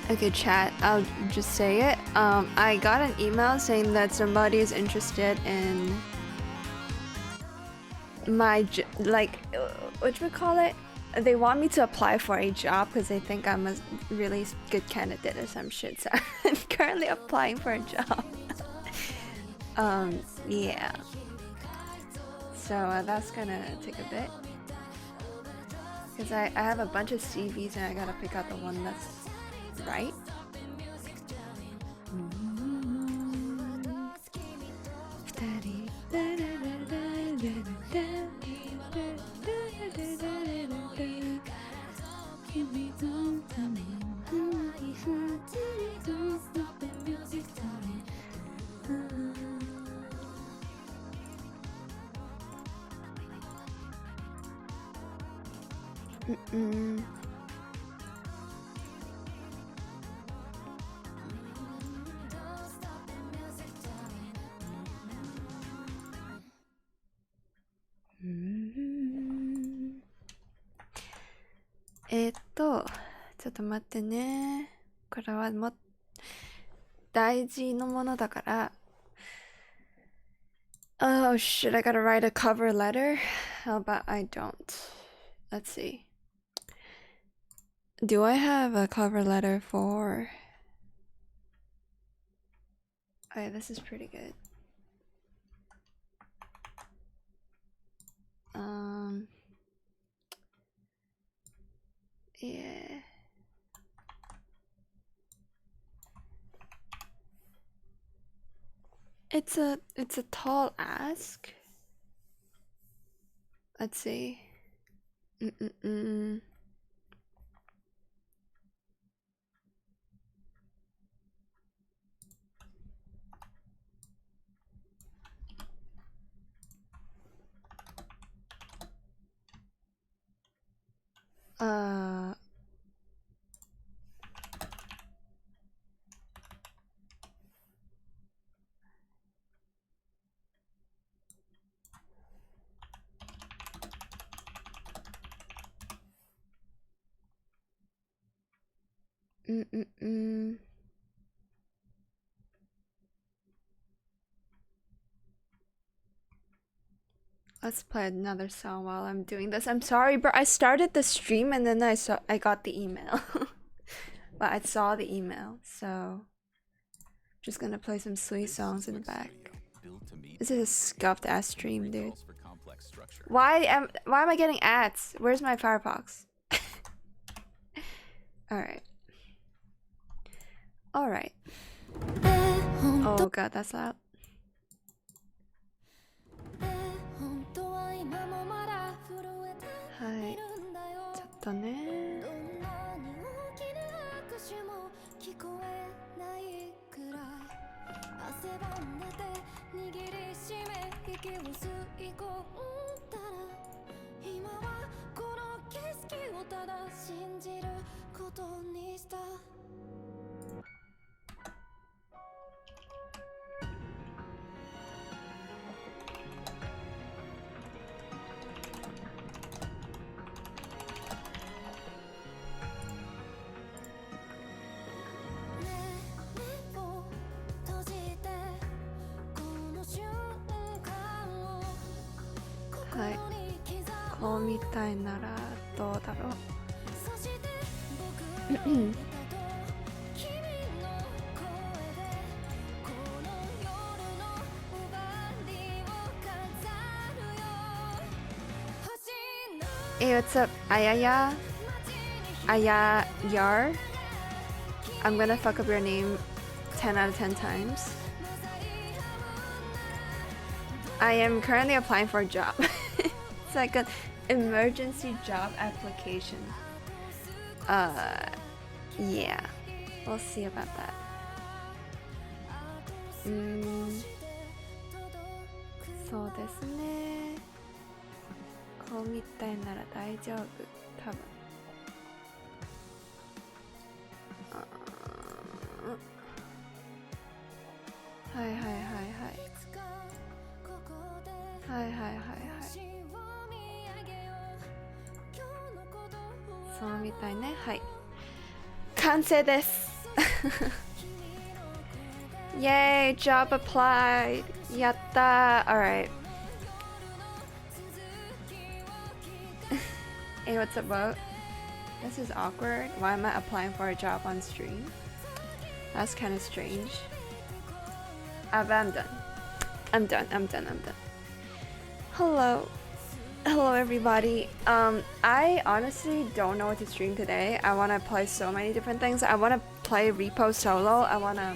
Okay, chat, I'll just say it. I got an email saying that somebody is interested in my, what we call it? They want me to apply for a job because they think I'm a really good candidate or some shit, so I'm currently applying for a job. Yeah. So that's gonna take a bit. Because I have a bunch of CVs and I gotta pick out the one that's right.ちょっと待ってね。これはも大事なものだから。Oh shit, I gotta write a cover letter? How about I don't? Let's see. Do I have a cover letter for... Oh yeah, this is pretty good. Yeah. It's a tall ask. Let's see. Let's play another song while I'm doing this. I'm sorry, bro. I started the stream and then I got the email. But I saw the email, so just gonna play some sweet songs in the back. This is a scuffed ass stream, dude. Why am I getting ads? Where's my Firefox? Alright. Alright. Oh god, that's loud. Hi. ちょっとね。はい。こうみたいならどうだろう。Hey, what's up, Ayaya? Ayayar? I'm gonna fuck up your name 10 out of 10 times. I am currently applying for a job. It's like an emergency job application. Yeah. We'll see about that. そうですね。こうみたいなら大丈夫。多分。そうみたいね。はい。完成です。Yay, job applied. Yatta. Alright. Hey, what's up, Bo? This is awkward. Why am I applying for a job on stream? That's kind of strange. But I'm done. I'm done. Hello. Hello, everybody. I honestly don't know what to stream today. I want to play so many different things. I want to play Repo solo. I want to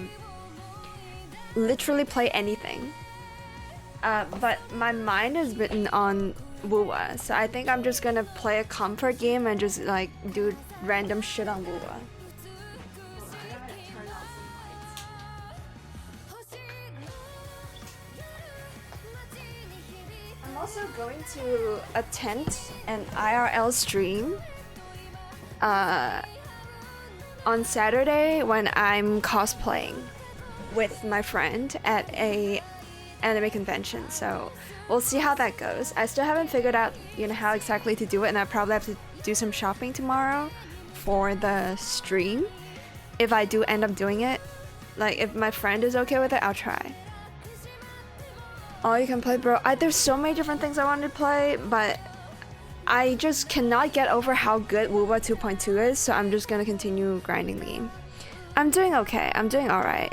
literally play anything. But my mind is written on Wuwa, so I think I'm just gonna play a comfort game and just like do random shit on Wuwa. I'm also going to attend an IRL stream on Saturday when I'm cosplaying with my friend at a anime convention, so we'll see how that goes. I still haven't figured out, how exactly to do it, and I probably have to do some shopping tomorrow for the stream. If I do end up doing it, like if my friend is okay with it, I'll try. Oh, you can play, bro. There's so many different things I wanted to play, but I just cannot get over how good Wuwa 2.2 is, so I'm just gonna continue grinding the game. I'm doing okay. I'm doing alright.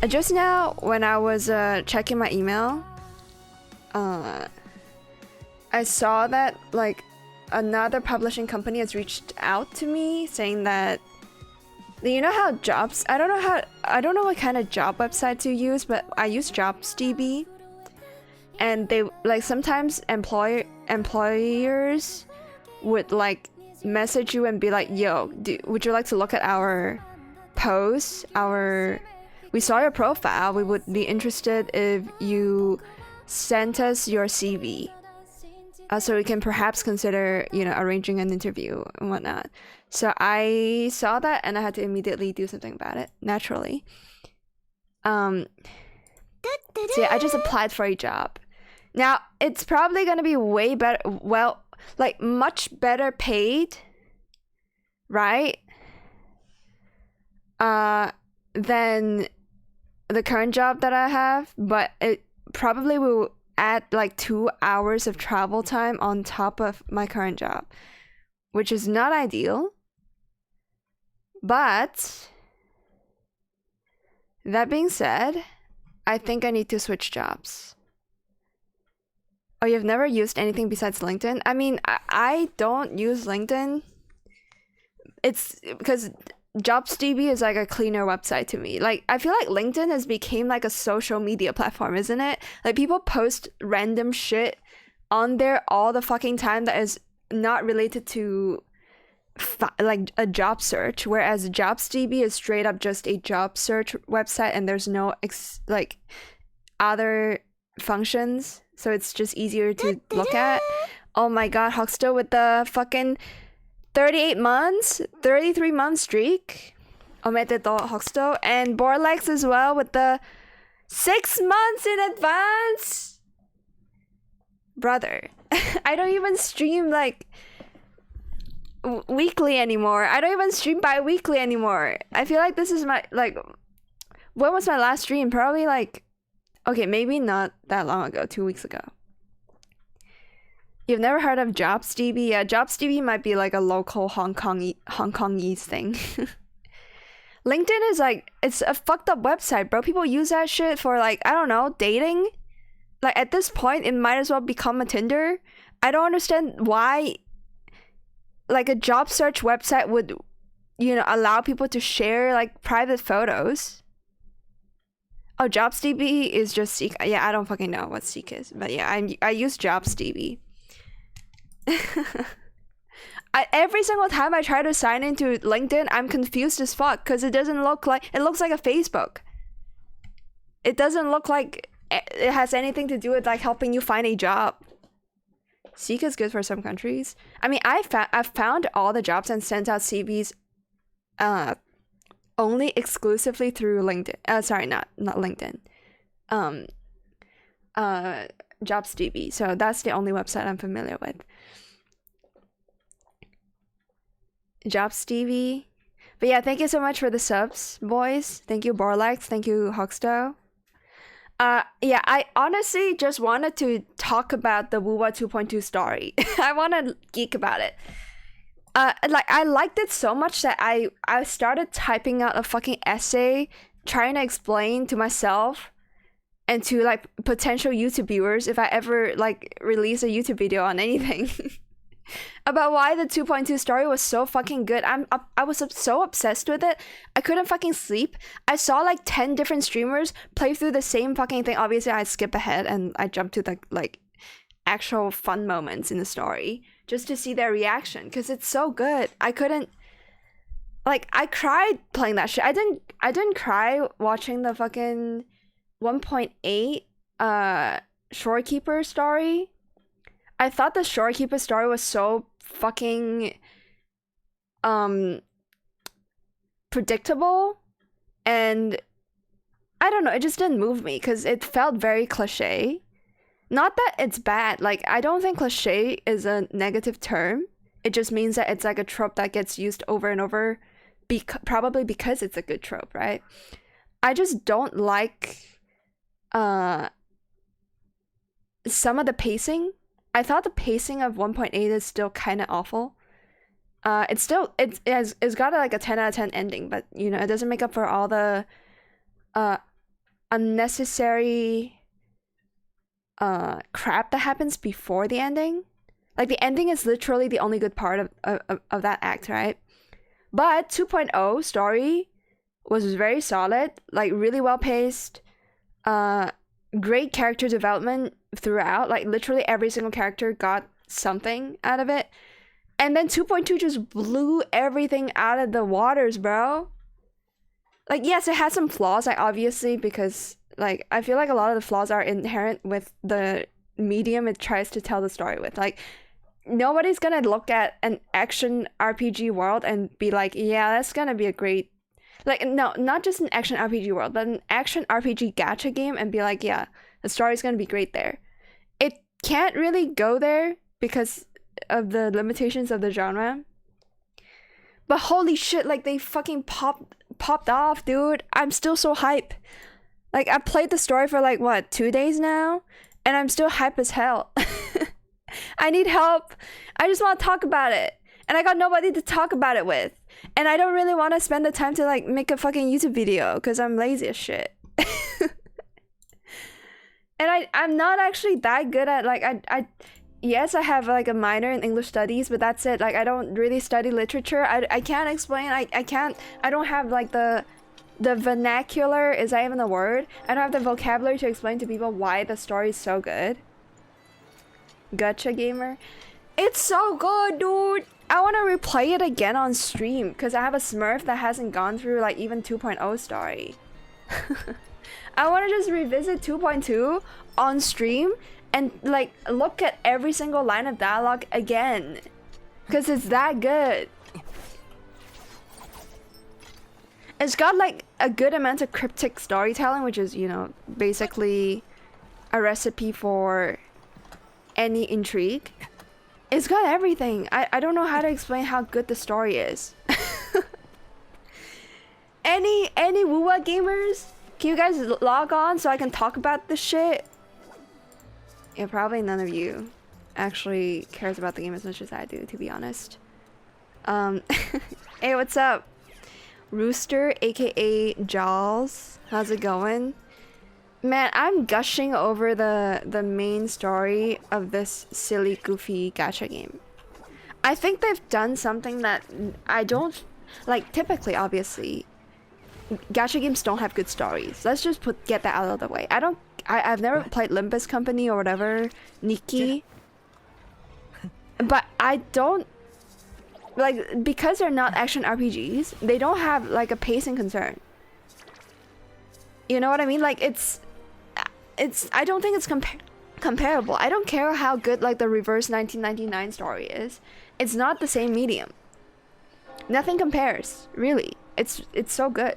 Just now, when I was checking my email, I saw that like another publishing company has reached out to me saying that, how jobs, I don't know what kind of job website to use, but I use JobsDB, and they like sometimes employers would like message you and be like, yo, would you like to look at our posts, we saw your profile, we would be interested if you sent us your CV, so we can perhaps consider, arranging an interview and whatnot. So I saw that and I had to immediately do something about it, naturally. So yeah, I just applied for a job. Now, it's probably gonna be way better, much better paid, right? Than the current job that I have, but it probably will add like 2 hours of travel time on top of my current job, which is not ideal. But that being said, I think I need to switch jobs. Oh, you've never used anything besides LinkedIn? I mean, I don't use LinkedIn. It's because JobsDB is like a cleaner website to me. Like, I feel like LinkedIn has become like a social media platform, isn't it? Like, people post random shit on there all the fucking time that is not related to like a job search, whereas JobsDB is straight up just a job search website and there's no other functions, so it's just easier to look at. Oh my god, Huckster with the fucking 33 month streak. Omedetou, Huckster. And Borlex as well with the 6 months in advance. Brother, I don't even stream like weekly anymore. I don't even stream bi-weekly anymore. I feel like this is my, like, when was my last stream? Probably like, okay, maybe not that long ago, 2 weeks ago. You've never heard of JobsDB? Yeah, JobsDB might be like a local Hong Kongese thing. LinkedIn is like, it's a fucked up website, bro. People use that shit for like, I don't know, dating. Like, at this point, it might as well become a Tinder. I don't understand why like a job search website would, allow people to share like private photos. Oh, JobsDB is just Seek. Yeah, I don't fucking know what Seek is, but yeah, I use JobsDB. Every single time I try to sign into LinkedIn, I'm confused as fuck because it looks like a Facebook. It doesn't look like it has anything to do with like helping you find a job. Seek is good for some countries. I mean, I've found all the jobs and sent out CVs only exclusively through LinkedIn. Sorry, not LinkedIn. JobsDB. So that's the only website I'm familiar with. Job Stevie. But yeah, thank you so much for the subs, boys. Thank you, Borlax. Thank you, Hoxto. Yeah, I honestly just wanted to talk about the Wuwa 2.2 story. I want to geek about it. Like, I liked it so much that I started typing out a fucking essay trying to explain to myself and to like potential YouTube viewers if I ever like release a YouTube video on anything about why the 2.2 story was so fucking good. I was so obsessed with it. I couldn't fucking sleep. I saw like 10 different streamers play through the same fucking thing. Obviously, I skip ahead and I jump to the like actual fun moments in the story just to see their reaction because it's so good. I couldn't like I cried playing that shit. I didn't cry watching the fucking 1.8 Shorekeeper story. I thought the Shorekeeper story was so fucking predictable, and I don't know, it just didn't move me because it felt very cliche. Not that it's bad, like I don't think cliche is a negative term. It just means that it's like a trope that gets used over and over, probably because it's a good trope, right? I just don't like some of the pacing. I thought the pacing of 1.8 is still kind of awful. It's got like a 10 out of 10 ending, but you know, it doesn't make up for all the unnecessary crap that happens before the ending. Like the ending is literally the only good part of that act, right? But 2.0 story was very solid, like really well paced, great character development throughout. Like literally every single character got something out of it. And then 2.2 just blew everything out of the waters, bro. Like, yes, it has some flaws, like obviously, because like I feel like a lot of the flaws are inherent with the medium it tries to tell the story with. Like nobody's gonna look at an action RPG world and be like, yeah, that's gonna be a great, like, no, not just an action RPG world, but an action RPG gacha game and be like, yeah, the story's gonna be great there. It can't really go there because of the limitations of the genre. But holy shit, like they fucking popped off, dude. I'm still so hype. Like I played the story for like what, 2 days now, and I'm still hype as hell. I need help. I just want to talk about it, and I got nobody to talk about it with, and I don't really want to spend the time to like make a fucking YouTube video because I'm lazy as shit. And I'm not actually that good at like I yes, I have like a minor in English studies, but that's it. Like I don't really study literature. I can't explain. I don't have like the vernacular, is that even a word? I don't have the vocabulary to explain to people why the story is so good. Gacha gamer. It's so good, dude. I want to replay it again on stream because I have a Smurf that hasn't gone through like even 2.0 story. I want to just revisit 2.2 on stream and like look at every single line of dialogue again because it's that good. It's got like a good amount of cryptic storytelling, which is, you know, basically a recipe for any intrigue. It's got everything. I don't know how to explain how good the story is. Any Wuwa gamers? Can you guys log on so I can talk about this shit? Yeah, probably none of you actually cares about the game as much as I do, to be honest. Hey, what's up? Rooster, aka Jaws. How's it going? Man, I'm gushing over the main story of this silly, goofy gacha game. I think they've done something that I don't... Like, typically, obviously, gacha games don't have good stories. Let's just get that out of the way. I've never played Limbus Company or whatever, Nikki. But I don't... Like, because they're not action RPGs, they don't have, like, a pacing concern. You know what I mean? Like, it's I don't think it's comparable. I don't care how good, like, the Reverse 1999 story is. It's not the same medium. Nothing compares, really. It's so good.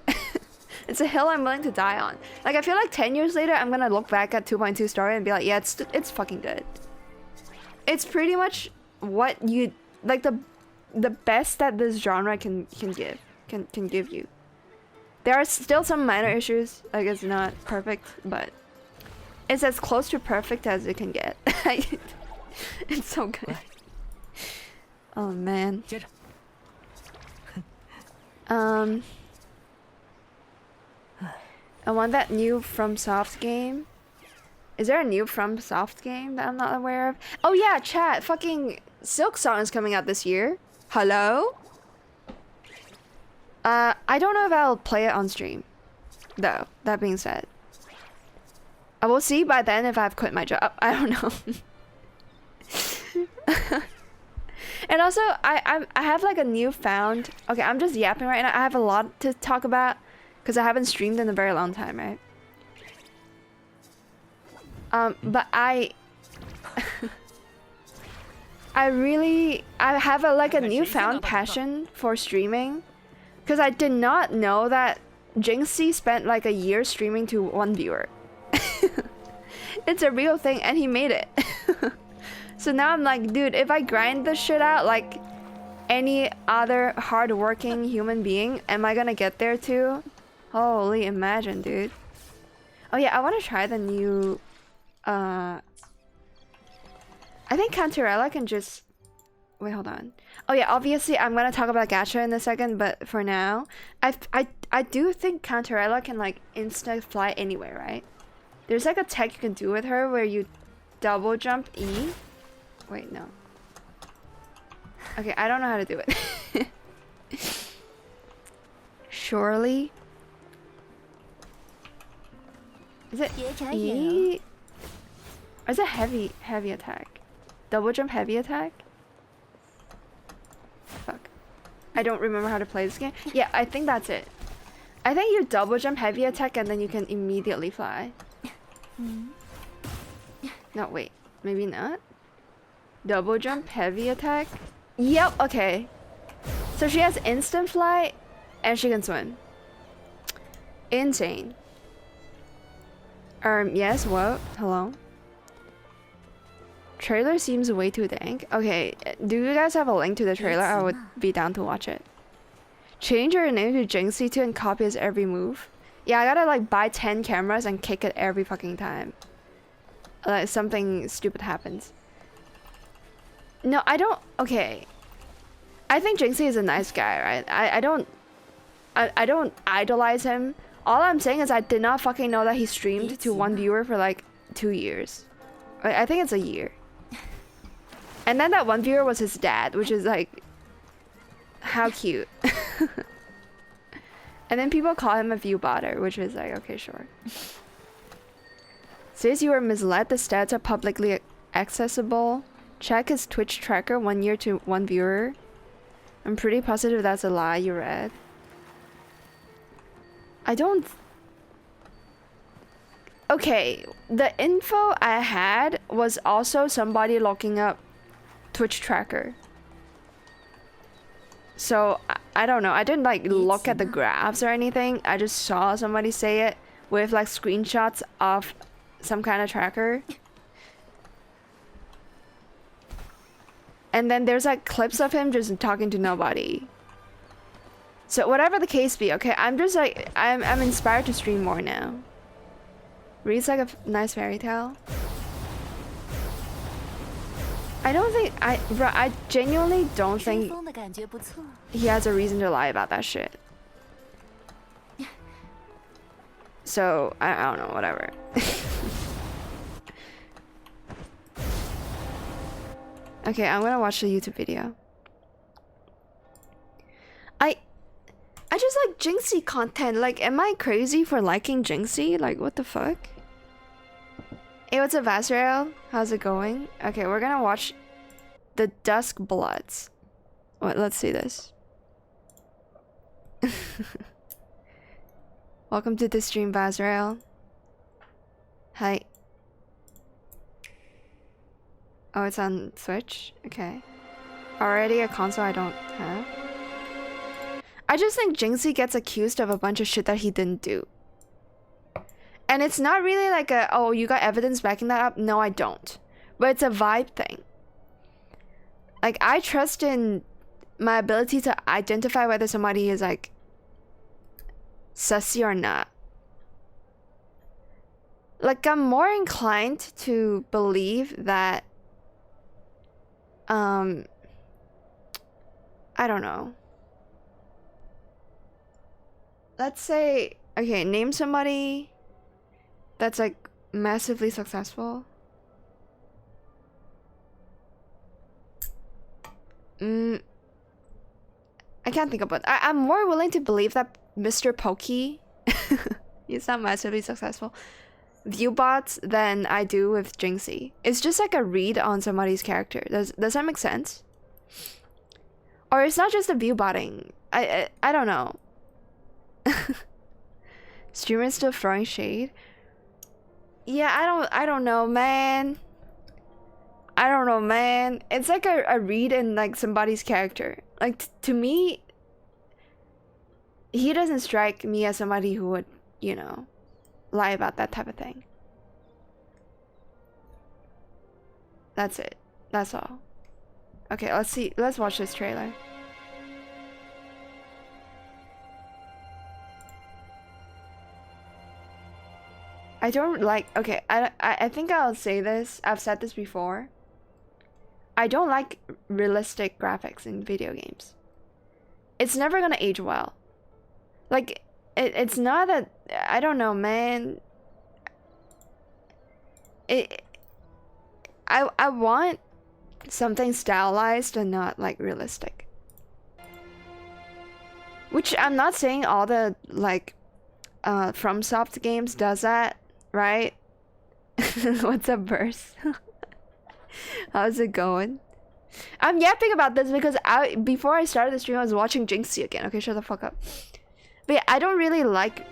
It's a hill I'm willing to die on. Like, I feel like 10 years later, I'm gonna look back at 2.2 story and be like, yeah, it's fucking good. It's pretty much what you... Like, the best that this genre can give you. There are still some minor issues, like it's not perfect, but it's as close to perfect as it can get. It's so good. Oh man. I want that new FromSoft game. Is there a new FromSoft game that I'm not aware of? Oh yeah, chat. Fucking Silksong is coming out this year. Hello? I don't know if I'll play it on stream, though. That being said, I will see by then if I've quit my job. I don't know. And also, I have like a newfound. Okay, I'm just yapping right now. I have a lot to talk about because I haven't streamed in a very long time, right? But I have a newfound passion for streaming. Because I did not know that Jinxie spent like a year streaming to 1 viewer. It's a real thing and he made it. So now I'm like, dude, if I grind this shit out like any other hardworking human being, am I gonna get there too? Holy, imagine, dude. Oh yeah, I want to try the new... I think Cantarella can just... Wait, hold on. Oh yeah, obviously I'm gonna talk about gacha in a second, but for now, I do think Cantarella can like insta fly anywhere, right? There's like a tech you can do with her where you double jump E. Wait, no. Okay, I don't know how to do it. Surely. Is it E? Or is it heavy attack? Double jump heavy attack? Fuck. I don't remember how to play this game. Yeah, I think that's it. I think you double jump heavy attack and then you can immediately fly. No, wait. Maybe not? Double jump heavy attack? Yep, okay. So she has instant flight and she can swim. Insane. Yes, what? Hello? Trailer seems way too dank. Okay, do you guys have a link to the trailer? I would be down to watch it. Change your name to Jinxie too and copy his every move. Yeah, I gotta like buy 10 cameras and kick it every fucking time. Like something stupid happens. No, I don't. Okay. I think Jinxie is a nice guy, right? I don't idolize him. All I'm saying is I did not fucking know that he streamed to 1 viewer for like 2 years. I think it's a year. And then that 1 viewer was his dad, which is like, how cute. And then people call him a view botter, which is like, okay, sure. Says you were misled, the stats are publicly accessible. Check his Twitch tracker, 1 year to 1 viewer. I'm pretty positive that's a lie you read. I don't... Okay, the info I had was also somebody looking up Twitch tracker. So, I don't know. I didn't like look at the graphs or anything. I just saw somebody say it with like screenshots of some kind of tracker. And then there's like clips of him just talking to nobody. So whatever the case be, okay, I'm just like, I'm inspired to stream more now. Reads like a nice fairy tale. I don't think, I genuinely don't think he has a reason to lie about that shit. So, I don't know, whatever. Okay, I'm gonna watch the YouTube video. I just like Jinxie content. Like, am I crazy for liking Jinxie? Like, what the fuck? Hey, what's up, Vasrael? How's it going? Okay, we're gonna watch the Dusk Bloods. What? Let's see this. Welcome to the stream, Vasrael. Hi. Oh, it's on Switch? Okay. Already a console I don't have. I just think Jinxie gets accused of a bunch of shit that he didn't do. And it's not really like a, oh, you got evidence backing that up? No, I don't. But it's a vibe thing. Like, I trust in my ability to identify whether somebody is like sussy or not. Like, I'm more inclined to believe that I don't know. Let's say, okay, name somebody that's like massively successful. I can't think of it. I'm more willing to believe that Mr. Pokey he's not massively successful viewbots than I do with Jinxie. It's just like a read on somebody's character. Does that make sense? Or it's not just the viewbotting. I don't know. Streamer still throwing shade. Yeah, I don't know, man. I don't know, man. It's like a read in like somebody's character. Like to me, he doesn't strike me as somebody who would, you know, lie about that type of thing. That's it. That's all. Okay, let's see. Let's watch this trailer. I don't like, okay, I think I'll say this. I've said this before. I don't like realistic graphics in video games. It's never gonna age well. Like, it's not that, I don't know, man. I want something stylized and not like realistic. Which I'm not saying all the like FromSoft games does that, right? What's up, Burst? How's it going? I'm yapping about this because before I started the stream I was watching Jinxie again. Okay, shut the fuck up. But yeah, I don't really like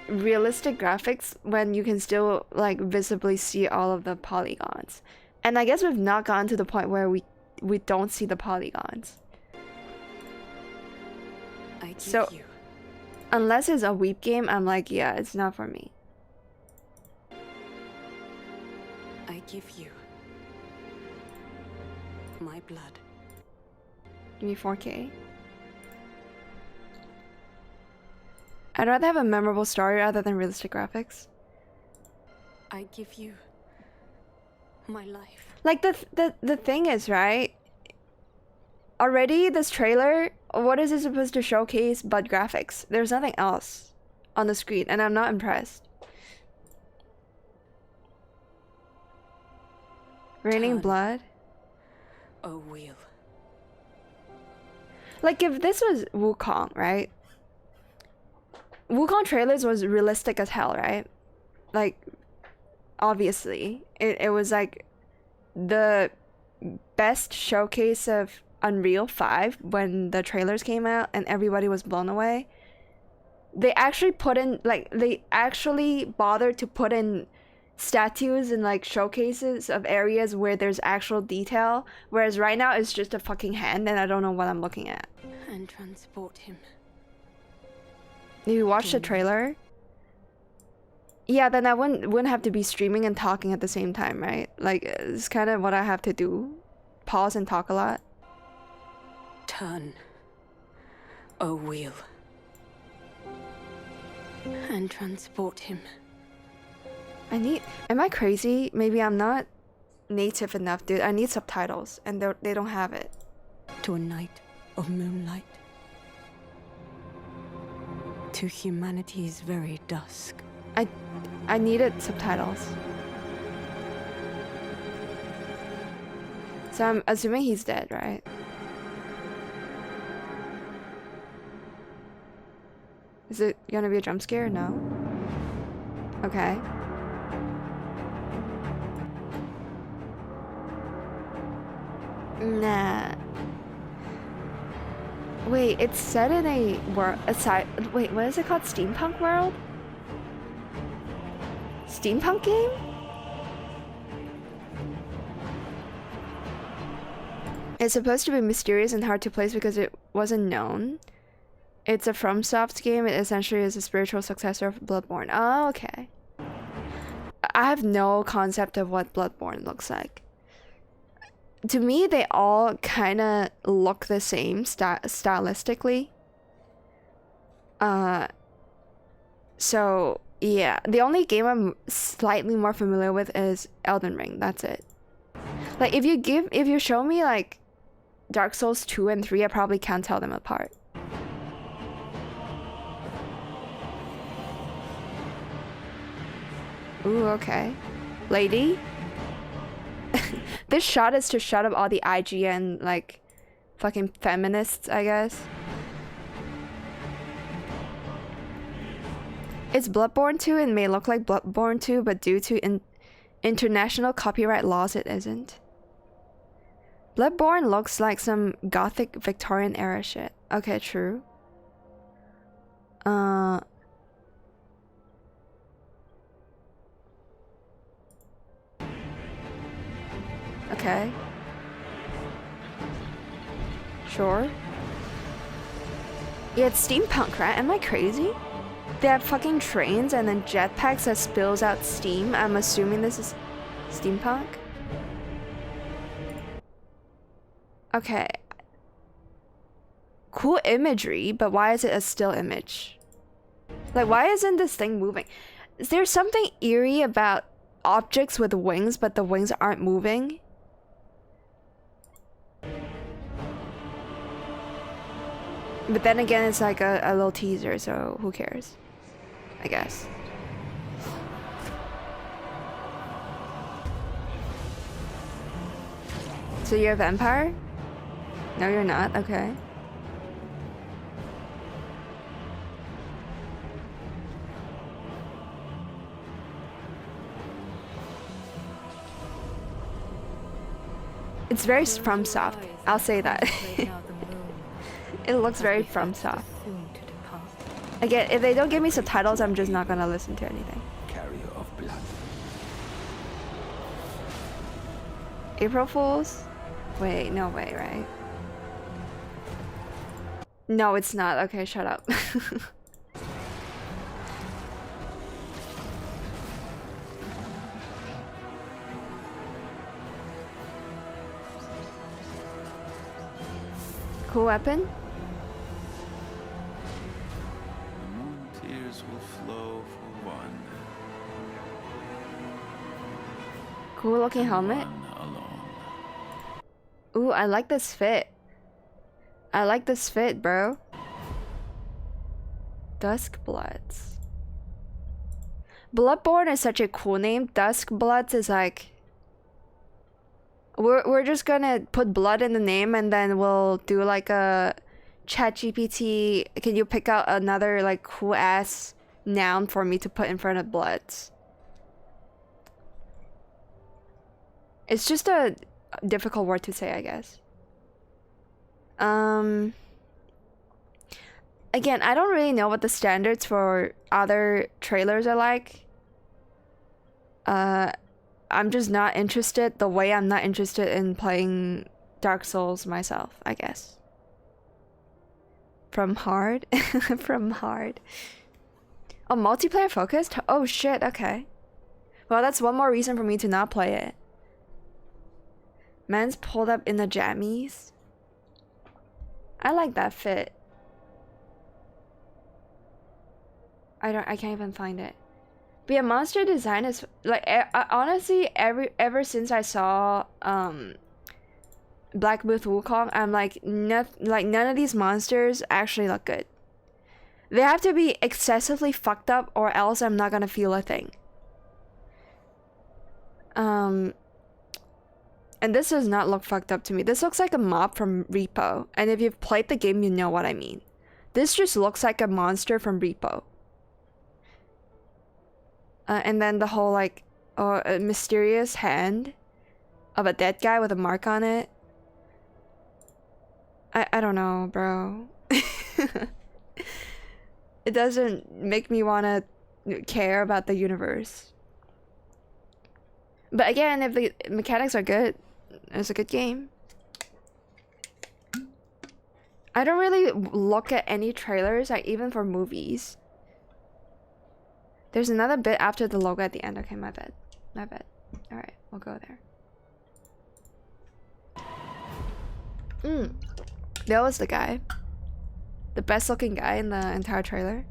realistic graphics when you can still like visibly see all of the polygons. And I guess we've not gotten to the point where we don't see the polygons. So unless it's a weep game, I'm like, yeah, it's not for me. I give you my blood. Give me 4K. I'd rather have a memorable story rather than realistic graphics. I give you my life. Like the thing is, right? Already this trailer, what is it supposed to showcase but graphics? There's nothing else on the screen and I'm not impressed. Raining blood? Oh, wheel. Like if this was Wukong, right? Wukong trailers was realistic as hell, right? Like, obviously. It was like the best showcase of Unreal 5 when the trailers came out and everybody was blown away. They actually put in, like, they actually bothered to put in statues and like showcases of areas where there's actual detail, whereas right now it's just a fucking hand and I don't know what I'm looking at. And transport him. Did you watch the trailer? Yeah, then I wouldn't have to be streaming and talking at the same time, right? Like, it's kind of what I have to do. Pause and talk a lot. Turn, O wheel, and transport him. Am I crazy? Maybe I'm not native enough, dude. I need subtitles, and they don't have it. To a night of moonlight. To humanity's very dusk. I needed subtitles. So I'm assuming he's dead, right? Is it gonna be a jump scare? No. Okay. Nah. Wait, it's set in a world aside. Wait, what is it called? Steampunk world? Steampunk game? It's supposed to be mysterious and hard to place because it wasn't known. It's a FromSoft game. It essentially is a spiritual successor of Bloodborne. Oh, okay. I have no concept of what Bloodborne looks like. to me, they all kind of look the same stylistically. So yeah, the only game I'm slightly more familiar with is Elden Ring. That's it. Like if you show me like Dark Souls 2 and 3, I probably can't tell them apart. Ooh, okay. Lady? This shot is to shut up all the IGN, like, fucking feminists, I guess. It's Bloodborne 2 and may look like Bloodborne 2, but due to international copyright laws, it isn't. Bloodborne looks like some gothic Victorian era shit. Okay, true. Okay. Sure. Yeah, it's steampunk, right? Am I crazy? They have fucking trains and then jetpacks that spills out steam. I'm assuming this is steampunk. Okay. Cool imagery, but why is it a still image? Like, why isn't this thing moving? Is there something eerie about objects with wings, but the wings aren't moving? But then again, it's like a little teaser, so who cares? I guess. So you're a vampire? No, you're not. Okay. It's very FromSoft. I'll say that. It looks very FromSoft. Again, if they don't give me subtitles, I'm just not gonna listen to anything. Carrier of blood. April Fools? Wait, no way, right? No, it's not. Okay, shut up. Cool weapon? The moon tears will flow for one. Cool looking helmet. One alone. Ooh, I like this fit. I like this fit, bro. Duskbloods. Bloodborne is such a cool name. Duskbloods is like... We're just gonna put blood in the name and then we'll do like a ChatGPT. Can you pick out another like cool ass noun for me to put in front of bloods? It's just a difficult word to say, I guess. Again, I don't really know what the standards for other trailers are like. I'm just not interested the way I'm not interested in playing Dark Souls myself, I guess. From hard? From hard. Oh, multiplayer focused? Oh shit, okay. Well, that's one more reason for me to not play it. Man's pulled up in the jammies. I like that fit. I can't even find it. But yeah, monster design is like honestly ever since I saw Black Myth Wukong, I'm like none of these monsters actually look good. They have to be excessively fucked up or else I'm not gonna feel a thing. And this does not look fucked up to me. This looks like a mob from Repo. And if you've played the game, you know what I mean. This just looks like a monster from Repo. And then the whole like a mysterious hand of a dead guy with a mark on it. I don't know, bro. It doesn't make me want to care about the universe. But again, if the mechanics are good, it's a good game. I don't really look at any trailers, like even for movies. There's another bit after the logo at the end. Okay, my bad. My bad. Alright, we'll go there. That was the guy. The best looking guy in the entire trailer.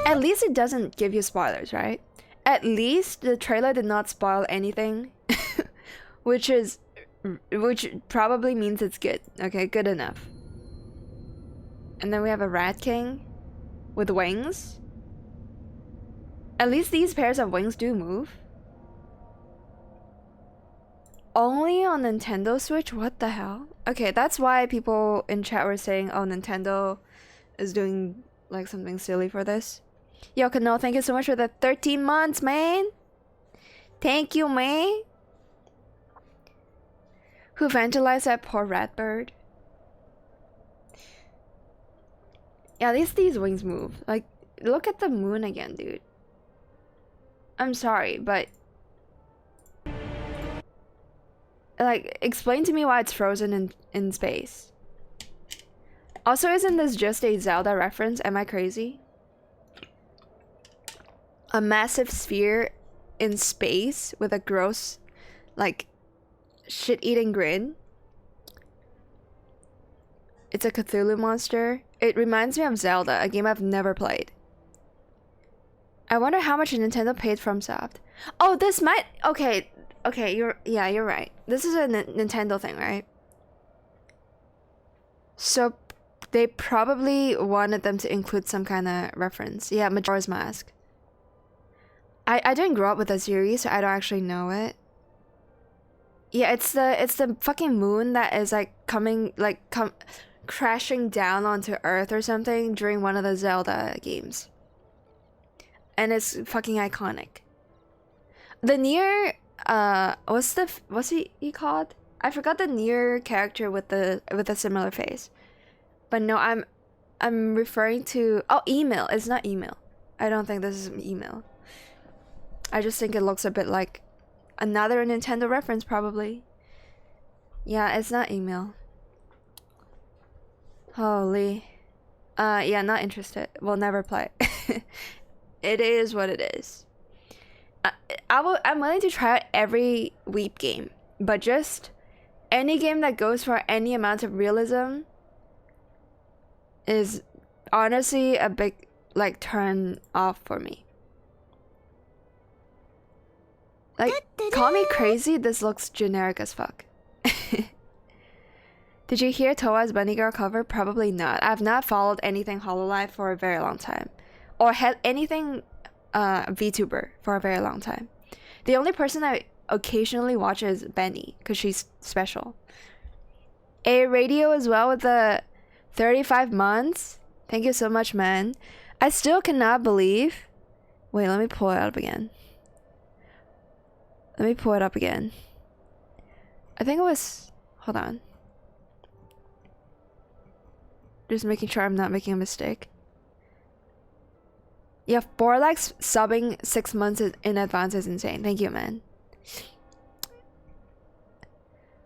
At least it doesn't give you spoilers, right? At least the trailer did not spoil anything. which probably means it's good. Okay, good enough. And then we have a rat king with wings. At least these pairs of wings do move. Only on Nintendo Switch? What the hell? Okay, that's why people in chat were saying, oh, Nintendo is doing like something silly for this. Yo, Kano, thank you so much for the 13 months, man. Thank you, man. Who vandalized that poor rat bird? Yeah, at least these wings move. Like, look at the moon again, dude. I'm sorry, but like, explain to me why it's frozen in space. Also, isn't this just a Zelda reference? Am I crazy? A massive sphere in space with a gross, like, shit-eating grin. It's a Cthulhu monster. It reminds me of Zelda, a game I've never played. I wonder how much Nintendo paid FromSoft. Oh, this might... Okay, you're right. This is a Nintendo thing, right? So they probably wanted them to include some kind of reference. Yeah, Majora's Mask. I didn't grow up with the series, so I don't actually know it. Yeah, it's the fucking moon that is like crashing down onto Earth or something during one of the Zelda games. And it's fucking iconic. The Nier, what's he called? I forgot the Nier character with a similar face. But no, I'm referring to email. It's not email. I don't think this is email. I just think it looks a bit like another Nintendo reference, probably. Yeah, it's not email. Holy. Yeah, not interested. We'll never play. It is what it is. I'm willing to try out every Weep game, but just any game that goes for any amount of realism is honestly a big like turn off for me. Like, call me crazy, this looks generic as fuck. Did you hear Toa's Bunny Girl cover? Probably not. I've not followed anything Hololive for a very long time. Or had anything VTuber for a very long time. The only person I occasionally watch is Benny, because she's special. A radio as well with the 35 months. Thank you so much, man. I still cannot believe... Wait, let me pull it up again. I think it was... Hold on. Just making sure I'm not making a mistake. Yeah, Borlax subbing 6 months in advance is insane. Thank you, man.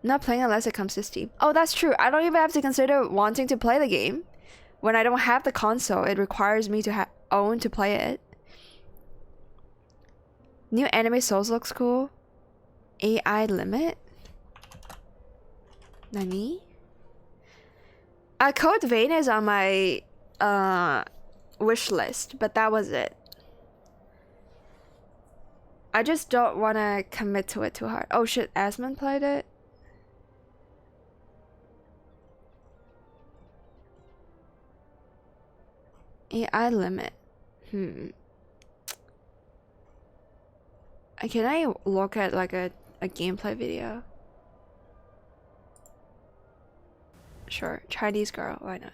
I'm not playing unless it comes to Steam. Oh, that's true. I don't even have to consider wanting to play the game. When I don't have the console, it requires me to own to play it. New anime Souls looks cool. AI limit? Nani? Code Vein is on my wish list, but that was it. I just don't want to commit to it too hard. Oh shit, Asmund played it? AI limit. Can I look at like a gameplay video? Sure, Chinese girl, why not?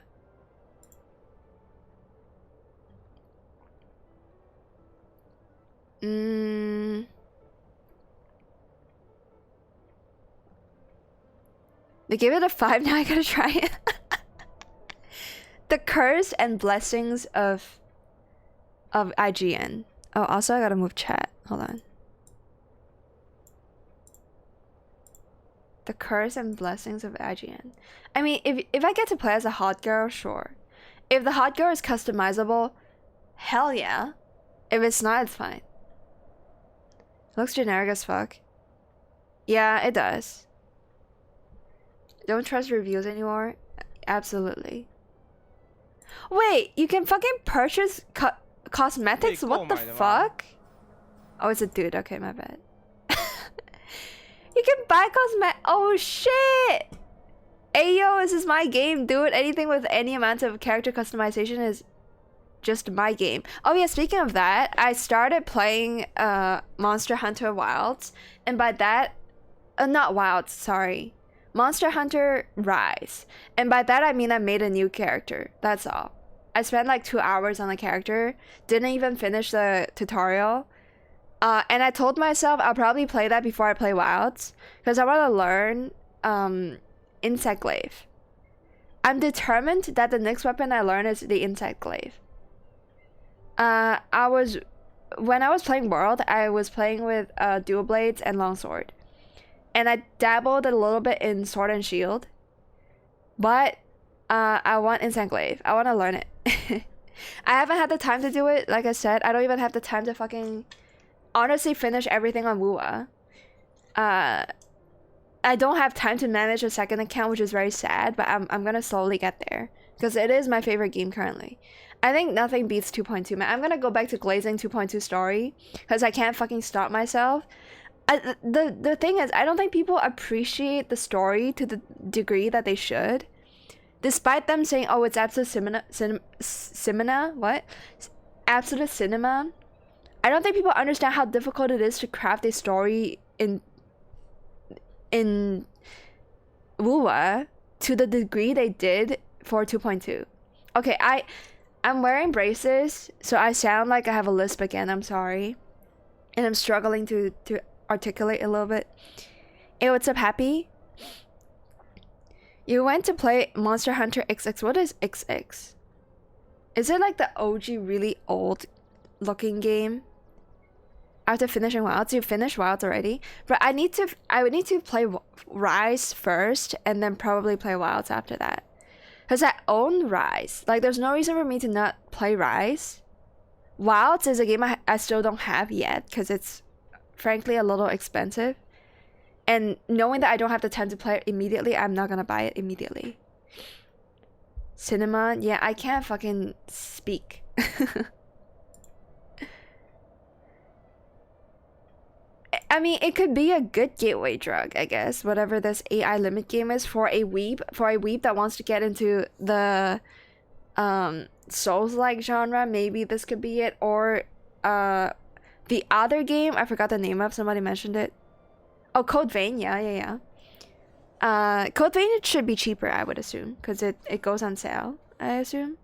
They gave it a 5, now I gotta try it. The curse and blessings of IGN. Oh, also I gotta move chat. Hold on. The curse and blessings of IGN. I mean, if I get to play as a hot girl, sure. If the hot girl is customizable, hell yeah. If it's not, it's fine. Looks generic as fuck. Yeah, it does. Don't trust reviews anymore? Absolutely. Wait, you can fucking purchase cosmetics? What the fuck? Oh, it's a dude. Okay, my bad. You can buy cosmetics. Oh, shit! Ayo, this is my game, dude. Anything with any amount of character customization is just my game. Oh yeah, speaking of that, I started playing Monster Hunter Wilds, and by that, not Wilds, sorry, Monster Hunter Rise, and by that I mean I made a new character. That's all. I spent like 2 hours on the character, didn't even finish the tutorial, and I told myself I'll probably play that before I play Wilds because I want to learn Insect Glaive. I'm determined that the next weapon I learn is the Insect Glaive. When I was playing World, I was playing with dual blades and longsword, and I dabbled a little bit in sword and shield, but I want Insect Glaive. I want to learn it. I haven't had the time to do it. Like I said, I don't even have the time to fucking honestly finish everything on Wuwa. I don't have time to manage a second account, which is very sad, but I'm gonna slowly get there because it is my favorite game currently. I think nothing beats 2.2, man. I'm gonna go back to Glazing 2.2 story because I can't fucking stop myself. The thing is, I don't think people appreciate the story to the degree that they should. Despite them saying, oh, it's absolute absolute cinema. I don't think people understand how difficult it is to craft a story in Wuwa to the degree they did for 2.2. Okay, I'm wearing braces, so I sound like I have a lisp again. I'm sorry. And I'm struggling to articulate a little bit. Hey, what's up, Happy? You went to play Monster Hunter XX. What is XX? Is it like the OG really old looking game? After finishing Wilds, you finished Wilds already? But I would need to play Rise first and then probably play Wilds after that. Because I own Rise. Like, there's no reason for me to not play Rise. Wilds is a game I still don't have yet because it's frankly a little expensive. And knowing that I don't have the time to play it immediately, I'm not gonna buy it immediately. Cinema? Yeah, I can't fucking speak. I mean, it could be a good gateway drug, I guess. Whatever this AI limit game is for a weeb that wants to get into the Souls-like genre. Maybe this could be it. Or the other game I forgot the name of. Somebody mentioned it. Oh, Code Vein. Yeah. Code Vein, it should be cheaper, I would assume, because it goes on sale, I assume.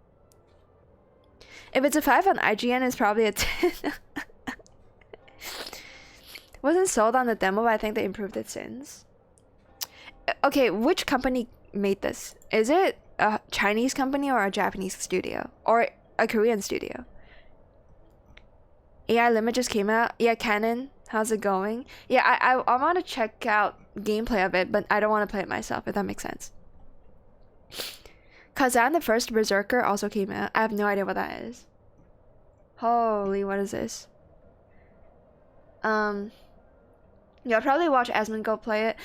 If it's a 5 on IGN, it's probably a 10. Wasn't sold on the demo, but I think they improved it since. Okay, which company made this? Is it a Chinese company or a Japanese studio? Or a Korean studio? AI Limit just came out. Yeah, Canon. How's it going? Yeah, I want to check out gameplay of it, but I don't want to play it myself, if that makes sense. Kazan, the first Berserker, also came out. I have no idea what that is. Holy, what is this? Yeah, I'll probably watch Asmund go play it.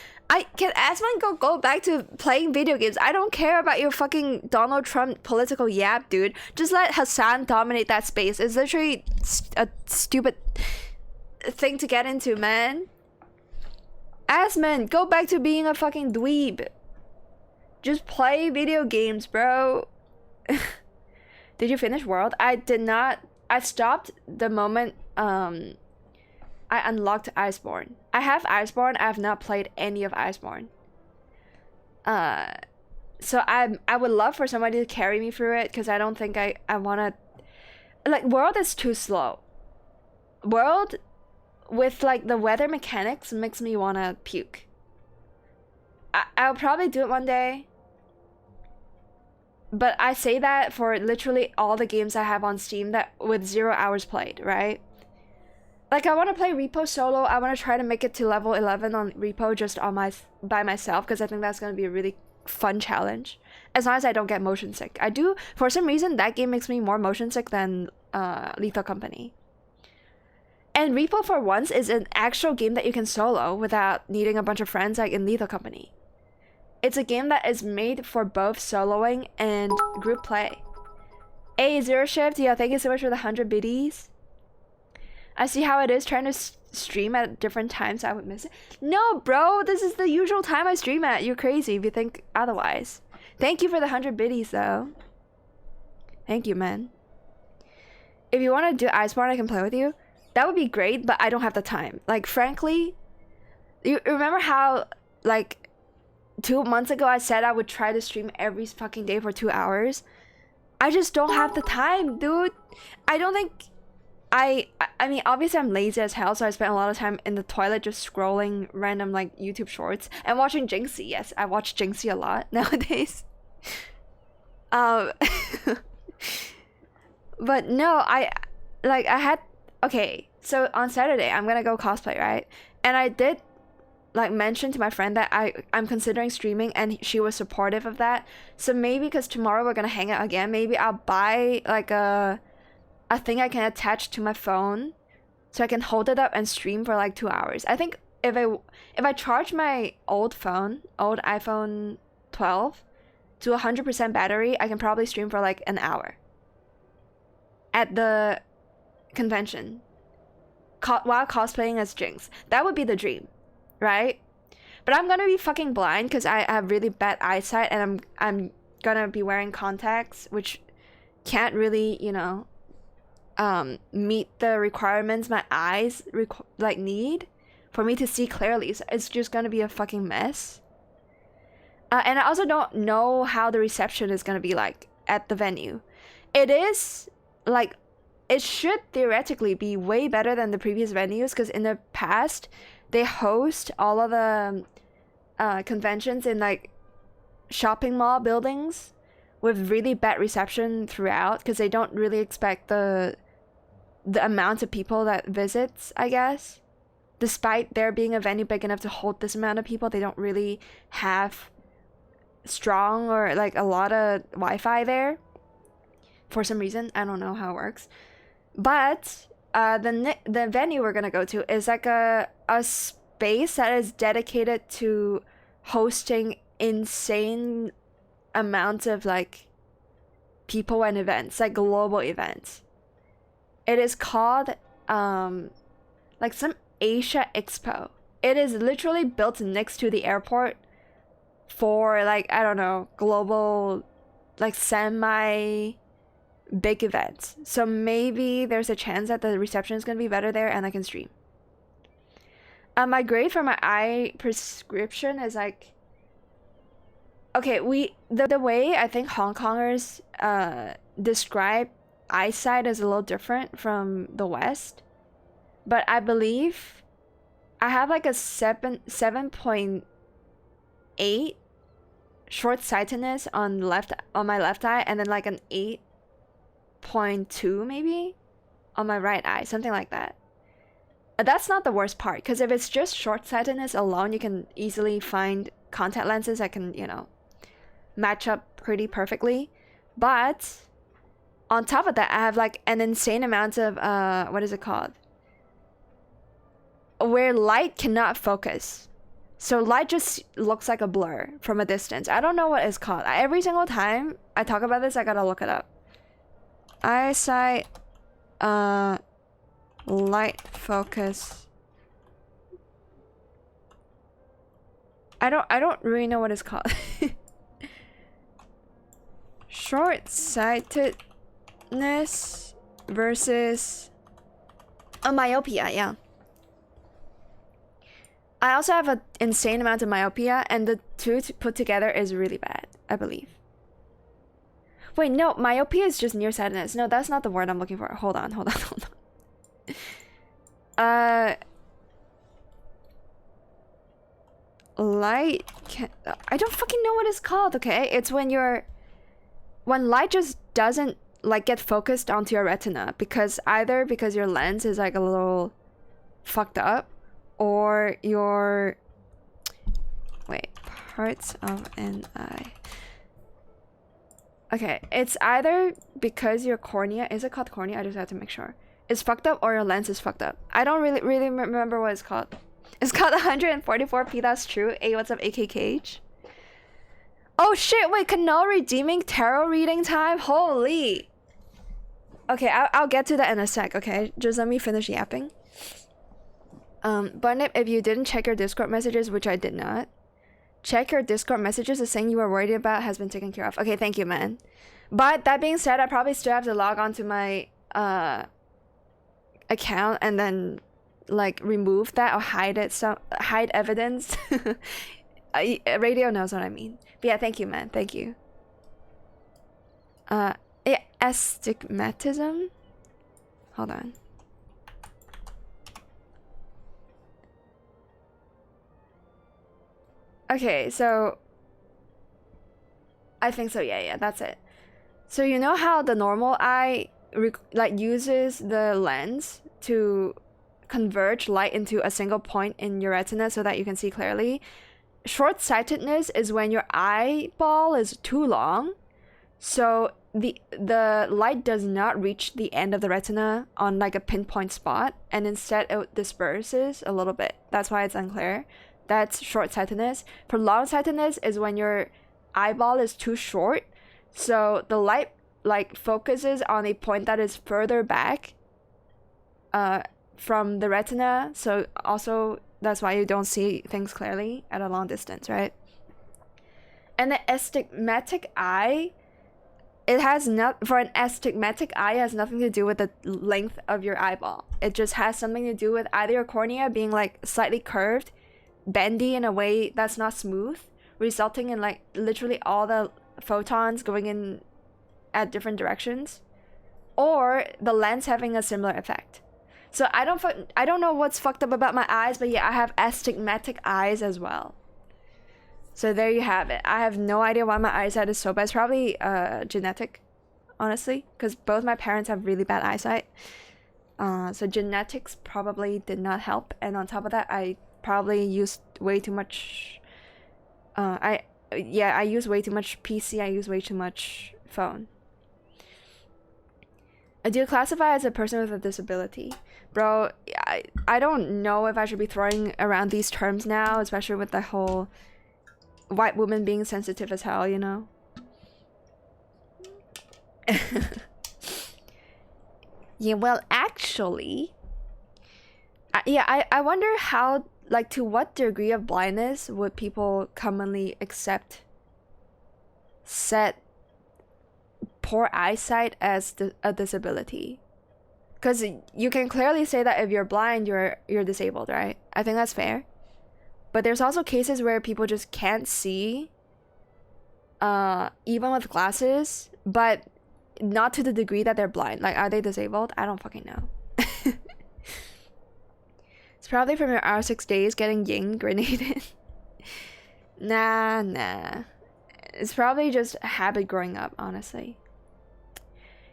Can Asmund go back to playing video games? I don't care about your fucking Donald Trump political yap, dude. Just let Hassan dominate that space. It's literally a stupid thing to get into, man. Asmund, go back to being a fucking dweeb. Just play video games, bro. Did you finish World? I did not. I stopped the moment I unlocked Iceborne. I have Iceborne. I have not played any of Iceborne. So I would love for somebody to carry me through it because I don't think I want to. Like, World is too slow. World with like the weather mechanics makes me want to puke. I'll probably do it one day. But I say that for literally all the games I have on Steam that with 0 hours played, right? Like, I want to play Repo solo. I want to try to make it to level 11 on Repo just on by myself because I think that's going to be a really fun challenge. As long as I don't get motion sick. I do, for some reason, that game makes me more motion sick than Lethal Company. And Repo for Once is an actual game that you can solo without needing a bunch of friends like in Lethal Company. It's a game that is made for both soloing and group play. Hey, Zero Shift, yeah, thank you so much for the 100 biddies. I see how it is trying to stream at different times. I would miss it. No, bro, this is the usual time I stream at. You're crazy if you think otherwise. Thank you for the 100 biddies, though. Thank you, man. If you want to do Iceborne, I can play with you. That would be great, but I don't have the time. Like, frankly, you remember how, like, 2 months ago I said I would try to stream every fucking day for 2 hours? I just don't have the time, dude. I don't think... I mean, obviously I'm lazy as hell, so I spend a lot of time in the toilet just scrolling random, like, YouTube shorts. And watching Jinxie. Yes, I watch Jinxie a lot nowadays. But no, I had... Okay, so on Saturday, I'm gonna go cosplay, right? And I did, like, mention to my friend that I'm considering streaming, and she was supportive of that. So maybe, because tomorrow we're gonna hang out again, maybe I'll buy, like, a thing I can attach to my phone so I can hold it up and stream for like 2 hours. I think if I charge my old iPhone 12 to 100% battery, I can probably stream for like an hour at the convention while cosplaying as Jinx. That would be the dream, right? But I'm gonna be fucking blind because I have really bad eyesight, and I'm gonna be wearing contacts, which can't really, you know, meet the requirements my eyes need for me to see clearly. So it's just gonna be a fucking mess. And I also don't know how the reception is gonna be like at the venue. It is like, it should theoretically be way better than the previous venues, because in the past they host all of the conventions in like shopping mall buildings with really bad reception throughout, because they don't really expect the amount of people that visits, I guess. Despite there being a venue big enough to hold this amount of people, they don't really have strong or like a lot of Wi-Fi there for some reason. I don't know how it works. But the venue we're gonna go to is like a space that is dedicated to hosting insane amounts of like people and events, like global events. It is called like some Asia Expo. It is literally built next to the airport for like, I don't know, global, like semi big events. So maybe there's a chance that the reception is gonna be better there and I can stream. My grade for my eye prescription is like, okay, the way I think Hong Kongers describe eyesight is a little different from the West, but I believe I have like a 7.8 short-sightedness on my left eye, and then like an 8.2 maybe on my right eye, something like that. That's not the worst part, because if it's just short-sightedness alone, you can easily find contact lenses that can, you know, match up pretty perfectly. But on top of that, I have like an insane amount of what is it called, where light cannot focus. So light just looks like a blur from a distance. I don't know what it's called. Every single time I talk about this, I gotta look it up. Eyesight light focus. I don't really know what it's called. Short-sightedness versus a myopia, yeah. I also have an insane amount of myopia, and the two put together is really bad, I believe. Wait, no, myopia is just nearsightedness. No, that's not the word I'm looking for. Hold on. Light can... I don't fucking know what it's called, okay? It's when light just doesn't like get focused onto your retina, because your lens is like a little fucked up, or your parts of an eye. Okay, it's either because your cornea, is it called cornea? I just have to make sure. is fucked up or your lens is fucked up. I don't really remember what it's called. It's called 144p. That's true. Hey, what's up, AKKH? Oh shit! Wait, Canal redeeming tarot reading time. Holy. Okay, I'll get to that in a sec. Okay, just let me finish yapping. But if you didn't check your Discord messages, which I did not, check your Discord messages. The thing you were worried about has been taken care of. Okay, thank you, man. But that being said, I probably still have to log on to my account and then like remove that or hide it. Hide evidence. Radio knows what I mean. But yeah, thank you, man. Thank you. Yeah, astigmatism. Hold on. Okay, so I think so. Yeah, that's it. So you know how the normal eye like uses the lens to converge light into a single point in your retina so that you can see clearly? Short-sightedness is when your eyeball is too long, so the light does not reach the end of the retina on like a pinpoint spot, and instead it disperses a little bit. That's why it's unclear. That's short-sightedness. For long-sightedness is when your eyeball is too short, so the light like focuses on a point that is further back from the retina, so also that's why you don't see things clearly at a long distance, right? And the astigmatic eye, for an astigmatic eye, it has nothing to do with the length of your eyeball. It just has something to do with either your cornea being like slightly curved, bendy in a way that's not smooth, resulting in like literally all the photons going in at different directions, or the lens having a similar effect. So I don't know what's fucked up about my eyes, but yeah, I have astigmatic eyes as well. So there you have it. I have no idea why my eyesight is so bad. It's probably genetic, honestly, because both my parents have really bad eyesight. So genetics probably did not help, and on top of that, I probably used way too much. I use way too much PC. I use way too much phone. Do you classify as a person with a disability? Bro, I don't know if I should be throwing around these terms now, especially with the whole white woman being sensitive as hell, you know? Yeah, well, actually, I wonder how, like, to what degree of blindness would people commonly accept set poor eyesight as a disability? Because you can clearly say that if you're blind, you're disabled, right? I think that's fair. But there's also cases where people just can't see, even with glasses, but not to the degree that they're blind. Like, are they disabled? I don't fucking know. It's probably from your R6 days getting ying grenaded. Nah. It's probably just a habit growing up, honestly.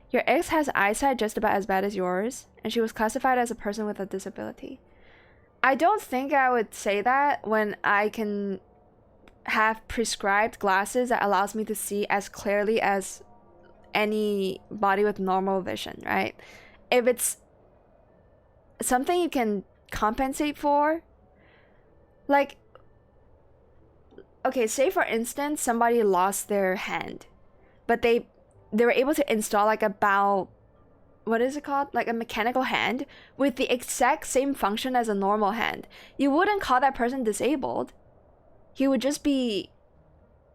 Your ex has eyesight just about as bad as yours, and she was classified as a person with a disability. I don't think I would say that when I can have prescribed glasses that allows me to see as clearly as anybody with normal vision, right? If it's something you can compensate for, like, okay, say for instance somebody lost their hand, but they were able to install like what is it called, like a mechanical hand with the exact same function as a normal hand. You wouldn't call that person disabled. He would just be,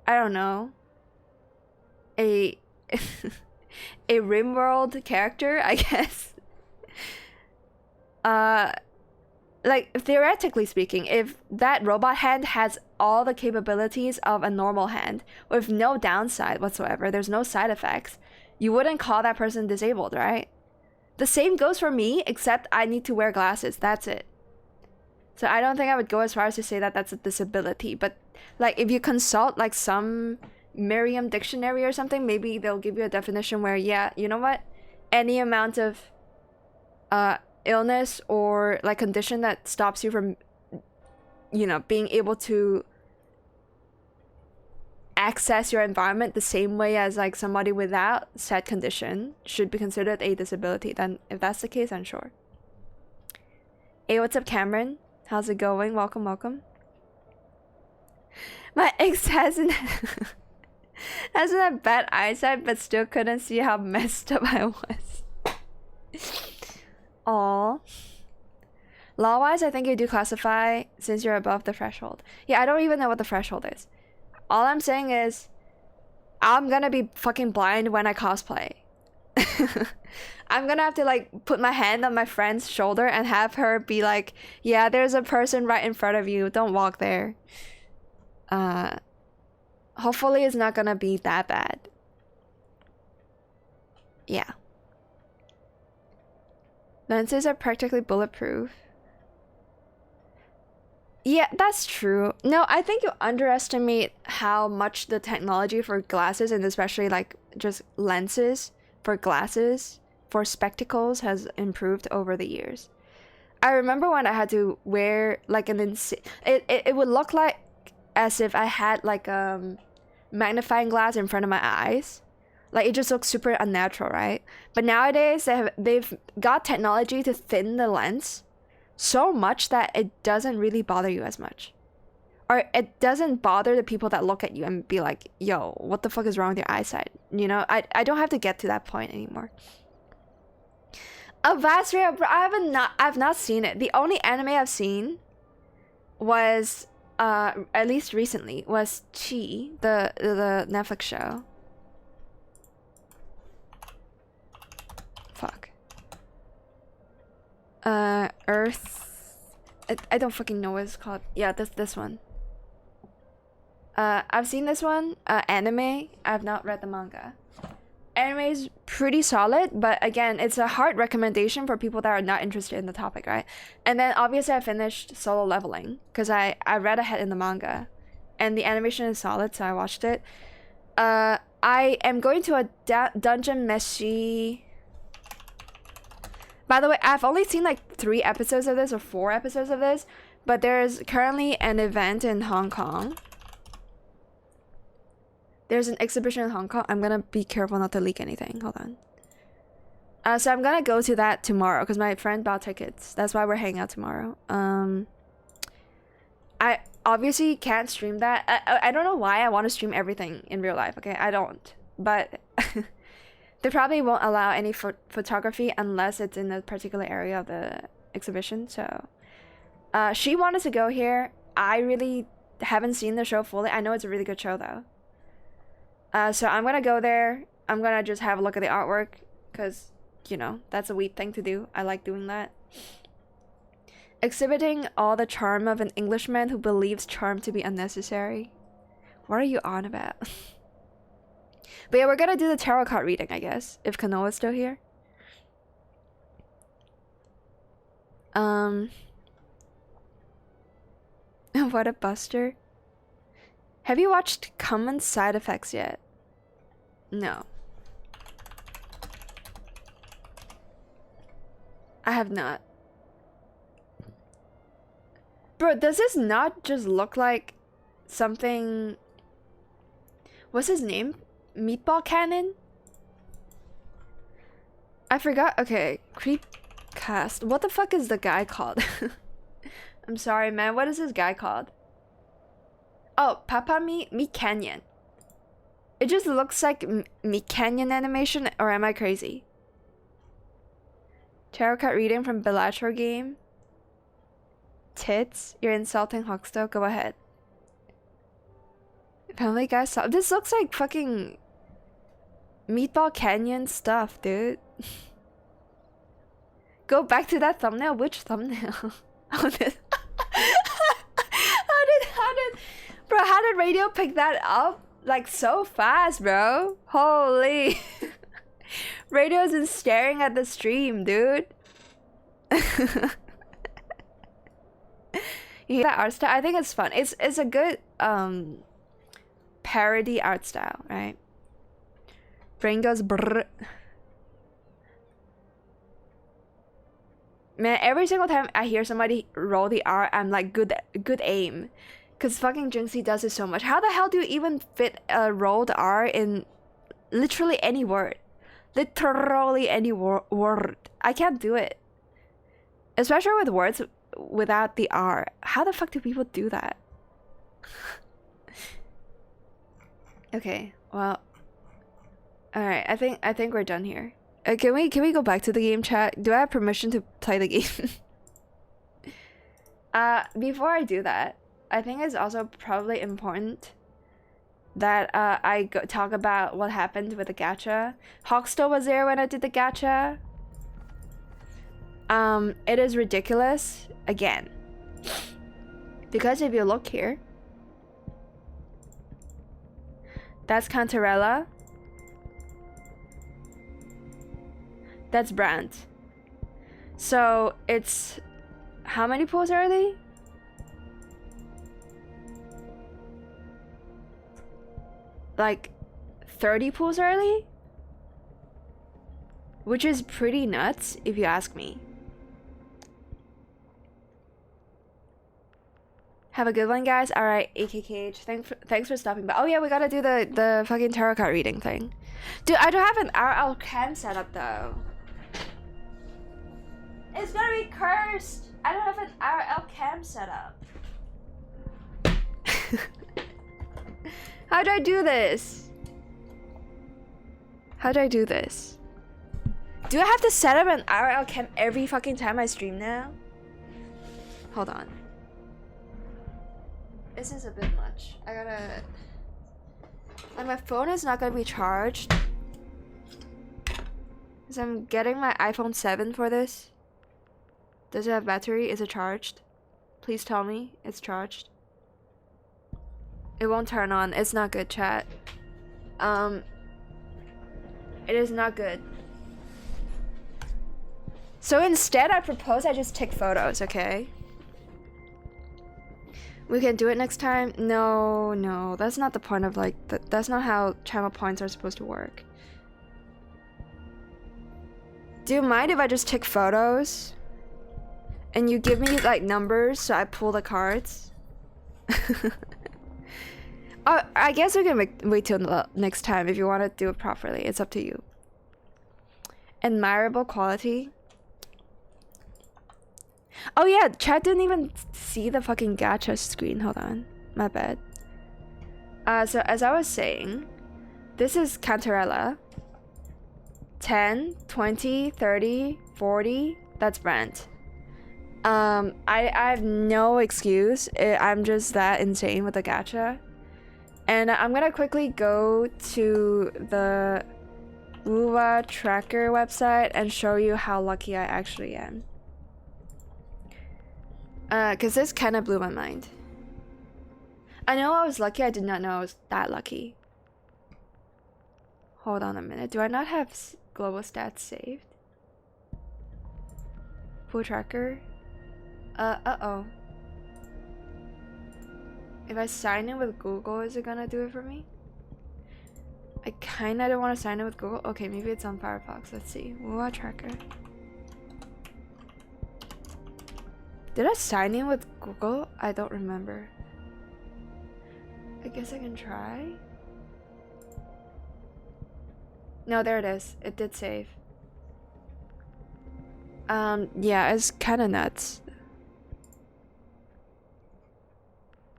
I don't know, a RimWorld character, I guess. Like, theoretically speaking, if that robot hand has all the capabilities of a normal hand with no downside whatsoever, there's no side effects, you wouldn't call that person disabled, right? The same goes for me, except I need to wear glasses. That's it. So I don't think I would go as far as to say that that's a disability. But like, if you consult like some Merriam dictionary or something, maybe they'll give you a definition where, yeah, you know what? Any amount of illness or like condition that stops you from, you know, being able to access your environment the same way as like somebody without said condition should be considered a disability, then if that's the case, then sure. Hey, what's up, Cameron? How's it going? Welcome, welcome. My ex hasn't had bad eyesight, but still couldn't see how messed up I was. Aww. Law-wise, I think you do classify since you're above the threshold. Yeah, I don't even know what the threshold is. All I'm saying is, I'm gonna be fucking blind when I cosplay. I'm gonna have to like put my hand on my friend's shoulder and have her be like, yeah, there's a person right in front of you, don't walk there. Hopefully it's not gonna be that bad. Yeah. Lenses are practically bulletproof. Yeah, that's true. No, I think you underestimate how much the technology for glasses, and especially like just lenses for glasses, for spectacles, has improved over the years. I remember when I had to wear like an it would look like as if I had like magnifying glass in front of my eyes. Like it just looks super unnatural, right? But nowadays they've got technology to thin the lens so much that it doesn't really bother you as much. Or it doesn't bother the people that look at you and be like, yo, what the fuck is wrong with your eyesight? You know, I don't have to get to that point anymore. A vast array of, I've not seen it. The only anime I've seen was at least recently was Chi, the Netflix show. Fuck. Earth. I don't fucking know what it's called. Yeah, this one. I've seen this one. Anime. I've not read the manga. Anime is pretty solid, but again, it's a hard recommendation for people that are not interested in the topic, right? And then obviously I finished Solo Leveling because I read ahead in the manga, and the animation is solid, so I watched it. I am going to a Dungeon Meshi. By the way, I've only seen like 3 episodes of this or 4 episodes of this, but there's currently an event in Hong Kong. There's an exhibition in Hong Kong. I'm gonna be careful not to leak anything. Hold on. So I'm gonna go to that tomorrow because my friend bought tickets. That's why we're hanging out tomorrow. I obviously can't stream that. I don't know why I want to stream everything in real life. Okay, I don't. But they probably won't allow any photography unless it's in a particular area of the exhibition. So she wanted to go here. I really haven't seen the show fully. I know it's a really good show though. So I'm gonna go there. I'm gonna just have a look at the artwork because, you know, that's a weird thing to do. I like doing that. Exhibiting all the charm of an Englishman who believes charm to be unnecessary. What are you on about? But yeah, we're gonna do the tarot card reading, I guess, if Kanoa's still here. What a buster. Have you watched Common Side Effects yet? No. I have not. Bro, does this not just look like something... What's his name? Meatball Cannon? I forgot. Okay, Creepcast. What the fuck is the guy called? I'm sorry, man. What is this guy called? Oh, Papa Meat Canyon. It just looks like Meat Canyon animation, or am I crazy? Tarot card reading from Bellator game. Tits, you're insulting Huxto. Go ahead. Family Guy saw this. Looks like fucking Meatball Canyon stuff, dude. Go back to that thumbnail. Which thumbnail? How did bro, how did radio pick that up like so fast, bro? Holy. Radio isn't staring at the stream, dude. You hear that art style? I think it's fun. It's a good parody art style, right? Brain goes brrr. Man, every single time I hear somebody roll the R, I'm like, good aim. Cause fucking Jinxie does it so much. How the hell do you even fit a rolled R in literally any word? Literally any word. I can't do it. Especially with words without the R. How the fuck do people do that? Okay, well, all right. I think we're done here. Can we go back to the game chat? Do I have permission to play the game? Before I do that, I think it's also probably important that I talk about what happened with the gacha. Hawkstall was there when I did the gacha. It is ridiculous again, because if you look here, that's Cantarella. That's Brandt. So it's how many pulls early? Like 30 pulls early? Which is pretty nuts if you ask me. Have a good one, guys. All right, AKKH. Thanks for stopping by. Oh yeah, we gotta do the fucking tarot card reading thing. Dude, I don't have an RL cam set up though. It's gonna be cursed. I don't have an RL cam set up. How do I do this? How do I do this? Do I have to set up an RL cam every fucking time I stream now? Hold on. This is a bit much. I gotta... Like, my phone is not gonna be charged. Because I'm getting my iPhone 7 for this. Does it have battery? Is it charged? Please tell me it's charged. It won't turn on. It's not good, chat. It is not good. So instead, I propose I just take photos, okay? We can do it next time? No, that's not the point of, like, that's not how channel points are supposed to work. Do you mind if I just take photos? And you give me, like, numbers so I pull the cards? Oh, I guess we can wait till the next time if you want to do it properly. It's up to you. Admirable quality. Oh yeah, chat didn't even see the fucking gacha screen. Hold on. My bad. So as I was saying, this is Cantarella. 10, 20, 30, 40. That's Brandt. I have no excuse. I'm just that insane with the gacha. And I'm gonna quickly go to the Wuwa tracker website and show you how lucky I actually am. Cause this kind of blew my mind. I know I was lucky, I did not know I was that lucky. Hold on a minute, do I not have global stats saved? Full tracker? Uh-oh. If I sign in with Google, is it gonna do it for me? I kinda don't want to sign in with Google. Okay, maybe it's on Firefox. Let's see. Wuwa tracker. Did I sign in with Google? I don't remember. I guess I can try. No, there it is. It did save. Yeah, it's kind of nuts.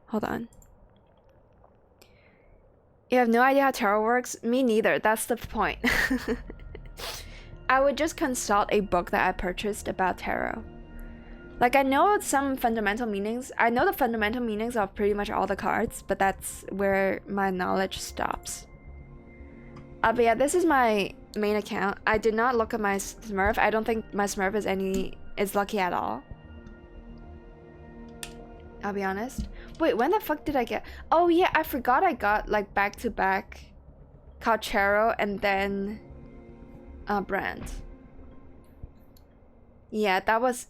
Hold on. You have no idea how tarot works? Me neither. That's the point. I would just consult a book that I purchased about tarot. Like, I know some fundamental meanings. I know the fundamental meanings of pretty much all the cards, but that's where my knowledge stops. But yeah, this is my main account. I did not look at my Smurf. I don't think my Smurf is lucky at all. I'll be honest. Wait, when the fuck did I get... Oh yeah, I forgot I got like back-to-back Calchero and then Brandt. Yeah, that was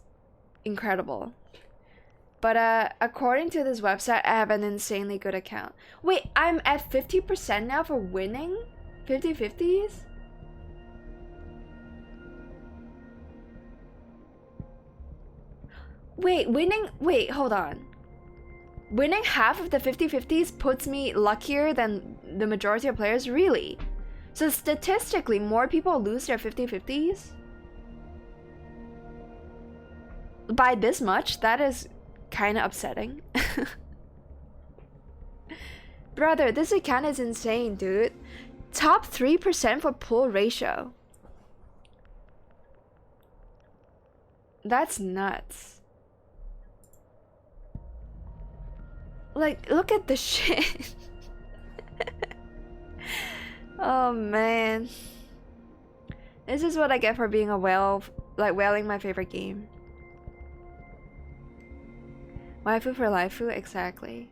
incredible. But according to this website, I have an insanely good account. Wait, I'm at 50% now for winning? 50-50s? Wait, winning... Wait, hold on. Winning half of the 50-50s puts me luckier than the majority of players? Really? So statistically, more people lose their 50-50s? By this much? That is kind of upsetting. Brother, this account is insane, dude. Top 3% for pull ratio. That's nuts. Like, look at the shit. Oh man. This is what I get for being a whale, like whaling my favorite game. Waifu for laifu, exactly.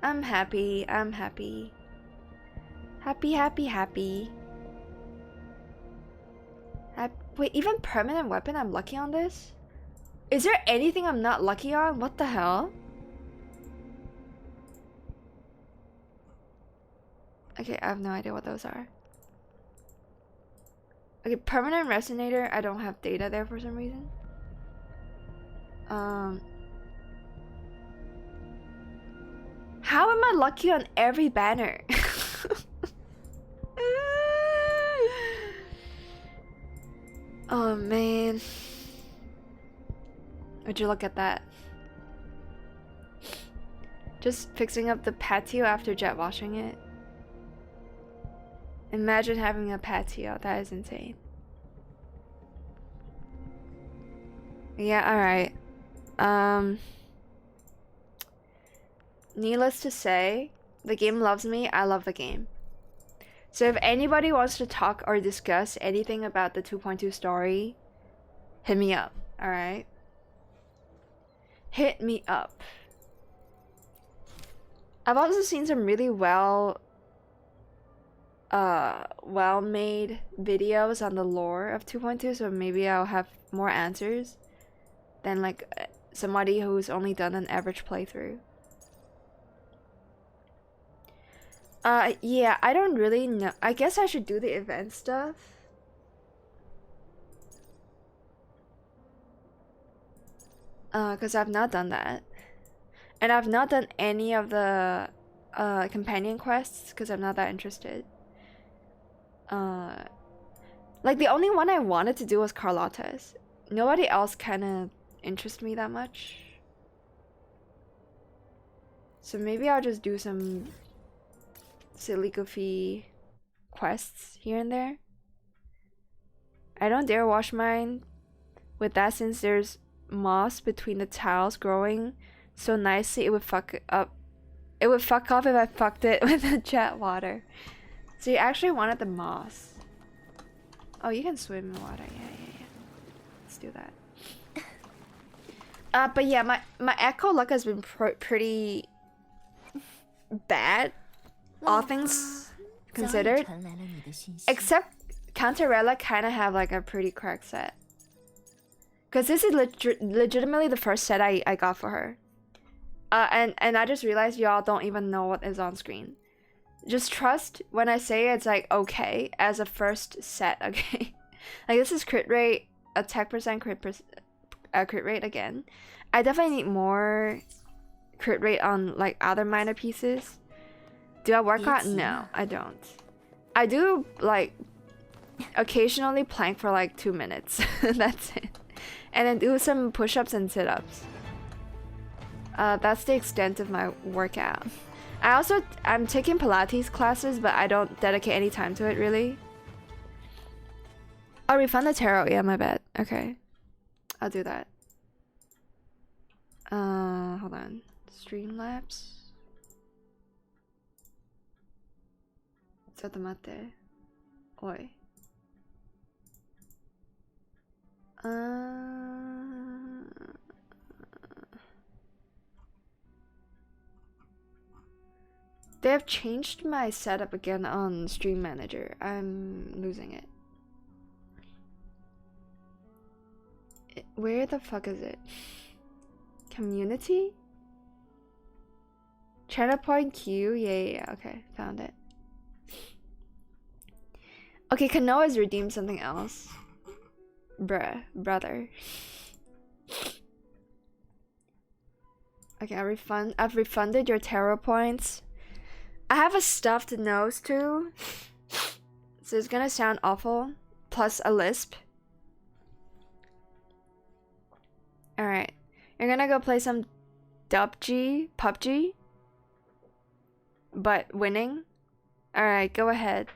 I'm happy, I'm happy. Happy, happy, happy. Wait, even permanent weapon I'm lucky on this? Is there anything I'm not lucky on? What the hell? Okay, I have no idea what those are. Okay, permanent resonator, I don't have data there for some reason. How am I lucky on every banner? Oh man. Would you look at that? Just fixing up the patio after jet washing it. Imagine having a patio, that is insane. Yeah, alright. Needless to say, the game loves me, I love the game. So if anybody wants to talk or discuss anything about the 2.2 story, hit me up, alright? Hit me up. I've also seen some really well-made videos on the lore of 2.2, so maybe I'll have more answers than like somebody who's only done an average playthrough. Yeah, I don't really know. I guess I should do the event stuff. Cause I've not done that. And I've not done any of the companion quests because I'm not that interested. Like the only one I wanted to do was Carlotta's. Nobody else kind of interests me that much. So maybe I'll just do some silly goofy quests here and there. I don't dare wash mine with that since there's moss between the tiles growing so nicely it would fuck up. It would fuck off if I fucked it with the jet water. So you actually wanted the moss. Oh, you can swim in water. Yeah. Let's do that. But yeah, my echo luck has been pretty bad, all things considered. Except Cantarella kind of have like a pretty cracked set. Because this is legitimately the first set I got for her. And I just realized y'all don't even know what is on screen. Just trust when I say it's like okay as a first set, okay? Like this is crit rate, attack percent, crit rate again. I definitely need more crit rate on like other minor pieces. Do I work on? No, I don't. I do like occasionally plank for like 2 minutes. That's it. And then do some push-ups and sit-ups. That's the extent of my workout. I'm taking Pilates classes, but I don't dedicate any time to it really. I'll refund the tarot. Yeah, my bad. Okay, I'll do that. Hold on. Streamlabs. ちょっと待って。おい。They have changed my setup again on Stream Manager. I'm losing it. Where the fuck is it? Community? Channel point Q? Yeah, okay, found it. Okay, Kanoa's redeemed something else. Bruh, brother. Okay, I've refunded your tarot points. I have a stuffed nose too. So it's gonna sound awful. Plus a lisp. Alright. You're gonna go play some PUBG? But winning? Alright, go ahead.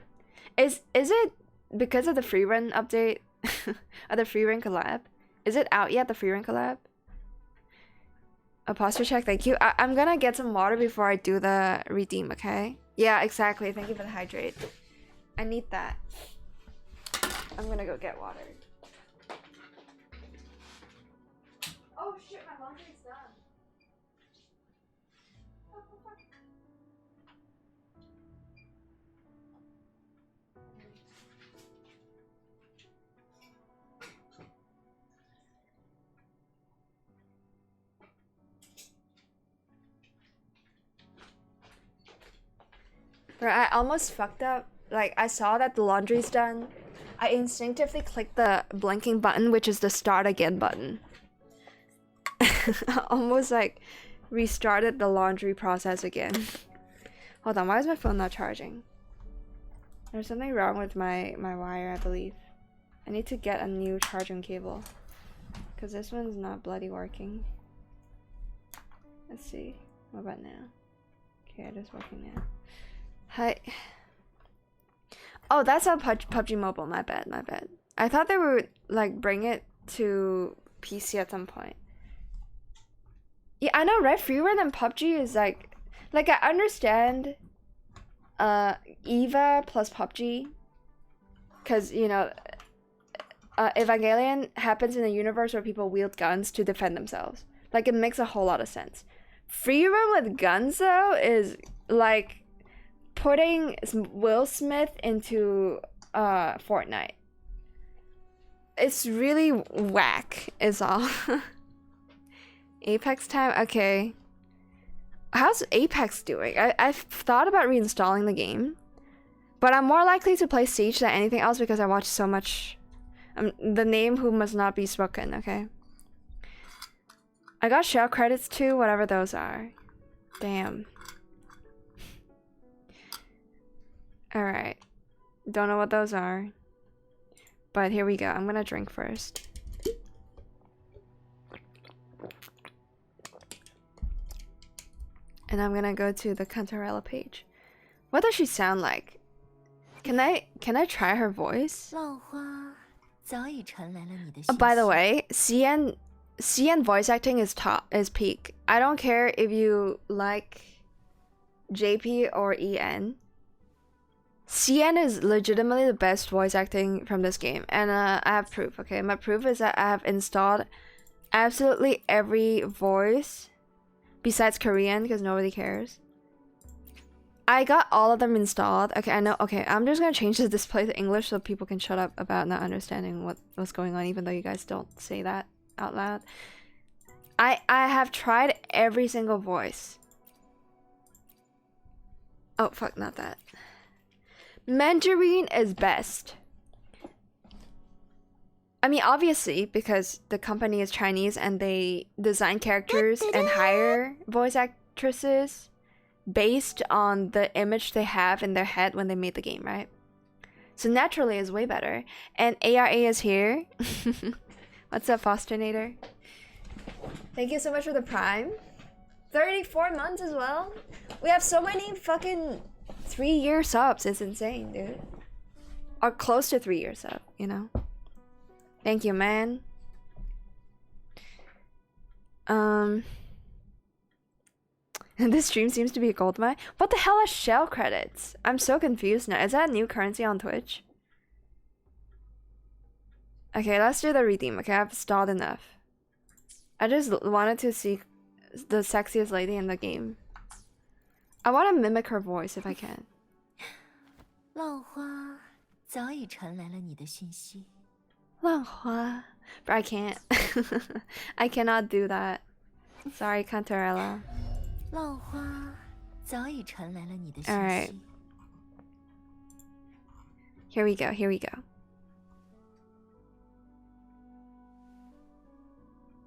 Is it because of the free run update? Or the free run collab? Is it out yet, the free run collab? A posture check, thank you. I'm gonna get some water before I do the redeem, okay? Yeah, exactly. Thank you for the hydrate. I need that. I'm gonna go get water. Oh shit, my laundry's done. Bro, I almost fucked up. Like, I saw that the laundry's done. I instinctively clicked the blinking button, which is the start again button. I almost like restarted the laundry process again. Hold on, why is my phone not charging? There's something wrong with my wire, I believe. I need to get a new charging cable. Because this one's not bloody working. Let's see. What about now? Okay, it is working now. Hi. Oh, that's on PUBG Mobile. My bad, my bad. I thought they would like bring it to PC at some point. Yeah, I know, right? Free run and PUBG is like I understand EVA plus PUBG, because you know Evangelion happens in a universe where people wield guns to defend themselves. Like, it makes a whole lot of sense. Free run with guns though is like putting Will Smith into Fortnite. It's really whack is all. Apex time? Okay. How's Apex doing? I've thought about reinstalling the game, but I'm more likely to play Siege than anything else because I watch so much. The name who must not be spoken, okay? I got shell credits too, whatever those are. Damn. Alright. Don't know what those are. But here we go. I'm gonna drink first. And I'm gonna go to the Cantarella page. What does she sound like? Can I try her voice? Oh, by the way, CN voice acting is peak. I don't care if you like JP or EN. CN is legitimately the best voice acting from this game, and I have proof. Okay, my proof is that I have installed absolutely every voice besides Korean because nobody cares. I got all of them installed. Okay, I know. Okay, I'm just gonna change the display to English so people can shut up about not understanding what's going on, even though you guys don't say that out loud. I have tried every single voice. Oh fuck, not that. Mandarin is best. I mean, obviously, because the company is Chinese and they design characters and hire voice actresses based on the image they have in their head when they made the game, right? So naturally, it's way better. And ARA is here. What's up, Fosternator? Thank you so much for the Prime. 34 months as well. We have so many fucking 3-year subs. It's insane, dude. Or close to 3-year sub, you know? Thank you, man. This stream seems to be a gold mine. What the hell are shell credits? I'm so confused now. Is that a new currency on Twitch? Okay, let's do the redeem. Okay, I've stalled enough. I just wanted to see the sexiest lady in the game. I want to mimic her voice if I can. 浪花早已传来了你的讯息。浪花, but I can't. I cannot do that. Sorry, Cantarella. 浪花早已传来了你的讯息。 Alright. Here we go, here we go.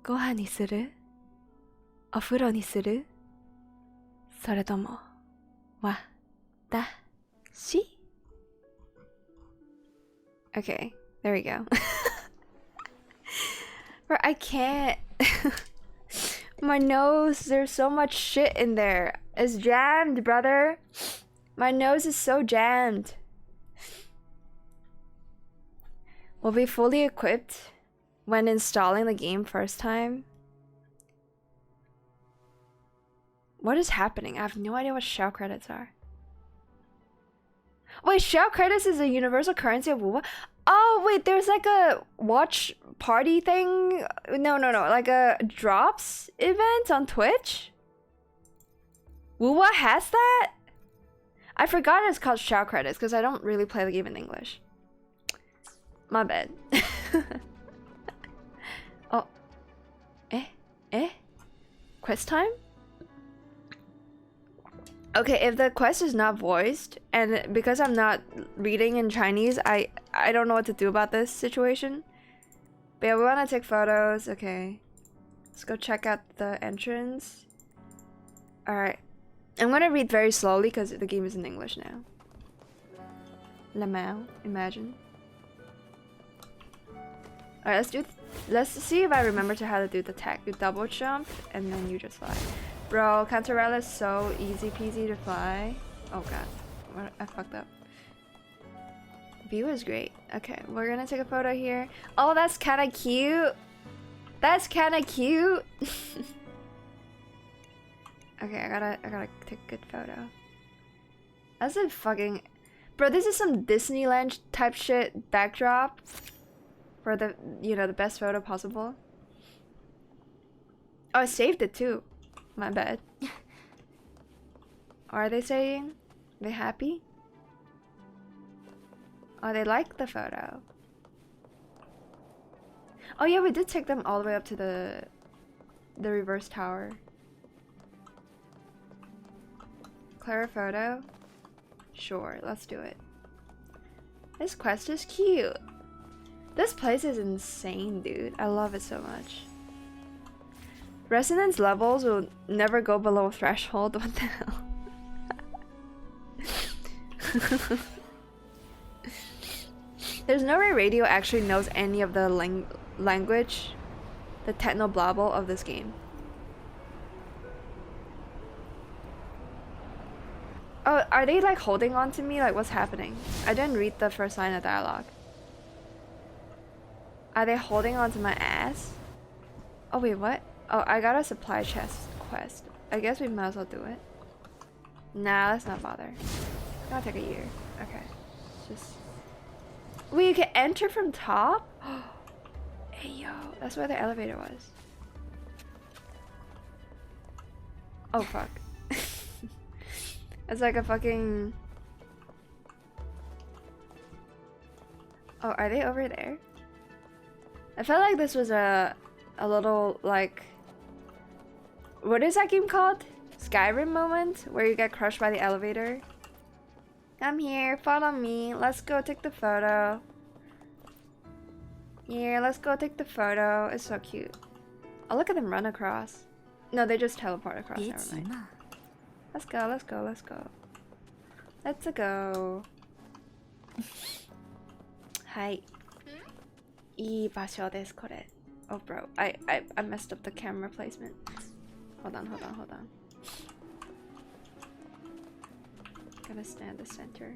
ご飯にする?お風呂にする？それとも、私? Okay, there we go. Bro, I can't. My nose, there's so much shit in there. It's jammed, brother. My nose is so jammed. Will be fully equipped when installing the game first time. What is happening? I have no idea what shell credits are. Wait, shell credits is a universal currency of Wuwa? Oh, wait, there's like a watch party thing? No, like a drops event on Twitch? Wuwa has that? I forgot it's called shell credits because I don't really play the game in English. My bad. Oh. Quest time? Okay, if the quest is not voiced, and because I'm not reading in Chinese, I don't know what to do about this situation. But yeah, we want to take photos. Okay. Let's go check out the entrance. Alright. I'm gonna read very slowly because the game is in English now. Lamau, imagine. Alright, let's see if I remember how to do the tech. You double jump, and then you just fly. Bro, Cantarella is so easy peasy to fly. Oh god, I fucked up. View is great. Okay, we're gonna take a photo here. Oh, that's kind of cute. That's kind of cute. Okay, I gotta take a good photo. That's a fucking, bro. This is some Disneyland type shit backdrop for the the best photo possible. Oh, I saved it too. My bad. Are they saying? They happy? Oh, they like the photo. Oh yeah, we did take them all the way up to the reverse tower. Clear a photo? Sure, let's do it. This quest is cute. This place is insane, dude. I love it so much. Resonance levels will never go below a threshold. What the hell? There's no way radio actually knows any of the language, the techno blabble of this game. Oh, are they like holding on to me? Like, what's happening? I didn't read the first line of dialogue. Are they holding on to my ass? Oh wait, what? Oh, I got a supply chest quest. I guess we might as well do it. Nah, let's not bother. It's gonna take a year. Okay. Just... Wait, you can enter from top? Hey yo, that's where the elevator was. Oh fuck. It's like a fucking... Oh, are they over there? I felt like this was a little like... What is that game called? Skyrim moment? Where you get crushed by the elevator? Come here, follow me. Let's go take the photo. Here, let's go take the photo. It's so cute. Oh, look at them run across. No, they just teleport across. Never mind. Let's go, let's go, let's go. Let's go. Hi. いい場所です、これ. Oh bro, I messed up the camera placement. Hold on. Gotta stand the center.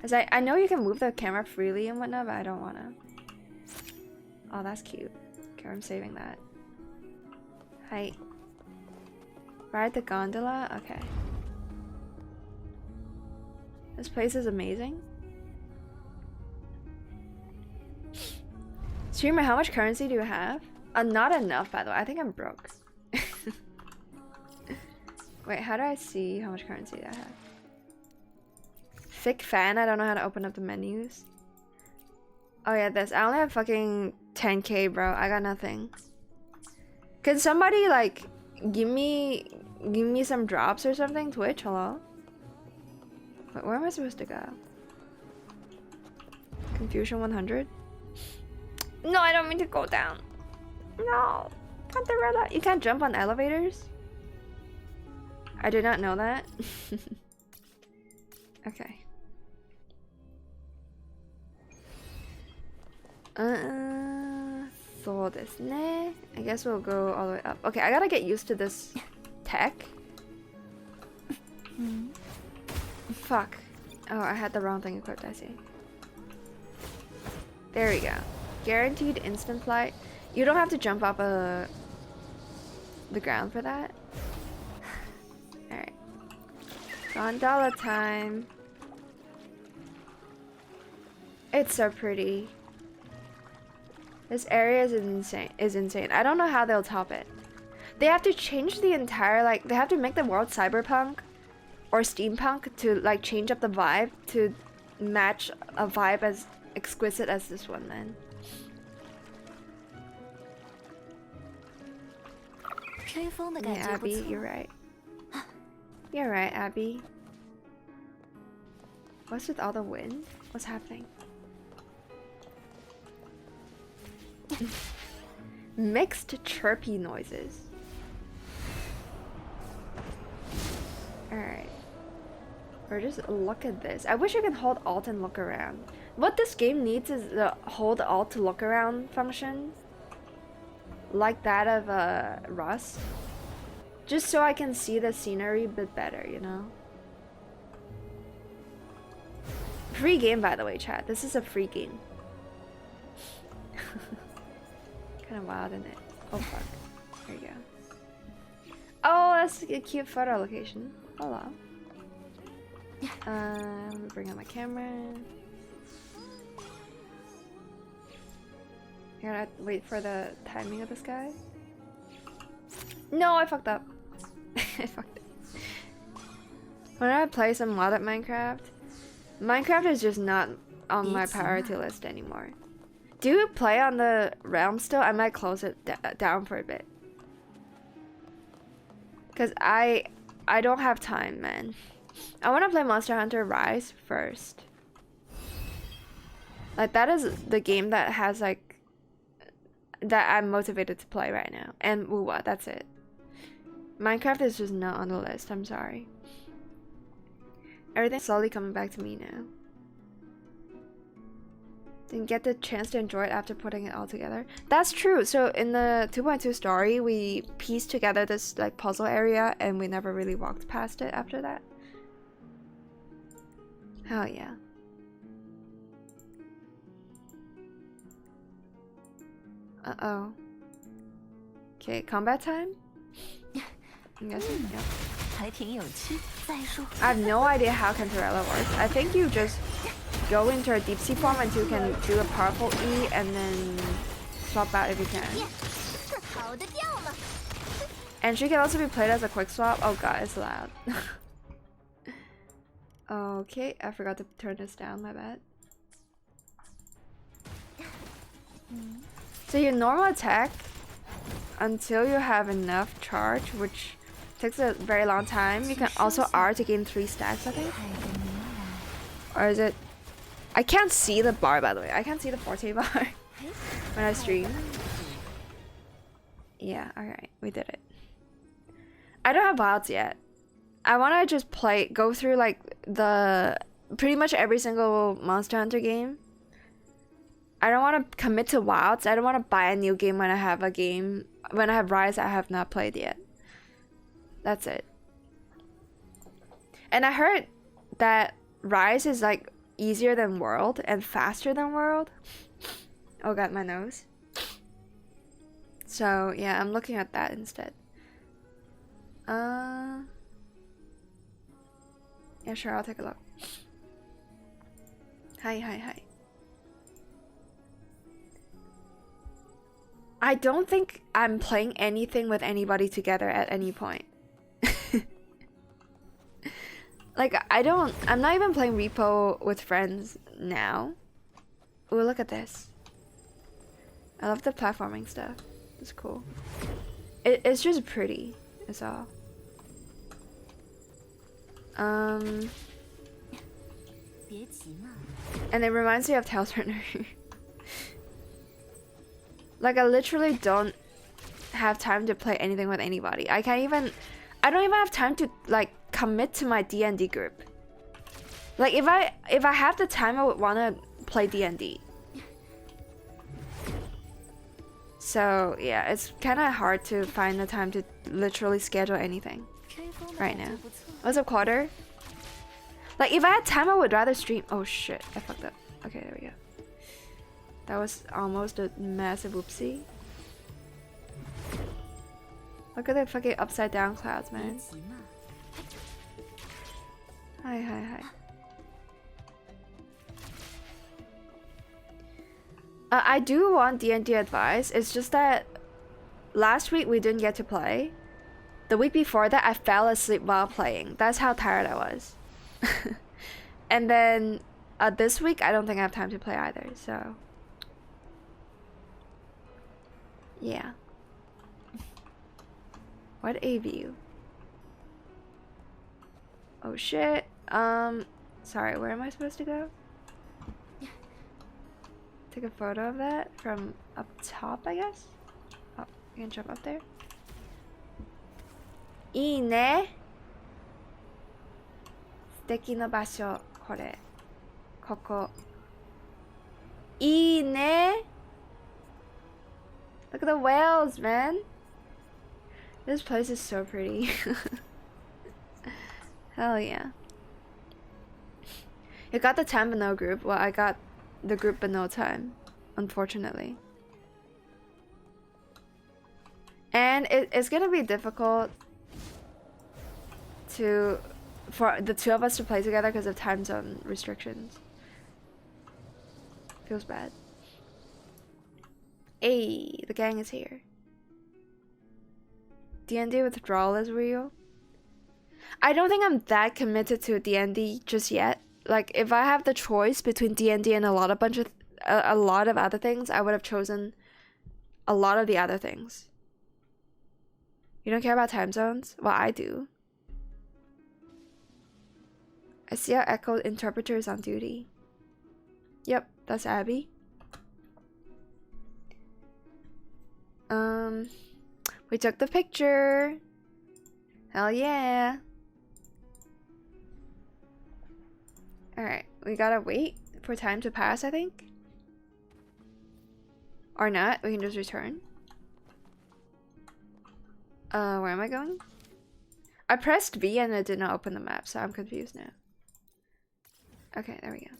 Cause I know you can move the camera freely and whatnot, but I don't wanna. Oh, that's cute. Okay, I'm saving that. Hi. Ride the gondola? Okay. This place is amazing. Streamer, how much currency do you have? Not enough, by the way. I think I'm broke. Wait, how do I see how much currency I have? Thick fan? I don't know how to open up the menus. Oh yeah, this. I only have fucking 10k, bro. I got nothing. Can somebody like give me some drops or something? Twitch, hello? Wait, where am I supposed to go? Confusion 100? No, I don't mean to go down. No. Cantarella. You can't jump on elevators? I did not know that. Okay. So this ne. I guess we'll go all the way up. Okay, I gotta get used to this tech. Fuck. Oh, I had the wrong thing equipped, I see. There we go. Guaranteed instant flight. You don't have to jump up the ground for that. Alright. Gondola time. It's so pretty. This area is insane. I don't know how they'll top it. They have to change the entire, like, they have to make the world cyberpunk or steampunk to, like, change up the vibe to match a vibe as exquisite as this one, man. Yeah, Abby, you're right. You're right, Abby. What's with all the wind? What's happening? Mixed chirpy noises. Alright. Or just look at this. I wish I could hold Alt and look around. What this game needs is the hold Alt to look around function. Like that of Rust. Just so I can see the scenery a bit better, you know? Free game, by the way, chat. This is a free game. Kind of wild, isn't it? Oh fuck. There you go. Oh, that's a cute photo location. Hello. Let me bring out my camera. I gotta wait for the timing of this guy. No, I fucked up. I fucked it. When I play some mod at Minecraft, Minecraft is just not on my priority list anymore. Do you play on the realm still? I might close it down for a bit. Cause I don't have time, man. I want to play Monster Hunter Rise first. Like that is the game that has like that I'm motivated to play right now. And Wuwa, that's it. Minecraft is just not on the list. I'm sorry. Everything's slowly coming back to me now. Didn't get the chance to enjoy it after putting it all together. That's true. So in the 2.2 story, we pieced together this like puzzle area and we never really walked past it after that. Hell yeah. Uh-oh. Okay, combat time? I'm guessing, yep. I have no idea how Cantarella works. I think you just go into a deep sea form and you can do a powerful E and then swap out if you can. And she can also be played as a quick swap. Oh god, it's loud. Okay, I forgot to turn this down, my bad. So your normal attack until you have enough charge, which takes a very long time. You can also R to gain 3 stacks, I think. Or is it? I can't see the bar, by the way. I can't see the Forte bar when I stream. Yeah, alright, we did it. I don't have wilds yet. I want to just go through like pretty much every single Monster Hunter game. I don't want to commit to wilds. I don't want to buy a new game when I have Rise I have not played yet. That's it. And I heard that Rise is like easier than World and faster than World. Oh god, my nose. So yeah, I'm looking at that instead. Yeah, sure, I'll take a look. Hi. I don't think I'm playing anything with anybody together at any point. Like, I'm not even playing Repo with friends now. Ooh, look at this. I love the platforming stuff. It's cool. It's just pretty, is all. And it reminds me of Tales Runner. Like, I literally don't have time to play anything with anybody. I don't even have time to like commit to my D&D group. Like if I have the time, I would want to play D&D. So yeah, it's kind of hard to find the time to literally schedule anything right now. What's up, Quarter? Like if I had time, I would rather stream. Oh shit, I fucked up. Okay, there we go. That was almost a massive whoopsie. Look at the fucking upside down clouds, man. Hi, hi, hi. I do want D&D advice. It's just that last week we didn't get to play. The week before that, I fell asleep while playing. That's how tired I was. And then this week, I don't think I have time to play either. So yeah. What a view. Oh shit. Sorry, where am I supposed to go? Take a photo of that from up top, I guess? Oh, you can jump up there. いいね。素敵な場所、これ。ここ。いいね。Look at the whales, man. This place is so pretty. Hell yeah. You got the time but no group. Well, I got the group but no time, unfortunately. And it's gonna be difficult for the two of us to play together because of time zone restrictions. Feels bad. Hey, the gang is here. D&D withdrawal is real. I don't think I'm that committed to D&D just yet. Like if I have the choice between D&D and a lot of other things, I would have chosen a lot of the other things. You don't care about time zones? Well, I do. I see our Echo interpreter is on duty. Yep, that's Abby. We took the picture. Hell yeah. Alright, we gotta wait for time to pass, I think. Or not, we can just return. Where am I going? I pressed V and it did not open the map, so I'm confused now. Okay, there we go.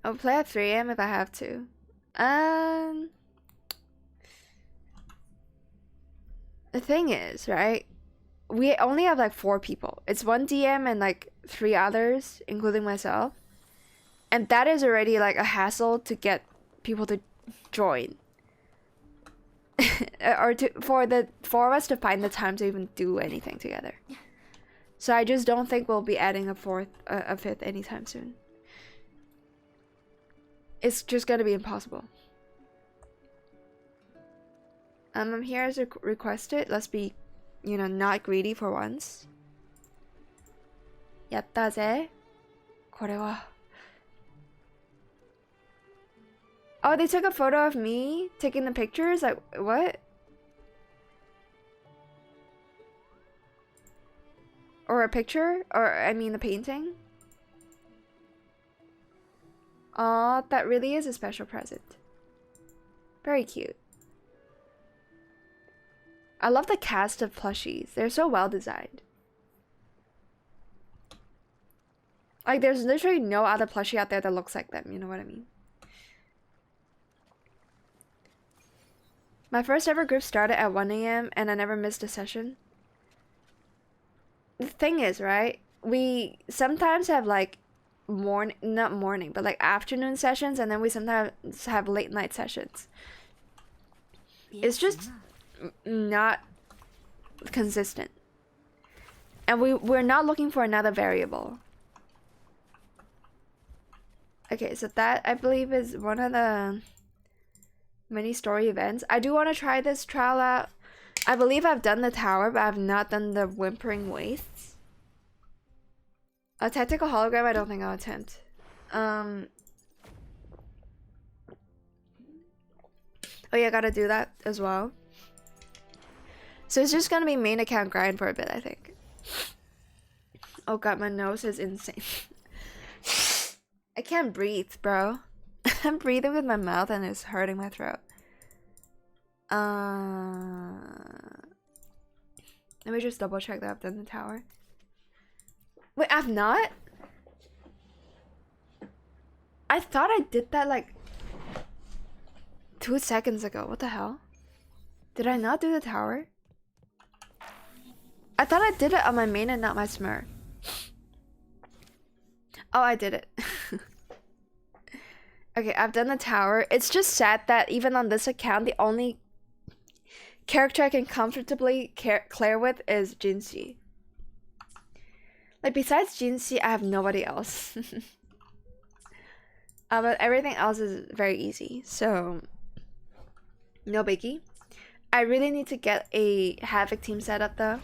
I'll play at 3 AM if I have to. The thing is, right? We only have like 4 people. It's 1 DM and like 3 others, including myself. And that is already like a hassle to get people to join. Or for the 4 of us to find the time to even do anything together. So I just don't think we'll be adding a 5th anytime soon. It's just gonna be impossible. I'm here as requested. Let's be, you know, not greedy for once. Yatta ze. Kore wa. Oh, they took a photo of me taking the pictures? Like, what? Or a picture? Or, I mean, a painting? Aw, that really is a special present. Very cute. I love the cast of plushies. They're so well designed. Like, there's literally no other plushie out there that looks like them. You know what I mean? My first ever group started at 1 AM and I never missed a session. The thing is, right? We sometimes have like not morning, but like afternoon sessions, and then we sometimes have late night sessions. It's just not consistent. And we're not looking for another variable. Okay, so that I believe is one of the mini story events. I do want to try this trial out. I believe I've done the tower, but I've not done the Whimpering Wastes. A tactical hologram, I don't think I'll attempt. Oh yeah, gotta do that as well. So it's just gonna be main account grind for a bit, I think. Oh god, my nose is insane. I can't breathe, bro. I'm breathing with my mouth and it's hurting my throat. Let me just double check that I've done the tower. Wait, I've not? I thought I did that like 2 seconds ago. What the hell? Did I not do the tower? I thought I did it on my main and not my smurf. Oh, I did it. Okay, I've done the tower. It's just sad that even on this account, the only character I can comfortably clear with is Jinxie. Like, besides Jinxie, I have nobody else. But everything else is very easy, so no biggie. I really need to get a Havoc team set up though.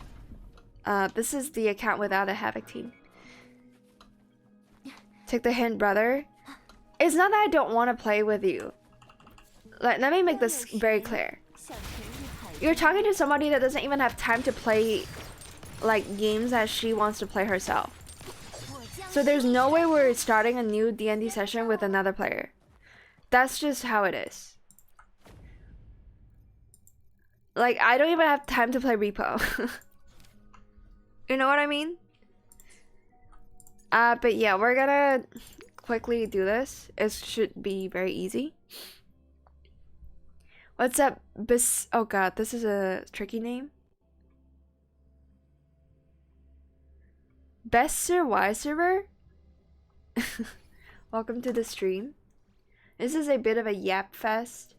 This is the account without a Havoc team. Take the hint, brother. It's not that I don't want to play with you. Like, let me make this very clear. You're talking to somebody that doesn't even have time to play like games that she wants to play herself. So there's no way we're starting a new D&D session with another player. That's just how it is. Like, I don't even have time to play Repo. You know what I mean? But yeah, we're gonna quickly do this. It should be very easy. What's up, oh god, this is a tricky name. Besser Weiserer? Welcome to the stream. This is a bit of a yap fest.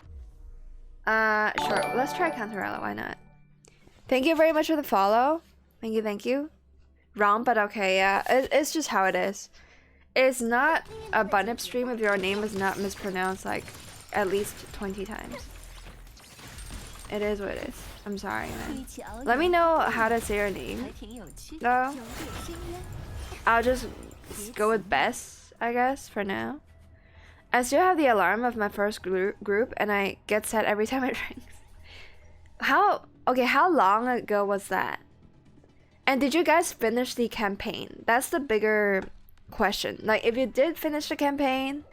Sure, let's try Cantarella, why not? Thank you very much for the follow. Thank you, thank you. Wrong, but okay, yeah. It's just how it is. It's not a Bunnip stream if your name is not mispronounced like at least 20 times. It is what it is. I'm sorry, man. Let me know how to say your name. No. I'll just go with Bess, I guess, for now. I still have the alarm of my first group, and I get set every time it rings. How long ago was that? And did you guys finish the campaign? That's the bigger question. Like, if you did finish the campaign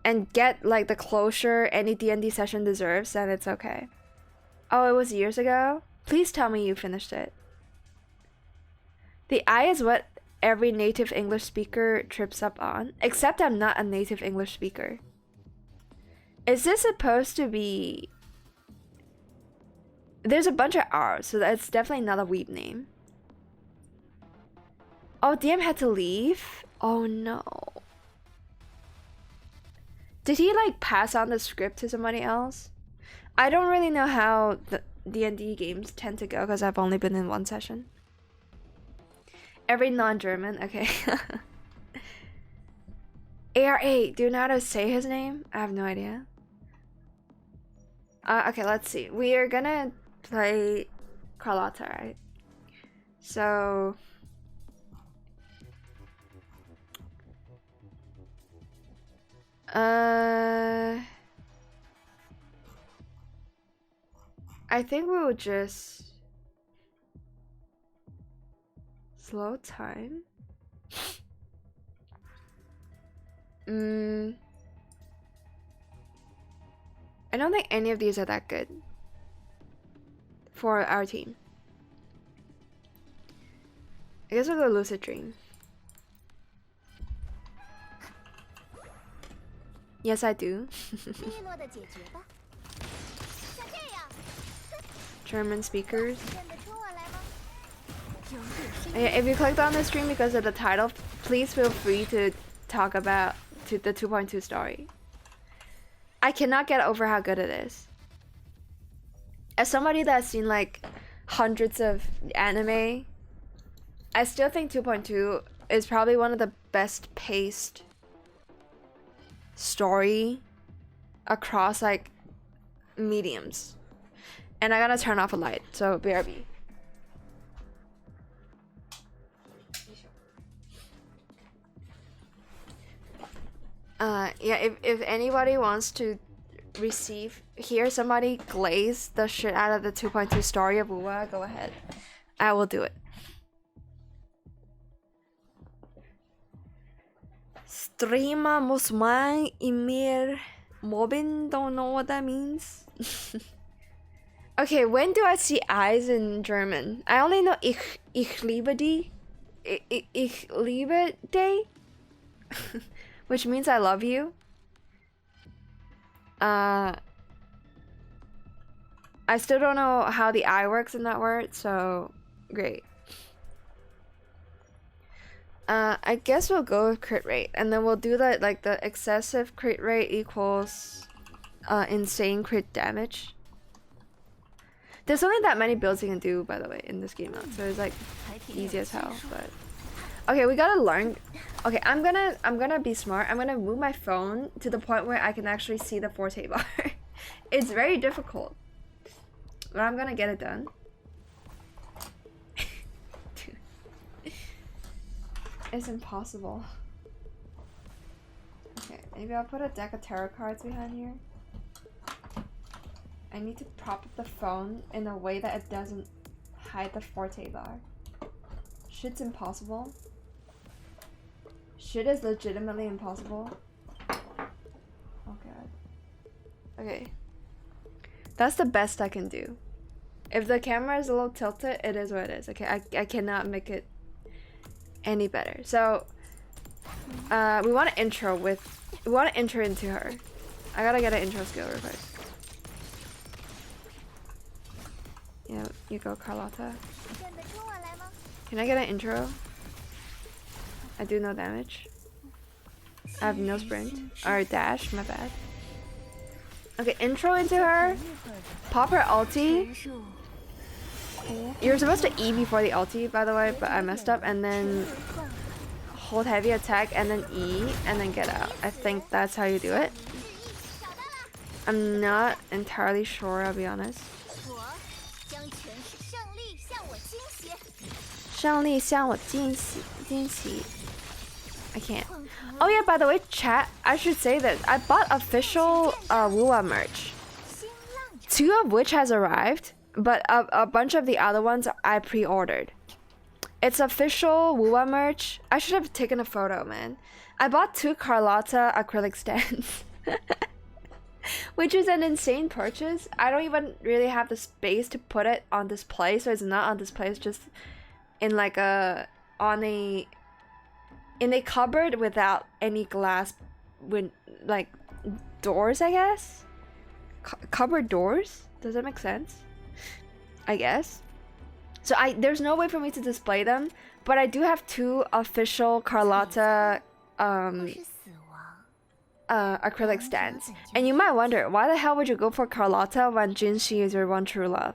and get like the closure any D&D session deserves, then it's okay. Oh, it was years ago? Please tell me you finished it. The I is what every native English speaker trips up on, except I'm not a native English speaker. Is this supposed to be... There's a bunch of R's, so that's definitely not a weeb name. Oh, DM had to leave? Oh no. Did he like pass on the script to somebody else? I don't really know how the D&D games tend to go because I've only been in one session. Every non-German, okay. ARA, do you know how to say his name? I have no idea. Okay, let's see. We are gonna play Carlotta, right? So... I think we will just slow time. I don't think any of these are that good for our team. I guess we'll go Lucid Dream. Yes, I do. German speakers. If you clicked on the stream because of the title, please feel free to talk about the 2.2 story. I cannot get over how good it is. As somebody that's seen like hundreds of anime, I still think 2.2 is probably one of the best paced story across like mediums. And I gotta turn off a light, so BRB. Yeah, if anybody wants to hear somebody glaze the shit out of the 2.2 story of Wuwa, go ahead. I will do it. Streama musman imir mobin, don't know what that means. Okay, when do I see eyes in German? I only know ich liebe dich. Ich liebe dich. Which means I love you. I still don't know how the I works in that word, so great. I guess we'll go with crit rate, and then we'll do that like the excessive crit rate equals insane crit damage. There's only that many builds you can do, by the way, in this game mode, so it's like easy as hell. But okay, we gotta learn. Okay, I'm gonna be smart. I'm gonna move my phone to the point where I can actually see the forte bar. It's very difficult, but I'm gonna get it done. It's impossible. Okay, maybe I'll put a deck of tarot cards behind here. I need to prop up the phone in a way that it doesn't hide the forte bar. Shit's impossible. Shit is legitimately impossible. Oh god. Okay. That's the best I can do. If the camera is a little tilted, it is what it is. Okay, I cannot make it any better. So we want to intro into her. I gotta get an intro skill real quick. Yeah, you go, Carlotta. Can I get an intro? I do no damage. I have no sprint or dash. My bad. Okay, intro into her. Pop her ulti. You're supposed to E before the ulti, by the way, but I messed up. And then hold heavy attack, and then E, and then get out. I think that's how you do it. I'm not entirely sure, I'll be honest. 胜利向我惊喜 I can't. Oh yeah, by the way, chat, I should say that I bought official Wuwa merch. 2 of which has arrived, but a bunch of the other ones I pre-ordered. It's official Wuwa merch. I should have taken a photo, man. I bought 2 Carlotta acrylic stands. Which is an insane purchase. I don't even really have the space to put it on display, so it's not on display, it's just in like in a cupboard without any glass like doors, I guess. Cupboard doors? Does that make sense? I guess. So there's no way for me to display them, but I do have 2 official Carlotta acrylic stands. And you might wonder, why the hell would you go for Carlotta when Jinxi is your one true love?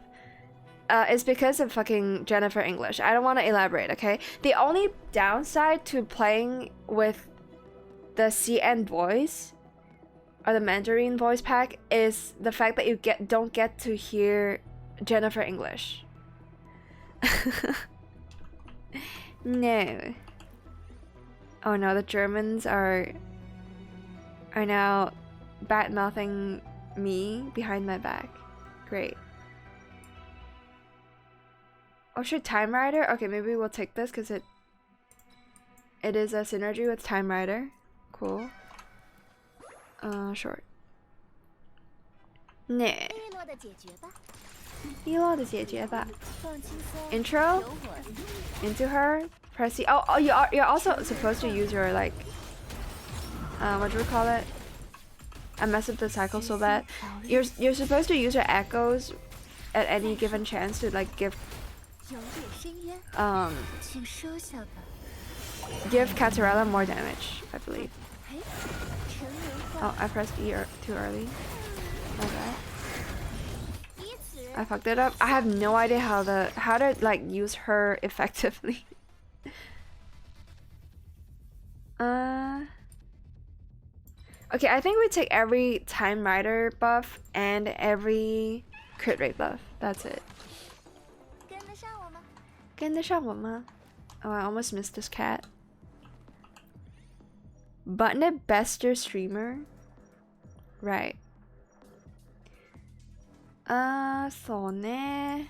It's because of fucking Jennifer English. I don't want to elaborate, okay? The only downside to playing with the CN voice or the Mandarin voice pack is the fact that you don't get to hear Jennifer English. No. Oh no, the Germans are now bad-mouthing me behind my back. Great. Oh shit, Time Rider? Okay, maybe we'll take this because it is a synergy with Time Rider. Cool. Short. Nah. Intro? Into her? Press C. Oh, you're also supposed to use your like what do we call it? I messed up the cycle so bad. You're supposed to use your echoes at any given chance to like give Catarella more damage, I believe. Oh, I pressed E too early. My bad. I fucked it up. I have no idea how to like use her effectively. Okay, I think we take every Time Rider buff and every crit rate buff. That's it. 跟得上我吗? Oh, I almost missed this cat. Button it best your streamer. Right. そうね.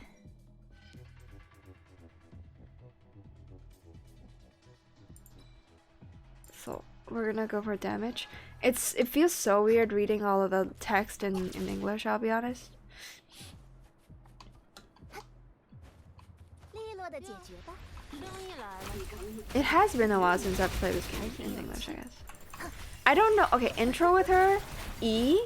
So we're gonna go for damage. It feels so weird reading all of the text in English, I'll be honest. It has been a while since I've played this character in English, I guess. I don't know. Okay, intro with her, E,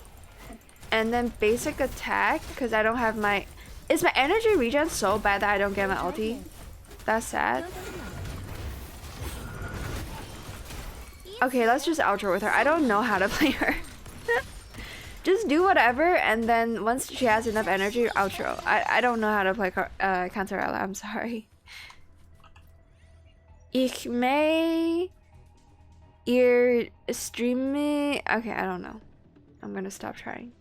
and then basic attack, because I don't have my... Is my energy regen so bad that I don't get my ulti? That's sad. Okay, let's just outro with her. I don't know how to play her. Just do whatever, and then once she has enough energy, outro. I don't know how to play Cantarella, I'm sorry. Ich may... Ihr streaming... Okay, I don't know. I'm gonna stop trying.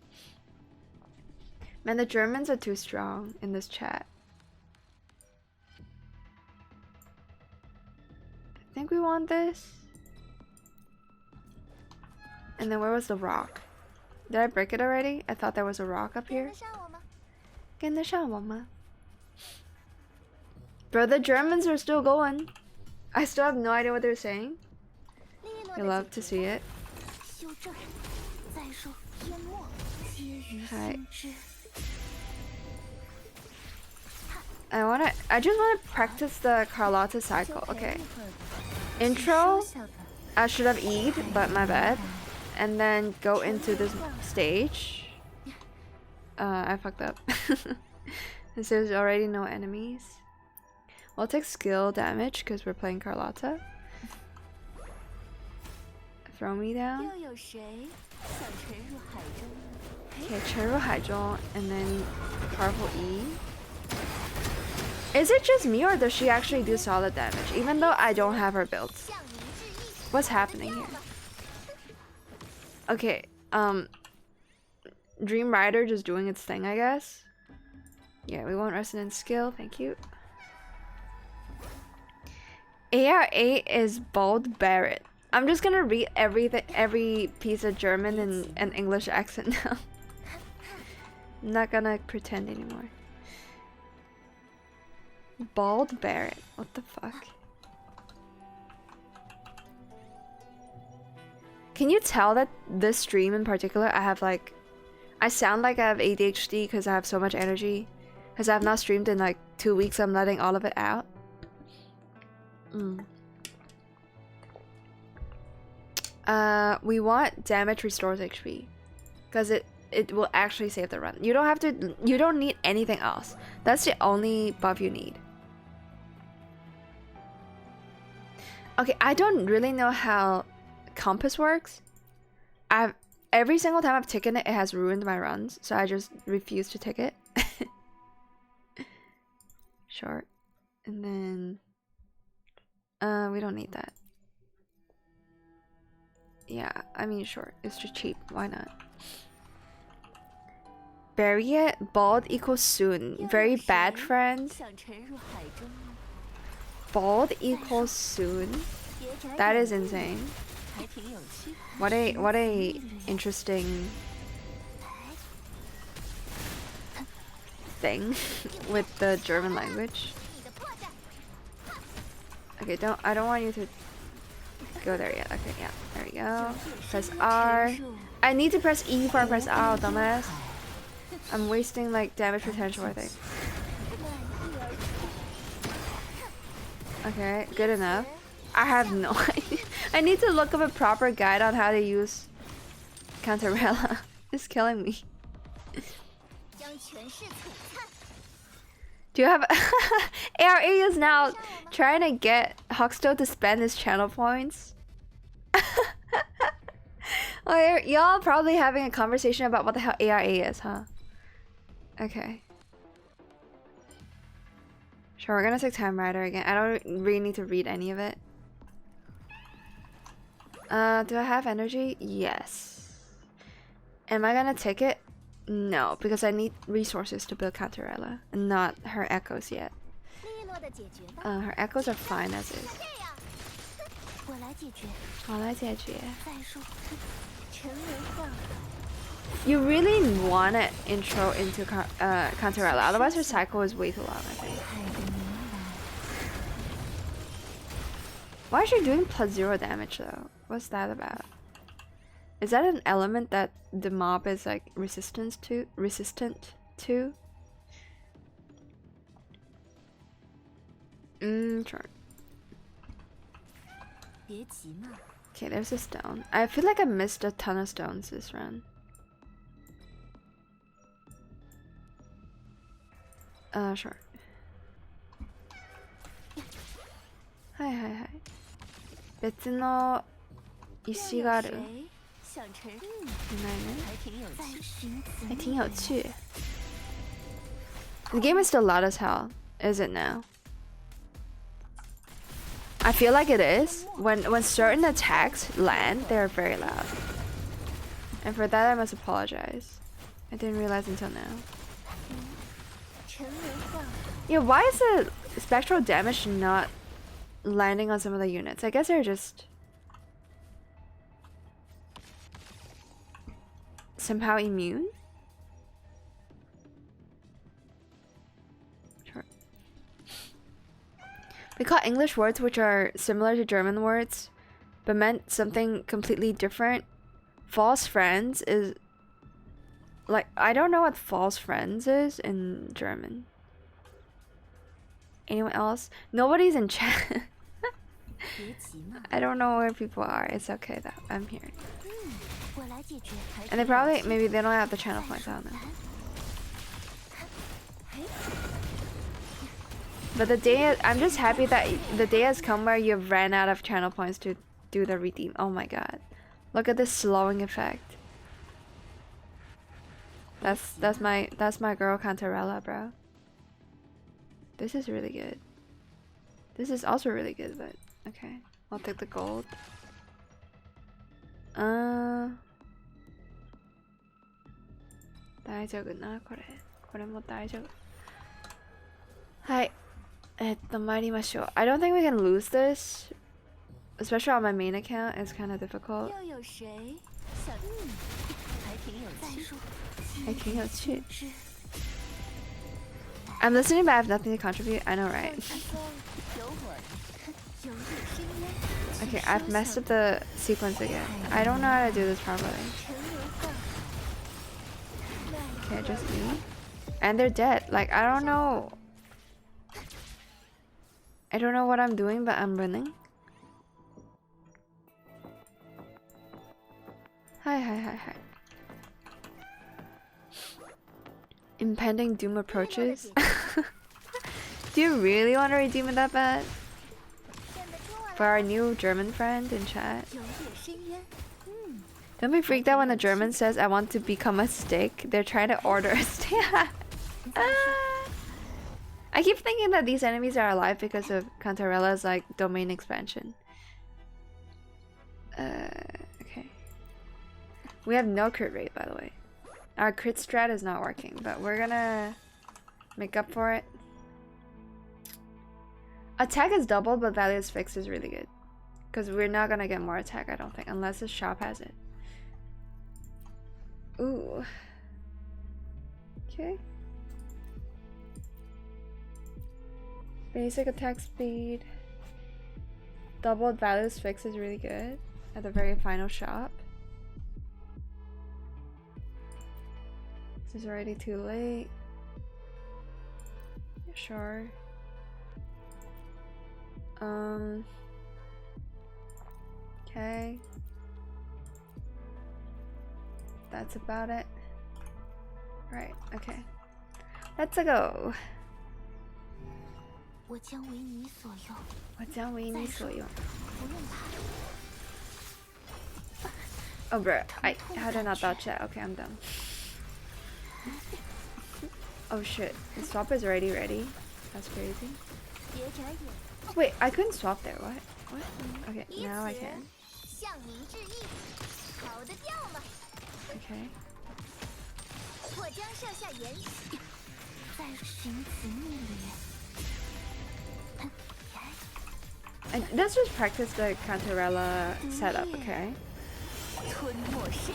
Man, the Germans are too strong in this chat. I think we want this. And then where was the rock? Did I break it already? I thought there was a rock up here. Bro, the Germans are still going. I still have no idea what they're saying. I love to see it. Hi. I just wanna practice the Carlotta cycle. Okay. Intro, I should have E'd, but my bad. And then go into this stage. I fucked up. Since there's already no enemies. We'll take skill damage because we're playing Carlotta. Throw me down. Okay, 沉入海中, and then powerful E. Is it just me or does she actually do solid damage? Even though I don't have her builds. What's happening here? Okay, Dream Rider just doing its thing, I guess. Yeah, we want Resonance Skill, thank you. AR8 is Bald Barrett. I'm just gonna read every piece of German in an English accent now. I'm not gonna pretend anymore. Bald Barrett, what the fuck? Can you tell that this stream in particular, I sound like I have ADHD because I have so much energy. Because I have not streamed in like 2 weeks, I'm letting all of it out. We want damage restores HP. Because it will actually save the run. You don't need anything else. That's the only buff you need. Okay, I don't really know how compass works. Every single time I've taken it, it has ruined my runs, so I just refuse to take it. Short. And then we don't need that. Yeah, I mean short. It's just cheap. Why not? Bury it. Bald equals soon. Very bad, friend. Bald equals soon. That is insane. What a interesting thing with the German language. Okay, I don't want you to go there yet. Okay, yeah, there we go. Press R. I need to press E before I press R, dumbass. I'm wasting like damage potential, I think. Okay, good enough. I have no idea. I need to look up a proper guide on how to use Cantarella. It's killing me. Do you have ARA is now trying to get Huxto to spend his channel points? Well, y'all probably having a conversation about what the hell ARA is, huh? Okay. Sure, we're gonna take Time Rider again. I don't really need to read any of it. Do I have energy? Yes. Am I gonna take it? No, because I need resources to build Cantarella, and not her echoes yet. Her echoes are fine as is. 我来解决。You really want to intro into Cantarella, otherwise her cycle is way too long, I think. Why is she doing +0 damage though? What's that about? Is that an element that the mob is like resistant to? Sure. Okay, there's a stone. I feel like I missed a ton of stones this run. Sure. Hi. 別の石がある。还挺有趣。The game is still loud as hell, is it now? I feel like it is. When certain attacks land, they're very loud. And for that I must apologize. I didn't realize until now. Yeah, why is the spectral damage not landing on some of the units? I guess they're just somehow immune? Sure. We call English words which are similar to German words but meant something completely different. False friends is like, I don't know what false friends is in German. Anyone else? Nobody's in chat. I don't know where people are. It's okay though. I'm here. And they probably, maybe they don't have the channel points, I don't know. But the day, I'm just happy that the day has come where you've ran out of channel points to do the redeem. Oh my god. Look at this slowing effect. That's my girl Cantarella, bro. This is really good. This is also really good, but okay. I'll take the gold. 大丈夫な、これも大丈夫。はい。参りましょう。I don't think we can lose this. Especially on my main account, it's kind of difficult. 还挺有趣。I'm listening, but I have nothing to contribute. I know, right? Okay, I've messed up the sequence again. I don't know how to do this properly. Okay, just me. And they're dead. Like, I don't know. I don't know what I'm doing, but I'm running. Hi. Impending doom approaches. Do you really want to redeem it that bad? For our new German friend in chat. Don't be freaked out when the German says I want to become a steak. They're trying to order a steak. I keep thinking that these enemies are alive because of Cantarella's like domain expansion. Okay. We have no crit rate, by the way. Our crit strat is not working, but we're gonna make up for it. Attack is doubled, but value is fixed is really good. Because we're not gonna get more attack, I don't think, unless the shop has it. Ooh. Okay. Basic attack speed. Doubled values fixed is really good at the very final shop. This is already too late. Sure. Okay. That's about it. Right, okay. Let's go. 我将为你所用。我将为你所用。Oh, bro, I had not thought chat. Okay, I'm done. Oh shit, the swap is already ready. That's crazy. Wait, I couldn't swap there. What? Okay, now I can. Okay. And let's just practice the Cantarella setup, okay?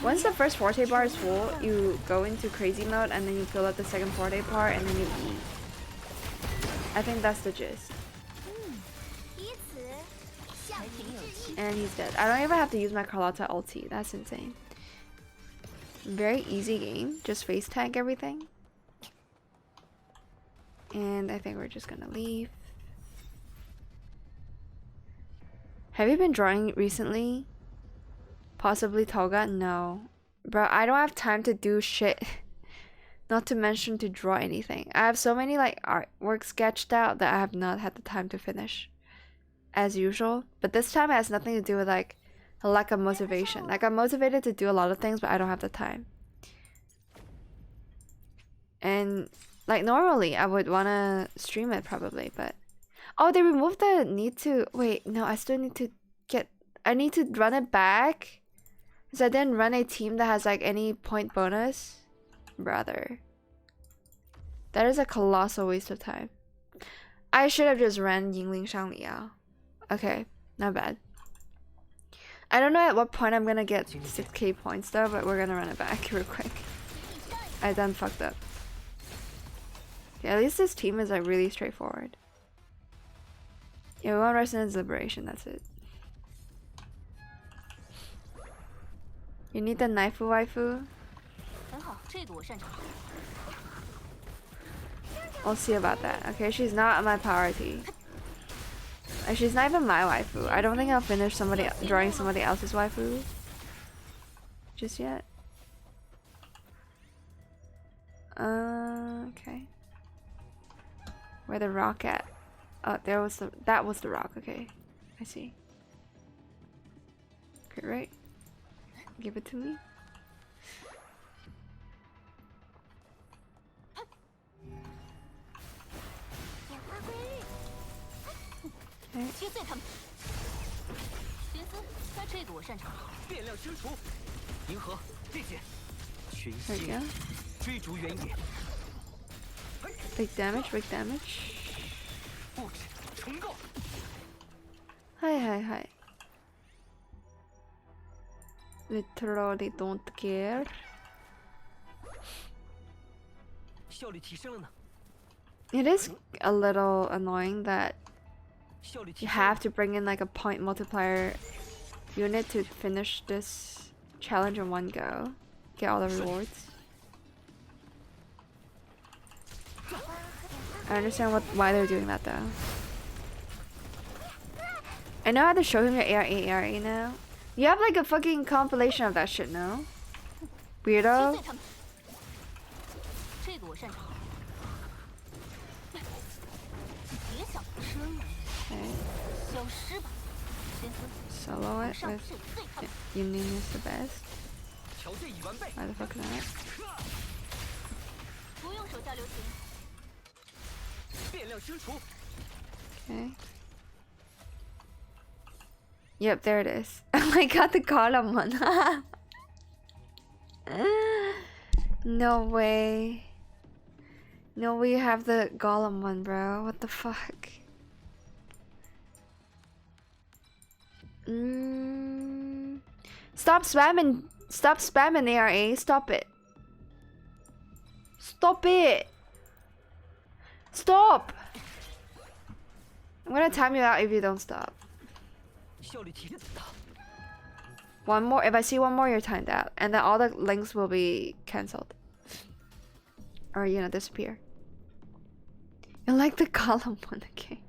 Once the first forte bar is full, you go into crazy mode and then you fill up the second forte bar and then you eat. I think that's the gist. And he's dead. I don't even have to use my Carlotta ulti. That's insane. Very easy game. Just face tag everything. And I think we're just gonna leave. Have you been drawing recently? Possibly Toga? No. Bro, I don't have time to do shit. Not to mention to draw anything. I have so many like artwork sketched out that I have not had the time to finish. As usual. But this time it has nothing to do with like a lack of motivation. Like I'm motivated to do a lot of things, but I don't have the time. And like normally I would wanna stream it probably, but oh, they removed the need to wait, no, I still need to I need to run it back. Because I didn't run a team that has like any point bonus. Brother. That is a colossal waste of time. I should have just ran Yingling Shangliao. Okay, not bad. I don't know at what point I'm gonna get 6k points though, but we're gonna run it back real quick. I done fucked up. Okay, at least this team is like really straightforward. Yeah, we want Resonance Liberation, that's it. You need the Naifu waifu? We'll see about that. Okay, she's not on my priority. She's not even my waifu. I don't think I'll finish drawing somebody else's waifu just yet. Okay. Where the rock at? Oh, that was the rock. Okay, I see. Okay, right. Give it to me. Okay. There we go. Big damage, big damage. Hi. Literally don't care. It is a little annoying that you have to bring in like a point multiplier unit to finish this challenge in one go. Get all the rewards. I understand why they're doing that though. I know how to show him your ARA now. You have like a fucking compilation of that shit now. Weirdo. Okay. Solo it with Yunin is the best. Why the fuck not? Okay. Yep, there it is. Oh my god, the column one. No way. No way you have the golem one, bro. What the fuck? Stop spamming ARA. Stop it. Stop it. Stop. I'm gonna time you out if you don't stop. One more. If I see one more, you're timed out. And then all the links will be cancelled. Or, you know, disappear. You like the column one, okay.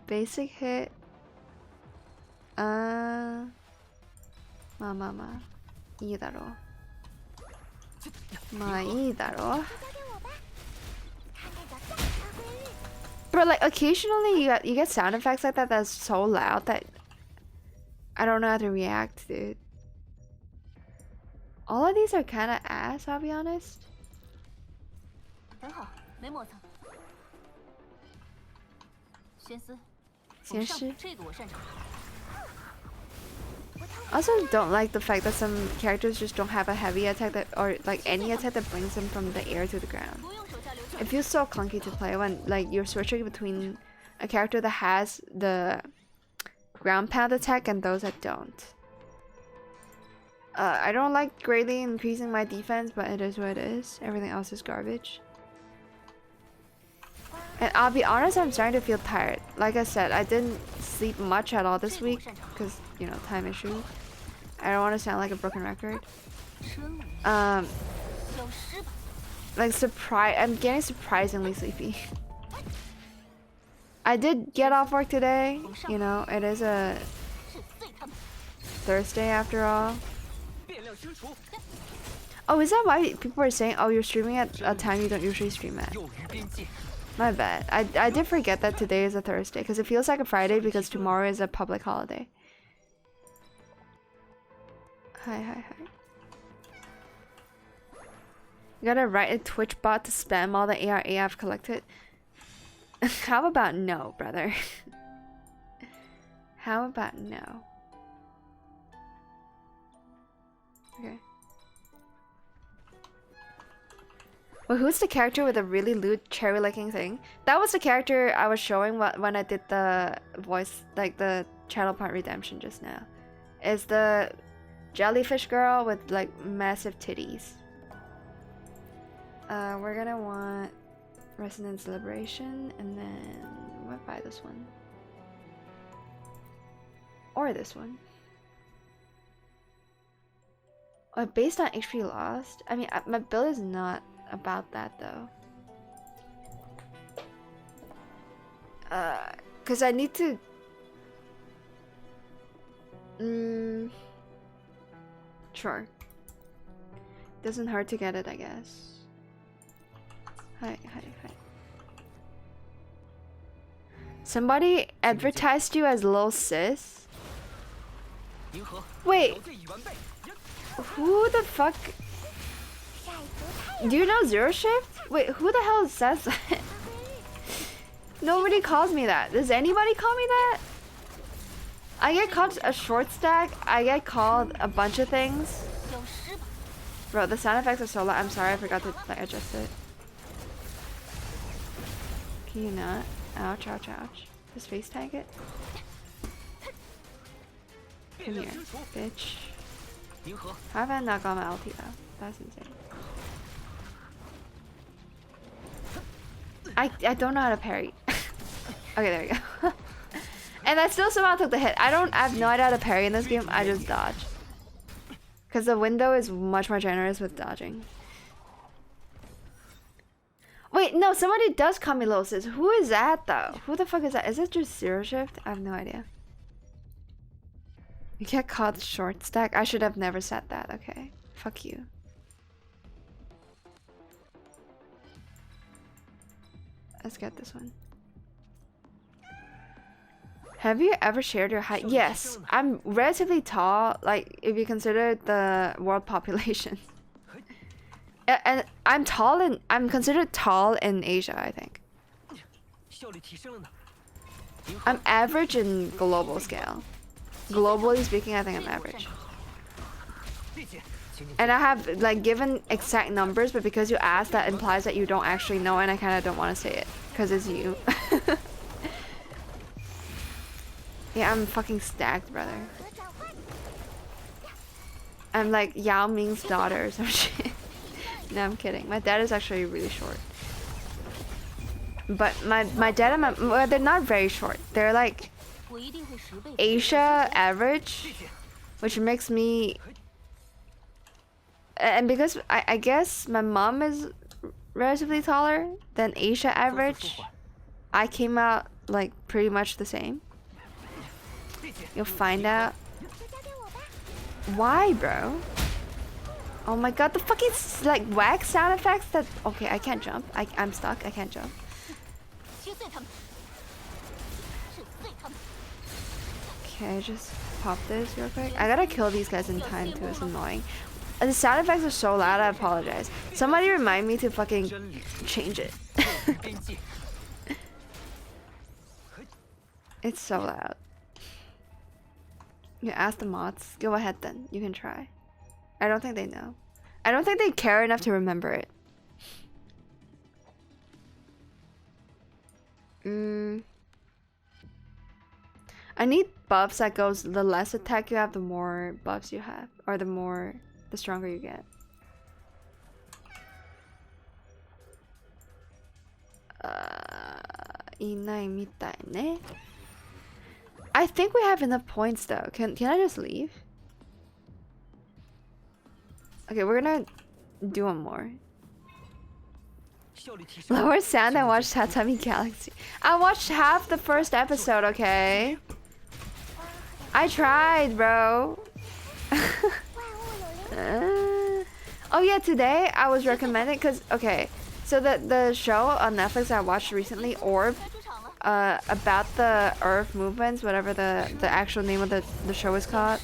Basic hit. Mama. いいだろう。まあいいだろう。Bro, like occasionally you get sound effects like that that's so loud that I don't know how to react, dude. All of these are kind of ass, I'll be honest. I also don't like the fact that some characters just don't have a heavy attack that, or like any attack that brings them from the air to the ground. It feels so clunky to play when like you're switching between a character that has the ground pound attack and those that don't. I don't like greatly increasing my defense, but it is what it is. Everything else is garbage. And I'll be honest, I'm starting to feel tired. Like I said, I didn't sleep much at all this week because, you know, time issue. I don't want to sound like a broken record. Like I'm getting surprisingly sleepy. I did get off work today. You know, it is a Thursday after all. Oh, is that why people are saying, oh, you're streaming at a time you don't usually stream at? My bad. I did forget that today is a Thursday because it feels like a Friday because tomorrow is a public holiday. Hi. You gotta write a Twitch bot to spam all the ARA I've collected. How about no, brother? How about no? Okay. Well, who's the character with a really lewd cherry-licking thing? That was the character I was showing when I did the voice, like the channel point redemption just now. It's the jellyfish girl with like massive titties. We're gonna want Resonance Liberation, and then we'll buy this one. Or this one. Based on HP lost? I mean, my build is not about that though. Cause I need to sure. Doesn't hurt to get it, I guess. Hi. Somebody advertised you as Lil Sis? Wait. Who the fuck? Do you know Zero Shift? Wait, who the hell says that? Nobody calls me that. Does anybody call me that? I get called a short stack. I get called a bunch of things. Bro, the sound effects are so loud. I'm sorry, I forgot to like adjust it. Can you not? Ouch. Just face tag it. Come here, bitch. How have I not got my ulti though? That's insane. I don't know how to parry. Okay, there we go. And I still somehow took the hit. I have no idea how to parry in this game. I just dodge. Because the window is much more generous with dodging. Wait, no, somebody does call me Lil Sis. Who is that though? Who the fuck is that? Is it just Zero Shift? I have no idea. You get called short stack? I should have never said that. Okay. Fuck you. Let's get this one. Have you ever shared your height? Yes. I'm relatively tall, like if you consider the world population. And I'm tall and I'm considered tall in Asia, I think. I'm average in global scale. Globally speaking, I think I'm average. And I have like given exact numbers, but because you asked, that implies that you don't actually know, and I kind of don't want to say it because it's you. Yeah, I'm fucking stacked, brother. I'm like Yao Ming's daughter or some shit. No, I'm kidding. My dad is actually really short. But my dad and well, they're not very short. They're like Asia average, which makes me... And because I guess my mom is relatively taller than Asia average, I came out like pretty much the same. You'll find out. Why, bro? Oh my god, the fucking like wax sound effects that... Okay, I can't jump. I'm stuck. I can't jump. Okay, just pop this real quick. I gotta kill these guys in time too. It's annoying. The sound effects are so loud, I apologize. Somebody remind me to fucking change it. It's so loud. You ask the mods. Go ahead then. You can try. I don't think they know. I don't think they care enough to remember it. I need buffs that goes the less attack you have, the more buffs you have, or the stronger you get. I think we have enough points though. Can I just leave? Okay, we're gonna do one more. Lower sound and watch Tatami Galaxy. I watched half the first episode, okay? I tried, bro. Oh yeah, today I was recommended because okay, so the show on Netflix I watched recently, Orb, about the Earth movements, whatever the actual name of the show is called.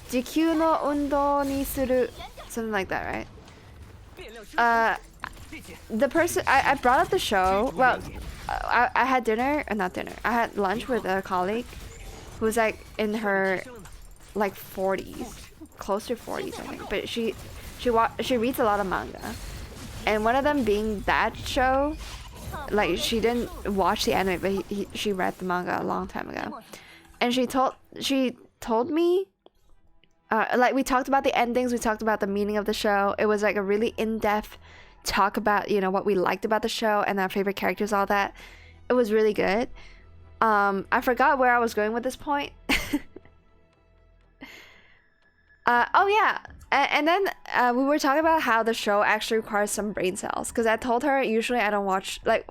Jikyū no undo ni suru, something like that, right? The person I brought up the show. Well, I had dinner, not dinner. I had lunch with a colleague who's like in her like 40s, close to 40s, I think. But she reads a lot of manga, and one of them being that show. Like she didn't watch the anime, but she read the manga a long time ago, and she told me. Like we talked about the endings, we talked about the meaning of the show. It was like a really in-depth talk about, you know, what we liked about the show and our favorite characters, all that. It was really good. I forgot where I was going with this point. Oh yeah, and then we were talking about how the show actually requires some brain cells, because I told her usually I don't watch, like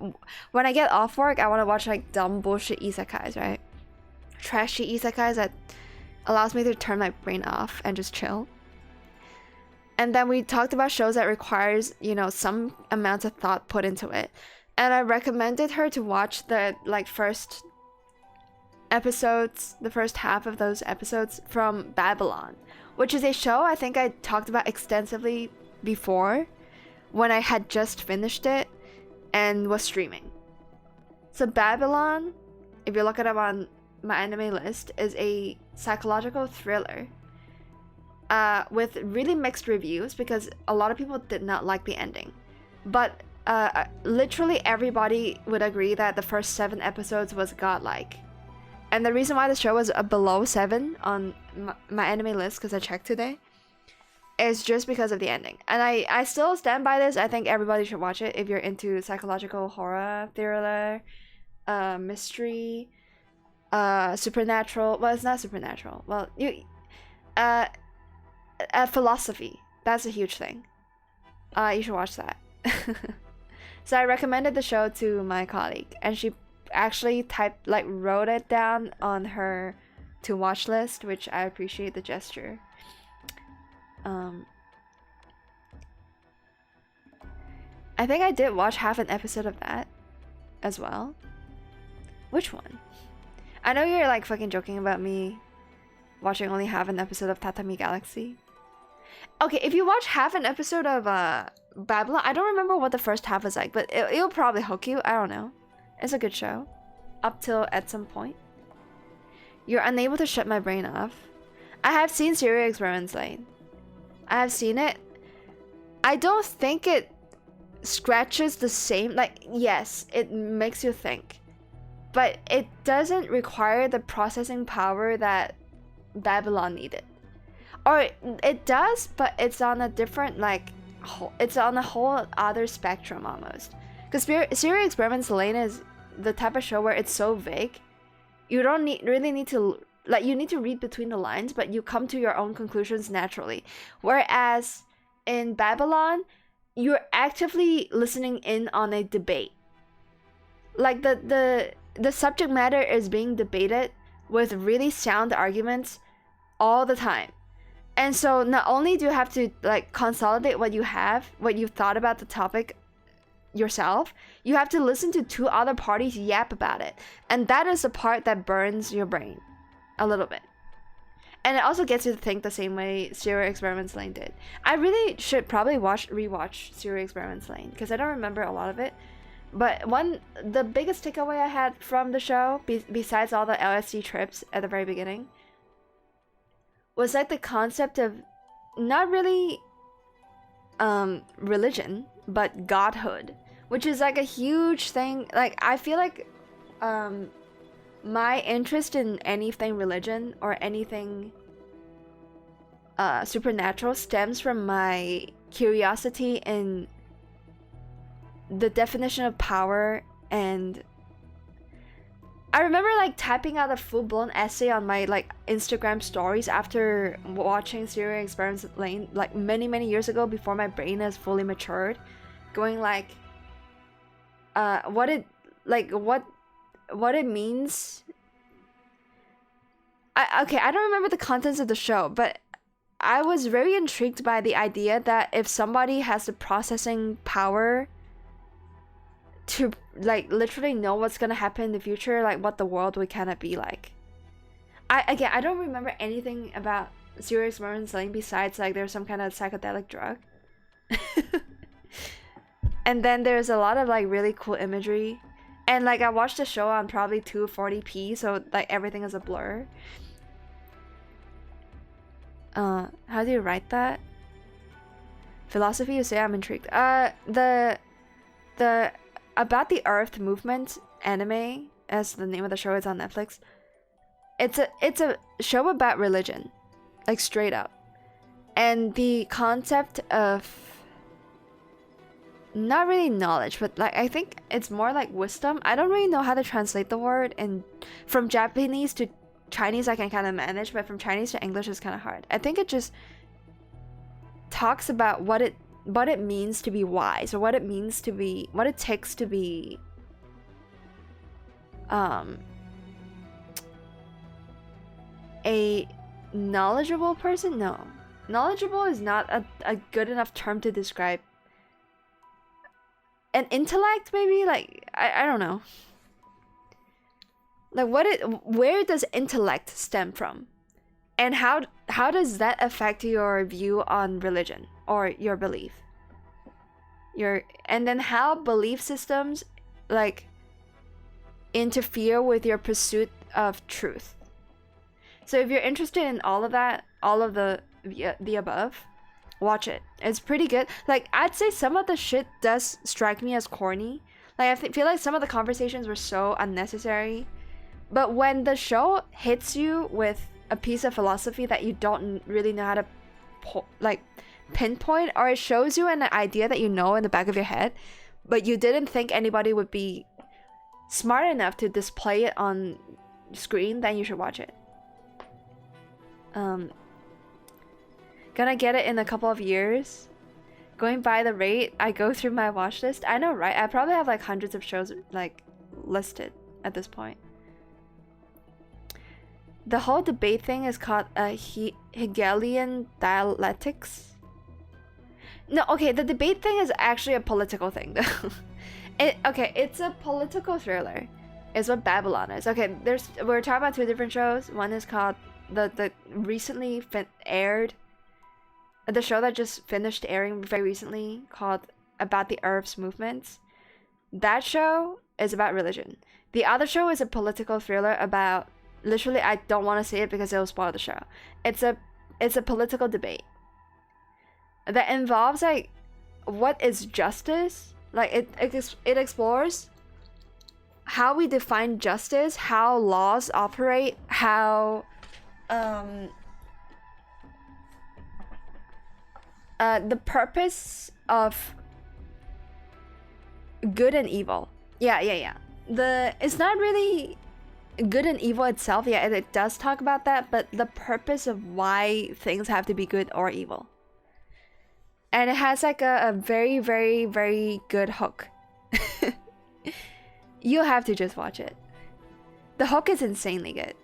when I get off work I want to watch like dumb bullshit isekais, right? Trashy isekais that allows me to turn my brain off and just chill. And then we talked about shows that requires, you know, some amount of thought put into it. And I recommended her to watch the like first episodes, the first half of those episodes from Babylon, which is a show I think I talked about extensively before when I had just finished it and was streaming. So Babylon, if you look it up on my anime list, is a psychological thriller with really mixed reviews because a lot of people did not like the ending. But literally everybody would agree that the first 7 episodes was godlike. And the reason why the show was below 7 on my anime list, because I checked today, is just because of the ending. And I still stand by this. I think everybody should watch it if you're into psychological horror, thriller, mystery, supernatural. Well, it's not supernatural. Well, philosophy. That's a huge thing. You should watch that. So I recommended the show to my colleague, and she actually wrote it down on her to watch list, which I appreciate the gesture. I think I did watch half an episode of that as well. Which one? I know you're like fucking joking about me watching only half an episode of Tatami Galaxy. Okay, if you watch half an episode of Babylon, I don't remember what the first half is like, but it'll probably hook you. I don't know. It's a good show. Up till at some point. You're unable to shut my brain off. I have seen Serial Experiments Lane. I have seen it. I don't think it scratches the same, like, yes, it makes you think. But it doesn't require the processing power that Babylon needed. Or it does, but it's on a different, like, it's on a whole other spectrum almost. Because Serial Experiments Lane is the type of show where it's so vague. You don't really need to, like, you need to read between the lines, but you come to your own conclusions naturally. Whereas in Babylon, you're actively listening in on a debate. Like the subject matter is being debated with really sound arguments all the time. And so not only do you have to like consolidate what you thought about the topic yourself, you have to listen to 2 other parties yap about it. And that is the part that burns your brain a little bit. And it also gets you to think the same way Serial Experiments Lane did. I really should probably rewatch Serial Experiments Lane because I don't remember a lot of it. But the biggest takeaway I had from the show, besides all the LSD trips at the very beginning, was like the concept of not really religion, but godhood, which is like a huge thing. Like I feel like my interest in anything religion or anything supernatural stems from my curiosity in the definition of power. And I remember like typing out a full-blown essay on my like Instagram stories after watching Serial Experiments Lane like many years ago, before my brain has fully matured, going like what it means. I don't remember the contents of the show, but I was very intrigued by the idea that if somebody has the processing power to like literally know what's gonna happen in the future, like what the world would kind of be like. I don't remember anything about Serial Experiments Lane besides like there's some kind of psychedelic drug. And then there's a lot of like really cool imagery, and like I watched the show on probably 240p, so like everything is a blur. How do you write that? Philosophy, you say? I'm intrigued. The About the Earth movement anime, as the name of the show, is on Netflix. It's a show about religion, like straight up, and the concept of not really knowledge, but like I think it's more like wisdom. I don't really know how to translate the word, and from Japanese to Chinese I can kind of manage, but from Chinese to English is kind of hard. I think it just talks about what it means to be wise, or what it means to be, what it takes to be a knowledgeable person. No, knowledgeable is not a good enough term to describe an intellect, maybe. Like I don't know, like where does intellect stem from, and how does that affect your view on religion or your belief, and then how belief systems like interfere with your pursuit of truth. So if you're interested in all of that, all of the above, watch it. It's pretty good. Like I'd say some of the shit does strike me as corny. Like I feel like some of the conversations were so unnecessary. But when the show hits you with a piece of philosophy that you don't really know how to like pinpoint, or it shows you an idea that you know in the back of your head, but you didn't think anybody would be smart enough to display it on screen, then you should watch it. Gonna get it in a couple of years. Going by the rate I go through my watch list. I know, right? I probably have like hundreds of shows like listed at this point. The whole debate thing is called Hegelian dialectics. No, okay, the debate thing is actually a political thing though. It's a political thriller. Is what Babylon is. Okay, we're talking about two different shows. One is called the recently aired, the show that just finished airing very recently, called About the Earth's Movements. That show is about religion. The other show is a political thriller about, literally, I don't want to say it because it'll spoil the show. It's a political debate that involves like what is justice. Like it explores how we define justice, how laws operate, how the purpose of good and evil. Yeah. It's not really good and evil itself. Yeah, it does talk about that, but the purpose of why things have to be good or evil. And it has like a very, very, very good hook. You have to just watch it. The hook is insanely good.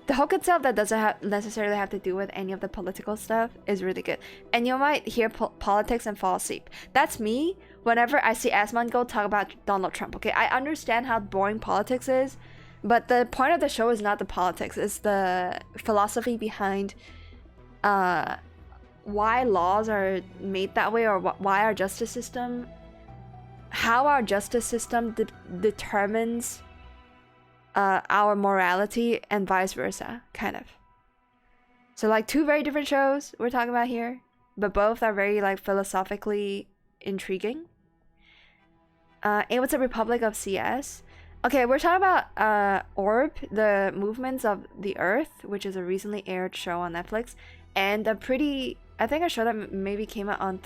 The hook itself, that doesn't necessarily have to do with any of the political stuff, is really good. And you might hear politics and fall asleep. That's me whenever I see Asmongold talk about Donald Trump. Okay, I understand how boring politics is, but the point of the show is not the politics. It's the philosophy behind why laws are made that way, or why our justice system, how our justice system determines our morality, and vice versa, kind of. So like two very different shows we're talking about here, but both are very like philosophically intriguing. It was a Republic of CS. Okay, we're talking about Orb, the movements of the Earth, which is a recently aired show on Netflix, and I think a show that maybe came out on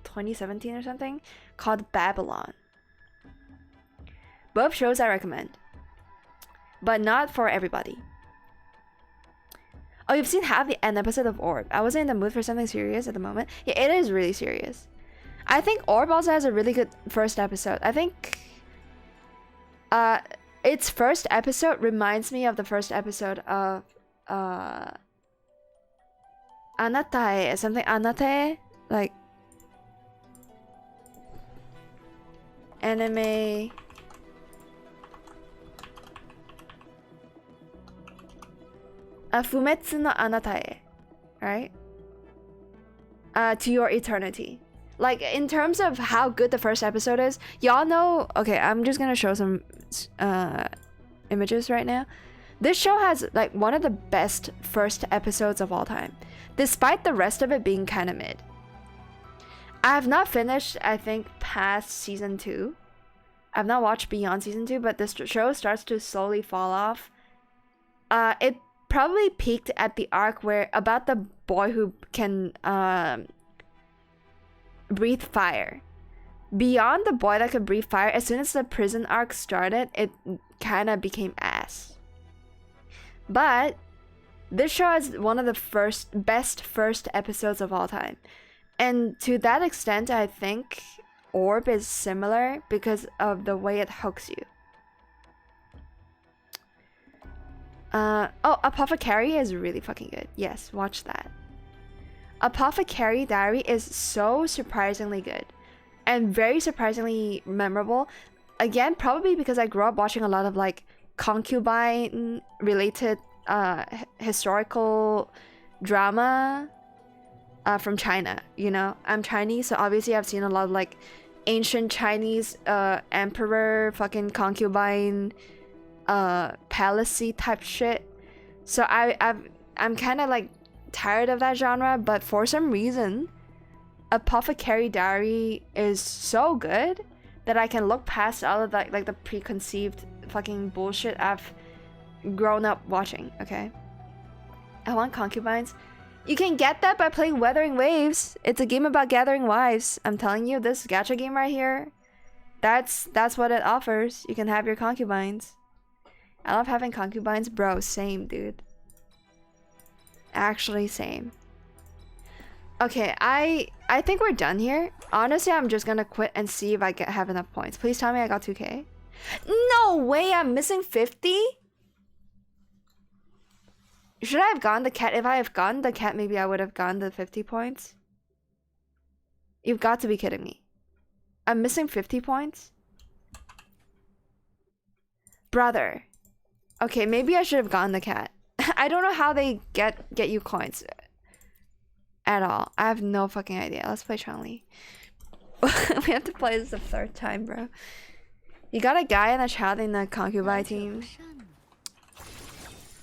2017 or something called Babylon. Both shows I recommend, but not for everybody. Oh, you've seen an episode of Orb. I wasn't in the mood for something serious at the moment. Yeah, it is really serious. I think Orb also has a really good first episode. I think its first episode reminds me of the first episode of Anatae, something Anatae, like anime. Fumetsu no Anatae, right? To Your Eternity. Like, in terms of how good the first episode is, y'all know. Okay, I'm just gonna show some images right now. This show has like one of the best first episodes of all time, despite the rest of it being kind of mid. I have not finished, I think, past season 2. I've not watched beyond season 2, but this show starts to slowly fall off. It probably peaked at the arc where about the boy who can breathe fire. Beyond the boy that could breathe fire, as soon as the prison arc started, it kind of became ass. But this show is one of the best first episodes of all time. And to that extent, I think Orb is similar because of the way it hooks you. Oh, Apothecary is really fucking good. Yes, watch that. Apothecary Diary is so surprisingly good and very surprisingly memorable. Again, probably because I grew up watching a lot of like concubine related historical drama from China. You know, I'm Chinese, so obviously I've seen a lot of like ancient Chinese emperor fucking concubine palace-y type shit. So I'm kind of like tired of that genre, but for some reason Apothecary Diary is so good that I can look past all of that, like the preconceived fucking bullshit I've grown up watching. Okay, I want concubines. You can get that by playing Wuthering Waves. It's a game about gathering wives. I'm telling you, this gacha game right here, that's what it offers. You can have your concubines. I love having concubines, bro. Same, dude. Actually, same. Okay, I think we're done here. Honestly, I'm just gonna quit and see if I have enough points. Please tell me I got 2k. No way, I'm missing 50? Should I have gotten the cat? If I have gotten the cat, maybe I would have gotten the 50 points. You've got to be kidding me. I'm missing 50 points? Brother. Okay, maybe I should have gotten the cat. I don't know how they get you coins at all. I have no fucking idea. Let's play Chun-Li. We have to play this the 3rd time, bro. You got a guy and a child in the concubine team.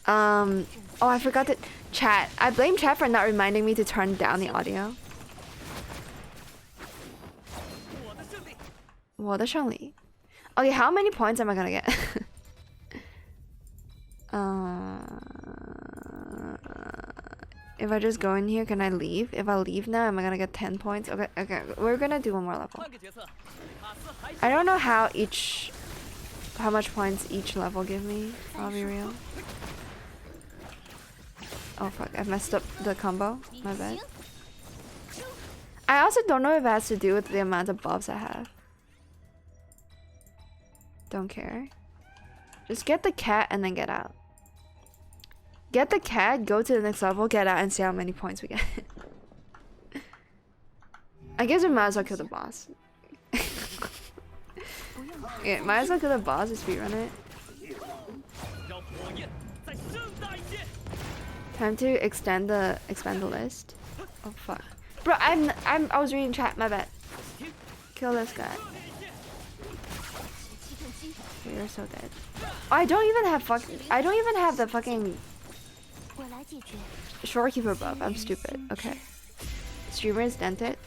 Oh, I forgot to chat. I blame chat for not reminding me to turn down the audio. 我的胜利. Okay, how many points am I gonna get? If I just go in here, can I leave? If I leave now, am I gonna get 10 points? Okay, we're gonna do one more level. I don't know how much points each level give me. I'll be real. Oh fuck, I've messed up the combo. My bad. I also don't know if it has to do with the amount of buffs I have. Don't care. Just get the cat and then get out. Get the cat, go to the next level, get out, and see how many points we get. I guess we might as well kill the boss. Yeah, might as well kill the boss and speedrun it. Time to expand the list. Oh fuck, bro! I was reading chat. My bad. Kill this guy. Okay, you're so dead. Oh, I don't even have the fucking shorekeeper buff. I'm stupid. Okay. Streamer is dented.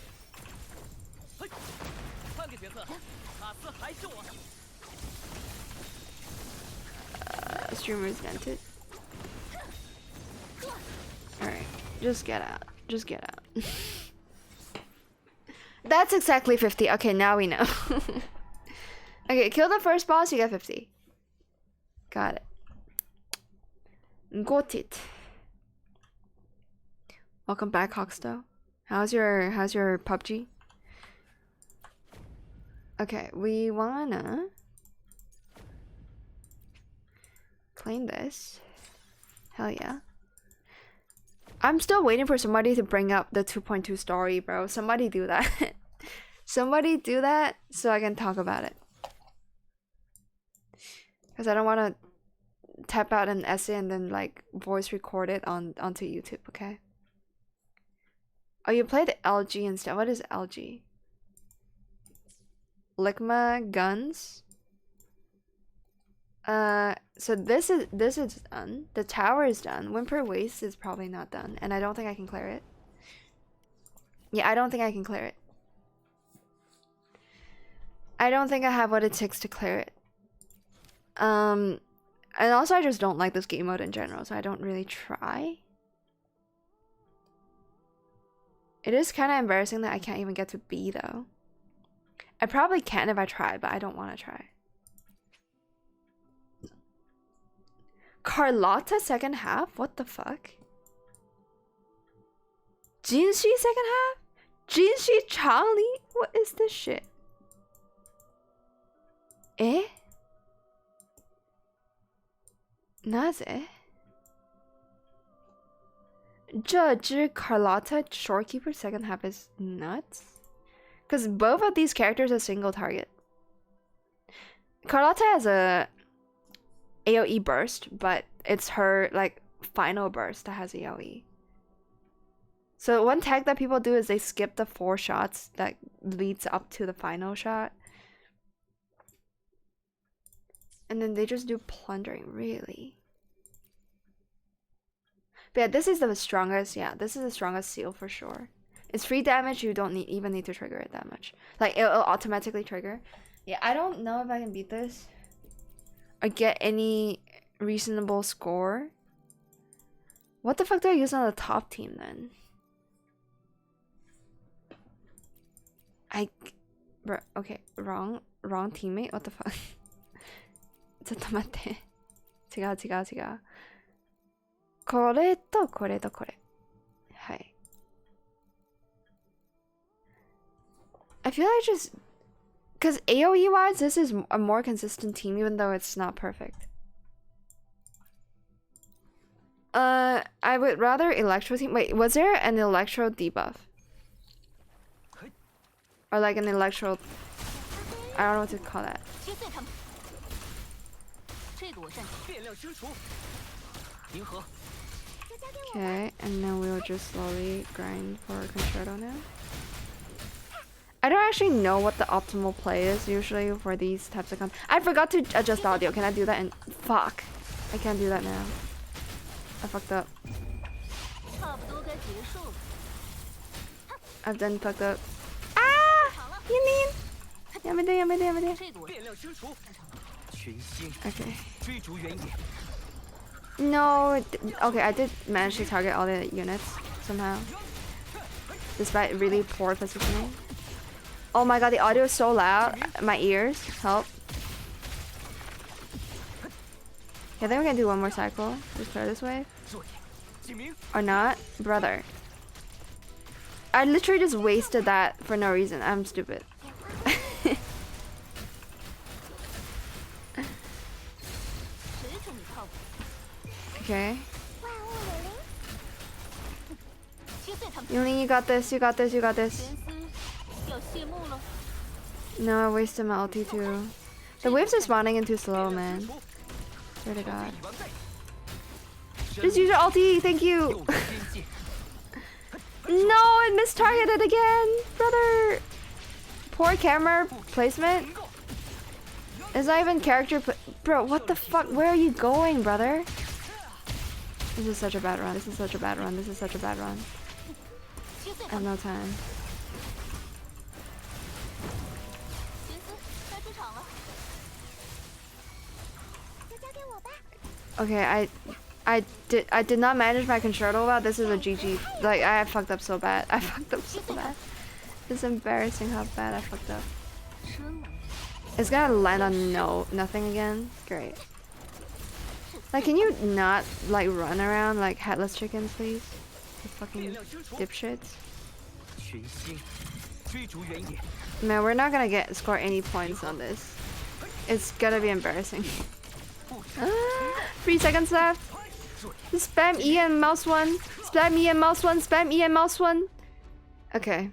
streamers vented. Alright, just get out. Just get out. That's exactly 50. Okay, now we know. Okay, kill the first boss, you get 50. Got it. Got it. Welcome back, Hawkstow. How's your PUBG? Okay, we wanna claim this. Hell yeah. I'm still waiting for somebody to bring up the 2.2 story, bro. Somebody do that. Somebody do that so I can talk about it. Because I don't want to type out an essay and then like voice record it onto YouTube, okay? Oh, you played LG instead. What is LG? Ligma guns? So this is done. The tower is done. Whimper Waste is probably not done, and I don't think I can clear it. Yeah, I don't think I can clear it. I don't think I have what it takes to clear it. And also I just don't like this game mode in general, so I don't really try. It is kind of embarrassing that I can't even get to B though. I probably can if I try, but I don't want to try. Carlotta second half? What the fuck? Jinshi second half? Jinshi Charlie? What is this shit? Eh? なぜ? 这只 Carlotta Shorekeeper second half is nuts? Because both of these characters are single target. Carlotta has a AoE burst, but it's her like final burst that has AoE. So one tag that people do is they skip the 4 shots that leads up to the final shot. And then they just do plundering, really. But yeah, this is the strongest, yeah, this is the strongest seal for sure. It's free damage, you don't even need to trigger it that much. Like, it'll automatically trigger. Yeah, I don't know if I can beat this. Or get any reasonable score. What the fuck do I use on the top team then? Bro, okay, wrong teammate? What the fuck? ちょっと待って。違う。これとこれとこれ。はい。I feel like just... Because AoE wise, this is a more consistent team even though it's not perfect. I would rather Electro team. Wait, was there an Electro debuff? Or like an Electro... I don't know what to call that. Okay, and then we'll just slowly grind for Concerto now. I don't actually know what the optimal play is usually for these types of content. I forgot to adjust audio. Can I do that? And fuck, I can't do that now. I fucked up. I've done fucked up. Ah! You mean? Yamete. Okay. No, okay, I did manage to target all the units somehow. Despite really poor positioning. Oh my god, the audio is so loud. My ears, help. Yeah, I think we can do one more cycle. Just clear this wave. Or not? Brother. I literally just wasted that for no reason. I'm stupid. Okay. Yuli, you got this. No, I wasted my ulti too. The waves are spawning in too slow, man. Swear to God. Just use your ulti, thank you! No, I mistargeted again! Brother! Poor camera placement. It's not even character bro, what the fuck? Where are you going, brother? This is such a bad run. I have no time. Okay, I did not manage my concerto well. This is a GG. Like I fucked up so bad. I fucked up so bad. It's embarrassing how bad I fucked up. It's gonna land on nothing again. Great. Like, can you not like run around like headless chickens, please? You fucking dipshits. Man, we're not gonna score any points on this. It's gonna be embarrassing. 3 seconds left. Spam E and mouse 1. Spam E and mouse 1. Spam E and mouse 1. Okay.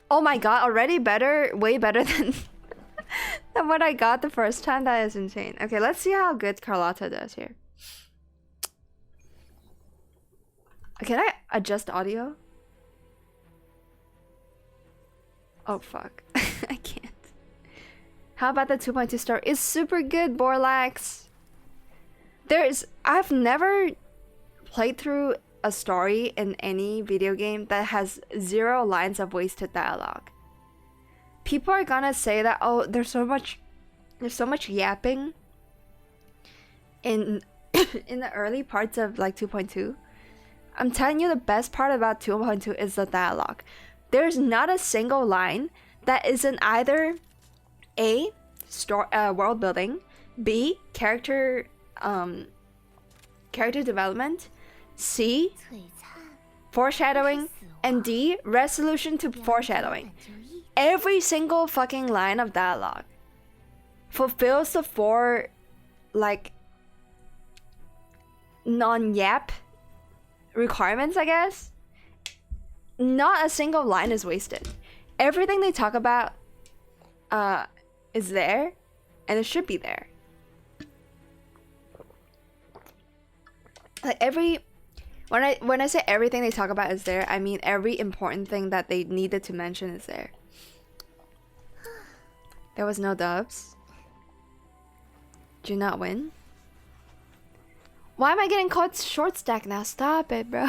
Oh my god, already better, way better than than what I got the first time. That is insane. Okay, let's see how good Carlotta does here. Can I adjust audio? Oh fuck. I can't. How about the 2.2 star? It's super good, Borlax. I've never played through a story in any video game that has 0 lines of wasted dialogue. People are gonna say that, oh, there's so much yapping in in the early parts of like 2.2. I'm telling you, the best part about 2.2 is the dialogue. There's not a single line that isn't either A, world building, B, character development, C, foreshadowing, and D, resolution to foreshadowing. Every single fucking line of dialogue fulfills the 4 like non-yap requirements, I guess. Not a single line is wasted. Everything they talk about is there, and it should be there. Like when I say everything they talk about is there, I mean every important thing that they needed to mention is there. There was no dubs. Did you not win? Why am I getting caught short stack now? Stop it, bro.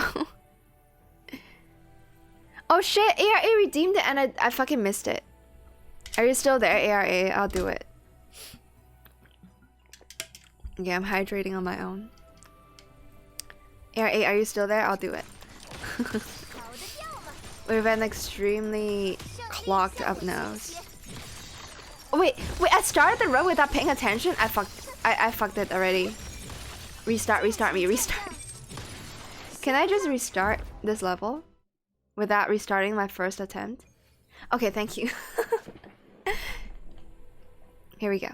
Oh shit, ARA redeemed it and I fucking missed it. Are you still there, ARA? I'll do it. Yeah, I'm hydrating on my own. ARA, are you still there? I'll do it. We have an extremely clogged up nose. Oh, wait, I started the run without paying attention? I fucked it already. Restart me, restart. Can I just restart this level without restarting my first attempt? Okay, thank you. Here we go.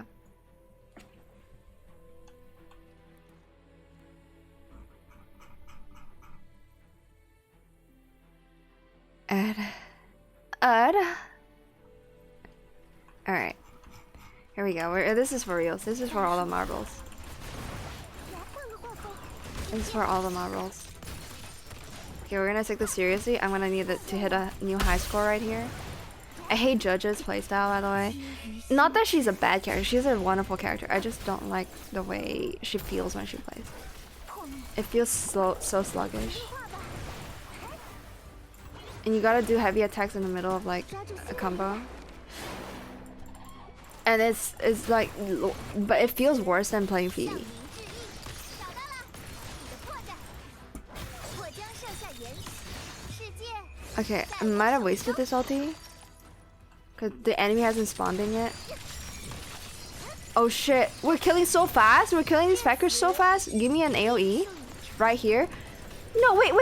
Alright. Here we go. This is for reals. This is for all the marbles. This is for all the marbles. Okay, we're gonna take this seriously. I'm gonna need to hit a new high score right here. I hate Judge's playstyle, by the way. Not that she's a bad character. She's a wonderful character. I just don't like the way she feels when she plays. It feels so sluggish. And you gotta do heavy attacks in the middle of like a combo. And it's like, but it feels worse than playing Phoebe. Okay, I might have wasted this ulti. Cause the enemy hasn't spawned in yet. Oh shit, we're killing so fast. We're killing these Feckers so fast. Give me an AoE right here. No, wait.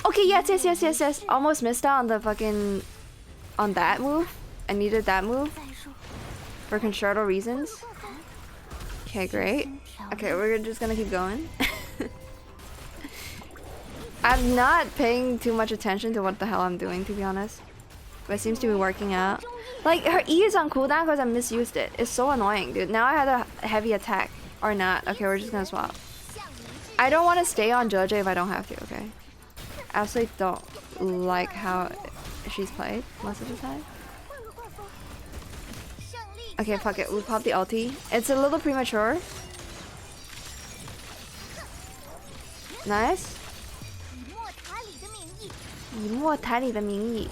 Okay, yes. Almost missed out on the fucking, on that move. I needed that move for concerto reasons. Okay, great. Okay, we're just gonna keep going. I'm not paying too much attention to what the hell I'm doing, to be honest. But it seems to be working out. Like, her E is on cooldown because I misused it. It's so annoying, dude. Now I had a heavy attack. Or not. Okay, we're just gonna swap. I don't want to stay on Jojo if I don't have to, okay? I absolutely don't like how she's played most of the time. Okay, fuck it. We popped the ulti. It's a little premature. Nice. 以莫台里的名义.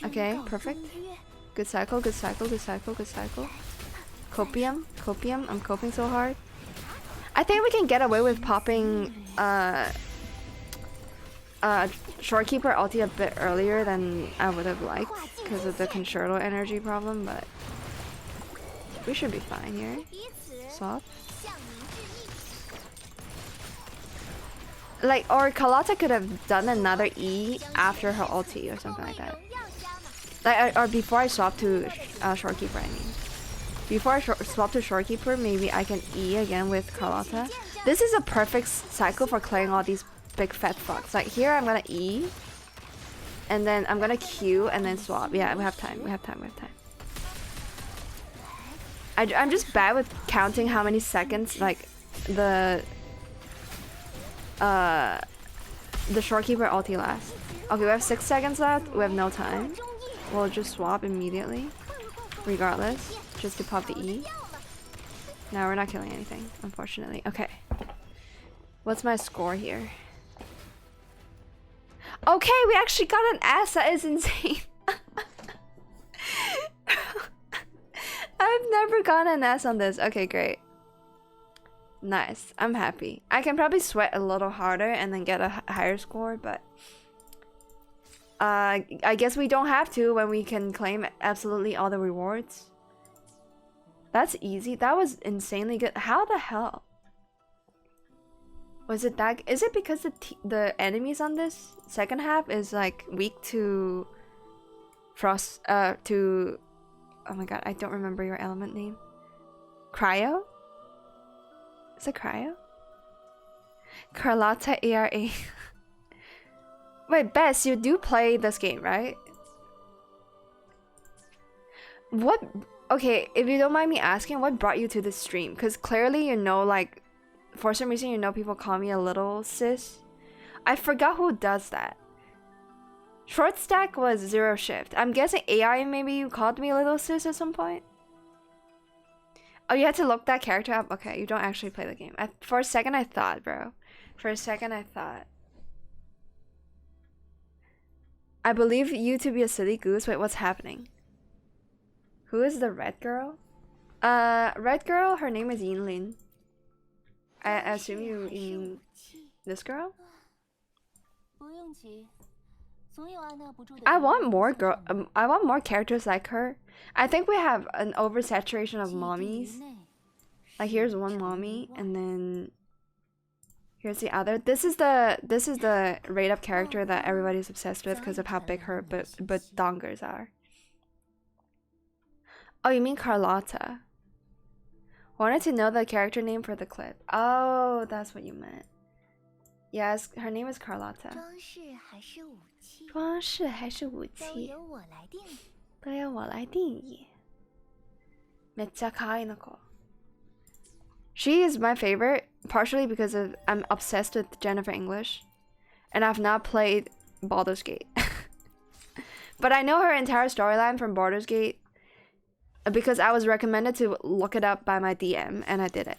Okay, perfect. Good cycle. Copium? Copium? I'm coping so hard. I think we can get away with popping Shorekeeper ulti a bit earlier than I would have liked because of the concerto energy problem, but we should be fine here. Swap. Like, or Carlotta could have done another E after her ulti or something like that. Like, or before I swap to Shorekeeper, I mean. Before I swap to Shorekeeper, maybe I can E again with Carlotta. This is a perfect cycle for clearing all these big fat fucks. Like, here I'm gonna E, and then I'm gonna Q, and then swap. Yeah, we have time, we have time, we have time. I'm just bad with counting how many seconds, like, the Shorekeeper ulti lasts. Okay, we have 6 seconds left. We have no time. We'll just swap immediately, regardless, just to pop the E. No, we're not killing anything, unfortunately. Okay. What's my score here? Okay, we actually got an S. That is insane. I've never gotten an S on this. Okay, great. Nice. I'm happy. I can probably sweat a little harder and then get a higher score, but I guess we don't have to when we can claim absolutely all the rewards. That's easy. That was insanely good. How the hell? Was it that? Is it because the enemies on this second half is like weak to frost? To oh my god, I don't remember your element name. Cryo? Is it Cryo? Carlotta ARA. Wait, Bess, you do play this game, right? What? Okay, if you don't mind me asking, what brought you to this stream? Because clearly, you know, like, for some reason, you know, people call me a little sis. I forgot who does that. Short stack was zero shift. I'm guessing AI, maybe you called me a little sis at some point. Oh, you had to look that character up? Okay, you don't actually play the game. For a second, I thought, bro. For a second, I thought. I believe you to be a silly goose. Wait, what's happening? Who is the red girl? Red girl, her name is Yinlin. I assume you mean this girl? I want more characters like her. I think we have an oversaturation of mommies. Like, here's one mommy, and then here's the other. This is the rate up character that everybody's obsessed with because of how big her but dongers are. Oh, you mean Carlotta? Wanted to know the character name for the clip. Oh, that's what you meant. Yes, her name is Carlotta. 装饰还是武器都由我来定义。めっちゃ可愛いの子。She is my favorite, partially because of I'm obsessed with Jennifer English, and I've not played Baldur's Gate. But I know her entire storyline from Baldur's Gate because I was recommended to look it up by my DM, and I did it.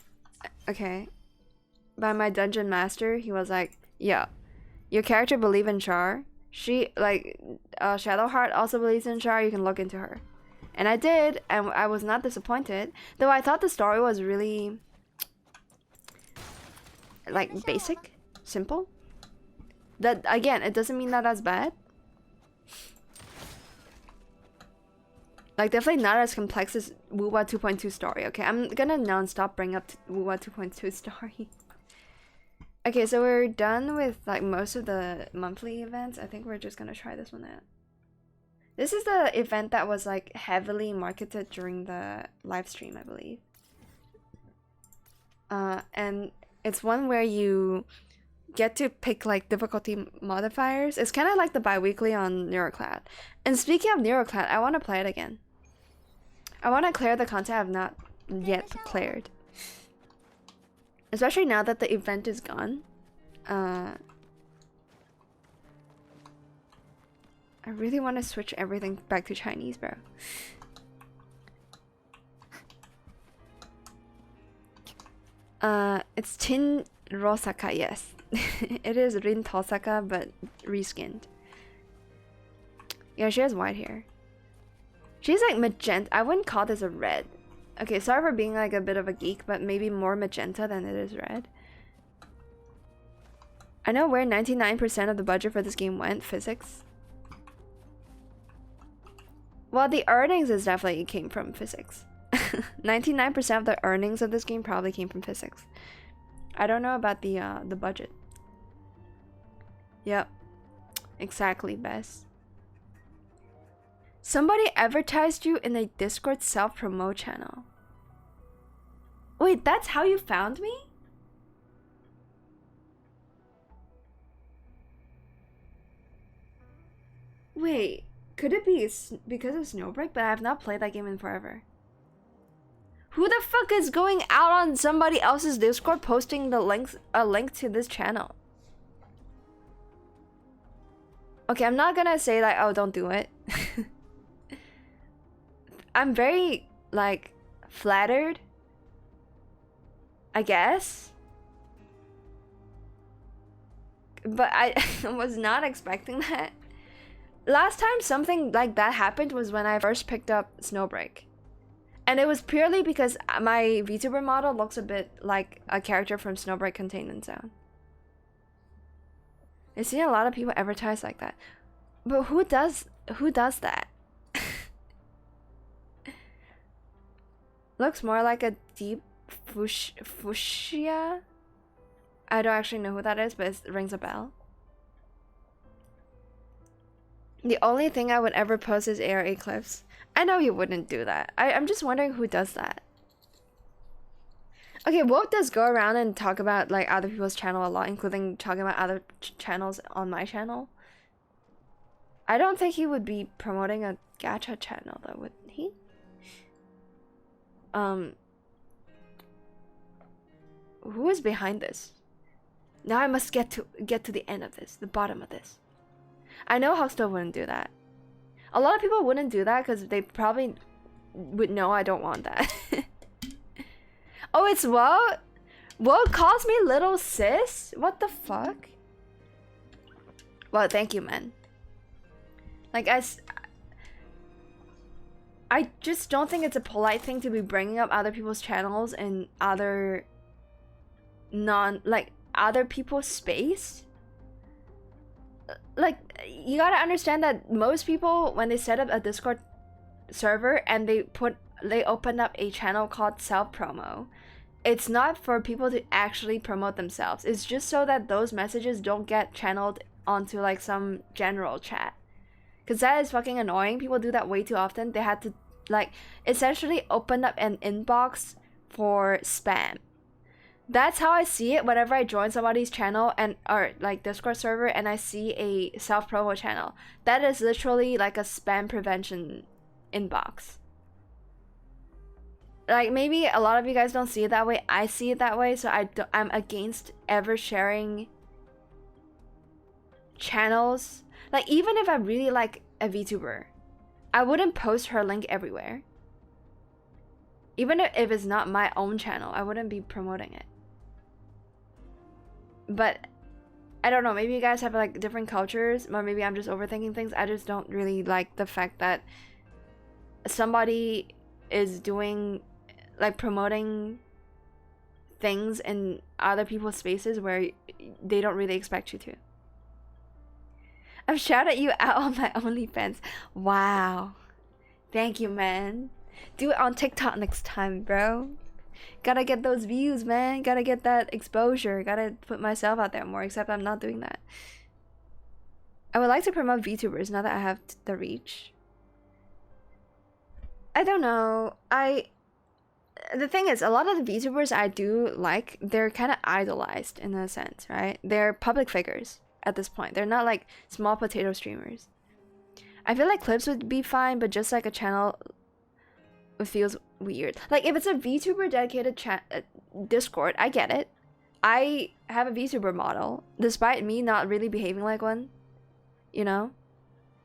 Okay. By my dungeon master, he was like, "Yo, your character believes in Char. She, like, Shadowheart also believes in Char. You can look into her." And I did, and I was not disappointed. Though I thought the story was really, like, basic, simple. That, again, it doesn't mean that that's bad. Like, definitely not as complex as Wuwa 2.2 story. Okay, I'm gonna non-stop bring up Wuwa 2.2 story. Okay, so we're done with like most of the monthly events. I think we're just gonna try this one out. This is the event that was like heavily marketed during the live stream, I believe. And it's one where you get to pick like difficulty modifiers. It's kind of like the bi-weekly on Neuroclad. And speaking of Neuroclad, I want to play it again. I want to clear the content I've not yet cleared. Especially now that the event is gone. I really want to switch everything back to Chinese, bro. It's Tin Rosaka, yes. It is Rin Tosaka, but reskinned. Yeah, she has white hair. She's like magenta. I wouldn't call this a red. Okay, sorry for being like a bit of a geek, but maybe more magenta than it is red. I know where 99% of the budget for this game went. Physics. Well, the earnings is definitely came from physics. 99% of the earnings of this game probably came from physics. I don't know about the budget. Yep. Exactly, Bess. Somebody advertised you in a Discord self-promote channel. Wait, that's how you found me? Wait, could it be because of Snowbreak? But I have not played that game in forever. Who the fuck is going out on somebody else's Discord posting the a link to this channel? Okay, I'm not gonna say like, oh, don't do it. I'm very, like, flattered, I guess. But I was not expecting that. Last time something like that happened was when I first picked up Snowbreak. And it was purely because my VTuber model looks a bit like a character from Snowbreak Containment Zone. I've seen a lot of people advertise like that. But who does that? Looks more like a deep fuchsia. I don't actually know who that is, but it rings a bell. The only thing I would ever post is ARA clips. I know you wouldn't do that. I'm just wondering who does that. Okay, Wolf does go around and talk about like other people's channel a lot, including talking about other channels on my channel. I don't think he would be promoting a gacha channel though, would he? Who is behind this? Now I must get to the end of this, the bottom of this. I know Huxtable wouldn't do that. A lot of people wouldn't do that because they probably would know I don't want that. Oh, it's what? What calls me little sis? What the fuck? Well, thank you, man. Like, I just don't think it's a polite thing to be bringing up other people's channels and other other people's space. Like, you gotta understand that most people, when they set up a Discord server and they open up a channel called self-promo, it's not for people to actually promote themselves. It's just so that those messages don't get channeled onto like some general chat. Because that is fucking annoying. People do that way too often. They had to like essentially open up an inbox for spam. That's how I see it whenever I join somebody's channel or like Discord server and I see a self-promo channel. That is literally like a spam prevention inbox. Like, maybe a lot of you guys don't see it that way. I see it that way, so I'm against ever sharing channels. Like, even if I really like a VTuber, I wouldn't post her link everywhere. Even if it's not my own channel, I wouldn't be promoting it. But I don't know, maybe you guys have like different cultures, or maybe I'm just overthinking things. I just don't really like the fact that somebody is doing like promoting things in other people's spaces where they don't really expect you to. I've shouted you out on my OnlyFans. Wow. Thank you, man. Do it on TikTok next time, bro. Gotta get those views, man. Gotta get that exposure. Gotta put myself out there more, except I'm not doing that. I would like to promote VTubers now that I have the reach. I don't know. The thing is, a lot of the VTubers I do like, they're kind of idolized in a sense, right? They're public figures at this point. They're not like small potato streamers. I feel like clips would be fine, but just like a channel, it feels weird. Like, if it's a VTuber dedicated Discord, I get it. I have a VTuber model, despite me not really behaving like one. You know?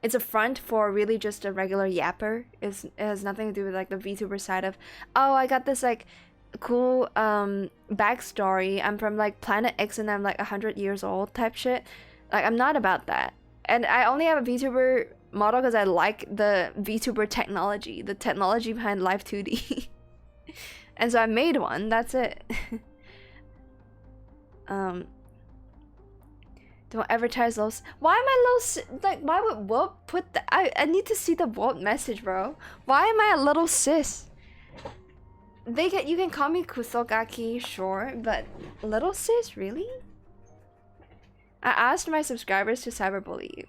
It's a front for really just a regular yapper. It has nothing to do with like the VTuber side of, oh, I got this like cool backstory. I'm from like Planet X and I'm like 100 years old type shit. Like, I'm not about that. And I only have a VTuber model because I like the VTuber technology, the technology behind Live 2D. And so I made one. That's it. Don't advertise those. Why am I like? Why would Whoop put the? I need to see the Whoop message, bro. Why am I a little sis? You can call me Kusogaki, sure, but little sis, really? I asked my subscribers to cyberbully you.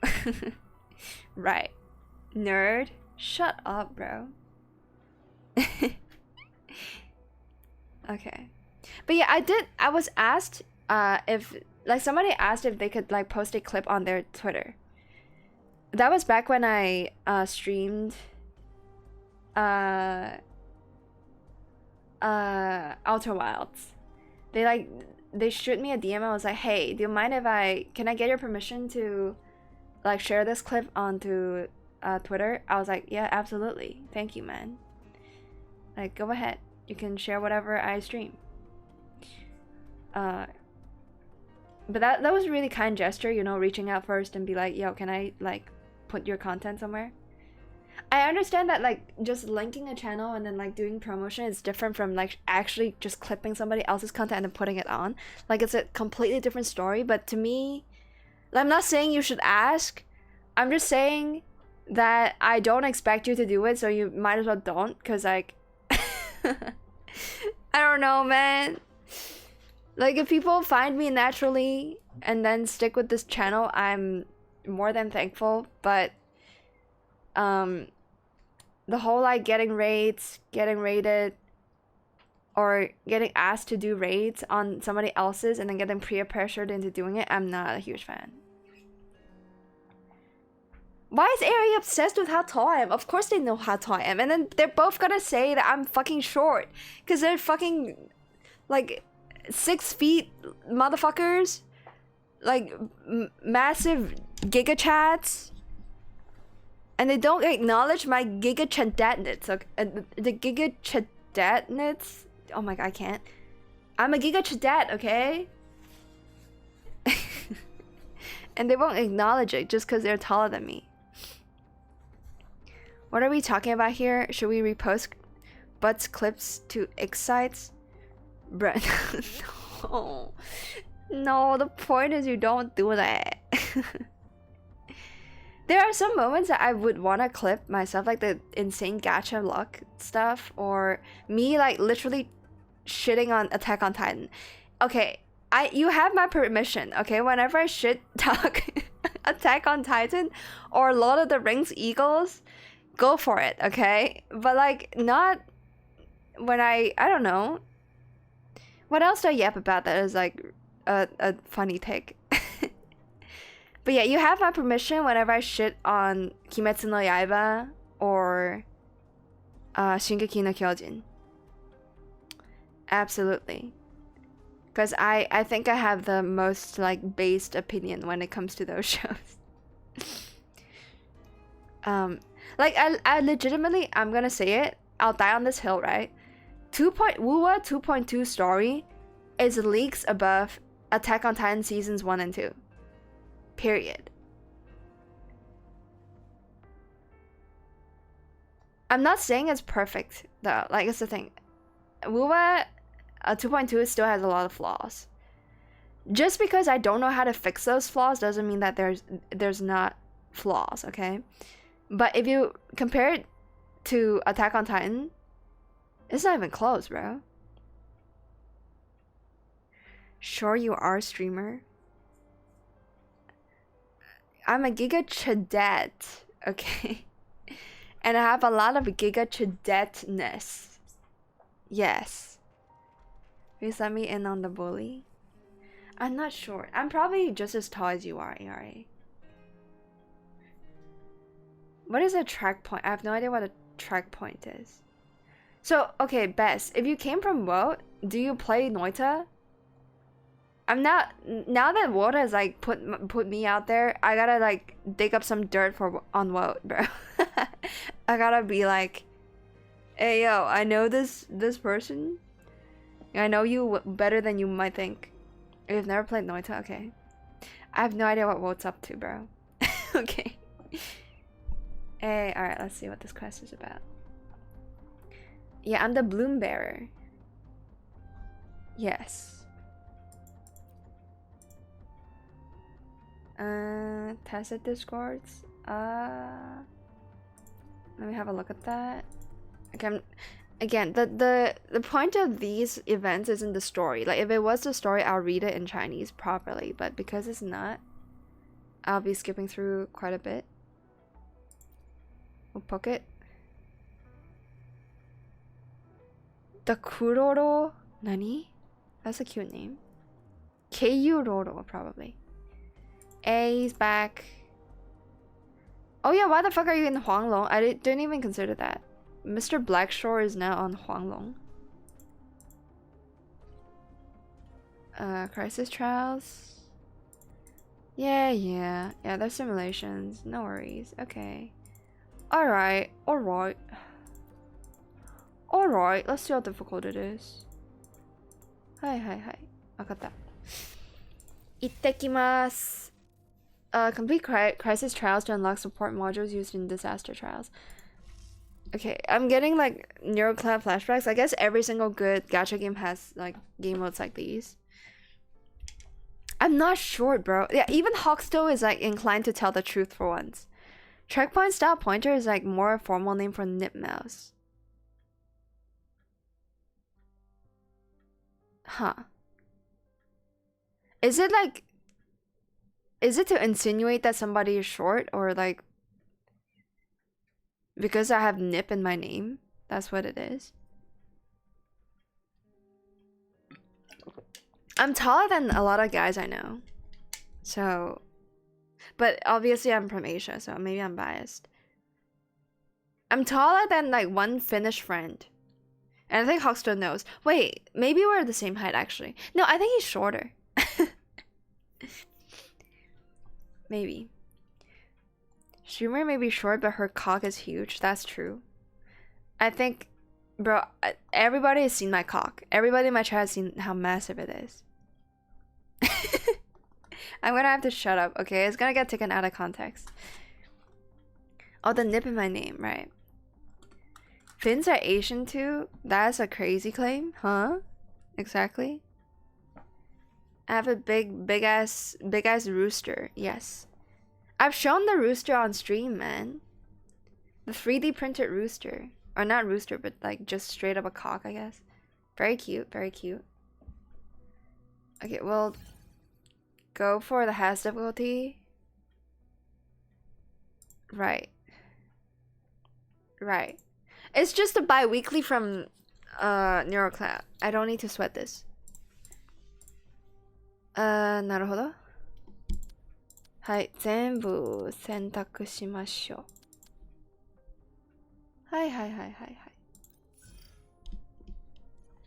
Right. Nerd. Shut up, bro. Okay. But yeah, I was asked if like somebody asked if they could like post a clip on their Twitter. That was back when I streamed Outer Wilds. They shoot me a DM. I was like, hey, do you mind if can I get your permission to like share this clip onto Twitter? I was like, yeah, absolutely, thank you, man. Like, go ahead, you can share whatever I stream. But that was a really kind gesture, you know, reaching out first and be like, yo, can I like put your content somewhere? I understand that like just linking a channel and then like doing promotion is different from like actually just clipping somebody else's content and then putting it on. Like, it's a completely different story. But to me, I'm not saying you should ask. I'm just saying that I don't expect you to do it, so you might as well don't, because like I don't know, man. Like, if people find me naturally and then stick with this channel, I'm more than thankful. But the whole like getting raids, getting raided, or getting asked to do raids on somebody else's and then getting peer pressured into doing it, I'm not a huge fan. Why is Ari obsessed with how tall I am? Of course they know how tall I am. And then they're both gonna say that I'm fucking short, because they're fucking like 6 feet motherfuckers, like massive giga chats. And they don't acknowledge my giga chadatnits. Okay? The giga chadatnits. Oh my god, I can't. I'm a giga chadat, okay? And they won't acknowledge it just because they're taller than me. What are we talking about here? Should we repost Butts clips to X sites? Bruh, no. No, the point is you don't do that. There are some moments that I would want to clip myself, like the insane gacha luck stuff, or me like literally shitting on Attack on Titan. Okay, you have my permission, okay? Whenever I shit talk Attack on Titan or Lord of the Rings Eagles, go for it, okay? But like, not when I don't know. What else do I yap about that is like a funny take? But yeah, you have my permission whenever I shit on Kimetsu no Yaiba or Shingeki no Kyojin. Absolutely. Because I think I have the most like based opinion when it comes to those shows. Like I legitimately, I'm gonna say it, I'll die on this hill, right? Wuwa 2.2 story is leagues above Attack on Titan seasons 1 and 2. Period. I'm not saying it's perfect though. Like, it's the thing. Wuwa 2.2 still has a lot of flaws. Just because I don't know how to fix those flaws doesn't mean that there's not flaws, okay? But if you compare it to Attack on Titan, it's not even close, bro. Sure you are, streamer. I'm a giga chadet, okay? And I have a lot of giga chadetness. Yes. Please let me in on the bully. I'm not sure. I'm probably just as tall as you are, Ari. What is a track point? I have no idea what a track point is. So, okay, Bess, if you came from WoD, do you play Noita? I'm not, now that WoD has like put me out there, I gotta like dig up some dirt on WoD, bro. I gotta be like, hey yo, I know this person. I know you better than you might think. You've never played Noita? Okay. I have no idea what WoD's up to, bro. Okay. Hey, alright, let's see what this quest is about. Yeah, I'm the bloom bearer. Yes. Tacit discords. Let me have a look at that. Okay, again, the point of these events isn't the story. Like, if it was the story, I'll read it in Chinese properly. But because it's not, I'll be skipping through quite a bit. We'll poke it. The Kuroro Nani? That's a cute name. Keiyu Roro, probably. A's back. Oh yeah, why the fuck are you in Huanglong? I didn't even consider that. Mr. Blackshore is now on Huanglong. Crisis trials. Yeah, they're simulations. No worries. Okay. Alright. Alright, let's see how difficult it is. Hi. Wakata. Ittekimasu. Complete crisis trials to unlock support modules used in disaster trials. Okay, I'm getting like Neuroclap flashbacks. I guess every single good gacha game has like game modes like these. I'm not sure, bro. Yeah, even Hawkstow is like inclined to tell the truth for once. Checkpoint style pointer is like more a formal name for nip mouse. Huh. Is it to insinuate that somebody is short, or like because I have nip in my name? That's what it is. I'm taller than a lot of guys I know. So, but obviously I'm from Asia, so maybe I'm biased. I'm taller than like one Finnish friend. And I think Hawkstone knows. Wait, maybe we're the same height actually. No, I think he's shorter. Maybe. Streamer may be short, but her cock is huge. That's true. I think, bro, everybody has seen my cock. Everybody in my chat has seen how massive it is. I'm gonna have to shut up, okay? It's gonna get taken out of context. Oh, the nip in my name, right. Finns are Asian too? That's a crazy claim, huh? Exactly. I have a big ass rooster. Yes. I've shown the rooster on stream, man. The 3D printed rooster. Or not rooster, but like just straight up a cock, I guess. Very cute, very cute. Okay, well, go for the has difficulty. Right. It's just a bi-weekly from Neuroclap. I don't need to sweat this. なるほど。はい、全部選択しましょう。はい。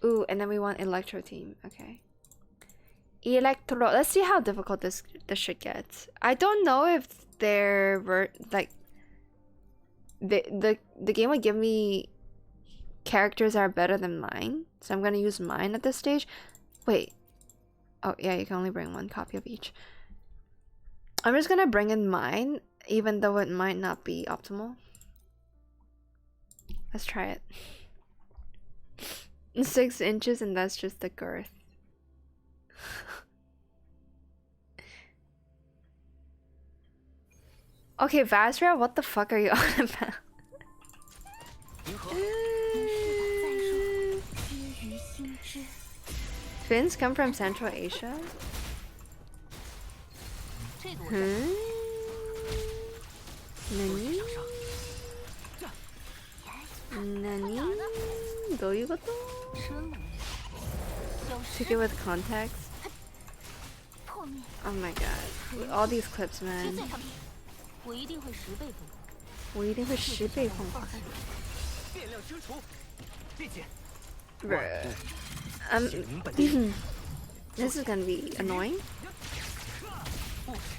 Ooh, and then we want Electro team. Okay. Electro. Let's see how difficult this shit gets. I don't know if they're like the game would give me characters that are better than mine, so I'm gonna use mine at this stage. Wait. Oh yeah, you can only bring one copy of each. I'm just gonna bring in mine, even though it might not be optimal. Let's try it. 6 inches, and that's just the girth. Okay, Vasria, what the fuck are you on about? Finns come from Central Asia? Nani? どういうこと? Take it with context? Oh my god. All these clips, man. 我一定会10倍奉还. This is gonna be annoying.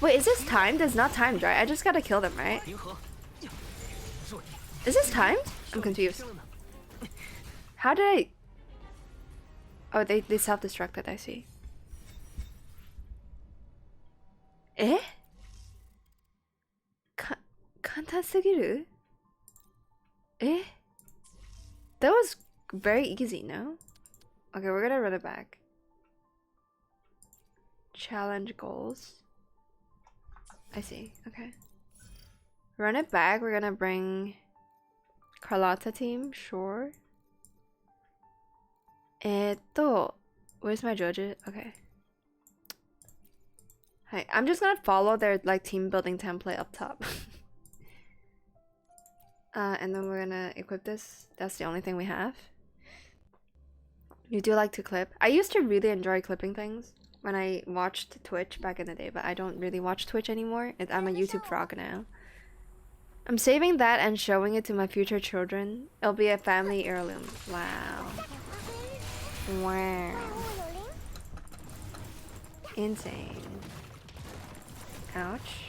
Wait, is this timed? It's not timed, right? I just gotta kill them, right? Is this timed? I'm confused. How did I... Oh, they self-destructed, I see. Eh? 簡単すぎる? Eh? That was very easy, no? Okay, we're gonna run it back. Challenge goals. I see. Okay. Run it back. We're gonna bring Carlotta team. Sure. Where's my judge? Okay. Hi. I'm just gonna follow their like team building template up top. And then we're gonna equip this. That's the only thing we have. You do like to clip. I used to really enjoy clipping things when I watched Twitch back in the day, but I don't really watch Twitch anymore. I'm a YouTube frog now. I'm saving that and showing it to my future children. It'll be a family heirloom. Wow. Wow. Insane. Ouch.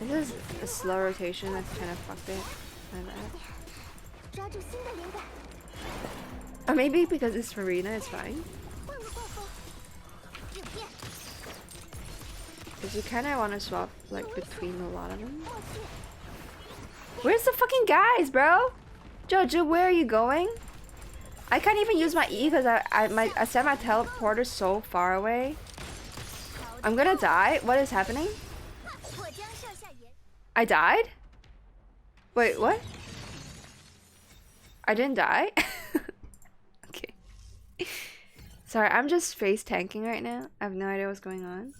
This is a slow rotation that's kind of fucked it. My bad. Or maybe because it's Farina, it's fine. Because you kind of want to swap like between a lot of them. Where's the fucking guys, bro? Jojo, where are you going? I can't even use my E because I set my teleporter so far away. I'm gonna die. What is happening? I died? Wait, what? I didn't die? Okay. Sorry, I'm just face tanking right now. I have no idea what's going on.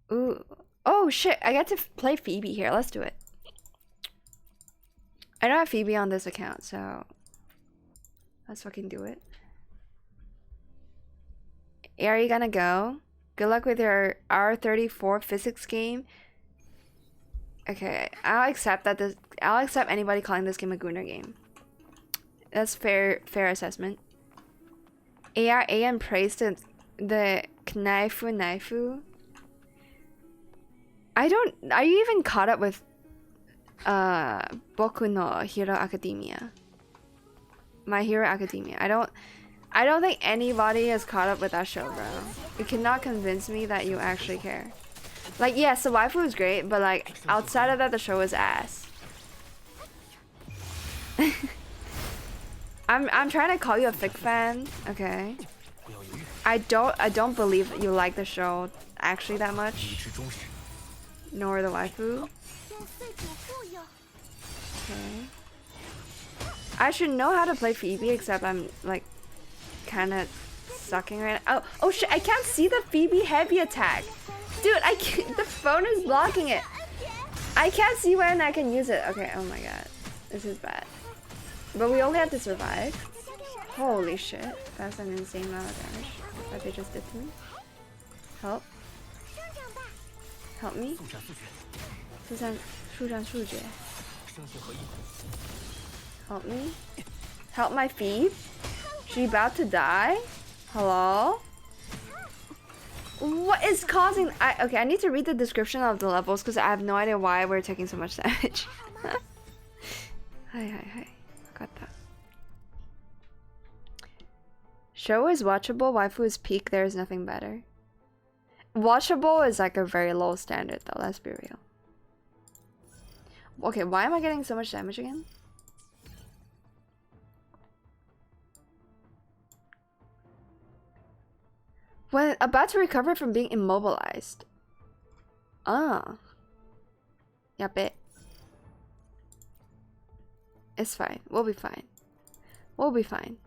Ooh. Oh shit, I get to play Phoebe here. Let's do it. I don't have Phoebe on this account, so let's fucking do it. Are you gonna go? Good luck with your R34 physics game. Okay, I'll accept anybody calling this game a Gunnar game. That's fair assessment. AM praised the Knaifu. Are you even caught up with Boku no Hero Academia? My Hero Academia. I don't think anybody is caught up with that show, bro. You cannot convince me that you actually care. Like, yes, the waifu is great, but like outside of that, the show is ass. I'm trying to call you a fic fan, okay? I don't believe you like the show actually that much, nor the waifu. Okay. I should know how to play Phoebe, except I'm like kind of sucking right now. Oh shit! I can't see the Phoebe heavy attack. Dude, I can't, the phone is blocking it. I can't see when I can use it. Okay, oh my god. This is bad. But we only have to survive. Holy shit. That's an insane amount of damage that they just did to me. Help. Help me. Help me. Help my feet. She about to die? Hello? What is causing... Okay, I need to read the description of the levels because I have no idea why we're taking so much damage. Hi. Got that. Show is watchable, waifu is peak, there is nothing better. Watchable is like a very low standard though, let's be real. Okay, why am I getting so much damage again? When about to recover from being immobilized. Ah. Yappe. It's fine. We'll be fine. We'll be fine.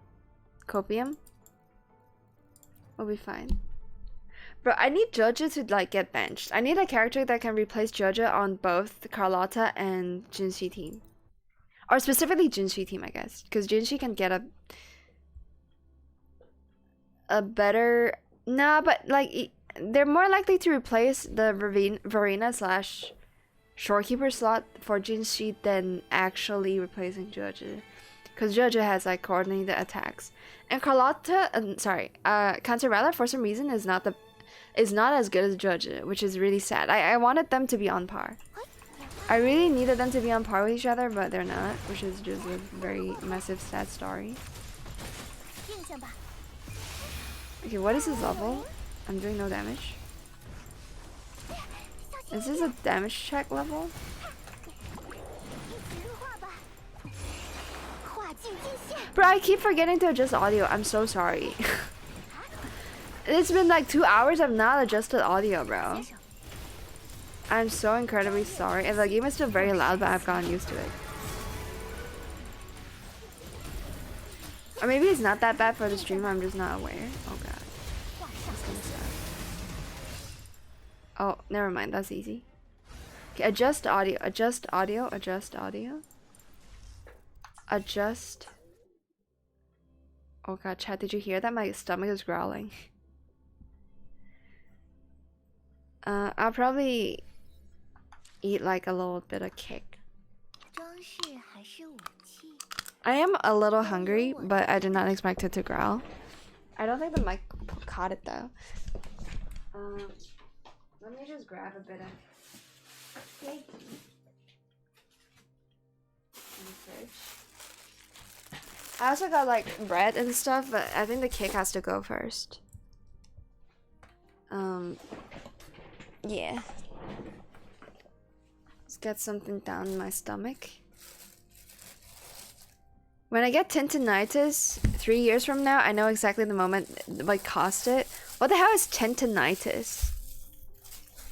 Copium. We'll be fine. Bro, I need Jojo to like get benched. I need a character that can replace Jojo on both the Carlotta and Jinshi team. Or specifically Jinshi team, I guess. Because Jinshi can get a better... Nah, but like they're more likely to replace the Verena slash shorekeeper slot for Jinshi than actually replacing Jojo, because Jojo has like coordinated attacks, and Carlotta, Cancerella for some reason is not as good as Jojo, which is really sad. I wanted them to be on par. I really needed them to be on par with each other, but they're not, which is just a very massive sad story. Okay, what is his level? I'm doing no damage. Is this a damage check level? Bro, I keep forgetting to adjust audio. I'm so sorry. It's been like 2 hours. I've not adjusted audio, bro. I'm so incredibly sorry. And the game is still very loud, but I've gotten used to it. Or maybe it's not that bad for the streamer. I'm just not aware. Oh god. That's gonna suck. Oh, never mind. That's easy. Okay, adjust audio. Adjust audio. Adjust audio. Adjust. Oh god, chat, did you hear that? My stomach is growling. I'll probably eat like a little bit of cake. I am a little hungry, but I did not expect it to growl. I don't think the mic caught it though. Let me just grab a bit of cake in the fridge. I also got like bread and stuff, but I think the cake has to go first. Yeah. Let's get something down my stomach. When I get tendinitis 3 years from now, I know exactly the moment what caused it. What the hell is tendinitis?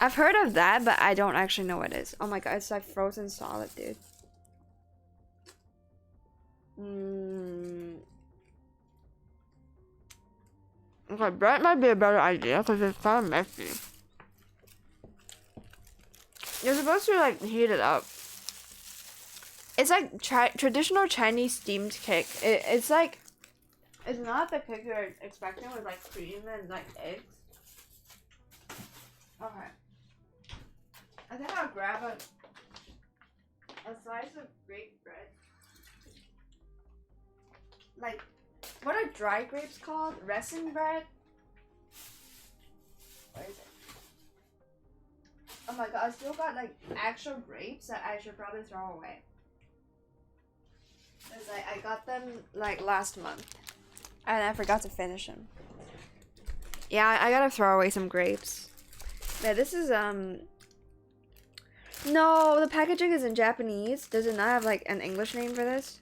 I've heard of that, but I don't actually know what it is. Oh my god, it's like frozen solid, dude. Okay, bread might be a better idea because it's kind of messy. You're supposed to like heat it up. It's like traditional Chinese steamed cake. It's like, it's not the cake you're expecting with like cream and like eggs. Okay. I think I'll grab a slice of grape bread. Like, what are dry grapes called? Resin bread? What is it? Oh my god, I still got like actual grapes that I should probably throw away. Cause I got them like last month. And I forgot to finish them. Yeah, I gotta throw away some grapes. Yeah, this is no, the packaging is in Japanese. Does it not have like an English name for this?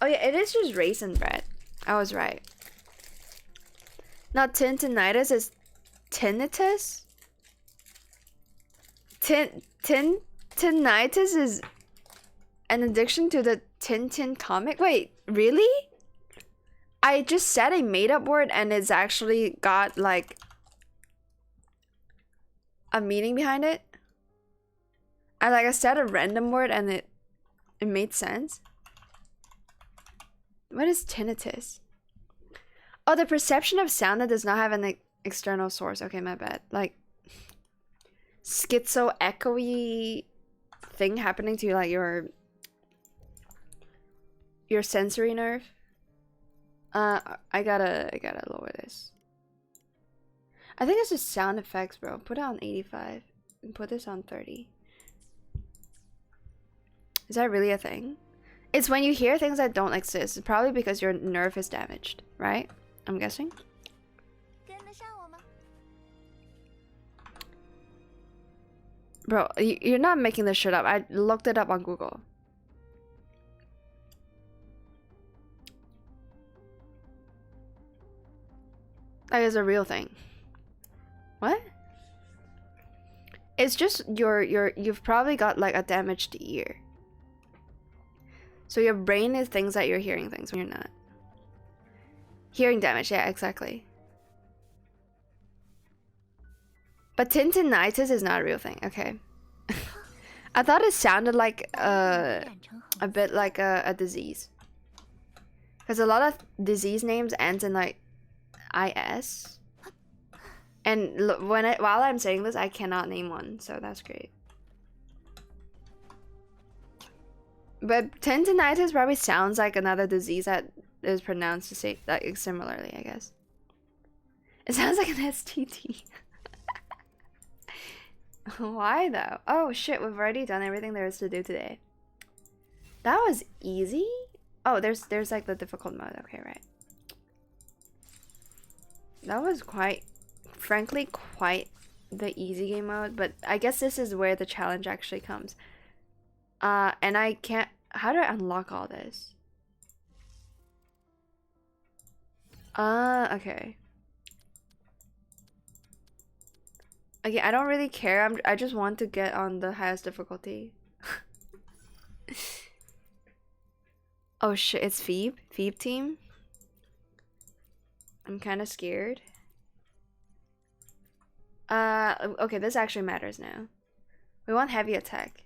Oh yeah, it is just raisin bread. I was right. Now tendinitis is tinnitus? Tinnitus is an addiction to the Tintin comic? Wait, really? I just said a made-up word and it's actually got like a meaning behind it. I said a random word and it made sense. What is tinnitus? Oh, the perception of sound that does not have an external source. Okay, my bad. Like schizo echoey thing happening to like your sensory nerve. I gotta lower this. I think it's just sound effects, bro. Put it on 85 and put this on 30. Is that really a thing? It's when you hear things that don't exist. It's probably because your nerve is damaged, right? I'm guessing. Bro, you're not making this shit up. I looked it up on Google. That is a real thing. What? It's just you've probably got like a damaged ear. So your brain is thinks that you're hearing things when you're not. Hearing damage, yeah, exactly. But tendinitis is not a real thing, okay. I thought it sounded like a bit like a disease. Because a lot of disease names end in like IS. And while I'm saying this, I cannot name one, so that's great. But tendinitis probably sounds like another disease that is pronounced to say like similarly, I guess. It sounds like an STD. Why though? Oh shit, we've already done everything there is to do today. That was easy? Oh, there's like the difficult mode. Okay, right. That was frankly quite the easy game mode, but I guess this is where the challenge actually comes. And I How do I unlock all this? Okay. Okay, I don't really care. I just want to get on the highest difficulty. Oh shit, it's Phoebe? Phoebe team? I'm kind of scared. Okay, this actually matters now. We want heavy attack.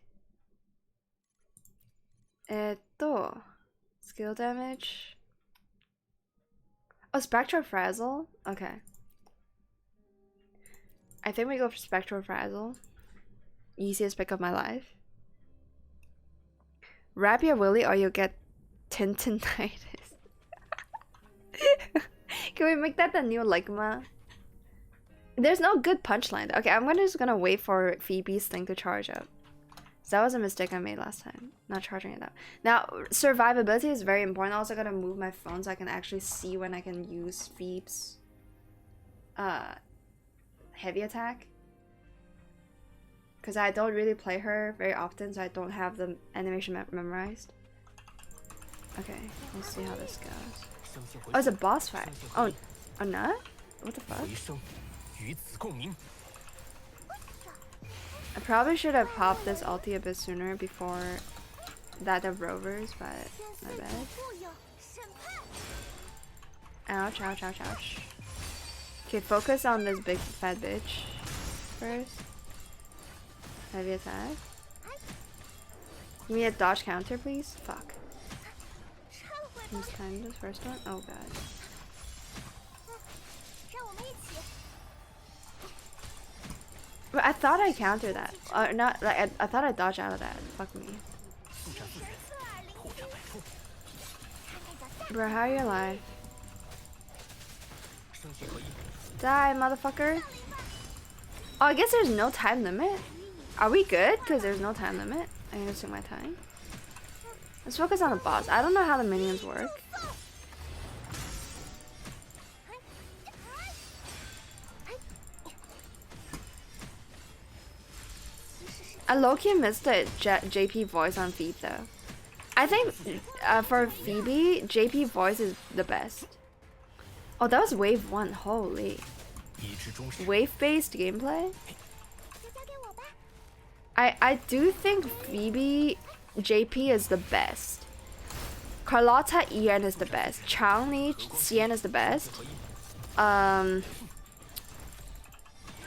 Skill damage. Oh, Spectral Frazzle? Okay. I think we go for Spectral Frazzle. Easiest pick of my life. Rapier Willy or you'll get Tintinitis. Can we make that the new Ligma? There's no good punchline. Okay, I'm just gonna wait for Phoebe's thing to charge up. So that was a mistake I made last time. Not charging it up. Now, survivability is very important. I also gotta move my phone so I can actually see when I can use Phoebe's heavy attack. Because I don't really play her very often, so I don't have the animation memorized. Okay, let's see how this goes. Oh, it's a boss fight. Oh, not? What the fuck? I probably should have popped this ulti a bit sooner before that of Rovers, but my bad. Ouch, ouch, ouch, ouch. Okay, focus on this big fat bitch first. Heavy attack. Give me a dodge counter, please. Fuck. Who's time this first one? Oh god. But I thought I countered that. Not like I thought I dodged out of that. Fuck me. Bro, how are you alive? Die, motherfucker. Oh, I guess there's no time limit. Are we good? Because there's no time limit. I'm gonna take my time. Let's focus on the boss. I don't know how the minions work. I low-key missed the JP voice on Phoebe though. I think for Phoebe, JP voice is the best. Oh, that was wave 1. Holy. Wave-based gameplay? I do think Phoebe JP is the best. Carlotta EN is the best. Changli CN is the best.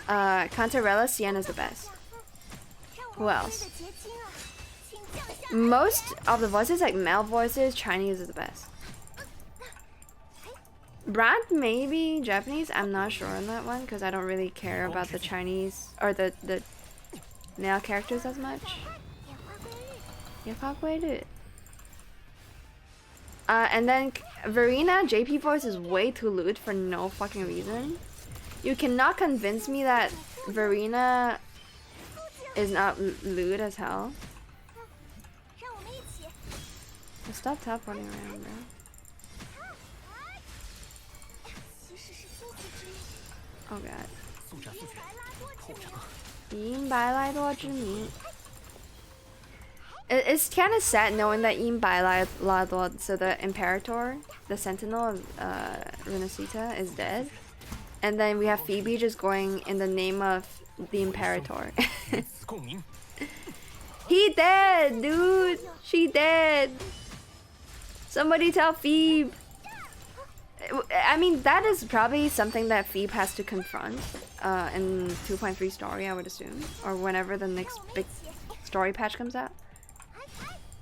Cantarella CN is the best. Who else? Most of the voices, like male voices, Chinese is the best. Brand maybe Japanese. I'm not sure on that one because I don't really care about the Chinese or the male characters as much. And then Verena JP voice is way too lewd for no fucking reason. You cannot convince me that Verena is not lewd as hell. Stop teleporting around, bro. Oh god. 银白来多之谜. It's kind of sad knowing that Yin Bai Lai Duo, so the Imperator, the Sentinel of Renacita, is dead. And then we have Phoebe just going in the name of the Imperator. He dead, dude! She dead! Somebody tell Phoebe! I mean, that is probably something that Phoebe has to confront in 2.3 story, I would assume. Or whenever the next big story patch comes out.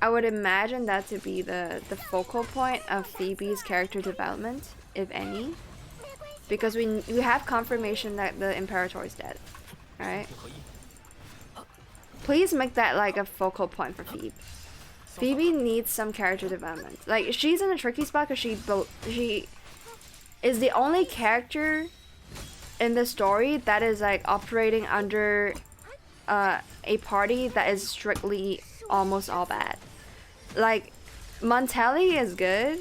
I would imagine that to be the focal point of Phoebe's character development, if any. Because we have confirmation that the Imperator is dead. Alright? Please make that like a focal point for Phoebe. Phoebe needs some character development. Like, she's in a tricky spot because she is the only character in the story that is like operating under a party that is strictly almost all bad. Like, Montelli is good.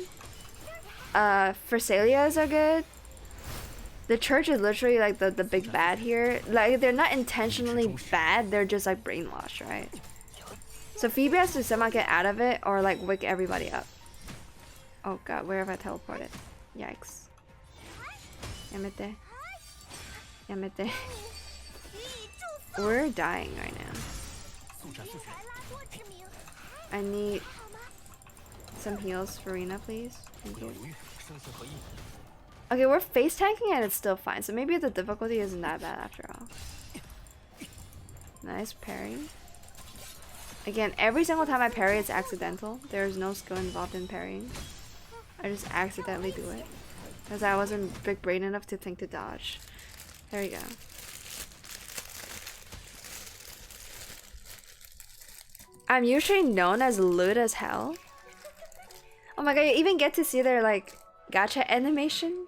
Pharsalias are good. The church is literally like the big bad here. Like, they're not intentionally bad, they're just like brainwashed, right? So Phoebe has to somehow get out of it or like wake everybody up. Oh god, where have I teleported? Yikes. Yamete. Yamete. We're dying right now. I need some heals for Rena, please. Thank you. Okay, we're face tanking and it's still fine. So maybe the difficulty isn't that bad after all. Nice parry. Again, every single time I parry, it's accidental. There's no skill involved in parrying. I just accidentally do it. Because I wasn't big brain enough to think to dodge. There we go. I'm usually known as lewd as hell. Oh my god, you even get to see their like gacha animation?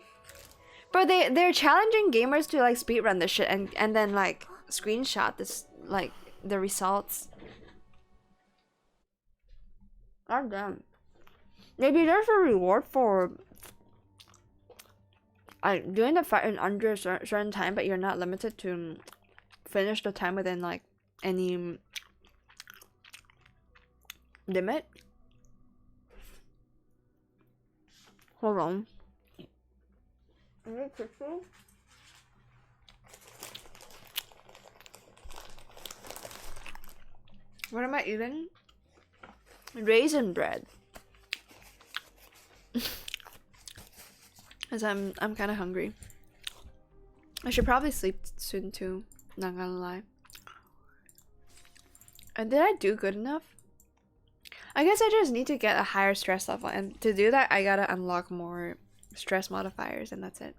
Bro, they're challenging gamers to like speedrun this shit and then like screenshot this like the results. God damn. Maybe there's a reward for like doing the fight in under a certain time, but you're not limited to finish the time within like any limit. Hold on. What am I eating? Raisin bread. Cause I'm kind of hungry. I should probably sleep soon too. Not gonna lie. And did I do good enough? I guess I just need to get a higher stress level, and to do that I gotta unlock more stress modifiers, and that's it.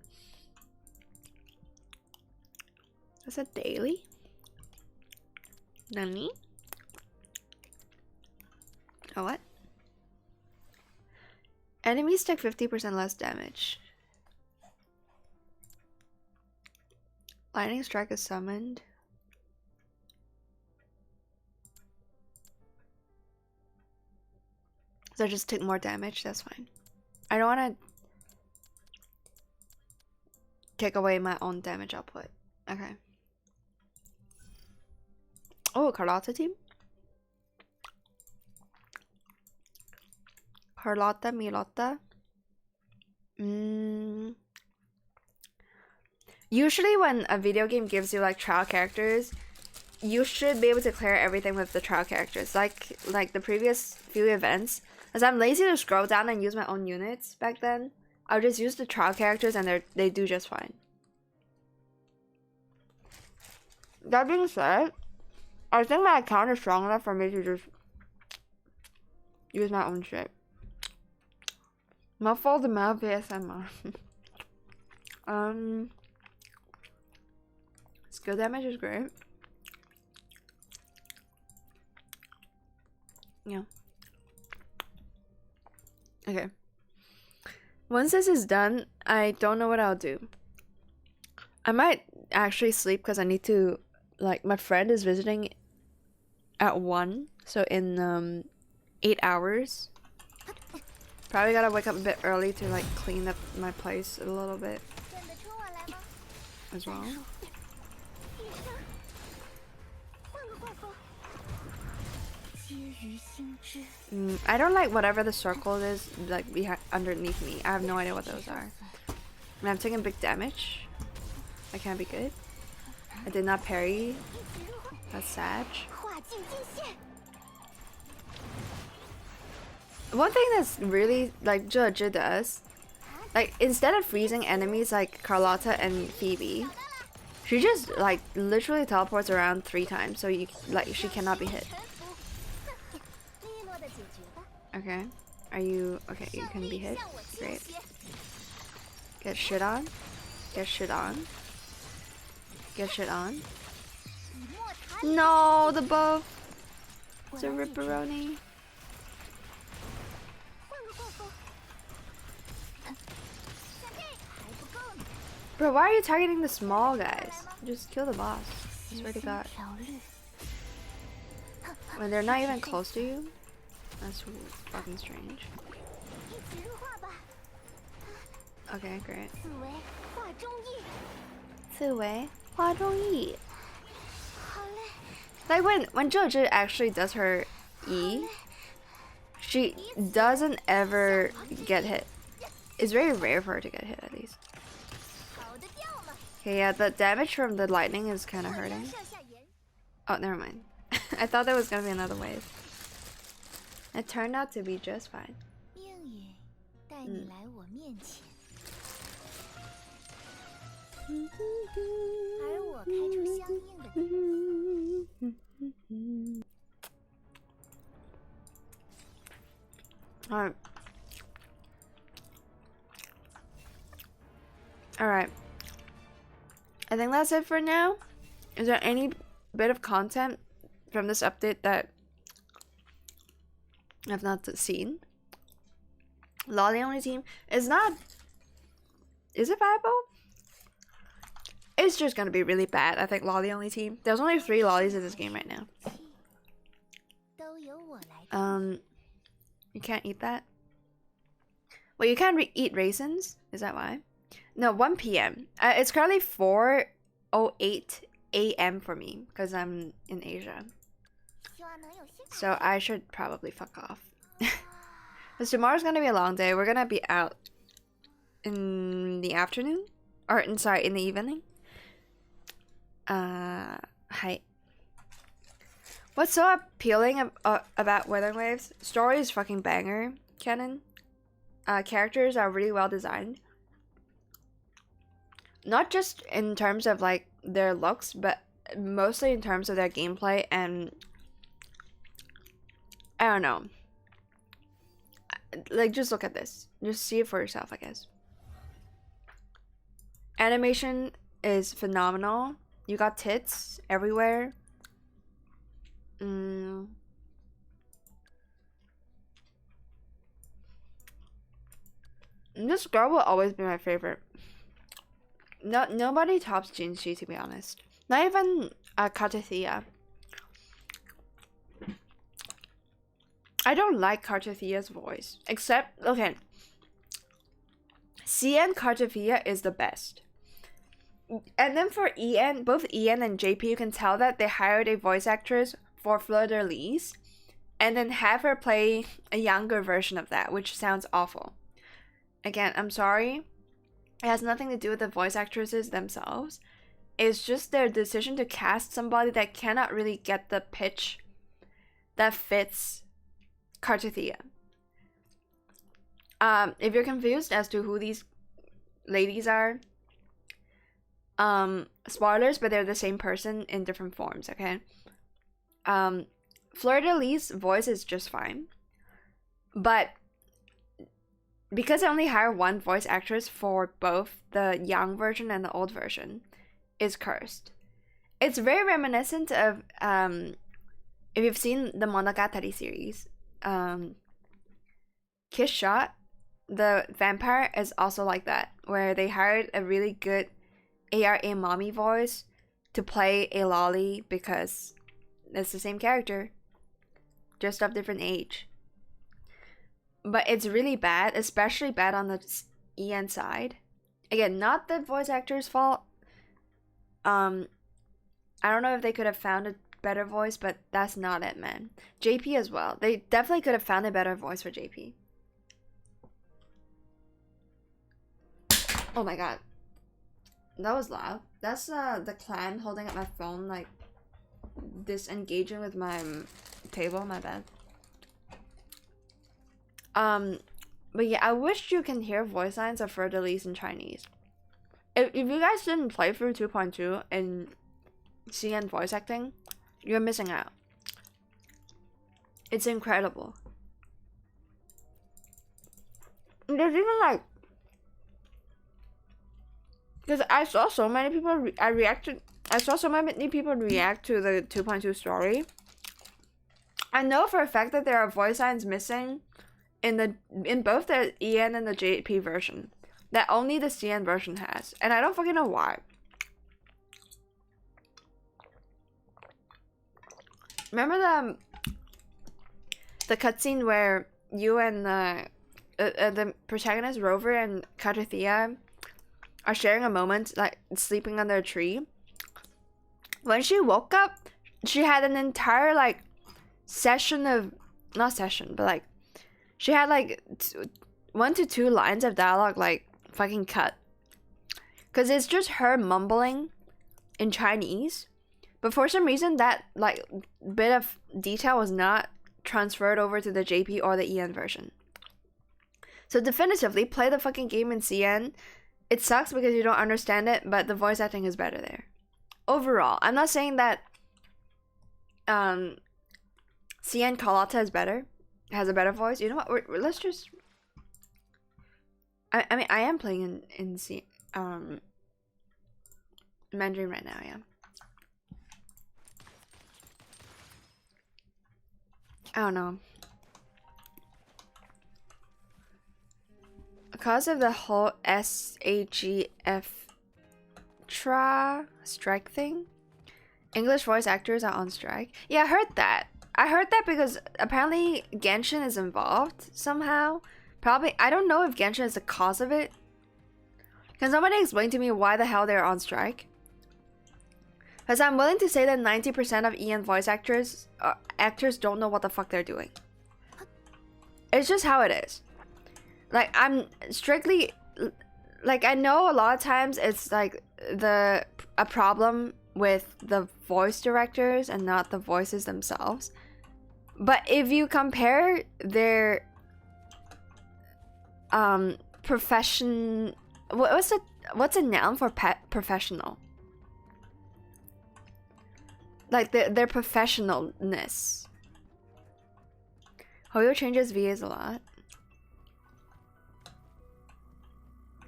That's a daily? Nani? Oh, what? Enemies take 50% less damage. Lightning strike is summoned. So I just take more damage, that's fine. I don't want to take away my own damage output. Okay. Oh, Carlotta team? Carlotta, Milotta. Usually when a video game gives you like trial characters, you should be able to clear everything with the trial characters. Like the previous few events. As I'm lazy to scroll down and use my own units back then, I'll just use the trial characters and they do just fine. That being said, I think my account is strong enough for me to just use my own shit. Muffled mouth ASMR. Skill damage is great. Yeah. Okay. Once this is done, I don't know what I'll do. I might actually sleep because I need to, like, my friend is visiting at 1, so in 8 hours. Probably gotta wake up a bit early to like clean up my place a little bit as well. I don't like whatever the circle is like underneath me. I have no idea what those are. I mean, I'm taking big damage. That can't be good. I did not parry. That's sad. One thing that's really like Zhe does, like instead of freezing enemies like Carlotta and Phoebe, she just like literally teleports around 3 times, so you like she cannot be hit. Okay, are you okay? You can be hit. Great. Get shit on. Get shit on. Get shit on. No, the buff. It's a ripperoni. Bro, why are you targeting the small guys? Just kill the boss. I swear to God. When they're not even close to you? That's fucking strange. Okay, great. 刺猬画中意. Like when Zhe actually does her E, she doesn't ever get hit. It's very rare for her to get hit, at least. Okay, yeah, the damage from the lightning is kind of hurting. Oh, never mind. I thought there was gonna be another wave. It turned out to be just fine. Alright. Alright. I think that's it for now. Is there any bit of content from this update that I've not seen? Lolly only team is not. Is it viable? It's just gonna be really bad. I think lolly only team. There's only 3 lollies in this game right now. You can't eat that. Well, you can't eat raisins. Is that why? No, 1 p.m. It's currently 4:08 a.m. for me because I'm in Asia. So I should probably fuck off. Because tomorrow's gonna be a long day. We're gonna be out in the afternoon, or in the evening. Hi. What's so appealing about Weather Waves? Story is fucking banger, canon. Characters are really well designed. Not just in terms of like their looks, but mostly in terms of their gameplay, and I don't know. Like, just look at this. Just see it for yourself, I guess. Animation is phenomenal. You got tits everywhere. This girl will always be my favorite. Nobody tops Jinxie, to be honest. Not even Kartathea. I don't like Kartathea's voice. Except, okay. CN Kartathea is the best. And then for EN, both EN and JP, you can tell that they hired a voice actress for Fleur de Lis, and then have her play a younger version of that, which sounds awful. Again, I'm sorry. It has nothing to do with the voice actresses themselves. It's just their decision to cast somebody that cannot really get the pitch that fits Kartathea. If you're confused as to who these ladies are, spoilers, but they're the same person in different forms, okay? Fleur de Lis' voice is just fine, but because I only hire one voice actress for both the young version and the old version, is cursed. It's very reminiscent of if you've seen the Monogatari series, Kiss Shot, the vampire is also like that, where they hired a really good ARA mommy voice to play a lolly because it's the same character, just of different age. But it's really bad, especially bad on the EN side. Again, not the voice actor's fault. I don't know if they could have found a better voice, but that's not it, man. JP as well. They definitely could have found a better voice for JP. Oh my god. That was loud. That's the clan holding up my phone, like disengaging with my table, my bad. But yeah, I wish you can hear voice lines of Fleur de Lis in Chinese. If you guys didn't play through 2.2 and CN voice acting, you're missing out. It's incredible. There's even like, because I saw so many people I saw so many people react to the 2.2 story. I know for a fact that there are voice lines missing in both the EN and the JP version that only the CN version has, and I don't fucking know why. Remember the cutscene where you and the protagonist Rover and Kartathea are sharing a moment, like sleeping under a tree? When she woke up, she had an entire like session of, not session, but like she had like 1 to 2 lines of dialogue like fucking cut, because it's just her mumbling in Chinese, but for some reason that like bit of detail was not transferred over to the JP or the EN version. So definitively play the fucking game in CN. It sucks because you don't understand it, but the voice acting is better there. Overall, I'm not saying that CN Carlotta is better, has a better voice. You know what? Let's just. I mean, I am playing in Mandarin right now. Yeah. I don't know. Because of the whole SAGF strike thing, English voice actors are on strike. Yeah, I heard that. I heard that because apparently Genshin is involved somehow. Probably, I don't know if Genshin is the cause of it. Can somebody explain to me why the hell they're on strike? Because I'm willing to say that 90% of EN voice actors don't know what the fuck they're doing. It's just how it is. Like, I'm strictly, like, I know a lot of times it's like a problem with the voice directors and not the voices themselves. But if you compare their profession, what's a noun for professional? Like their professionalness. Hoyo changes VAs a lot.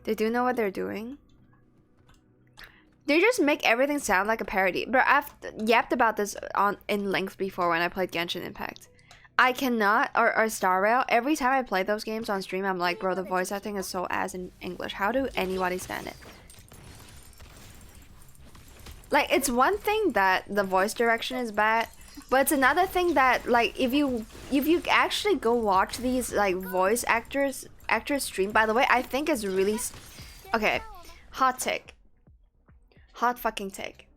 They do know what they're doing. They just make everything sound like a parody. But I've yapped about this in length before when I played Genshin Impact. I cannot, or Star Rail, every time I play those games on stream, I'm like, bro, the voice acting is so ass in English. How do anybody stand it? Like, it's one thing that the voice direction is bad, but it's another thing that, like, if you actually go watch these, like, voice actors stream, by the way, I think is really... Okay, hot take. Hot fucking take.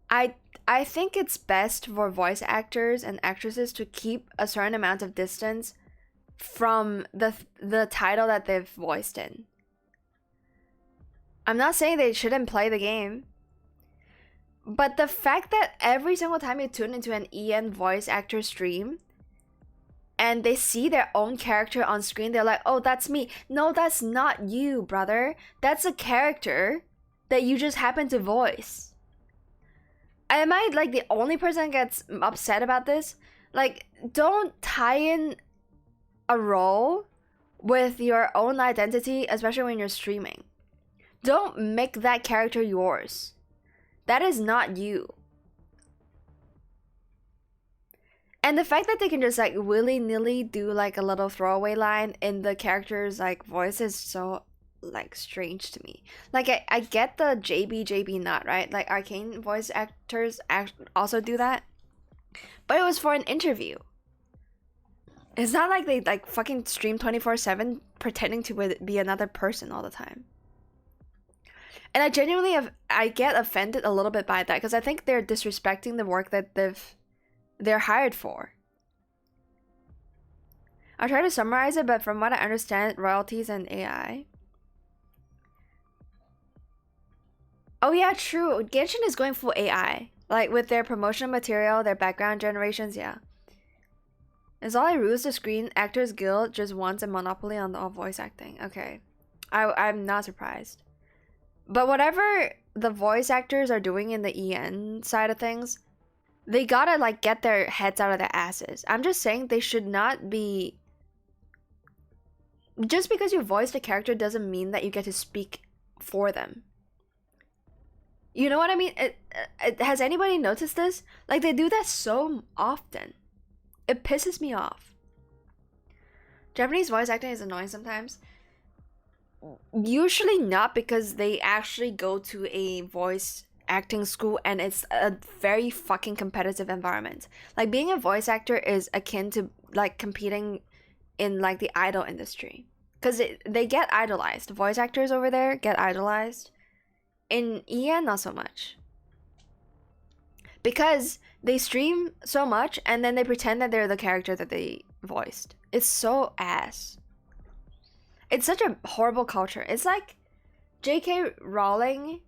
I think it's best for voice actors and actresses to keep a certain amount of distance from the title that they've voiced in. I'm not saying they shouldn't play the game, but the fact that every single time you tune into an EN voice actor stream and they see their own character on screen, they're like, oh, that's me. No, that's not you, brother. That's a character that you just happen to voice. Am I like the only person that gets upset about this? Like, don't tie in a role with your own identity, especially when you're streaming. Don't make that character yours. That is not you. And the fact that they can just like willy-nilly do like a little throwaway line in the character's like voice is so like strange to me. Like I get the JB nut, right? Like Arcane voice actors also do that, but it was for an interview. It's not like they like fucking stream 24/7 pretending to be another person all the time. And I genuinely I get offended a little bit by that, because I think they're disrespecting the work that they're hired for. I'll try to summarize it, but from what I understand, royalties and AI. Oh yeah, true. Genshin is going full AI. Like with their promotional material, their background generations, yeah. Is all I ruse the Screen Actors Guild just wants a monopoly on all voice acting? Okay. I'm not surprised. But whatever the voice actors are doing in the EN side of things, they gotta like get their heads out of their asses. I'm just saying they should not be... Just because you voiced a character doesn't mean that you get to speak for them. You know what I mean? Has anybody noticed this? Like, they do that so often. It pisses me off. Japanese voice acting is annoying sometimes. Usually not because they actually go to a voice acting school and it's a very fucking competitive environment. Like, being a voice actor is akin to like competing in like the idol industry. Because they get idolized. Voice actors over there get idolized. In EN, not so much. because they stream so much and then they pretend that they're the character that they voiced. It's so ass. It's such a horrible culture. It's like J.K. Rowling.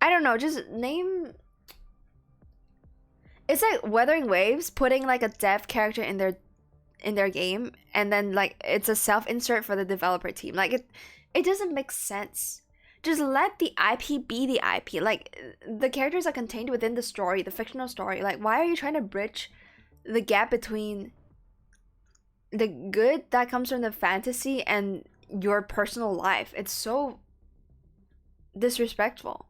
I don't know, just name. It's like Wuthering Waves putting like a dev character in their game, and then like it's a self-insert for the developer team. Like it doesn't make sense. Just let the IP be the IP. Like the characters are contained within the story, the fictional story. Like why are you trying to bridge the gap between the good that comes from the fantasy and your personal life? It's so disrespectful.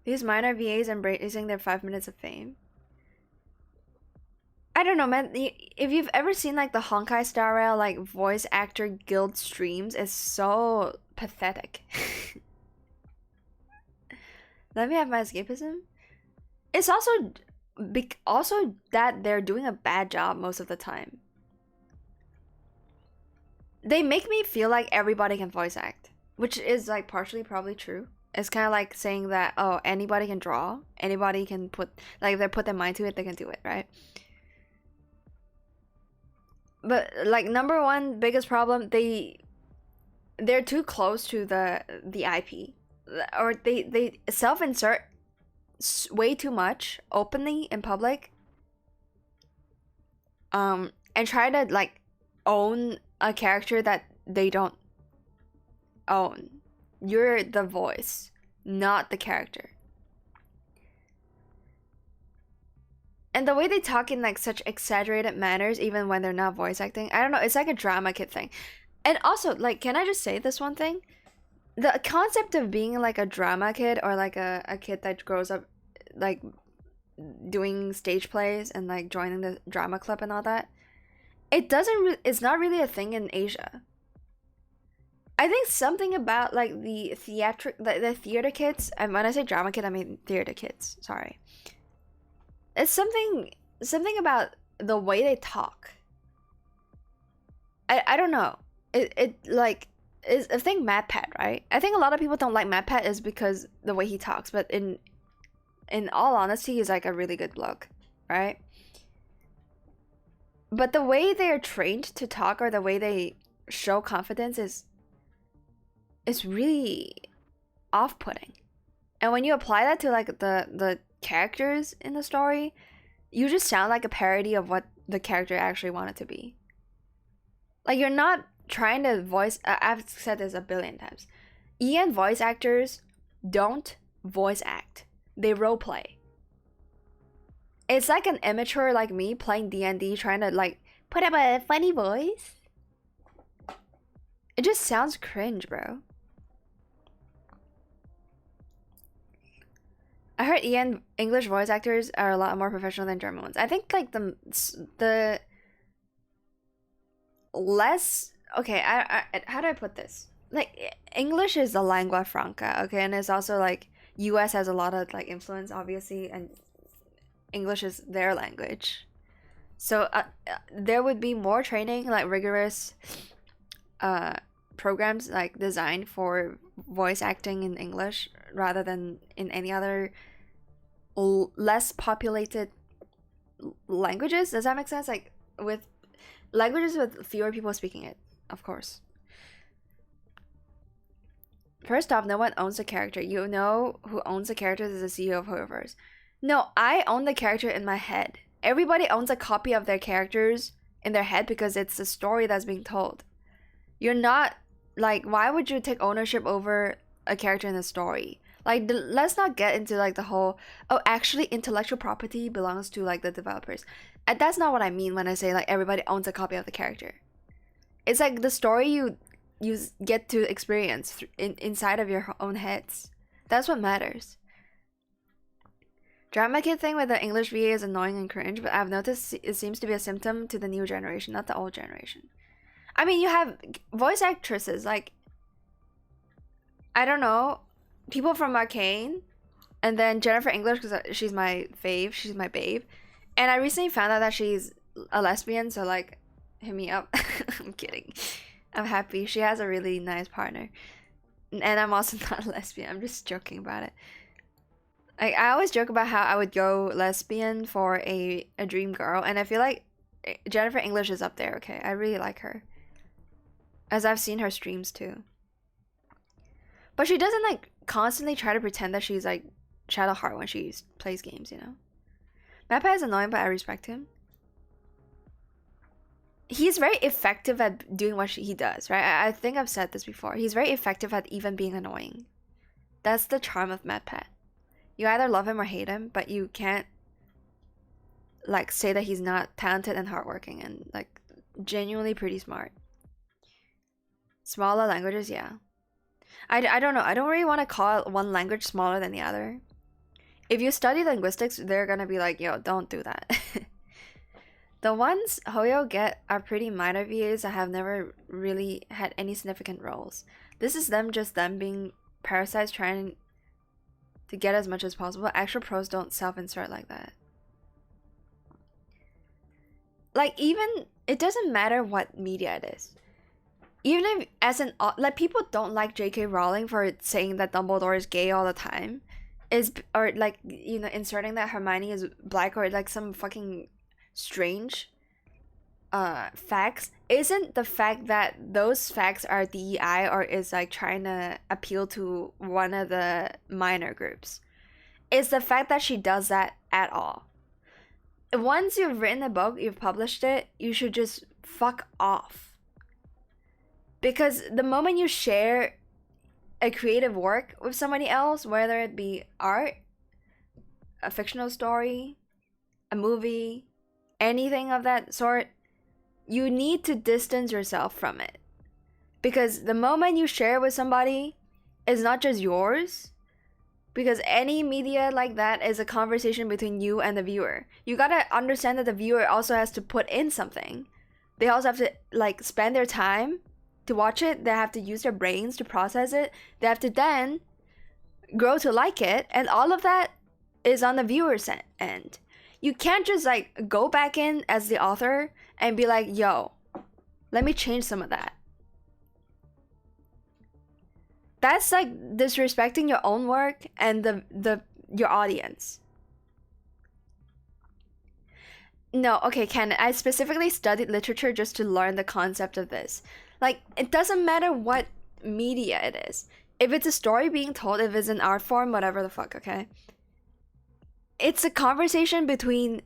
These minor VAs embracing their 5 minutes of fame. I don't know, man. If you've ever seen like the Honkai Star Rail like voice actor guild streams, it's so pathetic. Let me have my escapism. It's also that they're doing a bad job most of the time. They make me feel like everybody can voice act, which is like partially probably true. It's kind of like saying that, oh, anybody can draw, anybody can put, like if they put their mind to it, they can do it, right? But like number one biggest problem, they're too close to the IP, or they self-insert way too much openly in public, and try to like own a character that they don't own. You're the voice, not the character. And the way they talk in like such exaggerated manners, even when they're not voice acting, I don't know, it's like a drama kid thing. And also, like, can I just say this one thing? The concept of being like a drama kid, or like a kid that grows up like doing stage plays and like joining the drama club and all that, it's not really a thing in Asia. I think something about like the theater kids, and when I say drama kid, I mean theater kids, sorry. It's something about the way they talk. I don't know. It like is I think MatPat, right? I think a lot of people don't like MatPat is because the way he talks, but in all honesty, he's like a really good bloke, right? But the way they are trained to talk, or the way they show confidence, is really off-putting. And when you apply that to like the characters in the story, you just sound like a parody of what the character actually wanted to be. Like you're not trying to voice. I've said this a billion times. EN voice actors don't voice act; they role play. It's like an immature like me playing D&D trying to like put up a funny voice. It just sounds cringe, bro. I heard EN English voice actors are a lot more professional than German ones. I think like the less, okay, I how do I put this? Like English is a lingua franca, okay, and it's also like US has a lot of like influence, obviously, and English is their language. So there would be more training, like rigorous programs like designed for voice acting in English rather than in any other less populated languages. Does that make sense? Like with languages with fewer people speaking it, of course. First off, no one owns the character. You know who owns the character is the CEO of Hoyoverse. No, I own the character in my head. Everybody owns a copy of their characters in their head because it's the story that's being told. You're not like, why would you take ownership over a character in the story? Like, let's not get into like the whole, oh, actually intellectual property belongs to like the developers. And that's not what I mean when I say like everybody owns a copy of the character. It's like the story you get to experience inside of your own heads. That's what matters. Drama kid thing with the English VA is annoying and cringe, but I've noticed it seems to be a symptom to the new generation, not the old generation. I mean, you have voice actresses like, I don't know, people from Arcane, and then Jennifer English because she's my fave, she's my babe, and I recently found out that she's a lesbian, so like, hit me up. I'm kidding. I'm happy. She has a really nice partner, and I'm also not a lesbian. I'm just joking about it. Like I always joke about how I would go lesbian for a dream girl, and I feel like Jennifer English is up there. Okay, I really like her, as I've seen her streams too. But she doesn't like constantly try to pretend that she's like Shadowheart when she plays games, you know. Mappa is annoying, but I respect him. He's very effective at doing what he does, right? I think I've said this before. He's very effective at even being annoying. That's the charm of Mappa. You either love him or hate him, but you can't like say that he's not talented and hardworking and like genuinely pretty smart. Smaller languages, yeah. I don't know. I don't really want to call one language smaller than the other. If you study linguistics, they're gonna be like, yo, don't do that. The ones Hoyo get are pretty minor VAs that have never really had any significant roles. This is them being parasites trying to get as much as possible. Actual pros don't self-insert like that. Like, even, it doesn't matter what media it is. Even if, as an, like, people don't like J.K. Rowling for saying that Dumbledore is gay all the time. Or, like, you know, inserting that Hermione is black or, like, some fucking strange facts. Isn't the fact that those facts are DEI or is, like, trying to appeal to one of the minor groups. It's the fact that she does that at all. Once you've written a book, you've published it, you should just fuck off. Because the moment you share a creative work with somebody else, whether it be art, a fictional story, a movie, anything of that sort, you need to distance yourself from it. Because the moment you share it with somebody, it's not just yours. Because any media like that is a conversation between you and the viewer. You gotta understand that the viewer also has to put in something. They also have to like spend their time to watch it. They have to use their brains to process it. They have to then grow to like it. And all of that is on the viewer's end. You can't just like go back in as the author and be like, yo, let me change some of that. That's like disrespecting your own work and your audience. No, okay, Ken, I specifically studied literature just to learn the concept of this. Like, it doesn't matter what media it is. If it's a story being told, if it's an art form, whatever the fuck, okay? It's a conversation between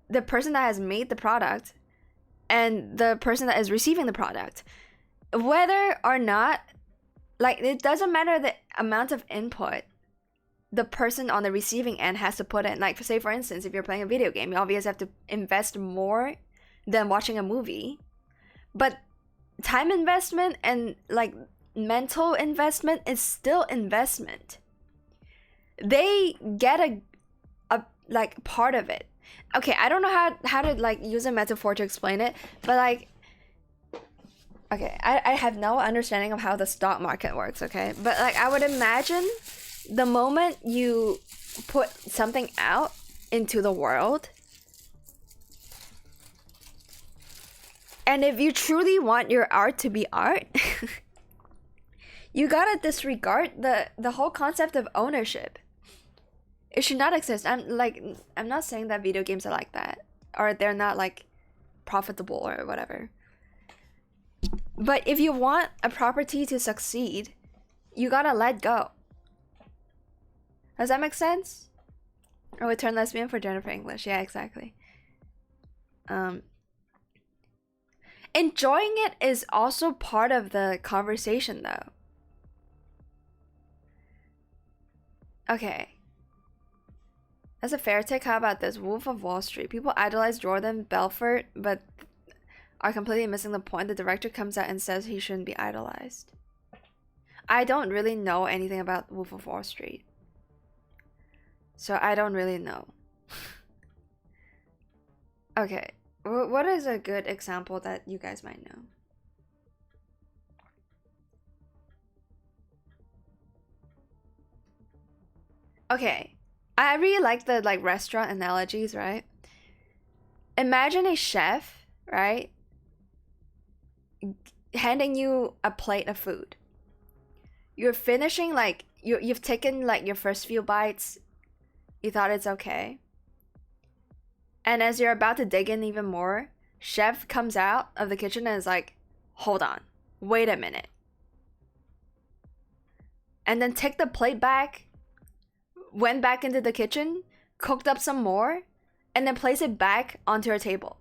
the person that has made the product and the person that is receiving the product. Whether or not, like, it doesn't matter the amount of input the person on the receiving end has to put in. Like, say, for instance, if you're playing a video game, you obviously have to invest more than watching a movie. But time investment and, like, mental investment is still investment. They get a like, part of it. Okay, I don't know how to, like, use a metaphor to explain it, but, like, okay, I have no understanding of how the stock market works, okay? But, like, I would imagine the moment you put something out into the world, and if you truly want your art to be art, you gotta disregard the whole concept of ownership. It should not exist. I'm not saying that video games are like that, or they're not, like, profitable or whatever. But if you want a property to succeed, you gotta let go. Does that make sense? Or we turn lesbian for Jennifer English. Yeah, exactly. Enjoying it is also part of the conversation, though. Okay. That's a fair take. How about this? Wolf of Wall Street. People idolize Jordan Belfort, but are completely missing the point. The director comes out and says he shouldn't be idolized. I don't really know anything about Wolf of Wall Street, so I don't really know. Okay, what is a good example that you guys might know? Okay, I really like the, like, restaurant analogies, right? Imagine a chef, right, handing you a plate of food. You're finishing, like, you've taken, like, your first few bites, You thought it's okay. And as you're about to dig in even more, chef comes out of the kitchen and is like, hold on, wait a minute. And then take the plate back, went back into the kitchen, cooked up some more, and then place it back onto your table.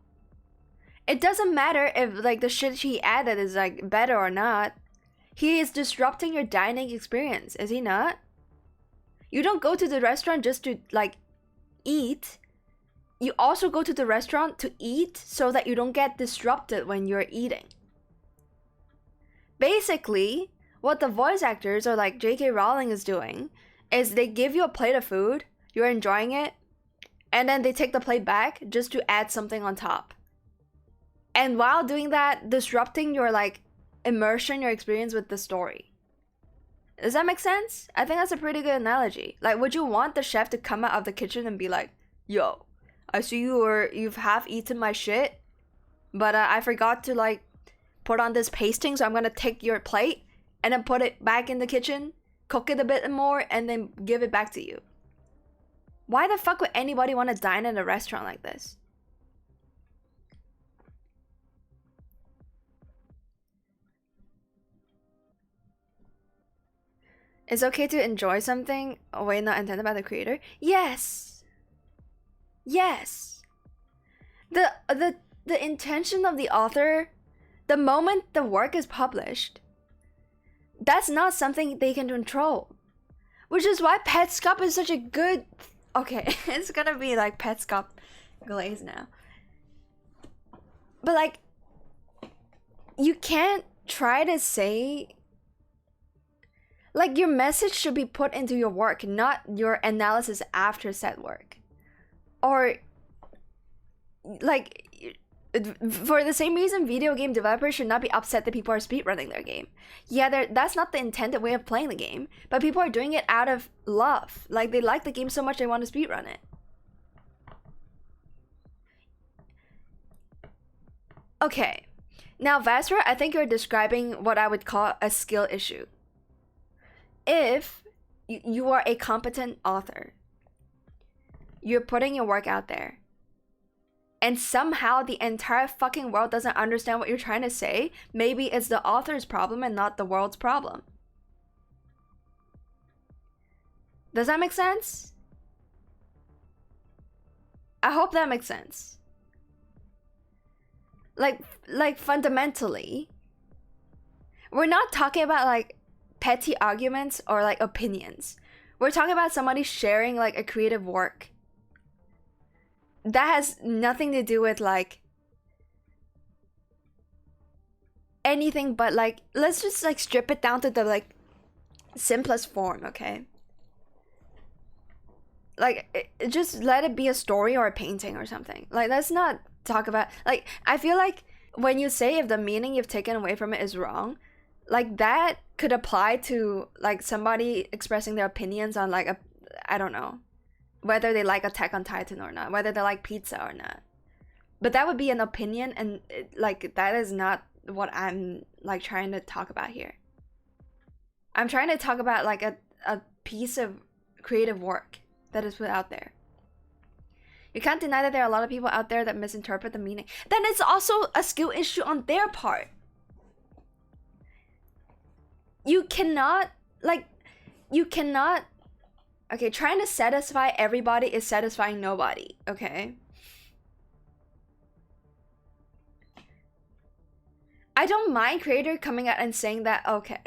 It doesn't matter if like the shit he added is like better or not. He is disrupting your dining experience, is he not? You don't go to the restaurant just to like eat. You also go to the restaurant to eat so that you don't get disrupted when you're eating. Basically, what the voice actors or like J.K. Rowling is doing is they give you a plate of food, you're enjoying it, and then they take the plate back just to add something on top. And while doing that, disrupting your like immersion, your experience with the story. Does that make sense? I think that's a pretty good analogy. Like, would you want the chef to come out of the kitchen and be like, yo, I see you've half eaten my shit, but I forgot to like put on this pasting, so I'm gonna take your plate and then put it back in the kitchen, cook it a bit more, and then give it back to you. Why the fuck would anybody want to dine in a restaurant like this? It's okay to enjoy something a way not intended by the creator? Yes. Yes. The intention of the author, the moment the work is published, that's not something they can control. Which is why Petscop is such a good... Okay, it's gonna be like Petscop glaze now. But like, you can't try to say... Like, your message should be put into your work, not your analysis after said work. Or, like, for the same reason video game developers should not be upset that people are speedrunning their game. Yeah, that's not the intended way of playing the game, but people are doing it out of love. Like, they like the game so much they want to speedrun it. Okay, now Vasra, I think you're describing what I would call a skill issue. If you are a competent author, you're putting your work out there, and somehow the entire fucking world doesn't understand what you're trying to say, maybe it's the author's problem and not the world's problem. Does that make sense? I hope that makes sense. Like fundamentally, we're not talking about like petty arguments or like opinions. We're talking about somebody sharing like a creative work. That has nothing to do with like anything but like, let's just like strip it down to the like simplest form, okay? Like, just let it be a story or a painting or something. Like, let's not talk about, like, I feel like when you say if the meaning you've taken away from it is wrong, like that could apply to like somebody expressing their opinions on like I don't know, whether they like Attack on Titan or not, whether they like pizza or not. But that would be an opinion, and like that is not what I'm like trying to talk about here. I'm trying to talk about like a piece of creative work that is put out there. You can't deny that there are a lot of people out there that misinterpret the meaning. Then it's also a skill issue on their part. You cannot, okay, trying to satisfy everybody is satisfying nobody, okay? I don't mind creator coming out and saying that, okay,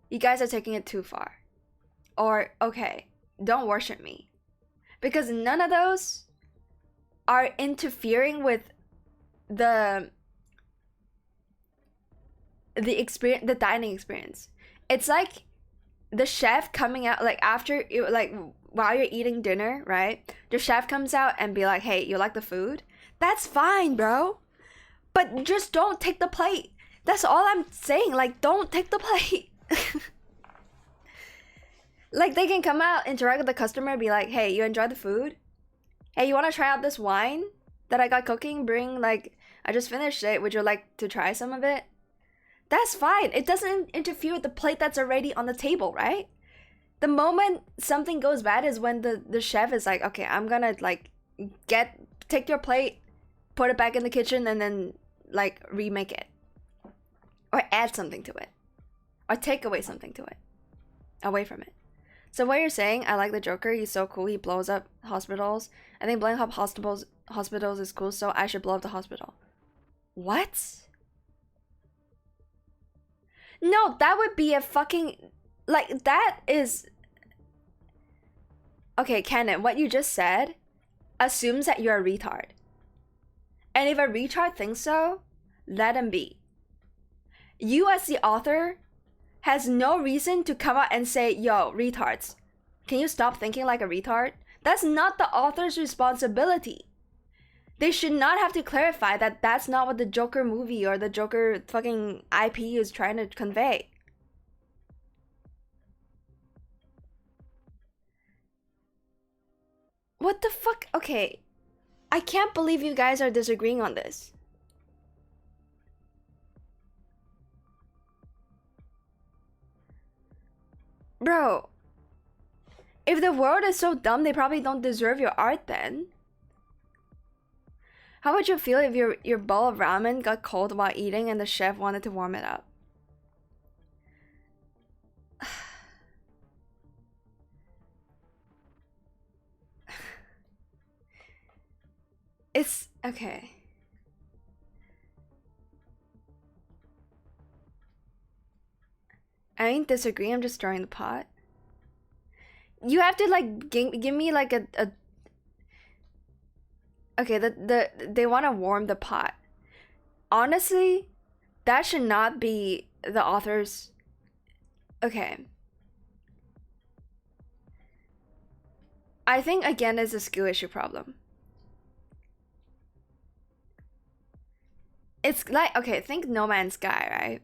you guys are taking it too far. Or, okay, don't worship me. Because none of those are interfering with the experience, the dining experience. It's like the chef coming out, like after you, like while you're eating dinner, right? The chef comes out and be like, hey, you like the food? That's fine, bro. But just don't take the plate. That's all I'm saying. Like, don't take the plate. Like, they can come out, interact with the customer, be like, hey, you enjoy the food? Hey, you want to try out this wine that I got cooking? I just finished it. Would you like to try some of it? That's fine. It doesn't interfere with the plate that's already on the table, right? The moment something goes bad is when the chef is like, okay, I'm gonna like take your plate, put it back in the kitchen, and then like remake it, or add something to it, or take away something to it, away from it. So what you're saying, I like the Joker, he's so cool, he blows up hospitals. I think blowing up hospitals is cool, so I should blow up the hospital. What? No, that would be a fucking, like, that is, okay, Canon, what you just said assumes that you're a retard. And if a retard thinks so, let him be. You as the author has no reason to come out and say, yo, retards, can you stop thinking like a retard? That's not the author's responsibility. They should not have to clarify that that's not what the Joker movie or the Joker fucking IP is trying to convey. What the fuck? Okay. I can't believe you guys are disagreeing on this. Bro, if the world is so dumb, they probably don't deserve your art then. How would you feel if your bowl of ramen got cold while eating and the chef wanted to warm it up? It's okay. I ain't disagree, I'm just stirring the pot. You have to like give me like a okay, they want to warm the pot. Honestly, that should not be the author's. Okay. I think again it's a skill issue problem. It's like, okay, think No Man's Sky, right?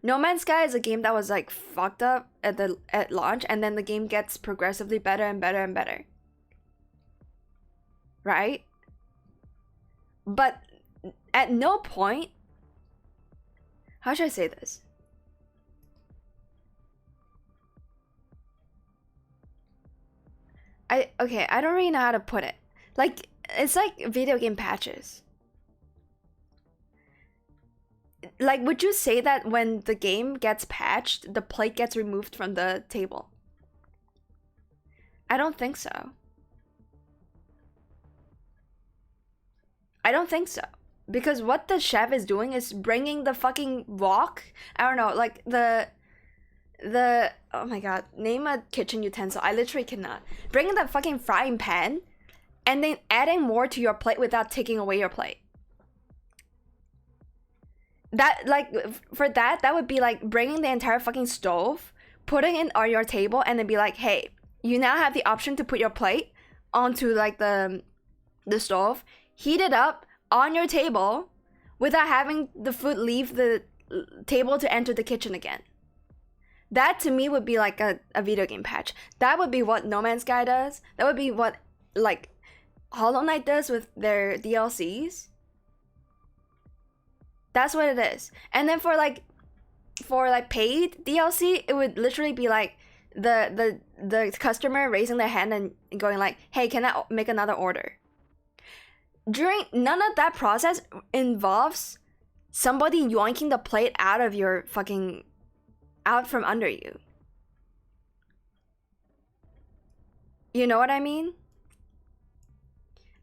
No Man's Sky is a game that was like fucked up at launch, and then the game gets progressively better and better and better. Right? But at no point, how should I say this? I don't really know how to put it. Like, it's like video game patches. Like, would you say that when the game gets patched, the plate gets removed from the table? I don't think so. I don't think so. Because what the chef is doing is bringing the fucking wok. I don't know, like the oh my god, name a kitchen utensil. I literally cannot. Bringing that fucking frying pan and then adding more to your plate without taking away your plate. That, like, for that would be like bringing the entire fucking stove, putting it on your table, and then be like, hey, you now have the option to put your plate onto like the stove, heat it up on your table without having the food leave the table to enter the kitchen again. That to me would be like a video game patch. That would be what No Man's Sky does. That would be what like Hollow Knight does with their DLCs. That's what it is. And then for like paid DLC, it would literally be like the customer raising their hand and going like, hey, can I make another order? None of that process involves somebody yoinking the plate out of your fucking, out from under you. You know what I mean?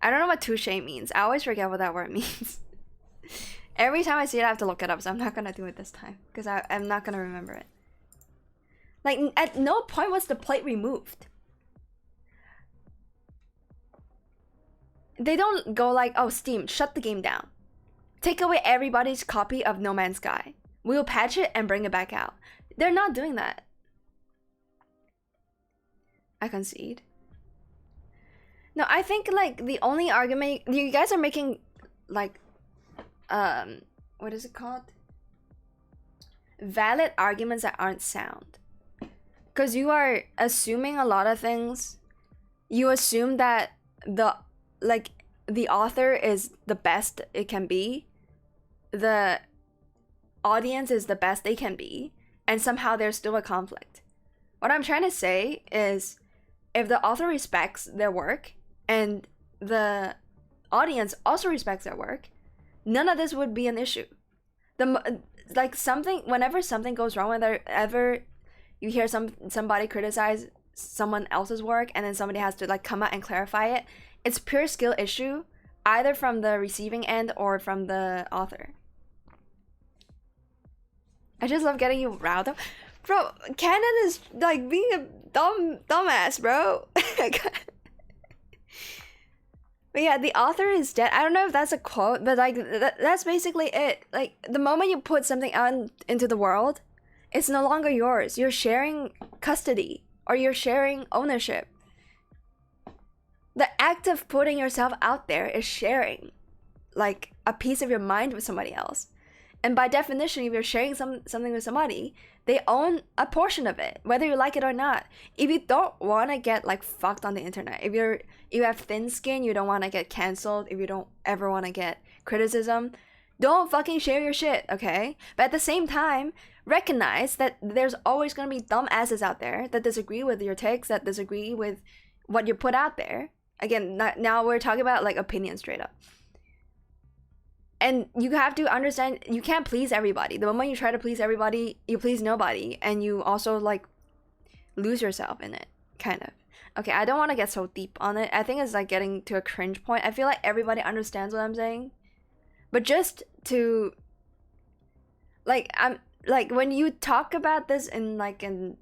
I don't know what touche means. I always forget what that word means. Every time I see it, I have to look it up, so I'm not gonna do it this time because I'm not gonna remember it. Like, at no point was the plate removed. They don't go like, oh, Steam, shut the game down. Take away everybody's copy of No Man's Sky. We'll patch it and bring it back out. They're not doing that. I concede. No, I think like the only argument you guys are making, like, what is it called? Valid arguments that aren't sound. Because you are assuming a lot of things. You assume that the author is the best it can be. The audience is the best they can be. And somehow there's still a conflict. What I'm trying to say is, if the author respects their work and the audience also respects their work, none of this would be an issue. Whenever something goes wrong, whenever you hear somebody criticize someone else's work and then somebody has to like come out and clarify it, it's pure skill issue, either from the receiving end or from the author. I just love getting you riled up. Bro, canon is like being a dumbass, bro. But yeah, the author is dead. I don't know if that's a quote, but like that's basically it. Like the moment you put something out into the world, it's no longer yours. You're sharing custody or you're sharing ownership. The act of putting yourself out there is sharing like a piece of your mind with somebody else. And by definition, if you're sharing something with somebody, they own a portion of it, whether you like it or not. If you don't want to get like fucked on the internet, if you have thin skin, you don't want to get canceled, if you don't ever want to get criticism, don't fucking share your shit, okay? But at the same time, recognize that there's always going to be dumb asses out there that disagree with your takes, that disagree with what you put out there. Again, now we're talking about like opinions straight up. And you have to understand, you can't please everybody. The moment you try to please everybody, you please nobody, and you also like lose yourself in it, kind of. Okay, I don't want to get so deep on it. I think it's like getting to a cringe point. I feel like everybody understands what I'm saying, but just to I'm like when you talk about this and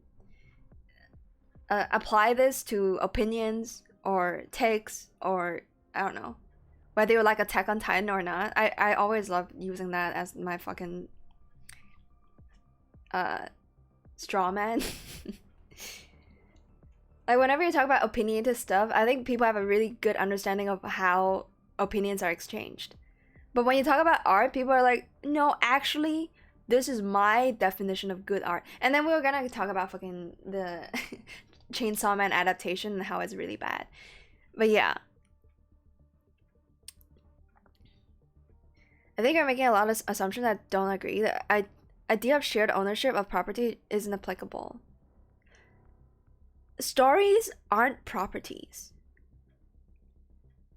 apply this to opinions or takes, or I don't know, whether you like Attack on Titan or not, I always love using that as my fucking straw man. Like whenever you talk about opinionated stuff, I think people have a really good understanding of how opinions are exchanged. But when you talk about art, people are like, no, actually, this is my definition of good art. And then we were gonna talk about fucking the Chainsaw Man adaptation and how it's really bad. But yeah. I think you're making a lot of assumptions that don't agree. The idea of shared ownership of property isn't applicable. Stories aren't properties.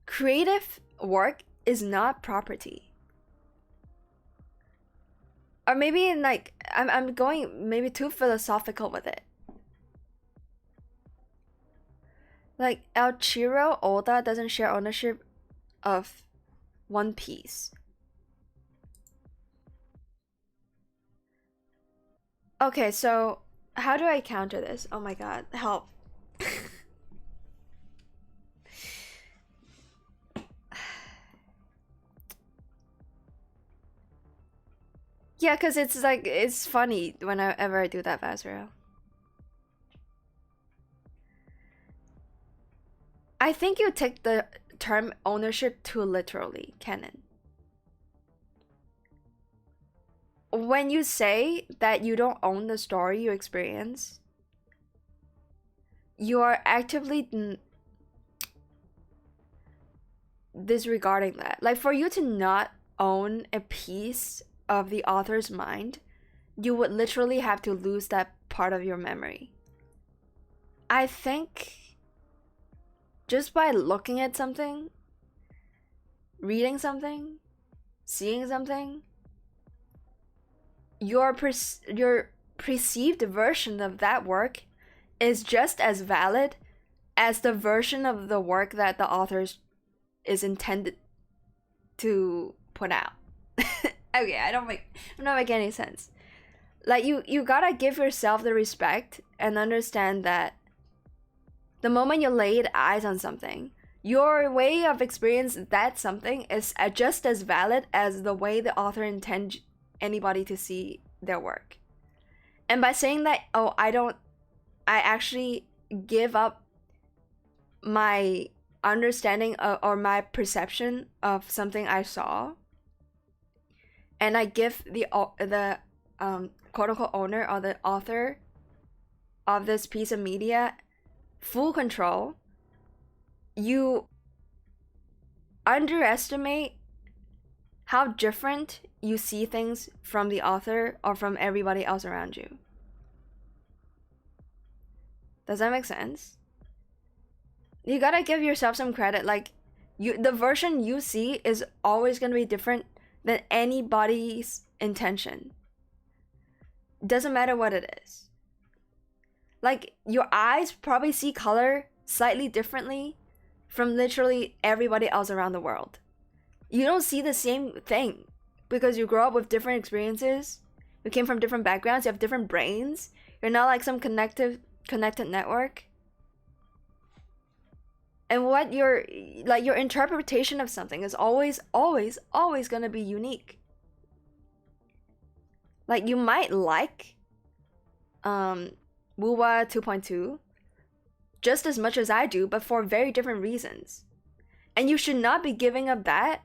Creative work is not property. Or maybe I'm going maybe too philosophical with it. Like Elchiro Oda doesn't share ownership of One Piece. Okay, so how do I counter this? Oh my god, help. Yeah, because it's like, it's funny whenever I do that, Vazrael. I think you take the term ownership too literally, Kenan. When you say that you don't own the story you experience, you are actively disregarding that. Like, for you to not own a piece of the author's mind, you would literally have to lose that part of your memory. I think just by looking at something, reading something, seeing something, your perceived version of that work is just as valid as the version of the work that the author is intended to put out. Okay, I'm not making any sense. Like, you gotta give yourself the respect and understand that the moment you laid eyes on something, your way of experience that something is just as valid as the way the author intends anybody to see their work. And by saying that, I actually give up my understanding or my perception of something I saw, and I give the quote-unquote owner or the author of this piece of media full control, you underestimate how different you see things from the author or from everybody else around you. Does that make sense? You gotta give yourself some credit. Like, the version you see is always gonna be different than anybody's intention. Doesn't matter what it is. Like, your eyes probably see color slightly differently from literally everybody else around the world. You don't see the same thing because you grow up with different experiences. You came from different backgrounds. You have different brains. You're not like some connected network. And what your interpretation of something is always gonna be unique. Like, you might like Wuwa 2.2 just as much as I do, but for very different reasons. And you should not be giving up that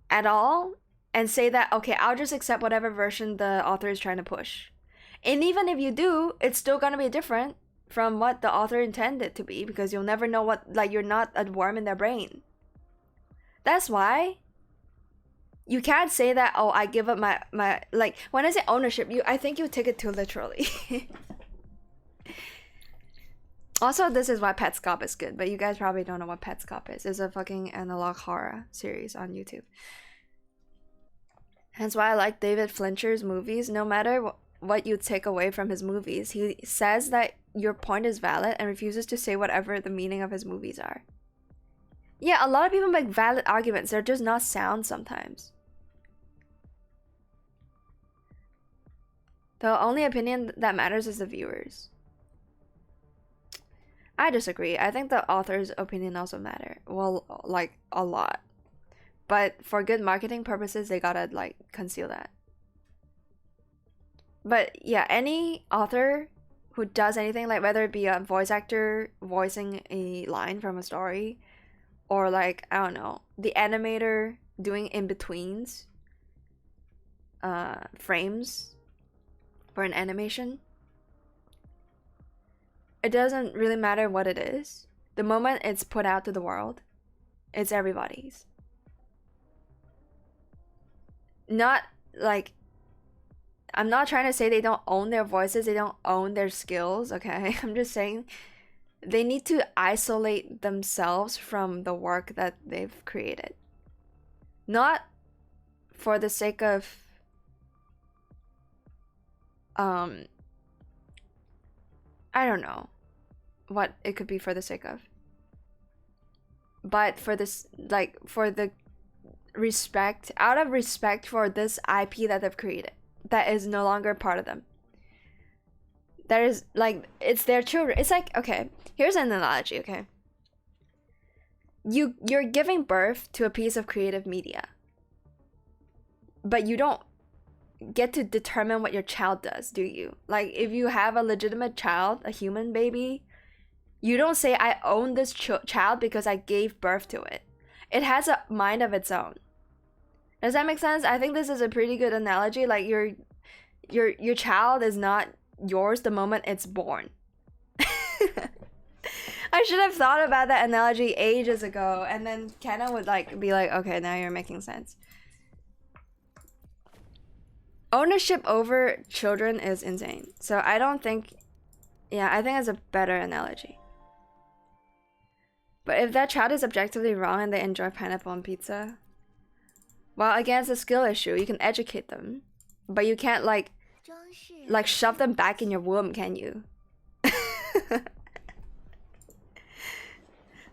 at all and say that, okay, I'll just accept whatever version the author is trying to push. And even if you do, it's still gonna be different from what the author intended to be, because you'll never know what, like, you're not a worm in their brain. That's why you can't say that, oh, I give up my like, when I say ownership, I think you take it too literally. Also, this is why Petscop is good, but you guys probably don't know what Petscop is. It's a fucking analog horror series on YouTube. Hence why I like David Fincher's movies. No matter what you take away from his movies, he says that your point is valid and refuses to say whatever the meaning of his movies are. Yeah, a lot of people make valid arguments. They're just not sound sometimes. The only opinion that matters is the viewers. I disagree. I think the author's opinion also matter. Well, like, a lot. But for good marketing purposes, they gotta, like, conceal that. But yeah, any author who does anything, like whether it be a voice actor voicing a line from a story, or like, I don't know, the animator doing in-betweens frames for an animation, it doesn't really matter what it is. The moment it's put out to the world, it's everybody's. Not like, I'm not trying to say they don't own their voices, they don't own their skills, okay? I'm just saying they need to isolate themselves from the work that they've created. Not for the sake of I don't know what it could be for the sake of. But for this, like, for the respect, out of respect for this IP that they've created, that is no longer part of them. That is, like, it's their children. It's like, okay, here's an analogy, okay? You're giving birth to a piece of creative media, but you don't get to determine what your child does, do you? Like, if you have a legitimate child, a human baby, you don't say, I own this child because I gave birth to it. It has a mind of its own. Does that make sense? I think this is a pretty good analogy. Like, your child is not yours the moment it's born. I should have thought about that analogy ages ago, and then Kenna would like be like, okay, now you're making sense. Ownership over children is insane. So I don't think, yeah, I think it's a better analogy. But if that child is objectively wrong and they enjoy pineapple on pizza, well, again, it's a skill issue. You can educate them, but you can't like shove them back in your womb, can you?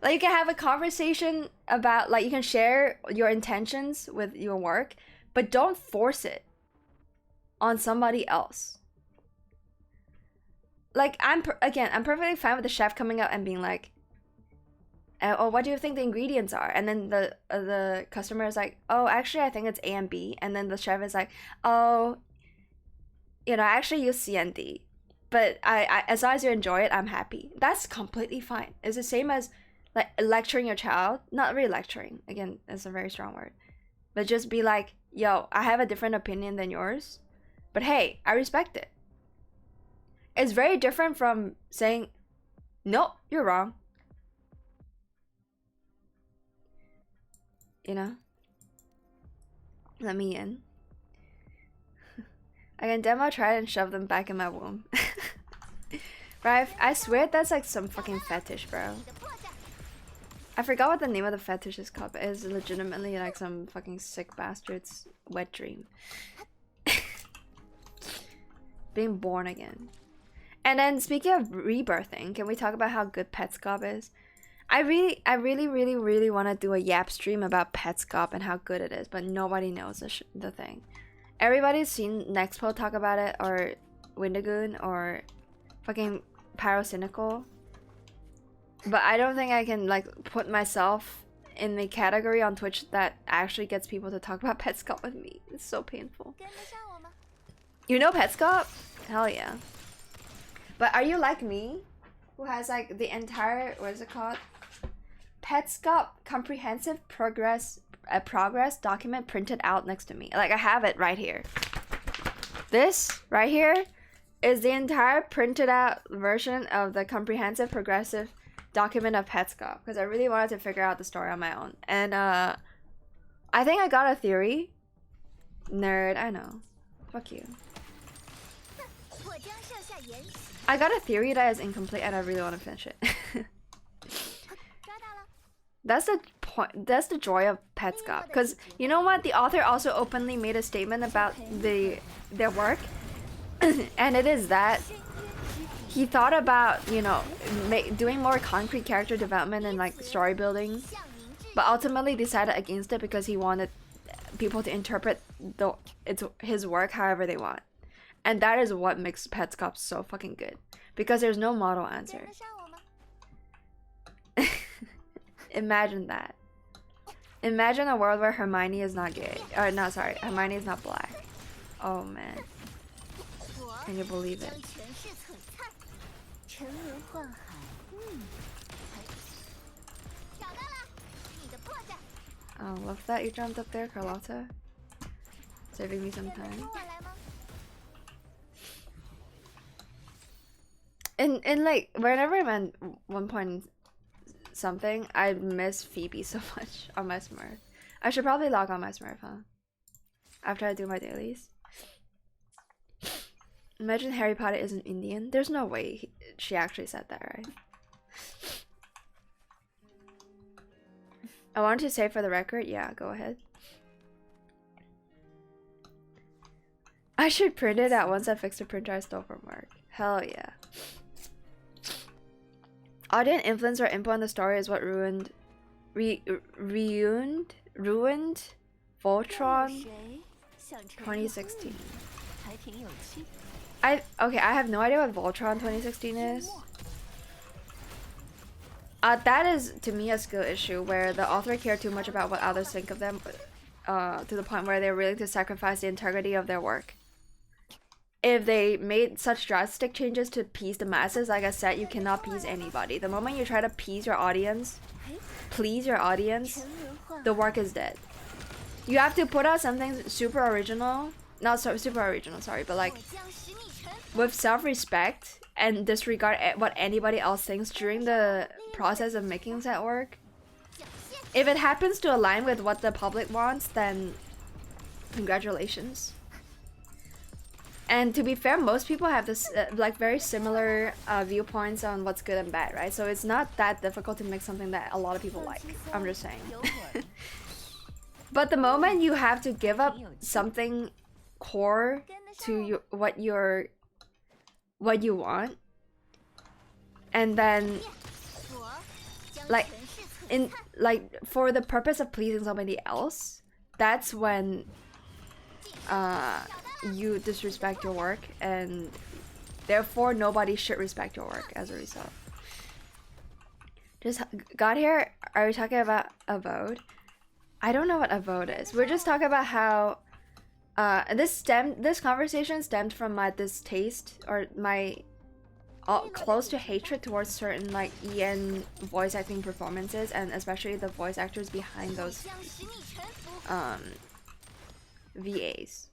Like, you can have a conversation about, like, you can share your intentions with your work, but don't force it on somebody else. Like, I'm perfectly fine with the chef coming up and being like, oh, what do you think the ingredients are? And then the customer is like, oh, actually, I think it's A and B. And then the chef is like, oh, you know, I actually use C and D. But I as long as you enjoy it, I'm happy. That's completely fine. It's the same as like lecturing your child. Not really lecturing. Again, that's a very strong word. But just be like, yo, I have a different opinion than yours, but hey, I respect it. It's very different from saying, no, you're wrong. You know? Let me in. I can demo try it and shove them back in my womb. Right? I swear that's like some fucking fetish, bro. I forgot what the name of the fetish is called, but it's legitimately like some fucking sick bastard's wet dream. Being born again. And then speaking of rebirthing, can we talk about how good Petscop is? I really want to do a Yap stream about Petscop and how good it is, but nobody knows the thing. Everybody's seen Nexpo talk about it, or Windigoon, or fucking Pyrocynical. But I don't think I can like put myself in the category on Twitch that actually gets people to talk about Petscop with me. It's so painful. You know Petscop? Hell yeah. But are you like me, who has like the entire, what is it called? Petscop comprehensive progress document printed out next to me. Like I have it right here. This right here is the entire printed out version of the comprehensive progressive document of Petscop, because I really wanted to figure out the story on my own. And I think I got a theory. Nerd, I know. Fuck you. I got a theory that is incomplete and I really want to finish it. That's the point. That's the joy of Petscop, because you know what? The author also openly made a statement about their work, and it is that he thought about, you know, doing more concrete character development and like story building, but ultimately decided against it because he wanted people to interpret his work however they want. And that is what makes Petscop so fucking good, because there's no model answer. Imagine that. Imagine a world where Hermione is not gay. Or no, sorry, Hermione is not black. Oh man. Can you believe it? Oh, love that you jumped up there, Carlotta. Saving me some time. And like whenever I'm at 1 point something, I miss Phoebe so much on my Smurf. I should probably log on my Smurf, huh? After I do my dailies. Imagine Harry Potter isn't Indian. There's no way she actually said that, right? I wanted to say for the record, yeah, go ahead. I should print it out once I fix the printer I stole from work. Hell yeah. Audience influence or input on the story is what ruined Voltron 2016. I have no idea what Voltron 2016 is. That is to me a skill issue where the author cared too much about what others think of them, to the point where they're willing to sacrifice the integrity of their work. If they made such drastic changes to please the masses, like I said, you cannot please anybody. The moment you try to please your audience, the work is dead. You have to put out something super original, not so super original, sorry, but like with self-respect and disregard what anybody else thinks during the process of making that work. If it happens to align with what the public wants, then congratulations. And to be fair, most people have this like very similar viewpoints on what's good and bad, right? So it's not that difficult to make something that a lot of people like. I'm just saying. But the moment you have to give up something core to what you want, and then like for the purpose of pleasing somebody else, that's when you disrespect your work, and therefore nobody should respect your work as a result. Just got here. Are we talking about a VOD? I don't know what a VOD is. We're just talking about how this conversation stemmed from my distaste or my close to hatred towards certain like EN voice acting performances, and especially the voice actors behind those VAs.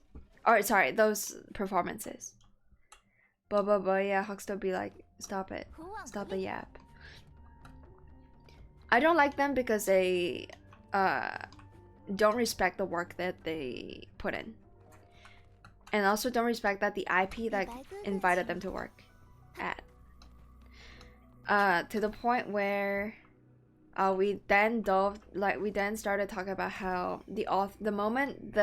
Or sorry, those performances. But yeah, Huxtable be like, stop it. Stop the yap. I don't like them because they don't respect the work that they put in. And also don't respect that the IP that invited them to work at. To the point where we then started talking about how the moment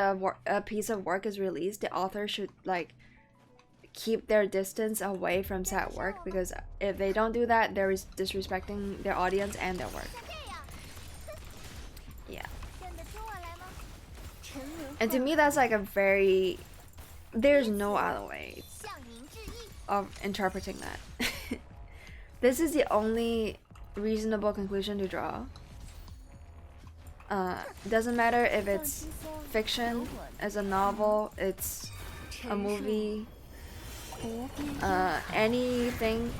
a piece of work is released, the author should like keep their distance away from said work, because if they don't do that, they're disrespecting their audience and their work. Yeah. And to me, that's like a very... There's no other way of interpreting that. This is the only reasonable conclusion to draw. Doesn't matter if it's fiction, as a novel, it's a movie, anything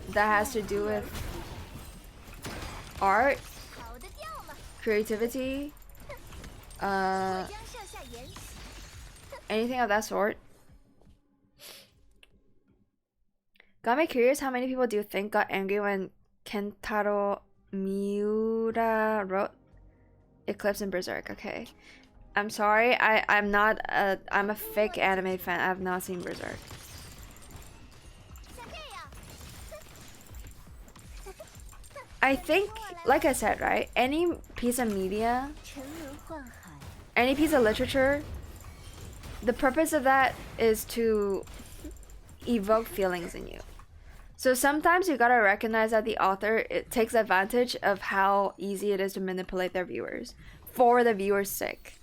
that has to do with art, creativity, anything of that sort. Got me curious, how many people do you think got angry when Kentaro Miura wrote Eclipse and Berserk? Okay, I'm sorry, I'm a fake anime fan. I have not seen Berserk. I think, like I said, right, any piece of media, any piece of literature, the purpose of that is to evoke feelings in you. So sometimes you gotta recognize that the author takes advantage of how easy it is to manipulate their viewers for the viewer's sake.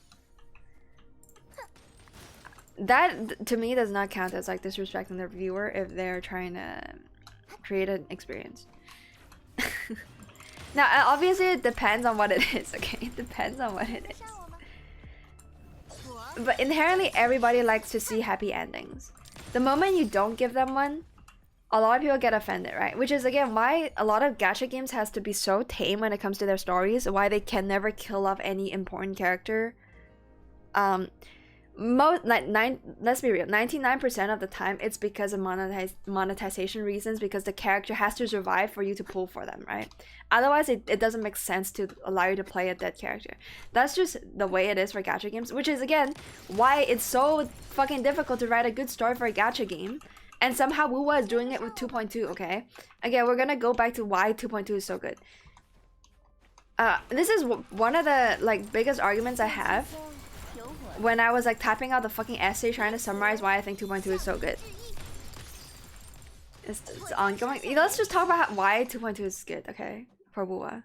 That to me does not count as like disrespecting their viewer if they're trying to create an experience. Now obviously it depends on what it is, okay? It depends on what it is. But inherently everybody likes to see happy endings. The moment you don't give them one, a lot of people get offended, right? Which is again why a lot of gacha games has to be so tame when it comes to their stories, why they can never kill off any important character. Let's be real, 99% of the time it's because of monetization reasons, because the character has to survive for you to pull for them, right? Otherwise it doesn't make sense to allow you to play a dead character. That's just the way it is for gacha games, which is again why it's so fucking difficult to write a good story for a gacha game. And somehow Wuwa is doing it with 2.2, okay? Again, we're gonna go back to why 2.2 is so good. This is one of the like biggest arguments I have when I was like typing out the fucking essay trying to summarize why I think 2.2 is so good. It's ongoing. Let's just talk about why 2.2 is good, okay? For Wuwa.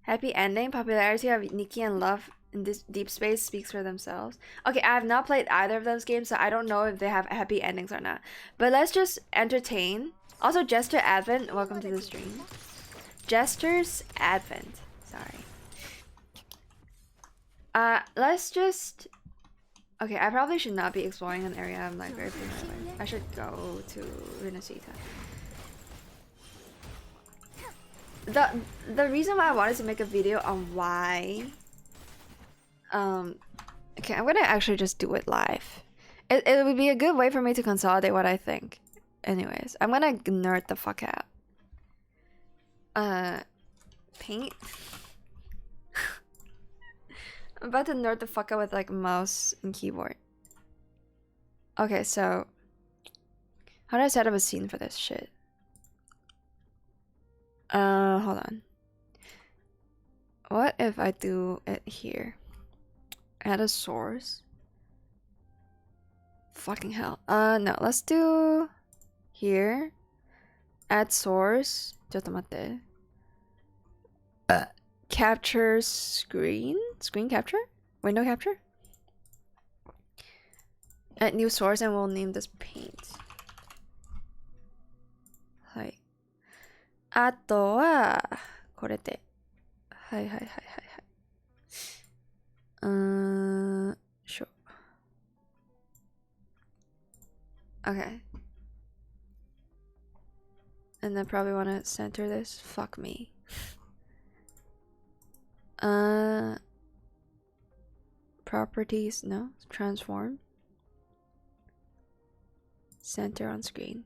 Happy ending, popularity of Nikki and Love in this Deep Space speaks for themselves. Okay, I have not played either of those games, so I don't know if they have happy endings or not. But let's just entertain. Also, Jester Advent, welcome to the stream. Jester's Advent. Sorry. Let's just... Okay, I probably should not be exploring an area I'm like very familiar with. I should go to Rinasita. The reason why I wanted to make a video on why... Okay, I'm gonna actually just do it live. It would be a good way for me to consolidate what I think. Anyways, I'm gonna nerd the fuck out. Paint? I'm about to nerd the fuck out with like mouse and keyboard. Okay, so how do I set up a scene for this shit? Hold on. What if I do it here? Add a source. Fucking hell. No, let's do here. Add source. Jotomate. Capture screen? Screen capture? Window capture? Add new source and we'll name this paint. Hi. あとはこれで。はいはいはいはいはい。Sure. Okay. And then probably want to center this. Fuck me. Properties, no. Transform. Center on screen.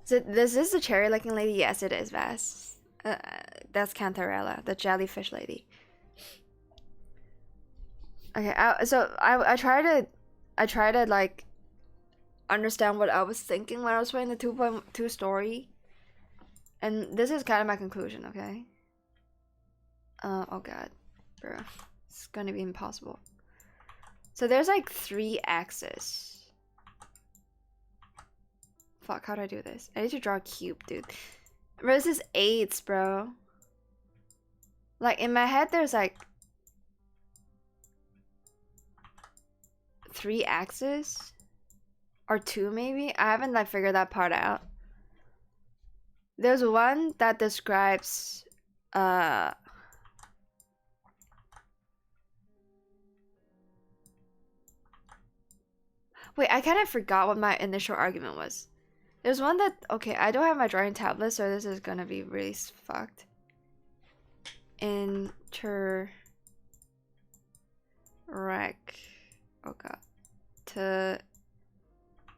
So this is the cherry looking lady? Yes, it is, Vass. That's Cantarella, the jellyfish lady. Okay, so I try to like understand what I was thinking when I was playing the 2.2 story. And this is kind of my conclusion, okay? Oh god, bro. It's gonna be impossible. So there's like 3 axes. Fuck, how do I do this? I need to draw a cube, dude. Bro, this is 8s, bro. Like, in my head, there's like 3 axes? Or 2, maybe? I haven't like figured that part out. There's one that describes wait, I kind of forgot what my initial argument was. There's one that, okay, I don't have my drawing tablet, so this is gonna be really fucked. Interact. Oh god.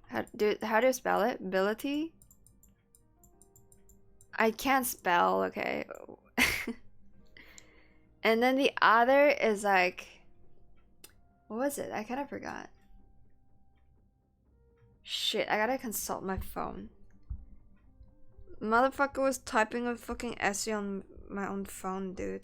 How do you spell it? Ability? I can't spell, okay. And then the other is like, what was it? I kind of forgot. Shit, I gotta consult my phone. Motherfucker was typing a fucking essay on my own phone, dude.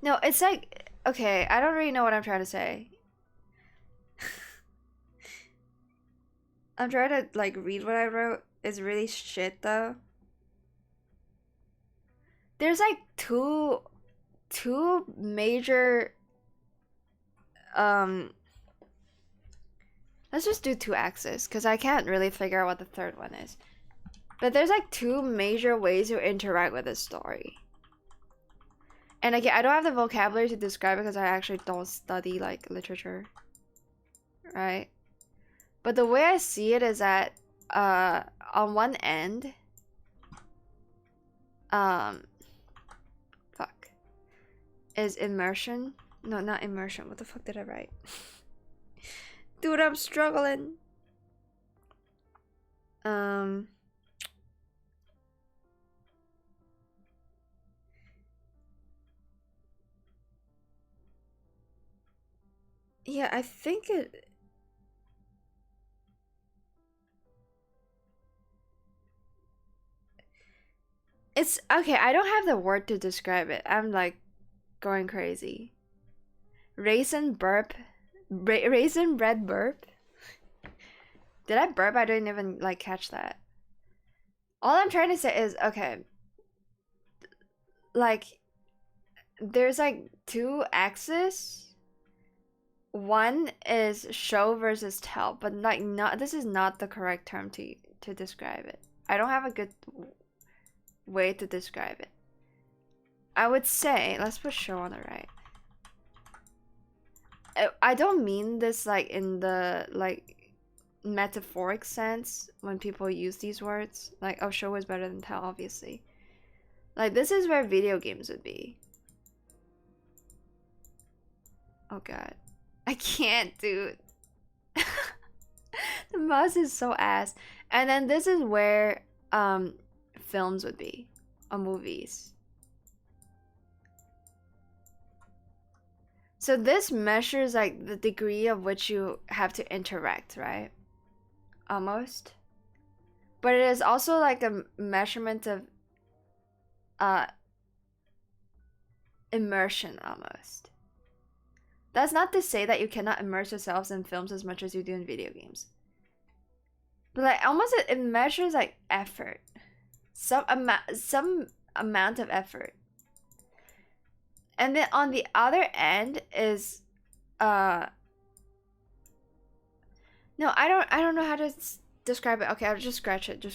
No, it's like, okay, I don't really know what I'm trying to say. I'm trying to like read what I wrote. It's really shit though. There's like two major let's just do 2 axes because I can't really figure out what the third one is. But there's like 2 major ways to interact with this story. And again, I don't have the vocabulary to describe it because I actually don't study like literature. Right? But the way I see it is that on one end fuck, is immersion. No, not immersion. What the fuck did I write? Dude, I'm struggling. Yeah, I think it's okay. I don't have the word to describe it. I'm like going crazy. Raisin burp. Raisin bread burp. Did I burp? I didn't even like catch that. All I'm trying to say is, okay, like there's like 2 axes. One is show versus tell, but like not, this is not the correct term to describe it. I don't have a good way to describe it. I would say, let's put show on the right. I don't mean this like in the like metaphoric sense when people use these words. Like, oh, show is better than tell, obviously. Like, this is where video games would be. Oh god. I can't, dude. The mouse is so ass. And then this is where films would be, or movies. So this measures like the degree of which you have to interact, right? Almost. But it is also like a measurement of immersion almost. That's not to say that you cannot immerse yourselves in films as much as you do in video games. But like almost it measures like effort. Some amount of effort. And then on the other end is no, I don't know how to describe it. Okay, I'll just scratch it.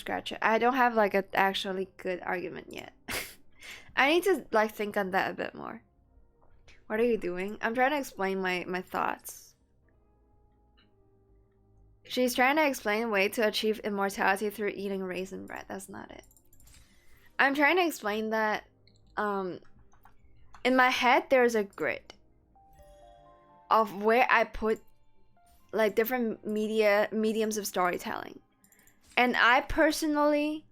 I don't have like an actually good argument yet. I need to like think on that a bit more. What are you doing? I'm trying to explain my thoughts. She's trying to explain a way to achieve immortality through eating raisin bread. That's not it. I'm trying to explain that in my head there's a grid of where I put like different mediums of storytelling. And I personally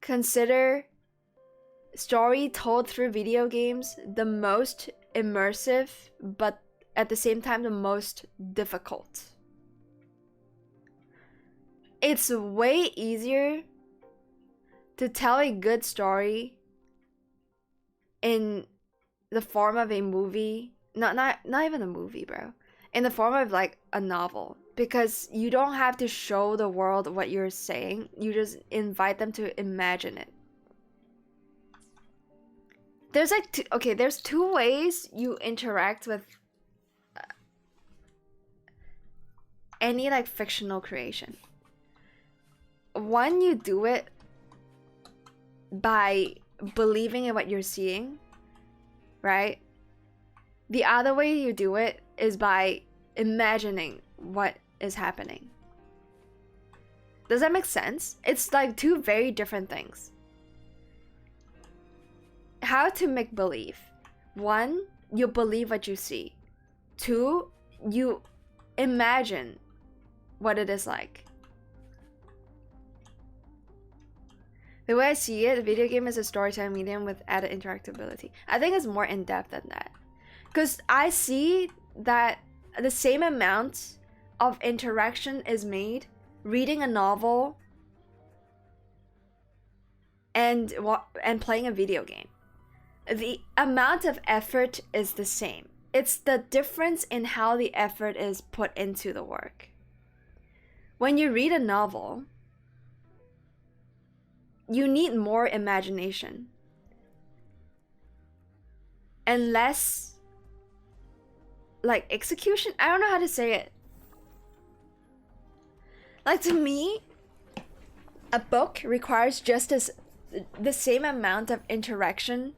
consider story told through video games the most immersive, but at the same time the most difficult. It's way easier to tell a good story in the form of a movie, not even a movie, bro, in the form of like a novel, because you don't have to show the world what you're saying, you just invite them to imagine it. There's like there's two ways you interact with any like fictional creation. One, you do it by believing in what you're seeing, right? The other way you do it is by imagining what is happening. Does that make sense? It's like two very different things. How to make believe. One, you believe what you see. Two, you imagine what it is like. The way I see it, a video game is a storytelling medium with added interactability. I think it's more in-depth than that. Because I see that the same amount of interaction is made reading a novel and playing a video game. The amount of effort is the same. It's the difference in how the effort is put into the work. When you read a novel, you need more imagination and less like execution. I don't know how to say it. Like, to me, a book requires just the same amount of interaction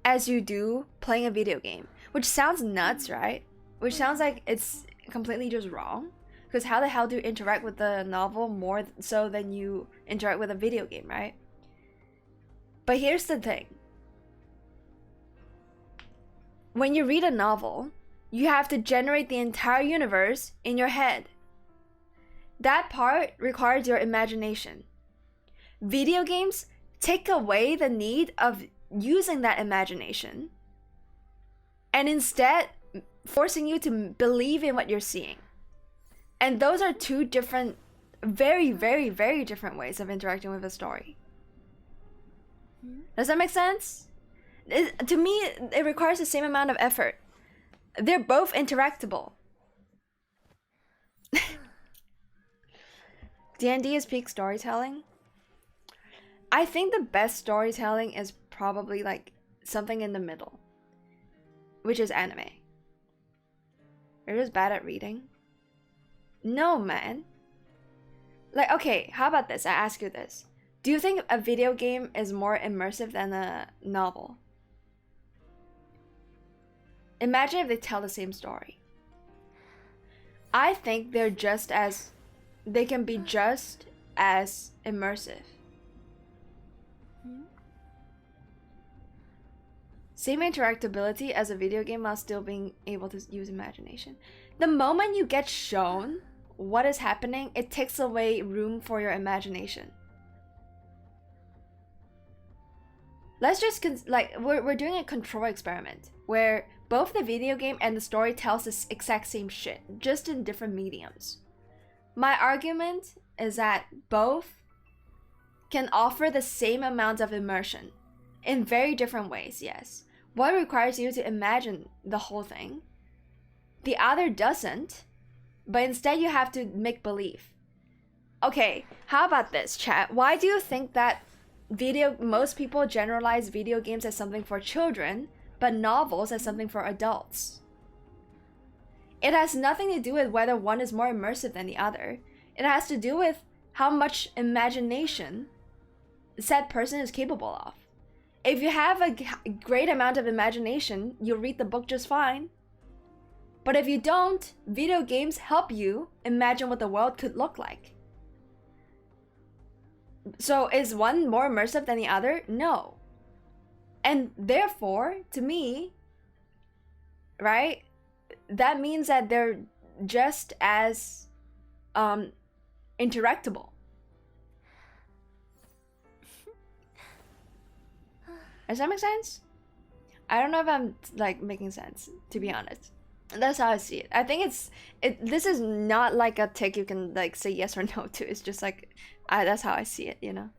as you do playing a video game, which sounds nuts, right? Which sounds like it's completely just wrong. Because how the hell do you interact with the novel more so than you interact with a video game, right? But here's the thing. When you read a novel, you have to generate the entire universe in your head. That part requires your imagination. Video games take away the need of using that imagination and instead forcing you to believe in what you're seeing. And those are two different, very, very, very different ways of interacting with a story. Does that make sense? To me, it requires the same amount of effort. They're both interactable. D&D is peak storytelling. I think the best storytelling is probably like something in the middle, which is anime. You're just bad at reading. No, man. Like, okay, how about this? I ask you this. Do you think a video game is more immersive than a novel? Imagine if they tell the same story. I think they can be just as immersive. Same interactability as a video game while still being able to use imagination. The moment you get shown what is happening, it takes away room for your imagination. Let's just we're doing a control experiment where both the video game and the story tells the exact same shit, just in different mediums. My argument is that both can offer the same amount of immersion in very different ways, yes. One requires you to imagine the whole thing. The other doesn't, but instead you have to make believe. Okay, how about this, chat? Why do you think that most people generalize video games as something for children, but novels as something for adults? It has nothing to do with whether one is more immersive than the other. It has to do with how much imagination said person is capable of. If you have a great amount of imagination, you'll read the book just fine. But if you don't, video games help you imagine what the world could look like. So is one more immersive than the other? No. And therefore, to me, right, that means that they're just as interactable. Does that make sense? I don't know if I'm like making sense, to be honest. That's how I see it. I think this is not like a tick you can like say yes or no to. It's just like that's how I see it, you know.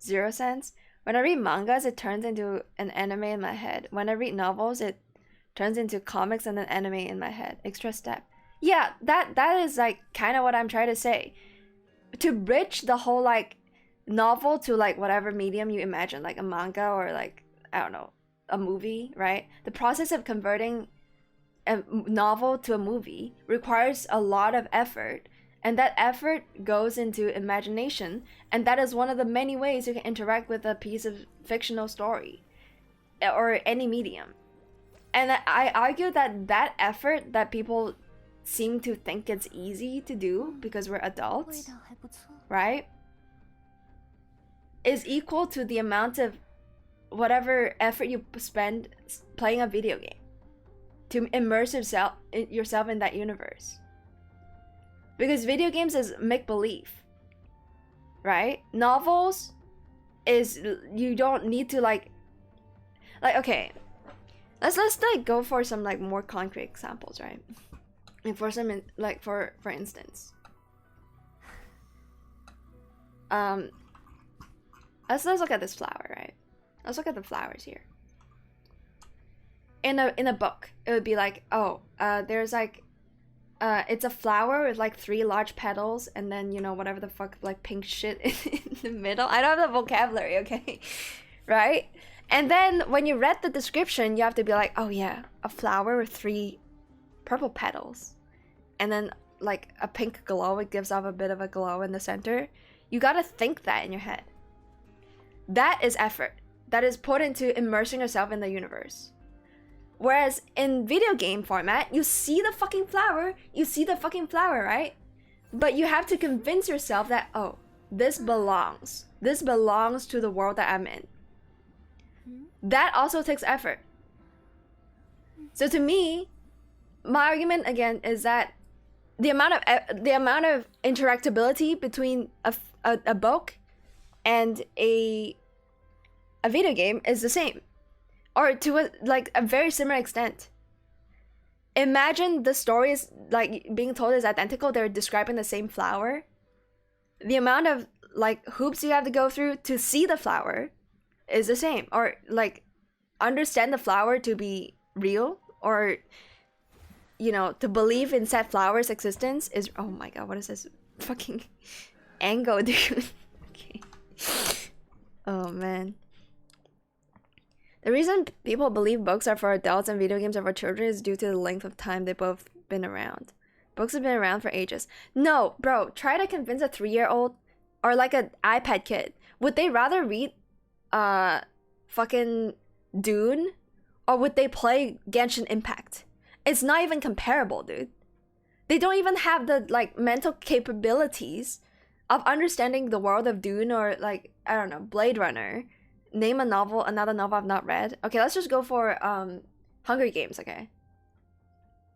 0 cents. When I read mangas, it turns into an anime in my head. When I read novels, it turns into comics and an anime in my head. Extra step. Yeah, that is like kind of what I'm trying to say. To bridge the whole like novel to like whatever medium you imagine, like a manga or like, I don't know, a movie, right? The process of converting a novel to a movie requires a lot of effort, and that effort goes into imagination, and that is one of the many ways you can interact with a piece of fictional story or any medium. And I argue that that effort that people seem to think it's easy to do because we're adults, right, is equal to the amount of whatever effort you spend playing a video game to immerse yourself in that universe. Because video games is make-believe, right? Novels is you don't need to like okay, let's like go for some like more concrete examples, right? And for some like for instance, let's look at this flower, right? Let's look at the flowers here. In a book, it would be like, oh, there's like, it's a flower with like 3 large petals, and then, you know, whatever the fuck like pink shit in the middle. I don't have the vocabulary, okay, right? And then when you read the description, you have to be like, oh yeah, a flower with 3 purple petals, and then like a pink glow. It gives off a bit of a glow in the center. You gotta think that in your head. That is effort. That is put into immersing yourself in the universe. Whereas in video game format, you see the fucking flower, right? But you have to convince yourself that, oh, this belongs to the world that I'm in. That also takes effort. So to me, my argument again is that the amount of interactability between a book and a video game is the same, or to a very similar extent. Imagine the story is like being told is identical. They're describing the same flower. The amount of like hoops you have to go through to see the flower is the same, or like understand the flower to be real, or you know, to believe in said flower's existence is, oh my god, what is this fucking angle, dude? Okay. Oh man. The reason people believe books are for adults and video games are for children is due to the length of time they've both been around. Books have been around for ages. No, bro, try to convince a 3-year-old or like an iPad kid. Would they rather read fucking Dune, or would they play Genshin Impact? It's not even comparable, dude. They don't even have the like mental capabilities of understanding the world of Dune or like, I don't know, Blade Runner. Name another novel I've not read. Okay, let's just go for Hunger Games, okay?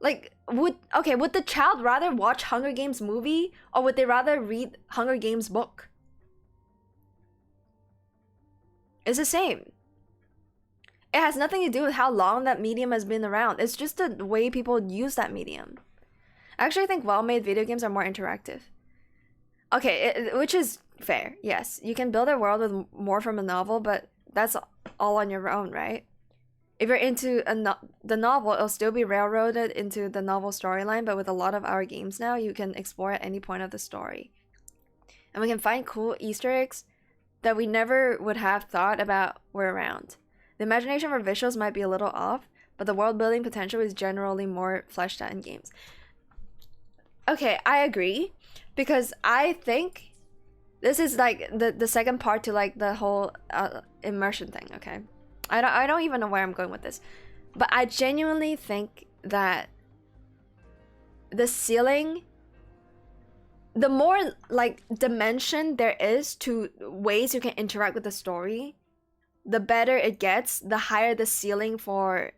Like, would the child rather watch Hunger Games movie, or would they rather read Hunger Games book? It's the same. It has nothing to do with how long that medium has been around. It's just the way people use that medium. I actually think well-made video games are more interactive. Okay, which is fair, yes. You can build a world with more from a novel, but that's all on your own, right? If you're into the novel, it'll still be railroaded into the novel storyline, but with a lot of our games now, you can explore at any point of the story. And we can find cool Easter eggs that we never would have thought about were around. The imagination for visuals might be a little off, but the world building potential is generally more fleshed out in games. Okay, I agree, because I think this is like the second part to like the whole immersion thing, okay? I don't even know where I'm going with this, but I genuinely think that the ceiling, the more like dimension there is to ways you can interact with the story, the better it gets, the higher the ceiling for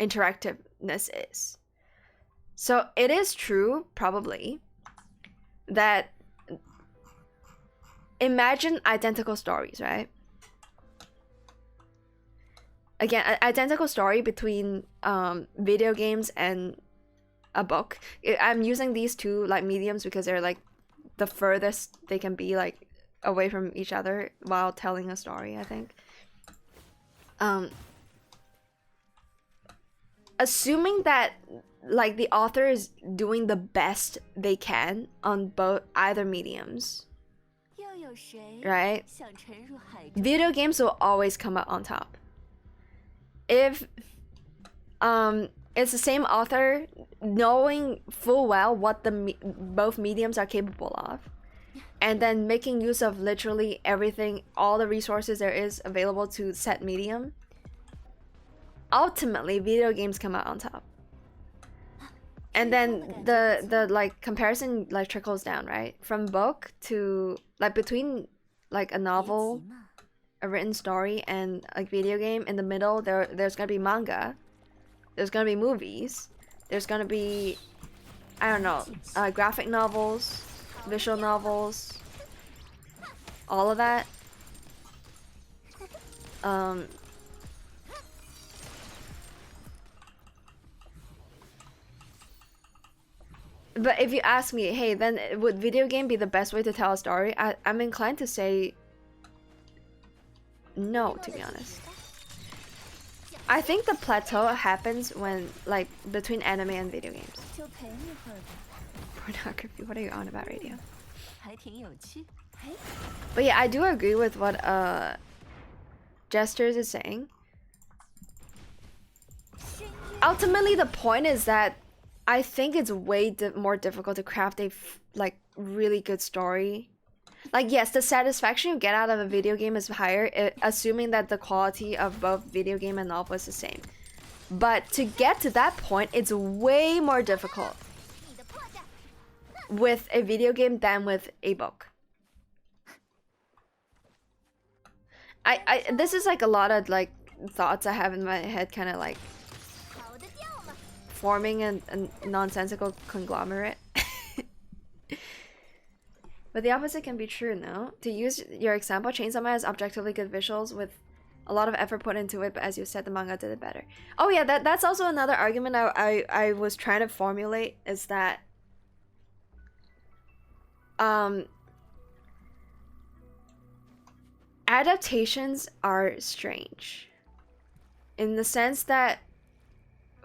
interactiveness is. So it is true, probably, that imagine identical stories, right? again, an identical story between video games and a book. I'm using these two like mediums because they're like the furthest they can be like away from each other while telling a story, I think. Assuming that like the author is doing the best they can on both either mediums, right? Video games will always come out on top. If it's the same author knowing full well what the both mediums are capable of, and then making use of literally everything, all the resources there is available to set medium, ultimately video games come out on top. And then the like comparison like trickles down, right? From book to like between like a novel, a written story, and like video game. In the middle there's gonna be manga, there's gonna be movies, there's gonna be, I don't know, graphic novels, visual novels, all of that. But if you ask me, hey, then would video game be the best way to tell a story? I'm inclined to say no, to be honest. I think the plateau happens when, like, between anime and video games. Pornography, what are you on about, radio? But yeah, I do agree with what Gestures is saying. Ultimately, the point is that I think it's way more difficult to craft a like really good story. Like, yes, the satisfaction you get out of a video game is higher, assuming that the quality of both video game and novel is the same. But to get to that point, it's way more difficult with a video game than with a book. This is like a lot of like thoughts I have in my head, kind of like forming a nonsensical conglomerate. But the opposite can be true, no? To use your example, Chainsaw Man has objectively good visuals with a lot of effort put into it, but as you said, the manga did it better. Oh yeah, that's also another argument I was trying to formulate, is that adaptations are strange in the sense that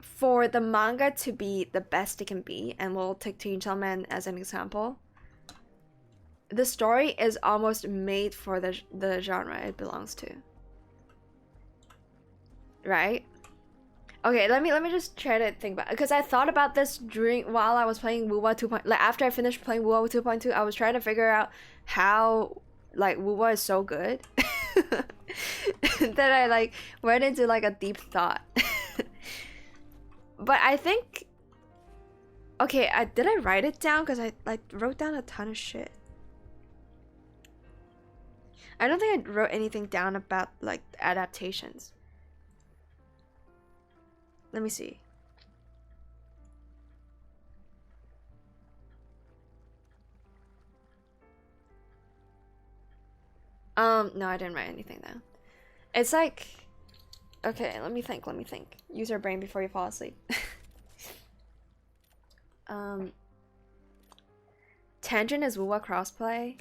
for the manga to be the best it can be, and we'll take Chainsaw Man as an example, the story is almost made for the genre it belongs to, right? Okay, let me just try to think about it, because I thought about this while I was playing Wuwa 2.0. Like after I finished playing Wuwa 2.2, I was trying to figure out how like Wuwa is so good that I like went into like a deep thought. But I think, okay, did I write it down? Because I like wrote down a ton of shit. I don't think I wrote anything down about like adaptations. Let me see. No, I didn't write anything down. It's like, okay, let me think. Use your brain before you fall asleep. Tangent is Wuwa crossplay?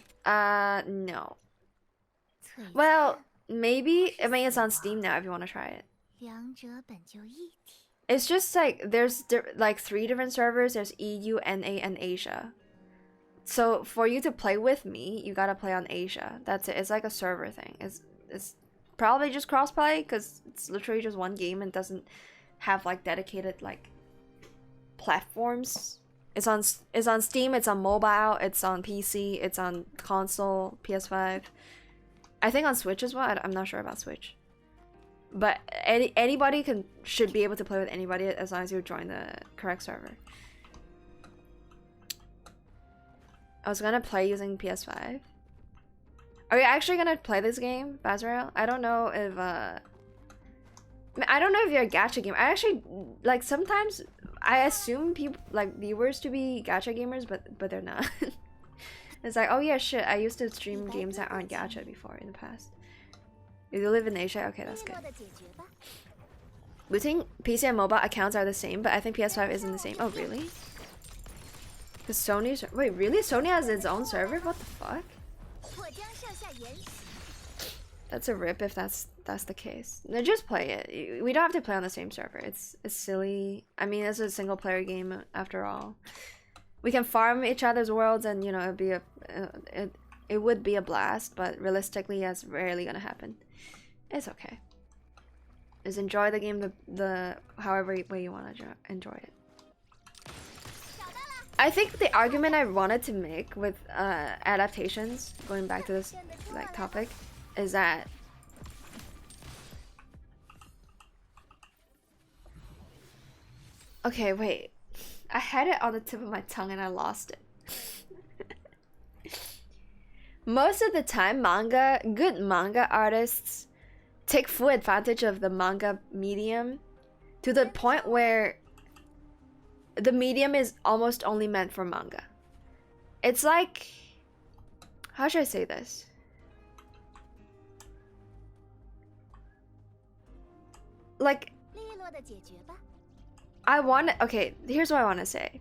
No. Well, maybe. I mean, it's on Steam now if you want to try it. It's just like there's like 3 different servers. There's EU, NA, and Asia. So for you to play with me, you gotta play on Asia. That's it. It's like a server thing. It's probably just crossplay because it's literally just one game and doesn't have like dedicated like platforms. It's on Steam. It's on mobile. It's on PC. It's on console, PS5. I think on Switch as well. I'm not sure about Switch. But anybody should be able to play with anybody as long as you join the correct server. I was gonna play using PS5. Are you actually gonna play this game, Bazrael? I don't know if I don't know if you're a gacha gamer. I actually like sometimes I assume people like viewers to be gacha gamers, but they're not. It's like, oh yeah, shit, I used to stream games that aren't gacha before in the past. If you live in Asia, okay, that's good. We think PC and mobile accounts are the same, but I think PS5 isn't the same. Oh, really? Because Sony's... Wait, really? Sony has its own server? What the fuck? That's a rip if that's the case. No, just play it. We don't have to play on the same server. It's silly. I mean, it's a single player game after all. We can farm each other's worlds, and you know it'd be it would be a blast. But realistically, that's rarely gonna happen. It's okay. Just enjoy the game the however way you want to enjoy it. I think the argument I wanted to make with adaptations, going back to this like topic, is that okay, wait. I had it on the tip of my tongue and I lost it. Most of the time, good manga artists take full advantage of the manga medium to the point where the medium is almost only meant for manga. It's like, how should I say this? Like, okay, here's what I want to say.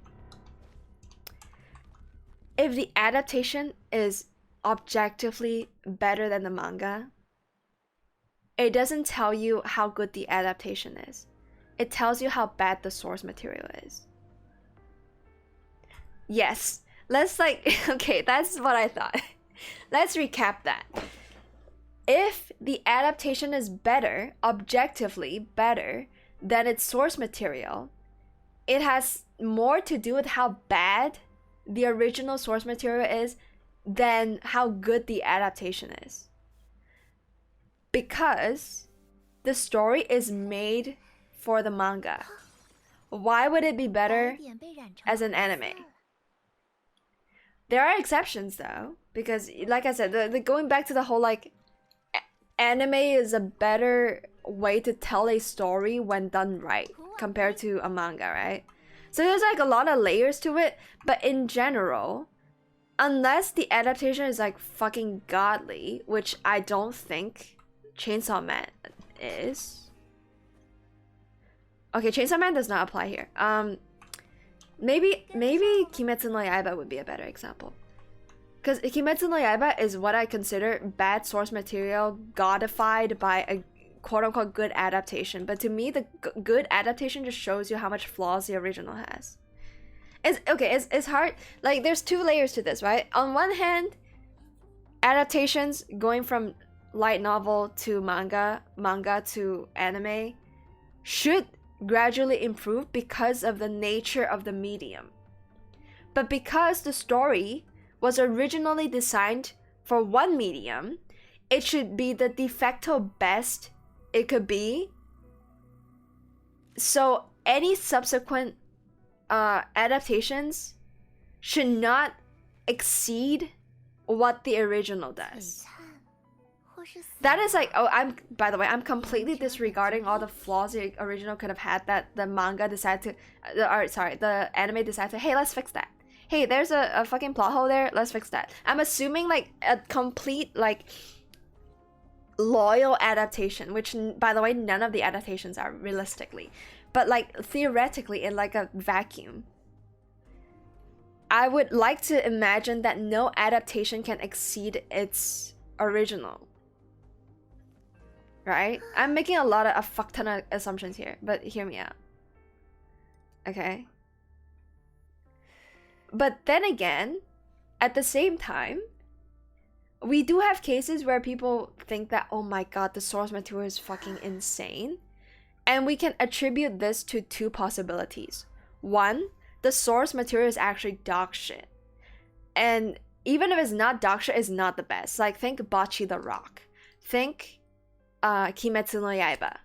If the adaptation is objectively better than the manga, it doesn't tell you how good the adaptation is. It tells you how bad the source material is. Yes, let's okay, that's what I thought. Let's recap that. If the adaptation is better, objectively better than its source material, it has more to do with how bad the original source material is than how good the adaptation is. Because the story is made for the manga. Why would it be better as an anime? There are exceptions though, because like I said, the going back to the whole like anime is a better way to tell a story when done right compared to a manga, right? So there's like a lot of layers to it, but in general, unless the adaptation is like fucking godly, which I don't think Chainsaw Man is. Okay, Chainsaw Man does not apply here. Maybe Kimetsu no Yaiba would be a better example. Because Kimetsu no Yaiba is what I consider bad source material godified by a quote-unquote good adaptation. But to me, the good adaptation just shows you how much flaws the original has. It's hard. Like, there's two layers to this, right? On one hand, adaptations going from light novel to manga to anime should gradually improve because of the nature of the medium. But because the story was originally designed for one medium, it should be the de facto best it could be. So any subsequent adaptations should not exceed what the original does. That is like, by the way, I'm completely disregarding all the flaws the original could have had that the manga decided to, the anime decided to, hey, let's fix that. Hey, there's a fucking plot hole there, let's fix that. I'm assuming like a complete like loyal adaptation, which by the way, none of the adaptations are realistically, but like theoretically in like a vacuum. I would like to imagine that no adaptation can exceed its original. Right? I'm making a fuck ton of assumptions here, but hear me out. Okay? But then again, at the same time, we do have cases where people think that, oh my god, the source material is fucking insane. And we can attribute this to two possibilities. One, the source material is actually dog shit. And even if it's not dog shit, it's not the best. Like, think Bocce the Rock. Think Kimetsu no Yaiba.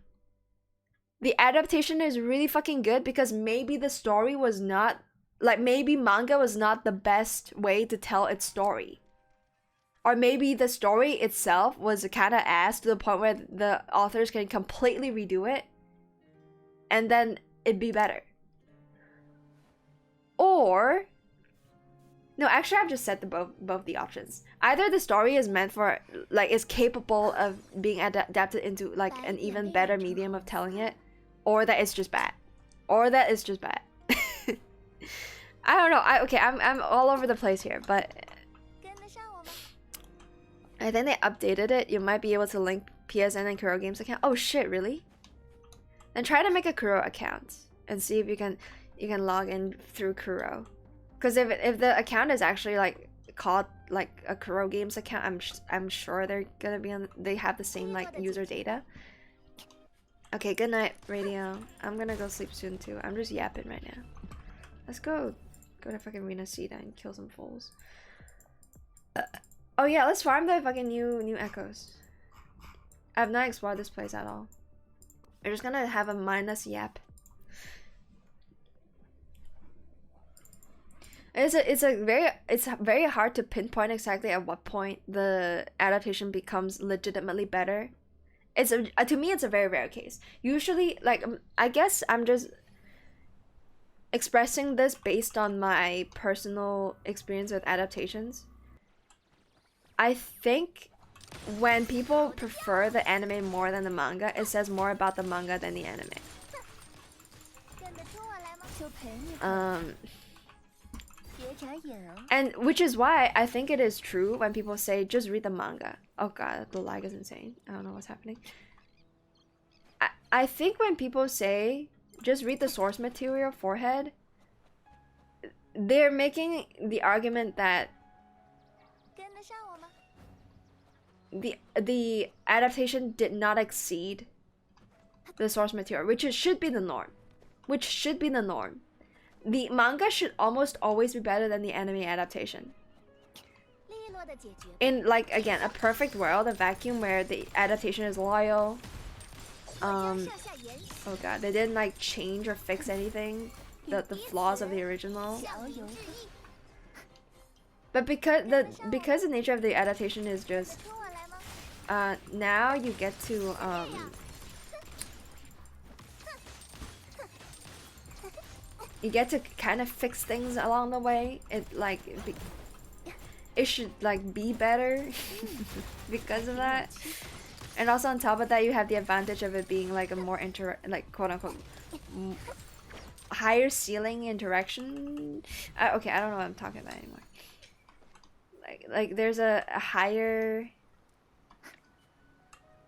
The adaptation is really fucking good because maybe the story was not, like, maybe manga was not the best way to tell its story. Or maybe the story itself was kind of ass to the point where the authors can completely redo it and then it'd be better. Or no, actually I've just said both the options. Either the story is meant for, like, is capable of being adapted into like an even better medium of telling it, or that it's just bad, or that it's just bad. I don't know. I'm all over the place here, but I think they updated it. You might be able to link PSN and Kuro Games account. Oh shit, really? Then try to make a Kuro account and see if you can log in through Kuro. Because if the account is actually like called like a Kuro Games account, I'm sure they're gonna be on. They have the same like user data. Okay, good night, radio. I'm gonna go sleep soon too. I'm just yapping right now. Let's go to fucking Rena Sita and kill some fools. Oh yeah, let's farm the fucking new echoes. I've not explored this place at all. We're just gonna have a mindless yap. It's very hard to pinpoint exactly at what point the adaptation becomes legitimately better. To me it's a very rare case. Usually, like, I guess I'm just expressing this based on my personal experience with adaptations. I think when people prefer the anime more than the manga, it says more about the manga than the anime. And which is why I think it is true when people say just read the manga. Oh god, the lag is insane. I don't know what's happening. I think when people say just read the source material forehead, they're making the argument that the adaptation did not exceed the source material, which should be the norm. The manga should almost always be better than the anime adaptation. In, like, again, a perfect world, a vacuum where the adaptation is loyal. Oh god, they didn't like change or fix anything, the flaws of the original. But because the nature of the adaptation is just now you get to kind of fix things along the way. It should like be better because of that. And also on top of that, you have the advantage of it being like a more quote unquote higher ceiling interaction. Okay, I don't know what I'm talking about anymore. Like there's a higher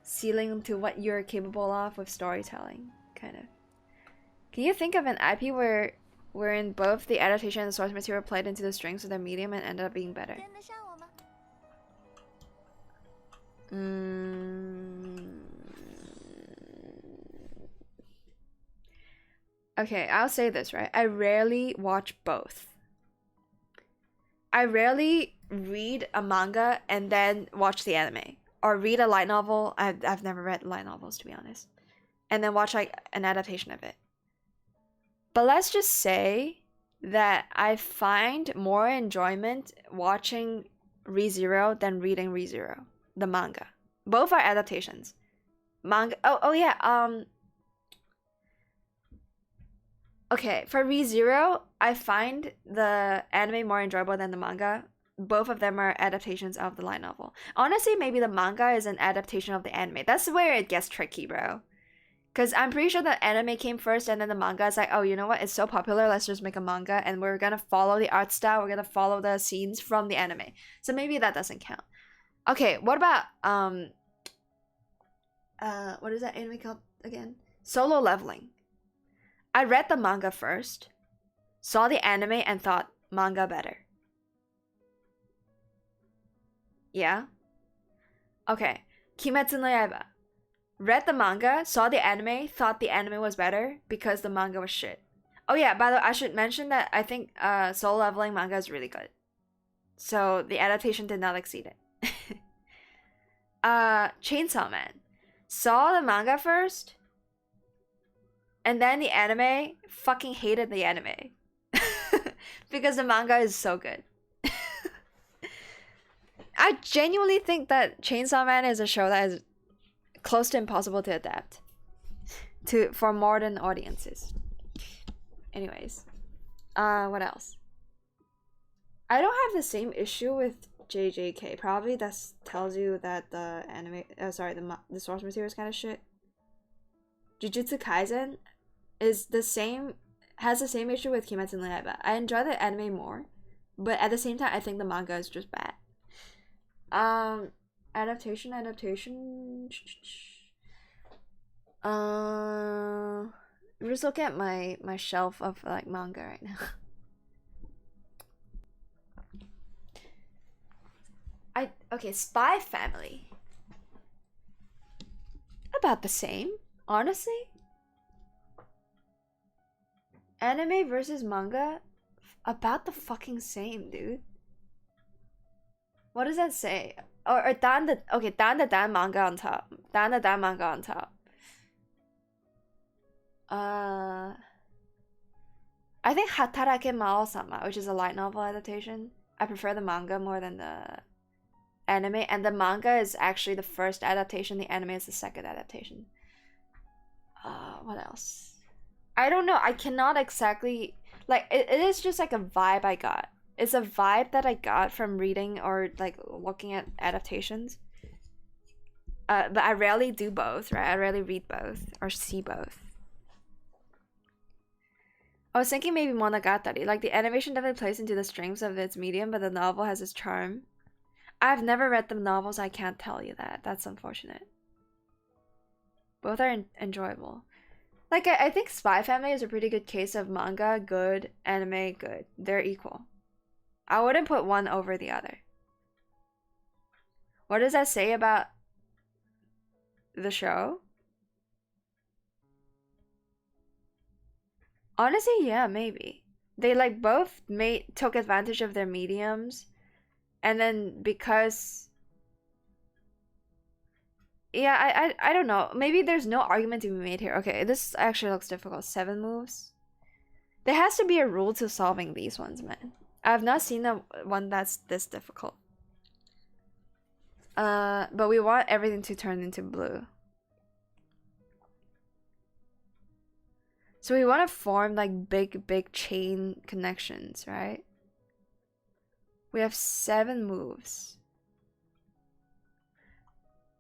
ceiling to what you're capable of with storytelling, kind of. Can you think of an IP wherein both the adaptation and the source material played into the strengths of their medium and ended up being better? Okay, I'll say this, right? I rarely watch both. I rarely read a manga and then watch the anime, or read a light novel. I've never read light novels, to be honest, and then watch like an adaptation of it. But let's just say that I find more enjoyment watching ReZero than reading ReZero, the manga. Both are adaptations. Manga. Oh yeah. Okay, for ReZero, I find the anime more enjoyable than the manga. Both of them are adaptations of the light novel. Honestly, maybe the manga is an adaptation of the anime. That's where it gets tricky, bro. Because I'm pretty sure the anime came first and then the manga is like, oh, you know what? It's so popular, let's just make a manga and we're gonna follow the art style, we're gonna follow the scenes from the anime. So maybe that doesn't count. Okay, what about, what is that anime called again? Solo Leveling. I read the manga first, saw the anime and thought, manga better. Yeah? Okay, Kimetsu no Yaiba. Read the manga, saw the anime, thought the anime was better because the manga was shit. Oh yeah, by the way, I should mention that I think Solo Leveling manga is really good. So the adaptation did not exceed it. Chainsaw Man. Saw the manga first, and then the anime, fucking hated the anime. Because the manga is so good. I genuinely think that Chainsaw Man is a show that is close to impossible to adapt for modern audiences. Anyways, what else? I don't have the same issue with JJK. Probably that tells you that the anime, the source material is kind of shit. Jujutsu Kaisen, is the same, has the same issue with Kimetsu no Yaiba. I enjoy the anime more, but at the same time I think the manga is just bad. Adaptation. I'm just looking at my shelf of like manga right now. Okay, Spy Family. About the same, honestly. Anime versus manga, about the fucking same, dude. What does that say? Or dan the manga on top. Dan the manga on top. I think Hatarake Mao-sama, which is a light novel adaptation. I prefer the manga more than the anime, and the manga is actually the first adaptation, the anime is the second adaptation. What else? I don't know. I cannot exactly like it is just like a vibe I got. It's a vibe that I got from reading or like looking at adaptations. But I rarely do both, right? I rarely read both or see both. I was thinking maybe Monogatari. Like the animation definitely plays into the strengths of its medium, but the novel has its charm. I've never read the novels, I can't tell you that. That's unfortunate. Both are enjoyable. Like, I think Spy Family is a pretty good case of manga, good, anime, good. They're equal. I wouldn't put one over the other. What does that say about the show? Honestly, yeah, maybe. They like both took advantage of their mediums. And then because yeah, I don't know. Maybe there's no argument to be made here. Okay, this actually looks difficult. 7 moves. There has to be a rule to solving these ones, man. I've not seen one that's this difficult. But we want everything to turn into blue. So we want to form like big chain connections, right? We have 7 moves.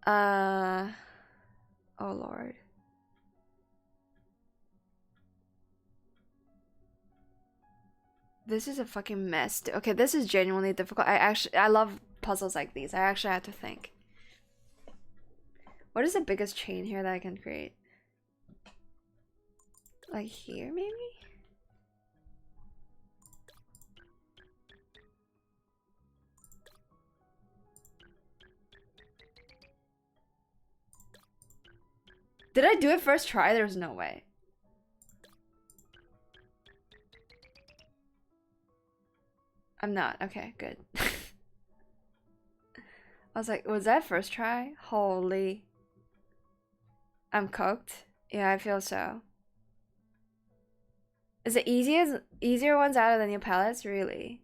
Oh lord. This is a fucking mess. Okay, this is genuinely difficult. I love puzzles like these. I actually had to think. What is the biggest chain here that I can create? Like here, maybe? Did I do it first try? There's no way. I'm not. Okay, good. I was like, was that first try? Holy. I'm cooked. Yeah, I feel so. Is it easier ones out of the new palettes? Really?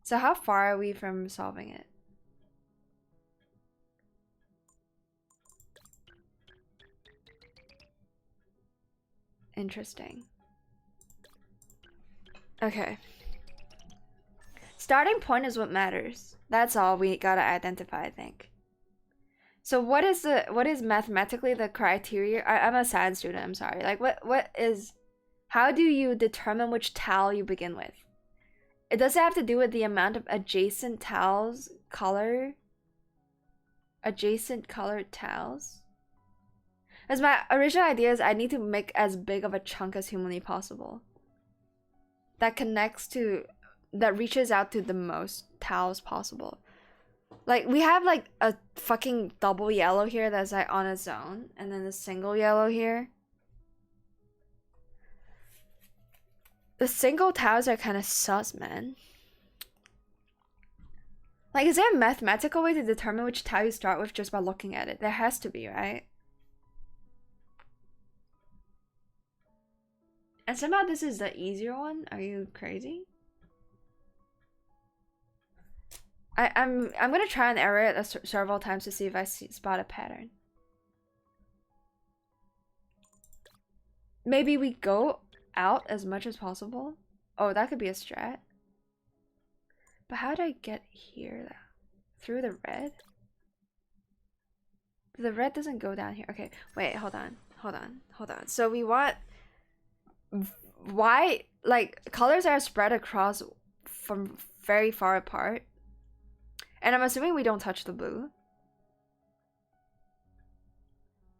So how far are we from solving it? Interesting. Okay. Starting point is what matters. That's all we gotta identify, I think. So what is mathematically the criteria? I'm a science student, I'm sorry. Like how do you determine which tile you begin with? Does it have to do with the amount of adjacent tiles color? Adjacent colored tiles? As my original idea is I need to make as big of a chunk as humanly possible. That reaches out to the most tiles possible. Like we have like a fucking double yellow here that's like on its own, and then a single yellow here. The single tiles are kind of sus, man. Like, is there a mathematical way to determine which tile you start with just by looking at it? There has to be, right? And somehow this is the easier one? Are you crazy? I'm gonna try and error it several times to see if I spot a pattern. Maybe we go out as much as possible? Oh, that could be a strat. But how did I get here though? Through the red? The red doesn't go down here. Okay, wait, hold on. So we want why, like, colors are spread across from very far apart. And I'm assuming we don't touch the blue.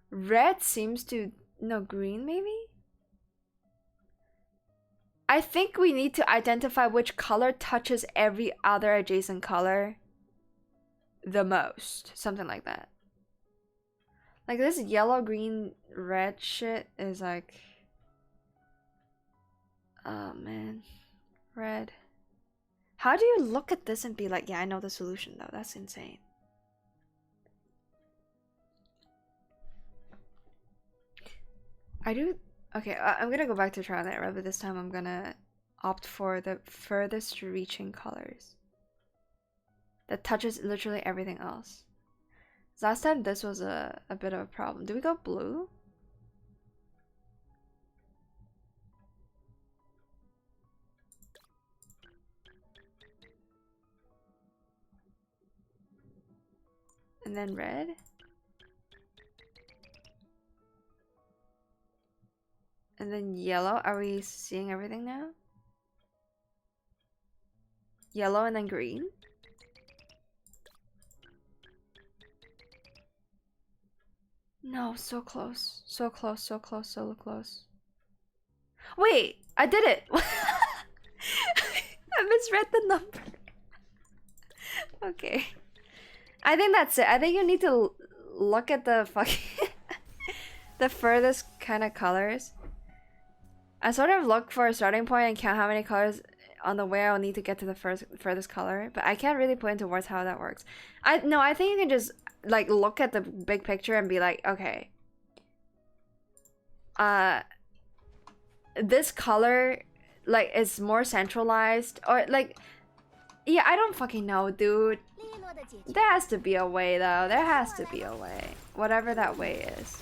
Red seems to, no, green maybe? I think we need to identify which color touches every other adjacent color the most. Something like that. Like this yellow, green, red shit is like... Oh man. Red. How do you look at this and be like, yeah, I know the solution though? That's insane. I do... Okay, I'm gonna go back to trial and error, but this time I'm gonna opt for the furthest reaching colors. That touches literally everything else. Last time this was a bit of a problem. Do we go blue? And then red? And then yellow. Are we seeing everything now? Yellow and then green? No, so close. So close, so close, so close. Wait, I did it! I misread the number. Okay. I think that's it. I think you need to look at the fucking... the furthest kind of colors. I sort of look for a starting point and count how many colors on the way I'll need to get to the furthest color, but I can't really put into words how that works. I think you can just like look at the big picture and be like, okay, this color like is more centralized, or like, yeah, I don't fucking know, dude. There has to be a way though. There has to be a way, whatever that way is.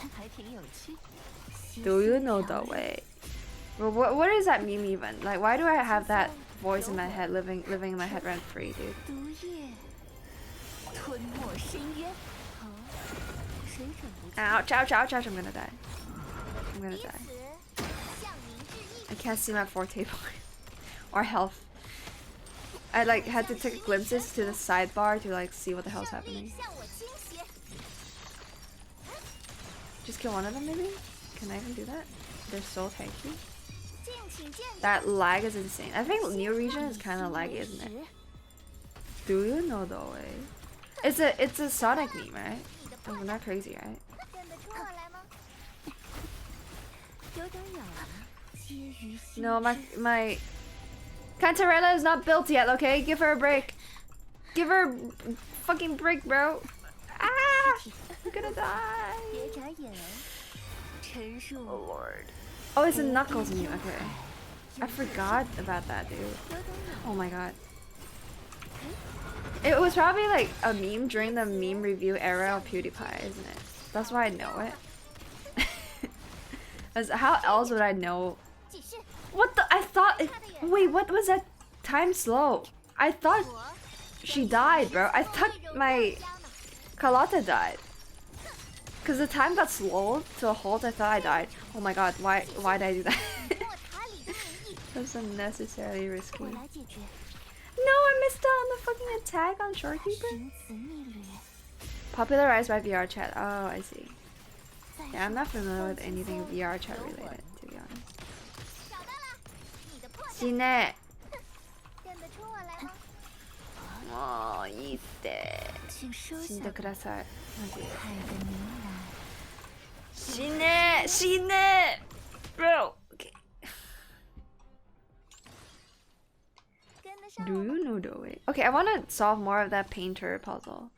Do you know the way? Well, what is that meme even? Like, why do I have that voice in my head living in my head rent free, dude? Ouch, ouch, ouch, ouch, I'm gonna die. I'm gonna die. I can't see my forte point. Or health. I like had to take glimpses to the sidebar to like see what the hell's happening. Just kill one of them maybe? Can I even do that? They're so tanky. That lag is insane. I think New Region is kind of laggy, isn't it? Do you know the way? It's a Sonic meme, right? Oh, not crazy, right? No, my Cantarella is not built yet. Okay, give her a break. Give her a fucking break, bro. Ah, I'm gonna die. Oh lord. Oh, it's a Knuckles meme. Okay. I forgot about that, dude. Oh my god. It was probably like a meme during the meme review era of PewDiePie, isn't it? That's why I know it. As how else would I know? What the? I thought. Wait, what was that? Time slow. I thought she died, bro. I thought my Carlotta died. Cause the time got slowed to a halt. I thought I died. Oh my god, why did I do that? That's unnecessarily risky. No, I missed out on the fucking attack on Shorekeeper. Popularized by VR chat. Oh, I see. Yeah, I'm not familiar with anything VR chat related, to be honest. Shine! Oh, いいって。死んでください。マジで。死ね！死ね！ Bro! Okay. Do you know the way? Okay, I want to solve more of that painter puzzle.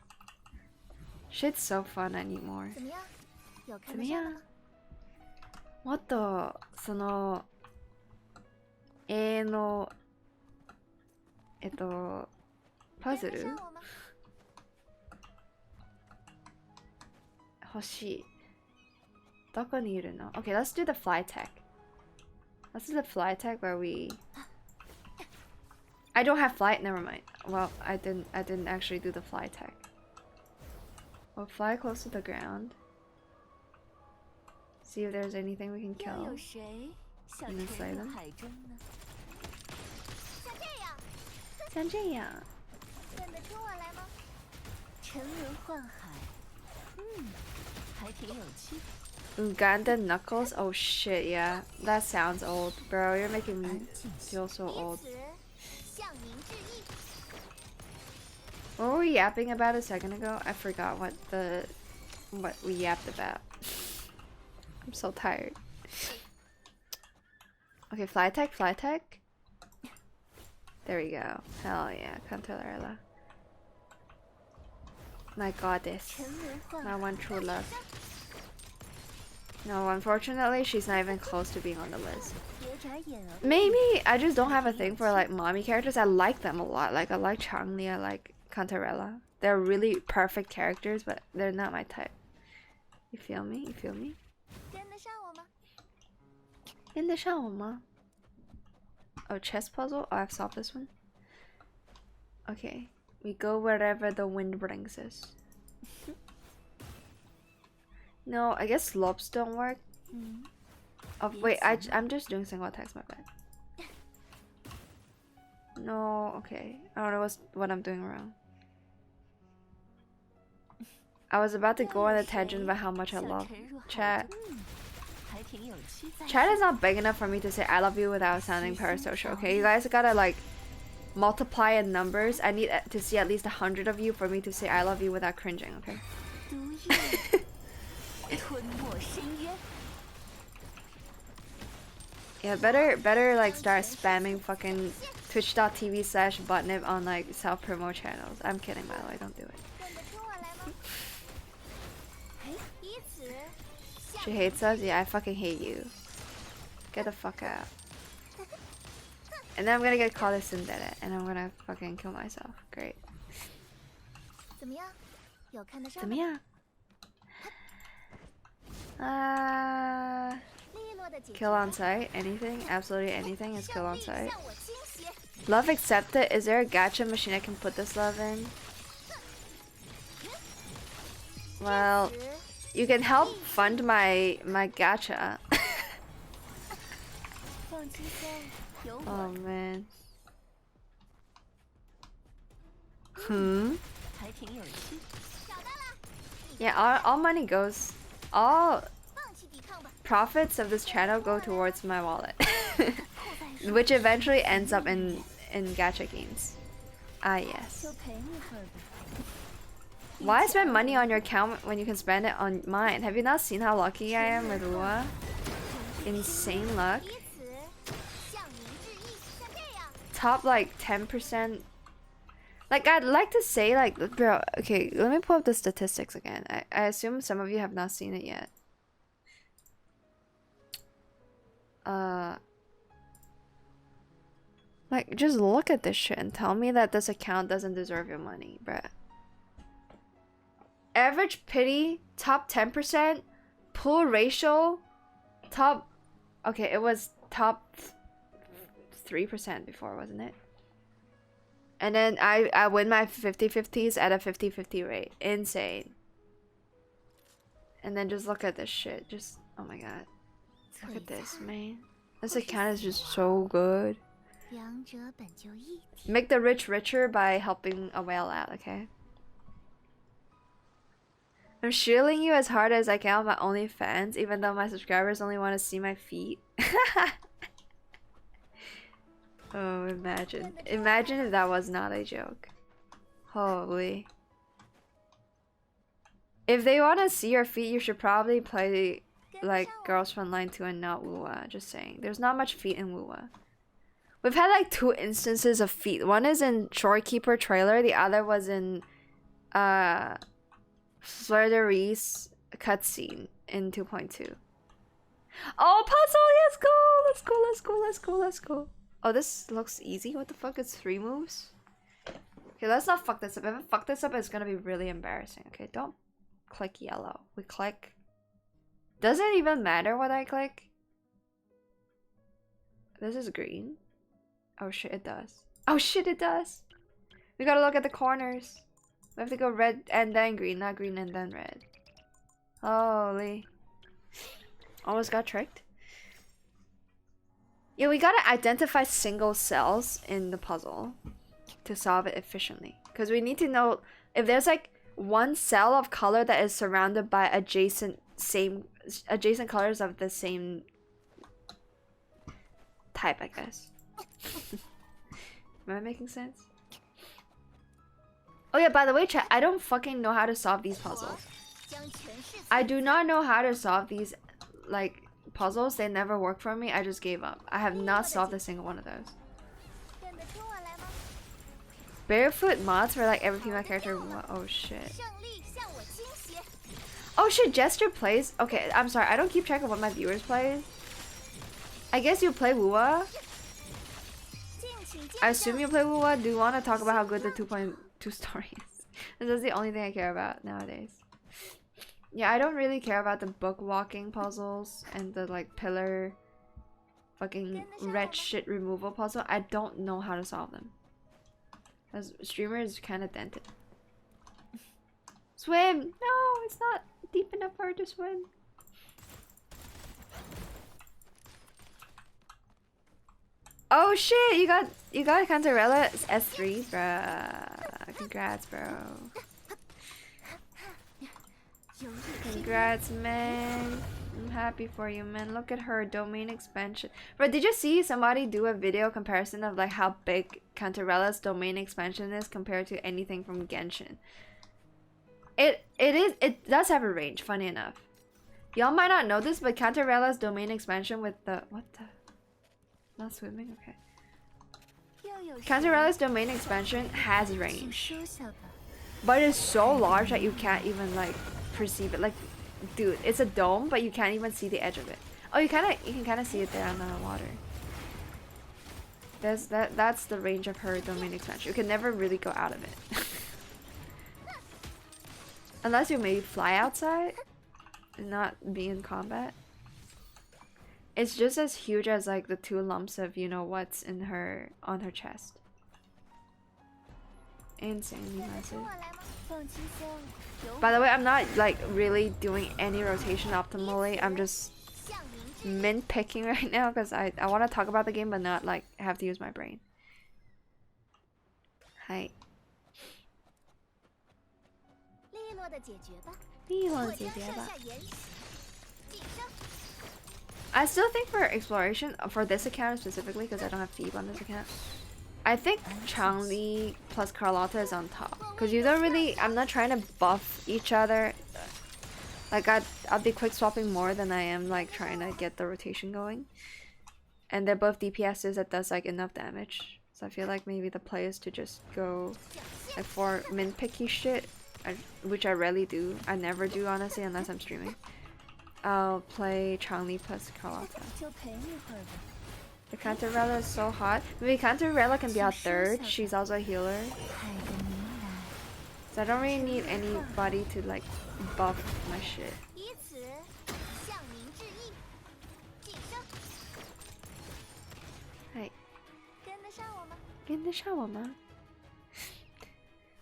Shit's so fun, I need more. 怎么样？もっとその絵のパズル欲しい。どこにいるの? Okay, let's do the fly tech. Let's do the fly tech where we... I don't have flight, never mind. Well, I didn't actually do the fly tech. We'll fly close to the ground. See if there's anything we can kill. And then slay them. 像这样。认得出我来吗？沉沦宦海，还挺有趣。 Uganda Knuckles? Oh shit, yeah. That sounds old. Bro, you're making me feel so old. What were we yapping about a second ago? I forgot what we yapped about. I'm so tired. Okay, fly tech, fly tech. There we go. Hell yeah, Cantarella. My goddess. My one true love. No, unfortunately, she's not even close to being on the list. Maybe I just don't have a thing for like mommy characters. I like them a lot. Like I like Changli, I like Cantarella. They're really perfect characters, but they're not my type. You feel me? You feel me? In the shower. Oh, chess puzzle? Oh, I've solved this one. Okay. We go wherever the wind brings us. No, I guess slopes don't work. Oh, wait, I'm just doing single attacks, my bad. No, okay. I don't know what I'm doing wrong. I was about to go on a tangent about how much I love chat. Chat is not big enough for me to say I love you without sounding parasocial, okay? You guys gotta like multiply in numbers. I need to see at least 100 of you for me to say I love you without cringing, okay? Yeah, better like start spamming fucking twitch.tv/botnib on like self-promo channels. I'm kidding, by the way, don't do it. She hates us? Yeah, I fucking hate you. Get the fuck out. And then I'm gonna get called a tsundere and I'm gonna fucking kill myself. Great. 怎么样？有看得上？怎么样？ kill on sight. Anything? Absolutely anything is kill on sight. Love accepted. Is there a gacha machine I can put this love in? Well, you can help fund my gacha. Oh man. Yeah, all money goes. All profits of this channel go towards my wallet. Which eventually ends up in gacha games. Ah yes. Why spend money on your account when you can spend it on mine? Have you not seen how lucky I am with Wuwa? Insane luck. Top like 10%. Like I'd like to say like, bro, okay, let me pull up the statistics again. I assume some of you have not seen it yet. Like just look at this shit and tell me that this account doesn't deserve your money, bruh. Average pity, top 10%, pull ratio, top, okay, it was top 3% before, wasn't it? And then I win my 50-50s at a 50-50 rate. Insane. And then just look at this shit. Just, oh my god. Look at this, man. This account is just so good. Make the rich richer by helping a whale out, okay? I'm shielding you as hard as I can on my OnlyFans, even though my subscribers only want to see my feet. Oh, imagine. Imagine if that was not a joke. Holy. If they want to see your feet, you should probably play like Girls Frontline 2 and not Wuwa. Just saying. There's not much feet in Wuwa. We've had like 2 instances of feet. One is in Shorekeeper trailer. The other was in Fleur-de-Ris cutscene in 2.2. Oh, puzzle! Let's go! Let's go! Let's go! Let's go! Let's go! Oh, this looks easy. What the fuck? It's 3 moves? Okay, let's not fuck this up. If I fuck this up, it's gonna be really embarrassing. Okay, don't click yellow. We click. Does it even matter what I click? This is green. Oh shit, it does. Oh shit, it does. We gotta look at the corners. We have to go red and then green, not green and then red. Holy. Almost got tricked. Yeah, we gotta identify single cells in the puzzle to solve it efficiently. Because we need to know if there's like one cell of color that is surrounded by adjacent colors of the same type, I guess. Am I making sense? Oh yeah, by the way, chat, I don't fucking know how to solve these puzzles. I do not know how to solve these, like, puzzles. They never work for me. I just gave up. I have not solved a single one of those. Barefoot mods for like every female character. Oh shit. Oh shit, Jester plays. Okay, I'm sorry. I don't keep track of what my viewers play. I guess you play Wuwa. I assume you play Wuwa. Do you want to talk about how good the 2.2 story is? This is the only thing I care about nowadays. Yeah, I don't really care about the book walking puzzles and the like pillar fucking red shit removal puzzle. I don't know how to solve them. As streamer is kind of dented. Swim! No, it's not deep enough for her to swim. Oh shit! You got Cantarella S3, bruh. Congrats, bro. Congrats, man. I'm happy for you, man. Look at her domain expansion. Bro, did you see somebody do a video comparison of like how big Cantarella's domain expansion is compared to anything from Genshin? It does have a range, funny enough. Y'all might not know this, but Cantarella's domain expansion with the not swimming? Okay. Cantarella's domain expansion has range. But it's so large that you can't even like perceive it. Like, dude, it's a dome, but you can't even see the edge of it. Oh, you can kind of see it there on the water. That's the range of her domain expansion. You can never really go out of it. Unless you maybe fly outside and not be in combat. It's just as huge as like the 2 lumps of you know what's in her on her chest. Insanely massive. By the way, I'm not like really doing any rotation optimally. I'm just mint picking right now because I want to talk about the game but not like have to use my brain. Hi. I still think for exploration, for this account specifically, because I don't have Phoebe on this account, I think Changli plus Carlotta is on top. Because you don't really, I'm not trying to buff each other. Like, I'll be quick swapping more than I am like trying to get the rotation going. And they're both DPSs that does like enough damage. So I feel like maybe the play is to just go like for min picky shit, which I rarely do. I never do honestly unless I'm streaming. I'll play Changli plus Carlotta. The Cantarella is so hot. Maybe Cantarella can be our third. She's also a healer. So I don't really need anybody to like buff my shit. Hi.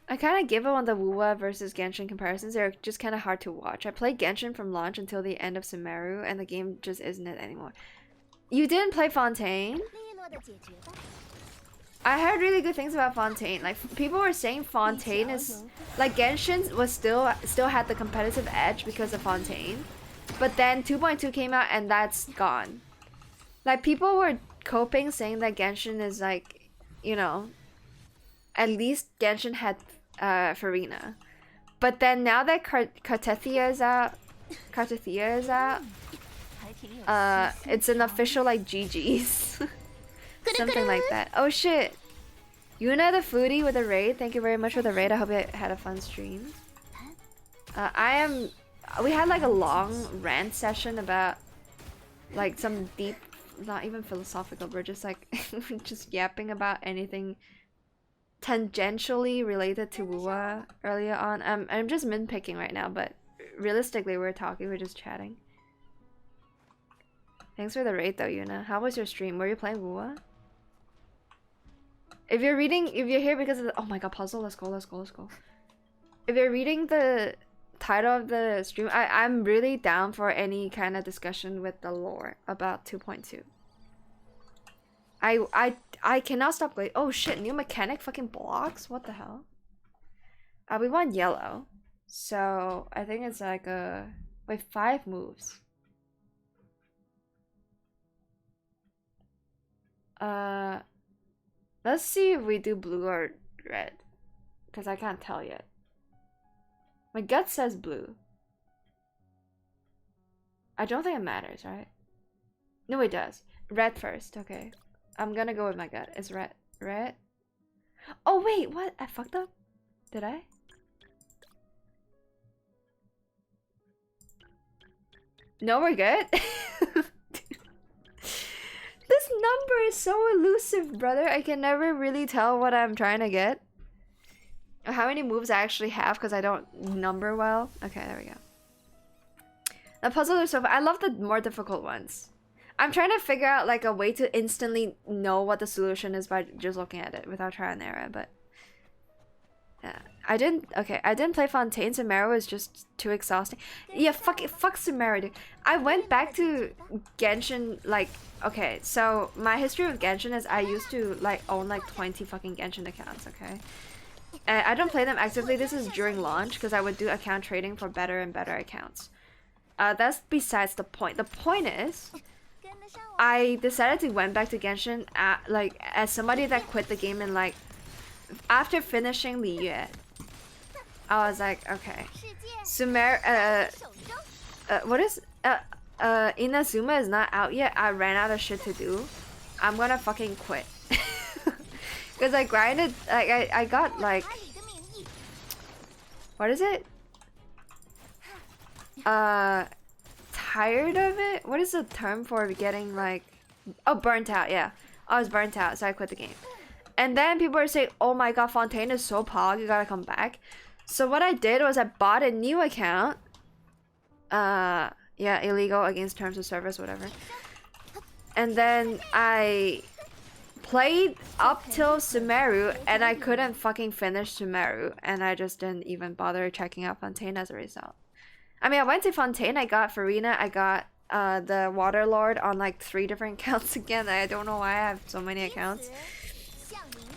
I kind of give up on the Wuwa versus Genshin comparisons. They're just kind of hard to watch. I played Genshin from launch until the end of Sumeru, and the game just isn't it anymore. You didn't play Fontaine? I heard really good things about Fontaine. Like people were saying Fontaine is like Genshin was still had the competitive edge because of Fontaine, but then 2.2 came out and that's gone. Like people were coping saying that Genshin is like, you know, at least Genshin had Farina, but then now that Kartethia is out, it's an official like GG's. Something like that. Oh shit. Yuna the foodie with a raid. Thank you very much for the raid. I hope you had a fun stream. We had like a long rant session about like some deep, not even philosophical, we're just like just yapping about anything tangentially related to Wuwa earlier on. I'm just min picking right now, but realistically we're just chatting. Thanks for the raid though, Yuna. How was your stream? Were you playing Wuwa? If you're here because of the, oh my god, puzzle, let's go. if you're reading the title of the stream, I'm really down for any kind of discussion with the lore about 2.2. I cannot stop going. Oh shit, new mechanic fucking blocks? What the hell? We want yellow. So I think it's like a wait, 5 moves. Let's see if we do blue or red. Because I can't tell yet. My gut says blue. I don't think it matters, right? No, it does. Red first, okay. I'm gonna go with my gut. It's red. Red? Oh wait, what? I fucked up? Did I? No, we're good? This number is so elusive, brother. I can never really tell what I'm trying to get. Or how many moves I actually have because I don't number well. Okay, there we go. The puzzles are so fun. I love the more difficult ones. I'm trying to figure out like a way to instantly know what the solution is by just looking at it without trial and error, but yeah. I didn't play Fontaine. Sumeru was just too exhausting. Yeah, fuck Sumeru, dude. I went back to Genshin, like, okay, so my history with Genshin is I used to like own like 20 fucking Genshin accounts, okay? And I don't play them actively. This is during launch because I would do account trading for better and better accounts. That's besides the point. The point is I decided to went back to Genshin like as somebody that quit the game and like after finishing Li Yue, I was like, okay, Sumer, what is, Inazuma is not out yet. I ran out of shit to do. I'm gonna fucking quit. Cause I grinded, like, I got like, what is it? Tired of it? What is the term for getting like, oh, burnt out, yeah. I was burnt out, so I quit the game. And then people were saying, oh my god, Fontaine is so pog, you gotta come back. So what I did was I bought a new account. Yeah, illegal against terms of service, whatever. And then I played up till Sumeru and I couldn't fucking finish Sumeru. And I just didn't even bother checking out Fontaine as a result. I mean, I went to Fontaine, I got Farina, I got the Waterlord on like 3 different accounts again. I don't know why I have so many accounts.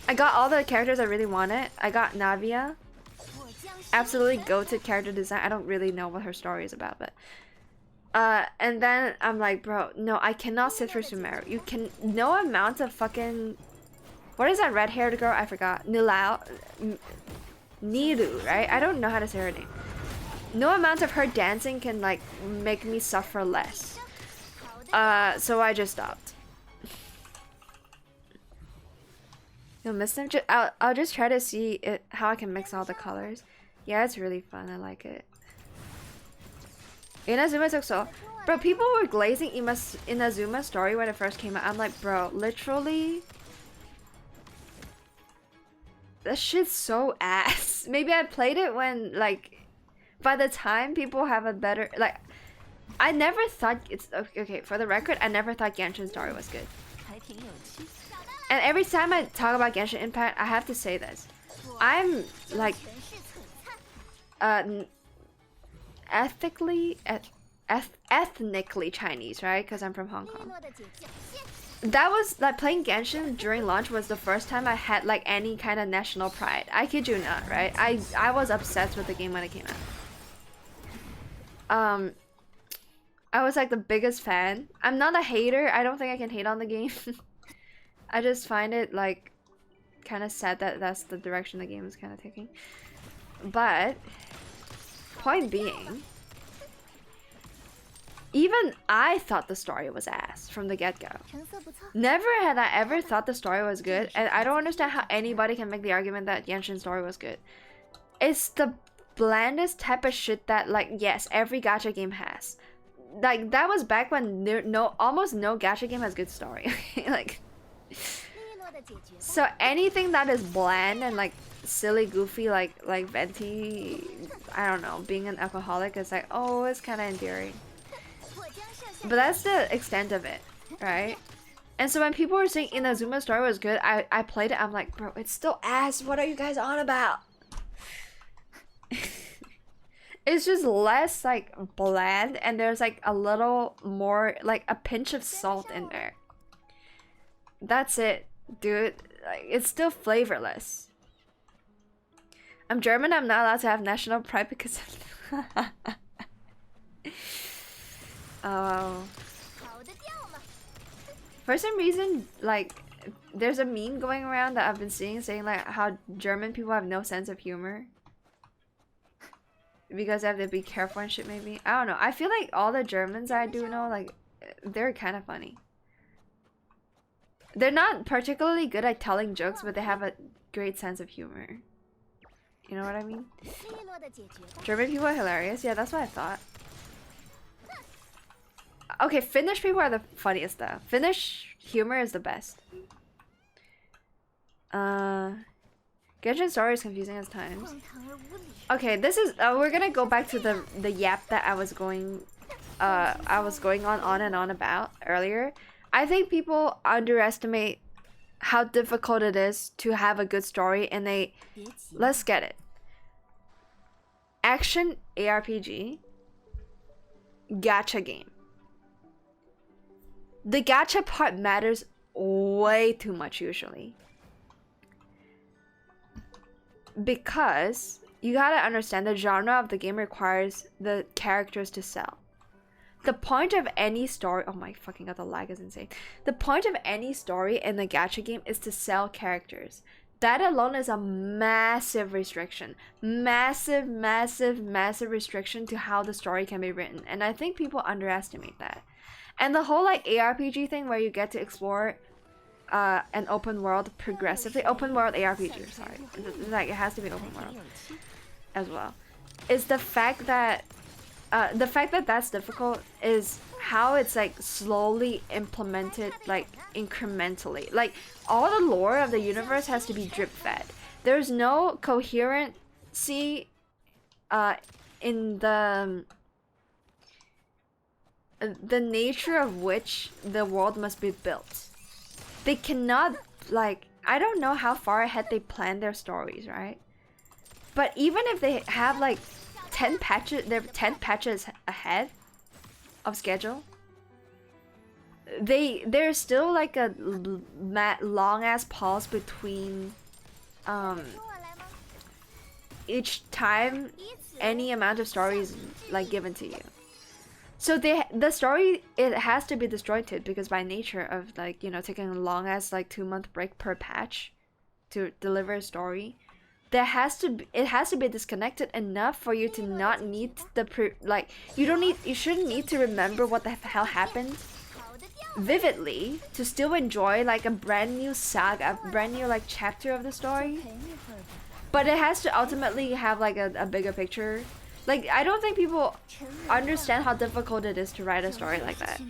I got all the characters I really wanted. I got Navia. Absolutely goated character design. I don't really know what her story is about, but and then I'm like, bro, no, I cannot sit through Sumeru. You can no amount of fucking what is that red-haired girl? I forgot. Nilau Niru, right? I don't know how to say her name. No amount of her dancing can like make me suffer less. So I just stopped. You'll miss them. I'll just try to see how I can mix all the colors. Yeah, it's really fun. I like it. Inazuma took so. Bro, people were glazing Inazuma's story when it first came out. I'm like, bro, literally. That shit's so ass. Maybe I played it when, like, by the time people have a better. Like, I never thought it's. Okay, for the record, I never thought Genshin's story was good. And every time I talk about Genshin Impact, I have to say this. I'm like ethnically Chinese, right? Because I'm from Hong Kong. That was like playing Genshin during launch was the first time I had like any kind of national pride. I kid you not, right? I was obsessed with the game when it came out. I was like the biggest fan. I'm not a hater. I don't think I can hate on the game. I just find it like kind of sad that that's the direction the game is kind of taking. But point being, even I thought the story was ass from the get-go. Never had I ever thought the story was good, and I don't understand how anybody can make the argument that Genshin's story was good. It's the blandest type of shit that, like, yes, every gacha game has. Like, that was back when almost no gacha game has good story. Like, so anything that is bland and like silly, goofy, like Venti, I don't know, being an alcoholic is like, oh, it's kind of endearing. But that's the extent of it, right? And so when people were saying Inazuma's story was good, I played it. I'm like, bro, it's still ass. What are you guys on about? It's just less like bland, and there's like a little more, like a pinch of salt in there. That's it, dude. Like, it's still flavorless. I'm German, I'm not allowed to have national pride because of oh. For some reason, like, there's a meme going around that I've been seeing saying like how German people have no sense of humor. Because they have to be careful and shit, maybe. I don't know. I feel like all the Germans I do know, like, they're kind of funny. They're not particularly good at telling jokes, but they have a great sense of humor. You know what I mean? German people are hilarious. Yeah, that's what I thought. Okay, Finnish people are the funniest though. Finnish humor is the best. Genshin story is confusing at times. Okay, this is we're gonna go back to the yap that I was going on and on about earlier. I think people underestimate how difficult it is to have a good story, and let's get it. Action ARPG, gacha game. The gacha part matters way too much usually. Because you gotta understand the genre of the game requires the characters to sell. The point of any story— oh my fucking god, the lag is insane. The point of any story in the gacha game is to sell characters. That alone is a massive restriction. Massive restriction to how the story can be written. And I think people underestimate that. And the whole like ARPG thing where you get to explore an open world progressively— open world ARPG, sorry. Like, it has to be open world as well. Is the fact that that's difficult is how it's like slowly implemented, like incrementally. Like, all the lore of the universe has to be drip fed. There's no coherency in the nature of which the world must be built. They cannot, like, I don't know how far ahead they plan their stories, right? But even if they have like 10 patches, they're 10 patches ahead of schedule, there's still like a long ass pause between each time any amount of story is like given to you. So the story, it has to be disjointed because by nature of, like, you know, taking a long ass like 2-month break per patch to deliver a story, it has to be disconnected enough for you to not need you shouldn't need to remember what the hell happened vividly to still enjoy like a brand new saga, a brand new like chapter of the story. But it has to ultimately have like a bigger picture. Like, I don't think people understand how difficult it is to write a story like that.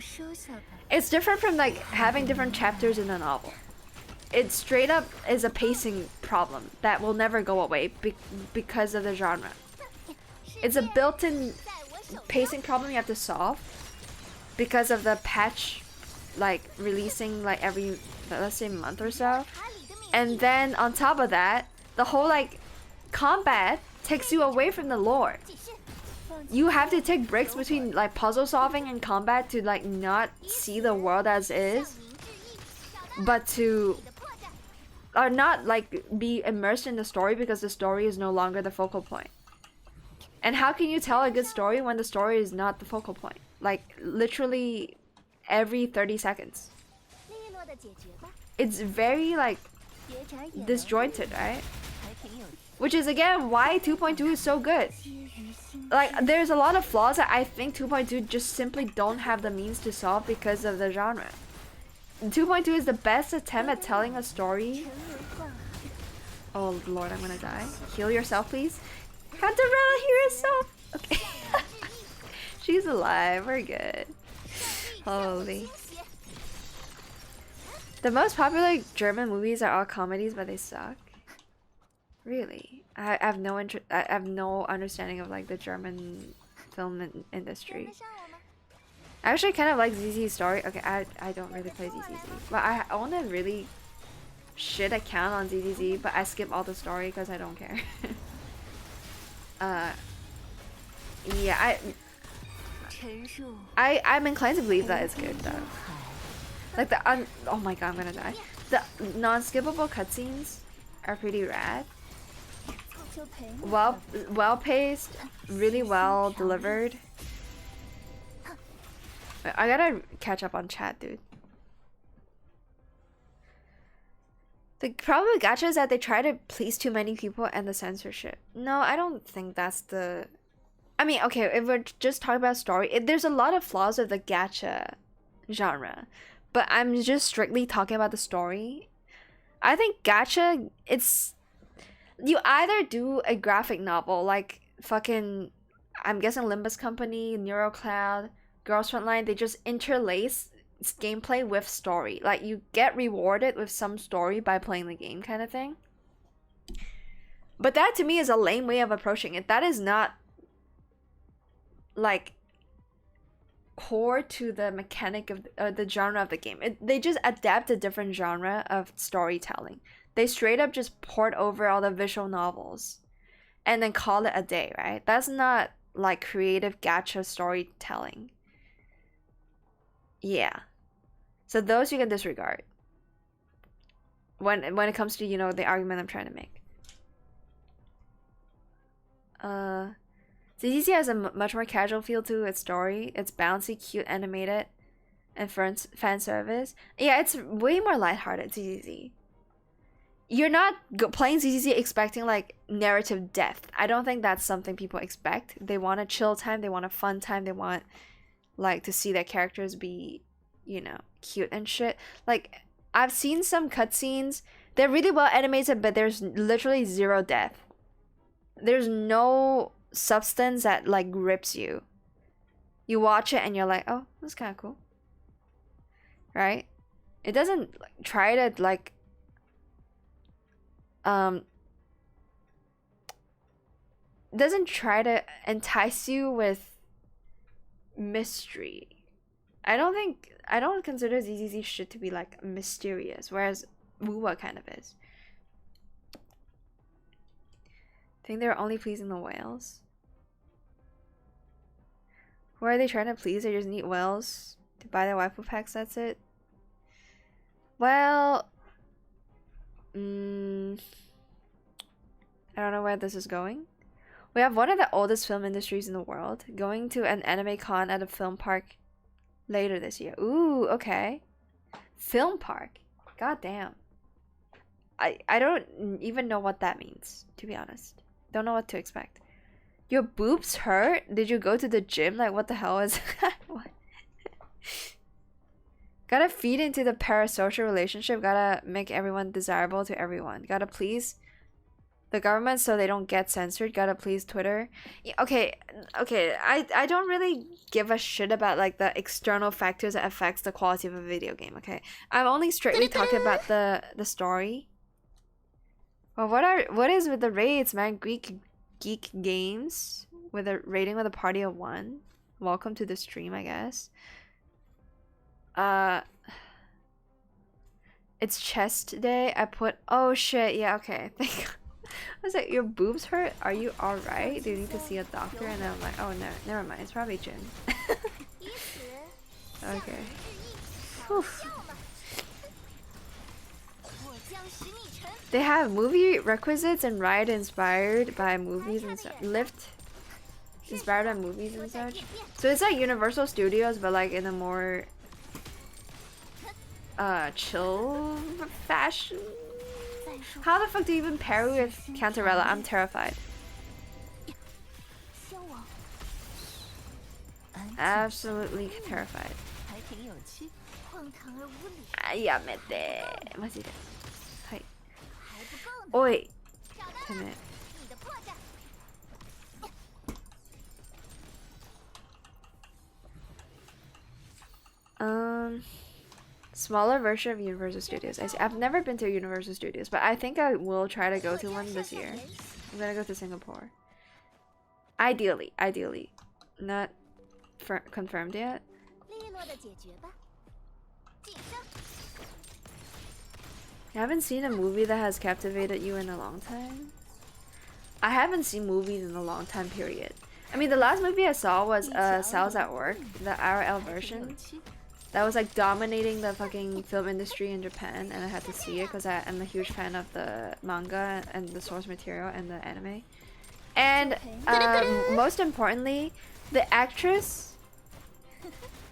It's different from like having different chapters in a novel. It straight up is a pacing problem that will never go away because of the genre. It's a built-in pacing problem you have to solve because of the patch, like, releasing like every, let's say, month or so. And then on top of that, the whole like combat takes you away from the lore. You have to take breaks between like puzzle solving and combat to like not see the world as is, but to not like be immersed in the story because the story is no longer the focal point. And how can you tell a good story when the story is not the focal point? Like, literally every 30 seconds. It's very like disjointed, right? Which is again why 2.2 is so good. Like, there's a lot of flaws that I think 2.2 just simply don't have the means to solve because of the genre. 2.2 is the best attempt at telling a story. Oh lord, I'm gonna die. Heal yourself, please. Cantarella, heal yourself! Okay. She's alive, we're good. Holy. The most popular German movies are all comedies, but they suck. Really? I have no understanding of like the German film industry. I actually kind of like ZZ's story. Okay, I don't really play ZZZ, but I own a really shit account on ZZZ, but I skip all the story because I don't care. Yeah, I'm inclined to believe that it's good though. Like oh my god, I'm gonna die. The non-skippable cutscenes are pretty rad. Well paced, really well delivered. I gotta catch up on chat, dude. The problem with gacha is that they try to please too many people and the censorship. No, I don't think that's the... I mean, okay, if we're just talking about story, there's a lot of flaws with the gacha genre. But I'm just strictly talking about the story. I think gacha, it's... You either do a graphic novel like fucking... I'm guessing Limbus Company, NeuroCloud, Girls Frontline, they just interlace gameplay with story. Like, you get rewarded with some story by playing the game kind of thing. But that to me is a lame way of approaching it. That is not like core to the mechanic of the genre of the game. They just adapt a different genre of storytelling. They straight up just port over all the visual novels and then call it a day, right? That's not like creative gacha storytelling. Yeah. So those you can disregard when it comes to, you know, the argument I'm trying to make. ZZC has a much more casual feel to its story. It's bouncy, cute, animated, and fan service. Yeah, it's way more lighthearted, ZZC. You're not playing ZZC expecting like narrative depth. I don't think that's something people expect. They want a chill time, they want a fun time, they want like to see their characters be, you know, cute and shit. Like, I've seen some cutscenes, they're really well animated, but there's literally zero depth. There's no substance that like grips you. You watch it and you're like, oh, that's kind of cool, right? It doesn't try to like doesn't try to entice you with mystery. I don't consider ZZZ shit to be like mysterious, whereas Wuwa kind of is. Think they're only pleasing the whales? Who are they trying to please? They just need whales to buy their waifu packs, that's it? Well, I don't know where this is going. We have one of the oldest film industries in the world going to an anime con at a film park later this year. Ooh, okay. Film park. God damn. I don't even know what that means, to be honest. Don't know what to expect. Your boobs hurt? Did you go to the gym? Like, what the hell is that? What? Gotta feed into the parasocial relationship. Gotta make everyone desirable to everyone. Gotta please the government so they don't get censored. Gotta please Twitter. Yeah, okay. I don't really give a shit about like the external factors that affects the quality of a video game. Okay, I'm only strictly talking about the story. Well, what is with the rates, man? Geek Games with a rating with a party of 1. Welcome to the stream, I guess. It's chest day. I put, oh shit, yeah, okay. I was like, your boobs hurt? Are you alright? Do you need to see a doctor? And then I'm like, oh no, never mind. It's probably gym. Okay. Whew. They have movie requisites and ride inspired by movies and such. Lift inspired by movies and such. So it's like Universal Studios, but like in a more chill fashion. How the fuck do you even pair with Cantarella? I'm terrified. Absolutely terrified. Yamete. Majide. Hai. Oi. Teme. Smaller version of Universal Studios. I've never been to Universal Studios, but I think I will try to go to one this year. I'm gonna go to Singapore. Ideally. Not confirmed yet. You haven't seen a movie that has captivated you in a long time? I haven't seen movies in a long time, period. I mean, the last movie I saw was Cells at Work, the RL version. That was like dominating the fucking film industry in Japan, and I had to see it because I'm a huge fan of the manga and the source material and the anime. And most importantly, the actress.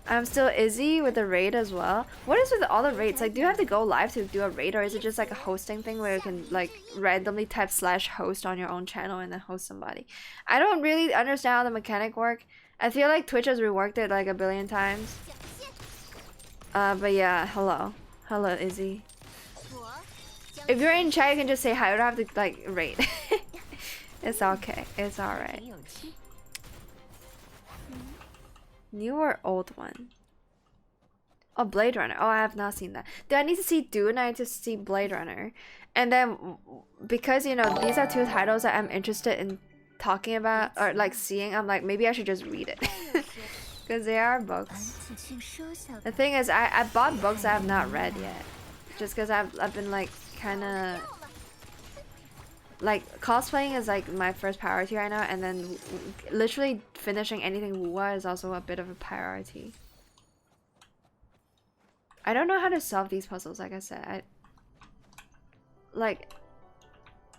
I'm still Izzy with the raid as well. What is with all the raids? Like, do you have to go live to do a raid, or is it just like a hosting thing where you can like randomly type /host on your own channel and then host somebody? I don't really understand how the mechanic work. I feel like Twitch has reworked it like a billion times. But yeah, hello, Izzy. If you're in chat, you can just say hi. You don't have to like raid. It's okay. It's all right. New or old one? Oh, Blade Runner. Oh, I have not seen that. Do I need to see Dune? I need to see Blade Runner. And then, because, you know, these are two titles that I'm interested in talking about, or like seeing, I'm like, maybe I should just read it. Because they are books. The thing is, I bought books I have not read yet. Just because I've been like, kind of... Like, cosplaying is like my first priority right now, and then literally finishing anything Wuwa is also a bit of a priority. I don't know how to solve these puzzles, like I said.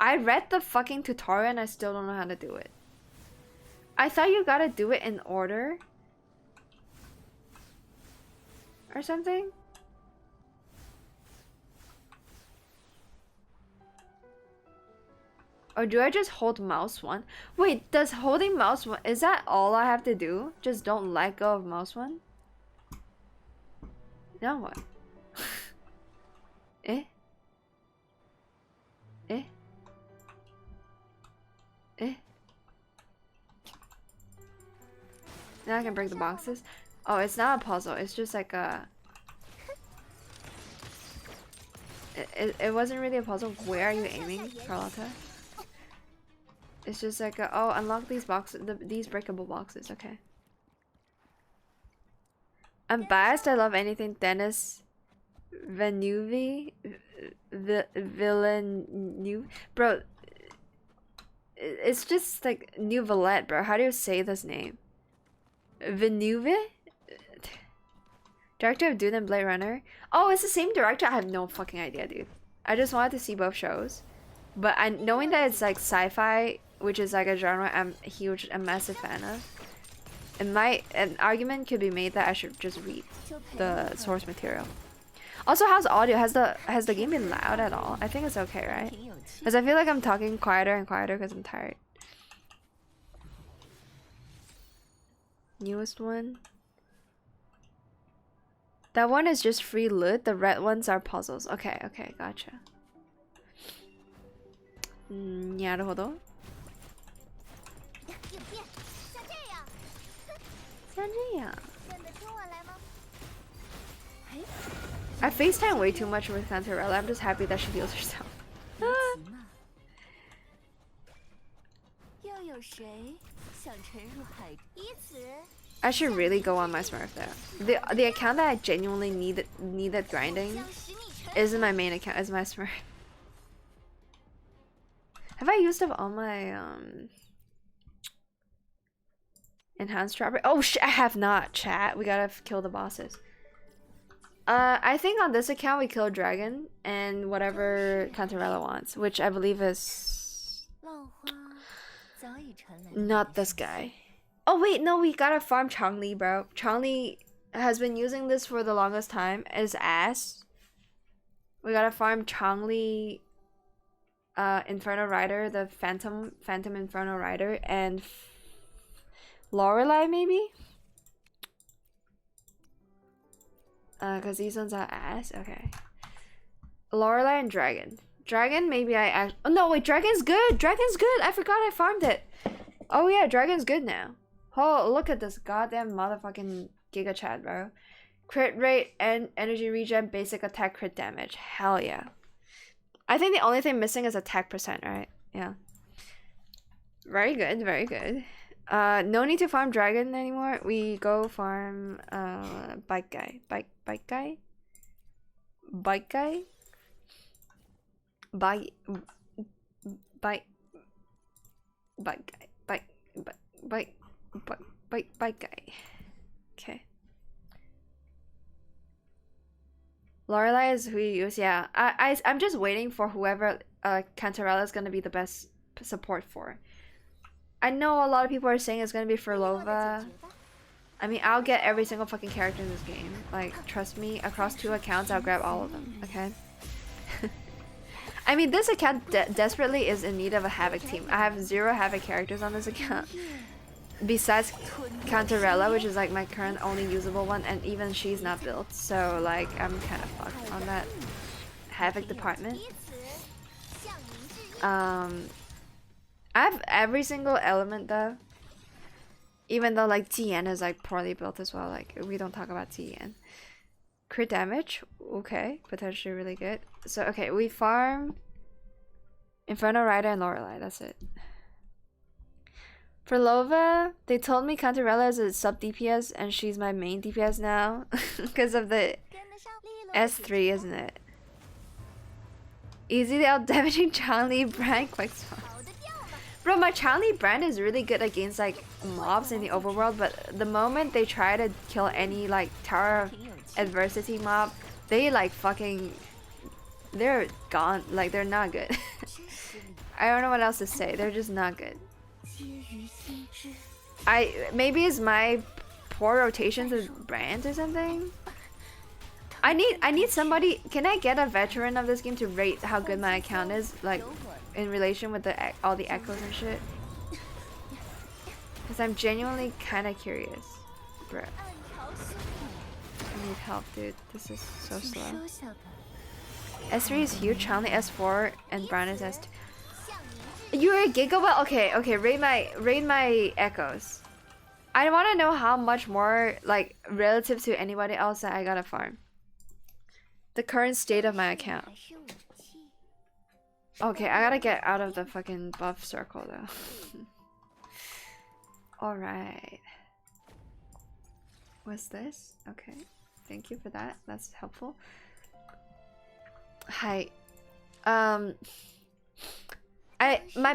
I read the fucking tutorial and I still don't know how to do it. I thought you gotta do it in order. Or something? Or do I just hold mouse one? Wait, does holding mouse one, is that all I have to do? Just don't let go of mouse one? Now what? Eh? Eh? Eh? Now I can break the boxes? Oh, it's not a puzzle, it's just like a... It wasn't really a puzzle. Where are you aiming, Carlotta? It's just like a, oh, unlock these boxes, these breakable boxes. Okay. I'm biased. I love anything Dennis Villeneuve, bro. It's just like Nouvellette, bro. How do you say this name? Villeneuve, director of Dune and Blade Runner. Oh, it's the same director. I have no fucking idea, dude. I just wanted to see both shows, but knowing that it's like sci-fi, which is like a genre I'm a massive fan of. And an argument could be made that I should just read the source material. Also, how's audio? Has the game been loud at all? I think it's okay, right? Because I feel like I'm talking quieter and quieter because I'm tired. Newest one. That one is just free loot. The red ones are puzzles. Okay, okay, gotcha. なるほど。像这样。I FaceTime way too much with Cantarella. I'm just happy that she heals herself. I should really go on my Smurf though. The account that I genuinely needed grinding isn't my main account, is my Smurf. Have I used up all my enhanced trapper? Oh shit, I have not, chat. We gotta kill the bosses. I think on this account we kill dragon and whatever Cantarella wants, which I believe is not this guy. Oh wait, no, we gotta farm Changli, bro. Changli has been using this for the longest time as ass. We gotta farm Changli, Inferno Rider, the Phantom Inferno Rider, and Lorelei maybe? Cause these ones are ass. Okay. Lorelei and Dragon. Dragon, maybe oh no, wait, Dragon's good! Dragon's good! I forgot I farmed it! Oh yeah, Dragon's good now. Oh, look at this goddamn motherfucking Giga Chad, bro. Crit rate and energy regen, basic attack, crit damage. Hell yeah. I think the only thing missing is attack percent, right? Yeah. Very good, very good. No need to farm Dragon anymore. We go farm Bike Guy. Bike Guy? Bike Guy? Bike Guy. Bike Bike guy. Okay. Lorelei is who you use. Yeah, I'm just waiting for whoever Cantarella is gonna be the best support for. I know a lot of people are saying it's gonna be for Lova. I mean, I'll get every single fucking character in this game. Like, trust me, across 2 accounts, I'll grab all of them. Okay. I mean, this account desperately is in need of a Havoc team. I have 0 Havoc characters on this account. Besides Cantarella, which is like my current only usable one, and even she's not built. So like, I'm kind of fucked on that Havoc department. I have every single element though. Even though like TN is like poorly built as well. Like, we don't talk about TN. Crit damage, okay, potentially really good. So okay, we farm Inferno Rider and Lorelei, that's it. For Lova, they told me Cantarella is a sub DPS and she's my main DPS now because of the S3, isn't it? Easily out damaging Chanli brand quick spawn. Bro, my Chanli brand is really good against like mobs in the overworld, but the moment they try to kill any like Tower of Adversity mob, they like fucking, they're gone. Like, they're not good. I don't know what else to say. They're just not good. Maybe it's my poor rotations of brands or something. I need somebody. Can I get a veteran of this game to rate how good my account is, like in relation with all the echoes and shit? Because I'm genuinely kind of curious, bro. I need help, dude. This is so slow. S3 is huge. Chanli S4 and Brown is S2. You're a gigawatt. Okay. Rate my echoes. I want to know how much more, like, relative to anybody else that I gotta farm. The current state of my account. Okay, I gotta get out of the fucking buff circle though. Alright. What's this? Okay. Thank you for that. That's helpful. Hi. My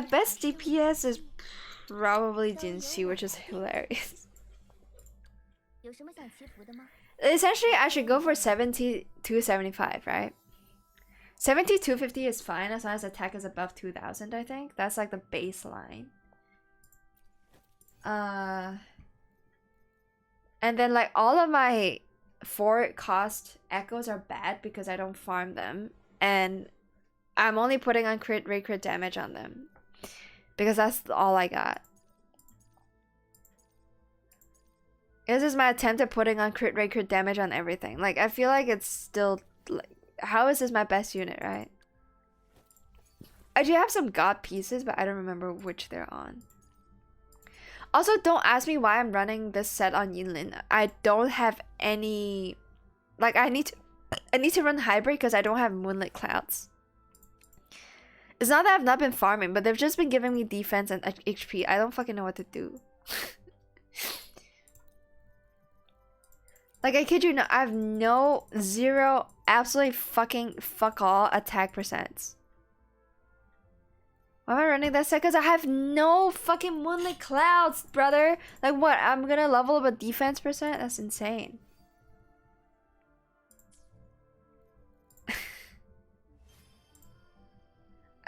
best DPS is probably Jinxi, which is hilarious. Essentially, I should go for 70 to 75, right? 70 to 50 is fine as long as attack is above 2000, I think. That's like the baseline. And then like all of my 4 cost echoes are bad because I don't farm them, and I'm only putting on crit damage on them because that's all I got. This is my attempt at putting on crit damage on everything. Like, I feel like it's still like, how is this my best unit, right? I do have some god pieces, but I don't remember which they're on. Also, don't ask me why I'm running this set on Yinlin. I don't have any, like, I need to run hybrid because I don't have Moonlit Clouds. It's not that I've not been farming, but they've just been giving me defense and HP. I don't fucking know what to do. Like, I kid you not, I have zero, absolutely fucking fuck all attack percents. Why am I running that set? Because I have no fucking Moonlit Clouds, brother. Like, what? I'm gonna level up a defense percent? That's insane.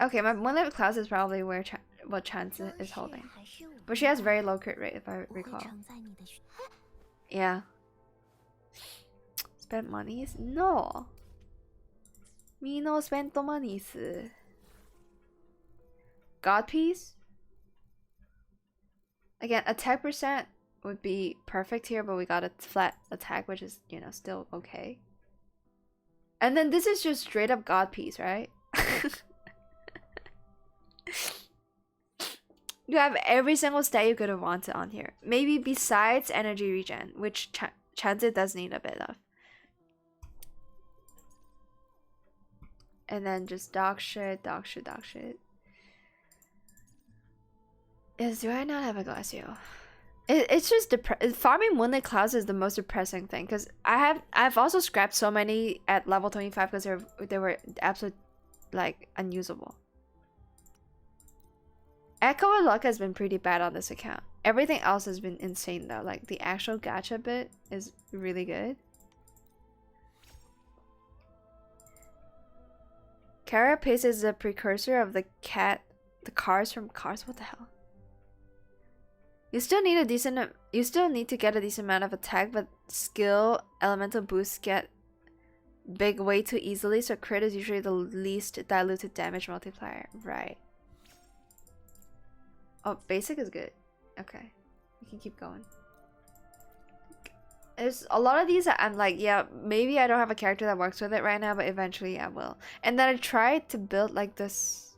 Okay, my Moonlit Clouds is probably where what Chance is holding. But she has very low crit rate, if I recall. Yeah. Spent monies? No. Me no spento monies. God piece? Again, attack percent would be perfect here, but we got a flat attack, which is, you know, still okay. And then this is just straight up God piece, right? You have every single stat you could have wanted on here. Maybe besides energy regen, which Transit does need a bit of. And then just dog shit. Do I not have a Glacio? It's just farming Moonlit Clouds is the most depressing thing, because I've also scrapped so many at level 25 because they were absolute, like, unusable. Echo and luck has been pretty bad on this account. Everything else has been insane though. Like the actual gacha bit is really good. Carapace is the precursor of the cars from Cars. What the hell? You still need to get a decent amount of attack, but skill elemental boosts get big way too easily, so crit is usually the least diluted damage multiplier. Right. Oh, basic is good. Okay. We can keep going. There's a lot of these that I'm like, yeah, maybe I don't have a character that works with it right now, but eventually I will. And then I tried to build like this.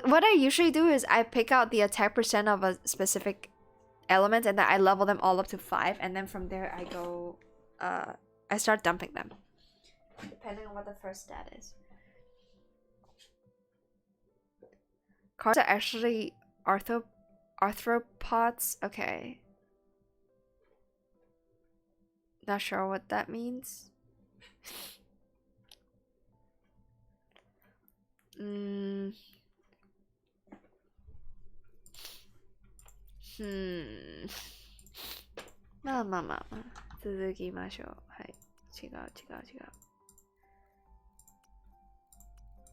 What I usually do is I pick out the attack percent of a specific element and then I level them all up to 5, and then from there I go, I start dumping them. Depending on what the first stat is. Cars are actually arthropods. Okay. Not sure what that means.まあまあまあまあ続きましょう。はい。違う違う違う。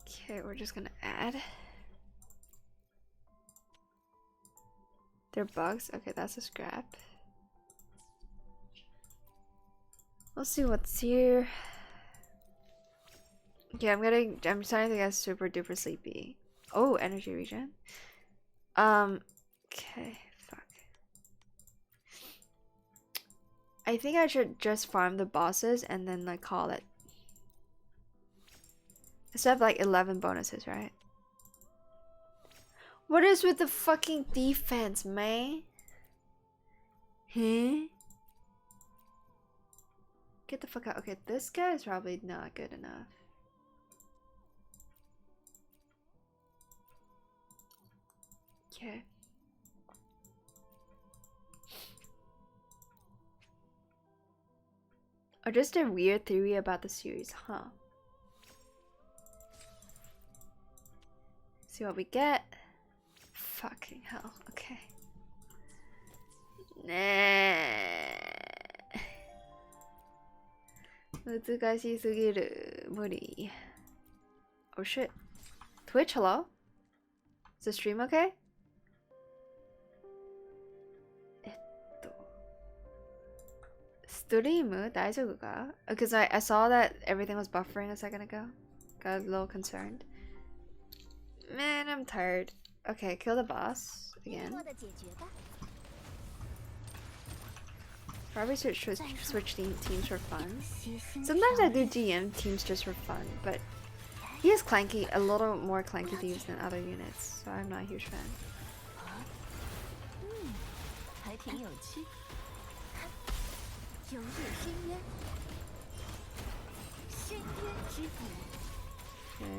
Okay, we're just gonna add. They're bugs? Okay, that's a scrap. Let's see what's here. Yeah, I'm starting to get super duper sleepy. Oh, energy regen. Okay, fuck. I think I should just farm the bosses and then like call it. I still have like 11 bonuses, right? What is with the fucking defense, man? Huh? Get the fuck out. Okay, this guy is probably not good enough. Okay. Or just a weird theory about the series, huh? See what we get. Fucking hell. Okay. Nah. 難しすぎる。無理。Oh shit. Twitch, hello? Is the stream okay? Stream? 大丈夫か? Because I saw that everything was buffering a second ago. Got a little concerned. Man, I'm tired. Okay, kill the boss again. Probably should switch teams for fun. Sometimes I do GM teams just for fun, but he is clanky, a little more clanky to use than other units, so I'm not a huge fan.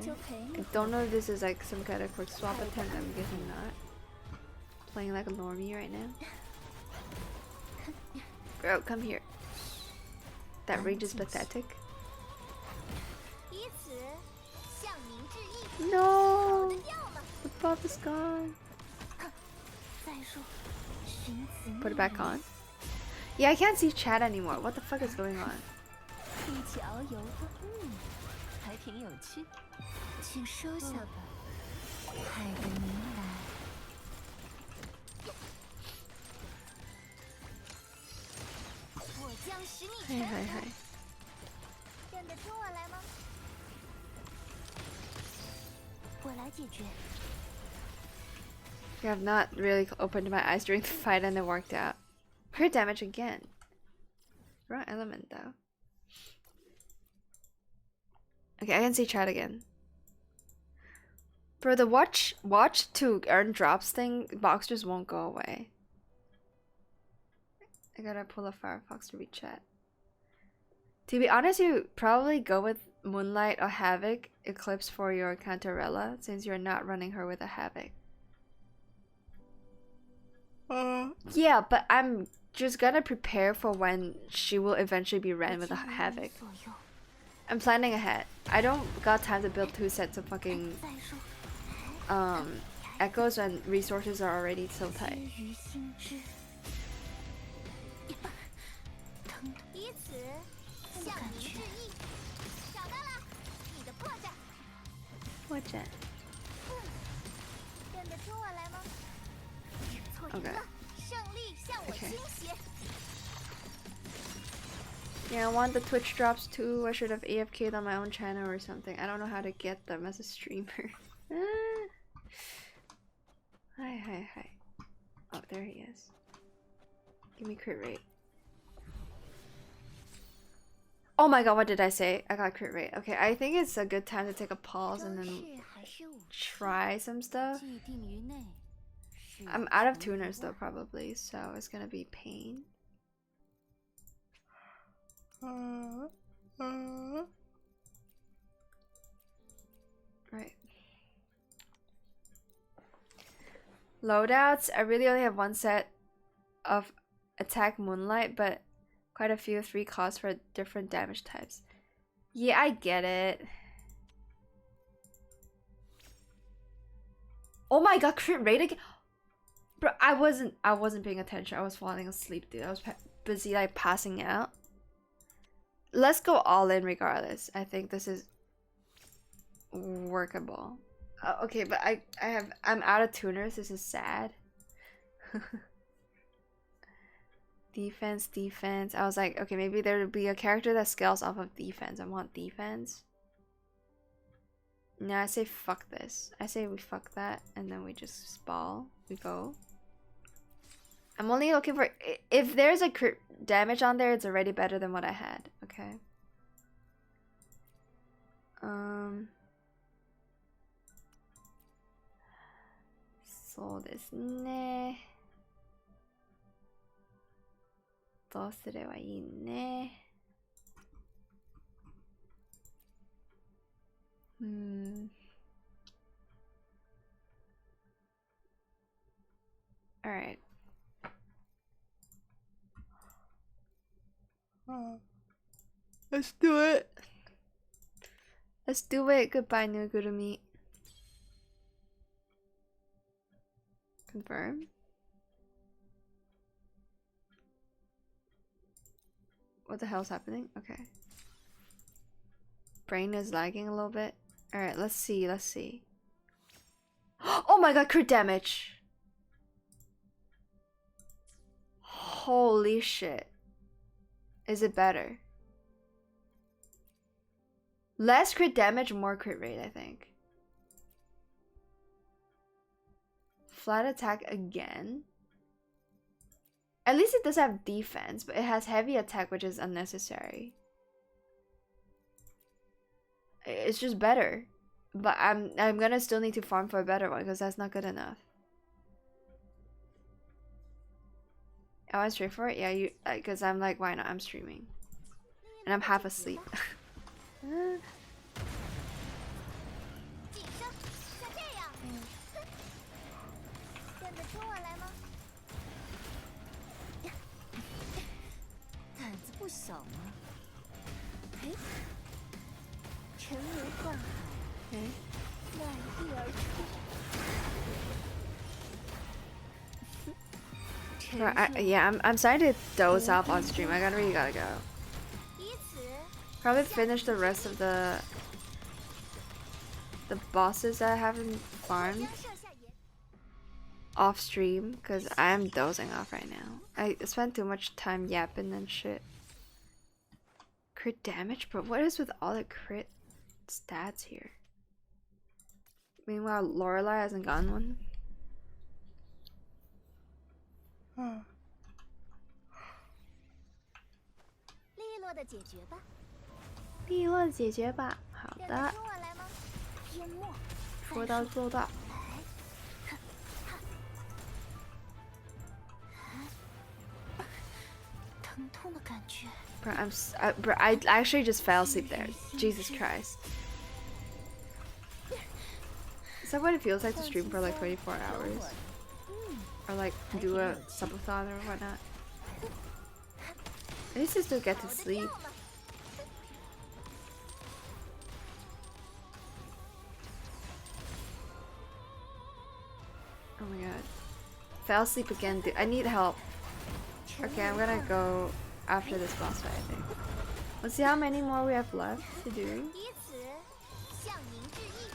Okay. I don't know if this is like some kind of quick swap attempt. I'm guessing not. Playing like a normie right now. Bro, come here. That rage is pathetic. No! The buff is gone. Put it back on. Yeah, I can't see chat anymore. What the fuck is going on? Hi. I have not really opened my eyes during the fight and it worked out. Crit damage again. Wrong element though. Okay, I can see chat again. Bro, the watch to earn drops thing box just won't go away. I gotta pull a Firefox to read chat. To be honest, you probably go with Moonlight or Havoc Eclipse for your Cantarella, since you're not running her with a Havoc. Yeah, but I'm just gonna prepare for when she will eventually be ran with a Havoc. I'm planning ahead. I don't got time to build 2 sets of fucking echoes when resources are already so tight. 于心知，以此向您致意。找到了你的破绽，破绽。认得出我来吗？听错人 Okay. 了，胜利向我 Okay. 倾斜。 Yeah, I want the Twitch drops too. I should have AFK'd on my own channel or something. I don't know how to get them as a streamer. Hi. Oh, there he is. Give me crit rate. Oh my god, what did I say? I got crit rate. Okay, I think it's a good time to take a pause and 招 then 式还是武器， try some stuff. 既定于内。 I'm out of tuners though, probably, so it's gonna be pain. Right. Loadouts. I really only have one set of attack moonlight, but quite a few 3 costs for different damage types. Yeah, I get it. Oh my god, crit rate again. Bro, I wasn't paying attention. I was falling asleep, dude. I was busy like passing out. Let's go all in regardless. I think this is workable. Okay, but I'm out of tuners. This is sad. Defense. I was like, okay, maybe there would be a character that scales off of defense. I want defense. No, I say fuck this. I say we fuck that, and then we just spall. We go. I'm only looking for... If there's a crit damage on there, it's already better than what I had. Okay. So ですね。どうすればいいね。Alright. Let's do it. Let's do it. Goodbye, Nugurumi. Confirm. What the hell's happening? Okay. Brain is lagging a little bit. Alright, let's see. Oh my god, crit damage! Holy shit. Is it better? Less crit damage, more crit rate, I think. Flat attack again. At least it does have defense, but it has heavy attack, which is unnecessary. It's just better. But I'm gonna still need to farm for a better one because that's not good enough. I went straight for it? Yeah, you because I'm like, why not? I'm streaming. And I'm half asleep. 晋升像这样，认得出我来吗？胆子不小嘛。哎，沉沦宦海，乱地而出。 Yeah, I'm starting to doze off on stream. I really gotta go. Probably finish the rest of the bosses that I haven't farmed off stream because I'm dozing off right now. I spent too much time yapping and shit. Crit damage, but what is with all the crit stats here? Meanwhile, Lorelei hasn't gotten one. 利落的解决吧。利落的解决吧。好的。说到做到。疼痛的感觉。Bro, I actually just fell asleep there. Jesus Christ. Is that what it feels like to stream for like 24 hours? Or like do a subathon or whatnot? At least I still get to sleep. Fell asleep again, dude. I need help. Okay, I'm gonna go after this boss fight, I think. Let's see how many more we have left to do. 以此向您致意，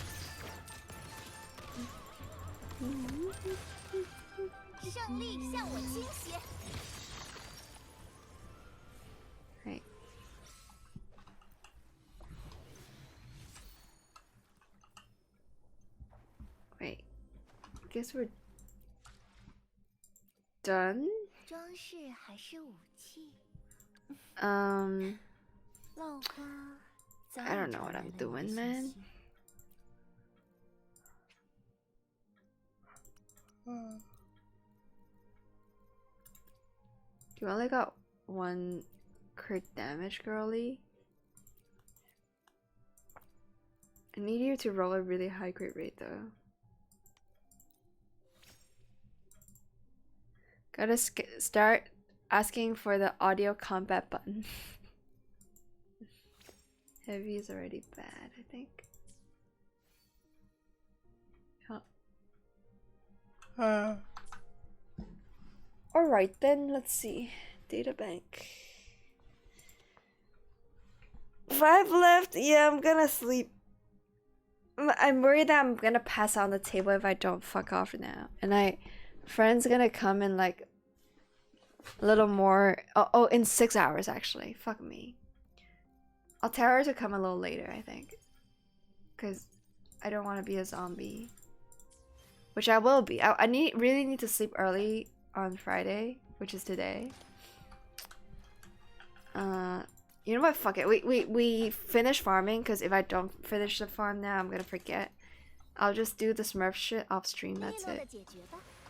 胜利向我倾斜。 Right. Wait. Guess we're done? 装饰还是武器？ Um, 浪花早 I 已 don't know 传 what 来 I'm 了你的 doing, 信 man. 息。 You only got one crit damage, girly. I need you to roll a really high crit rate, though. Gotta start asking for the audio combat button. Heavy is already bad, I think. Alright then, let's see. Data bank. 5 left. Yeah, I'm gonna sleep. I'm worried that I'm gonna pass out on the table if I don't fuck off now. And friend's gonna come in like a little more. Oh, in 6 hours actually. Fuck me. I'll tell her to come a little later, I think. Cause I don't want to be a zombie. Which I will be. I really need to sleep early on Friday, which is today. You know what? Fuck it. We finish farming, because if I don't finish the farm now, I'm gonna forget. I'll just do the Smurf shit off stream. That's it.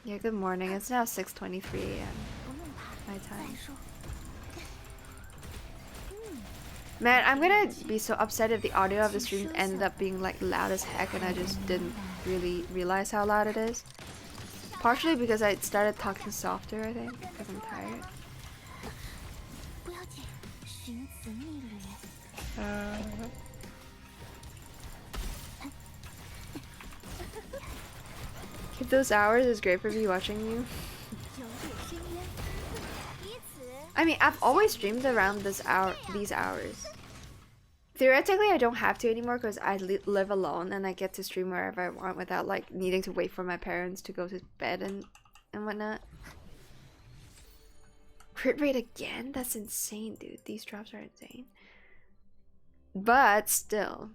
Yeah. Good morning. It's now 6:23 a.m. my time. Man, I'm gonna be so upset if the audio of the stream ended up being like loud as heck, and I just didn't really realize how loud it is. Partially because I started talking softer, I think, because I'm tired. 不要紧，寻此觅旅。 Keep those hours is great for me watching you. 久久深渊，以此 I mean, I've always streamed around these hours. Theoretically, I don't have to anymore because I live alone and I get to stream wherever I want without like needing to wait for my parents to go to bed and whatnot. Crit rate again? That's insane, dude. These drops are insane. But still.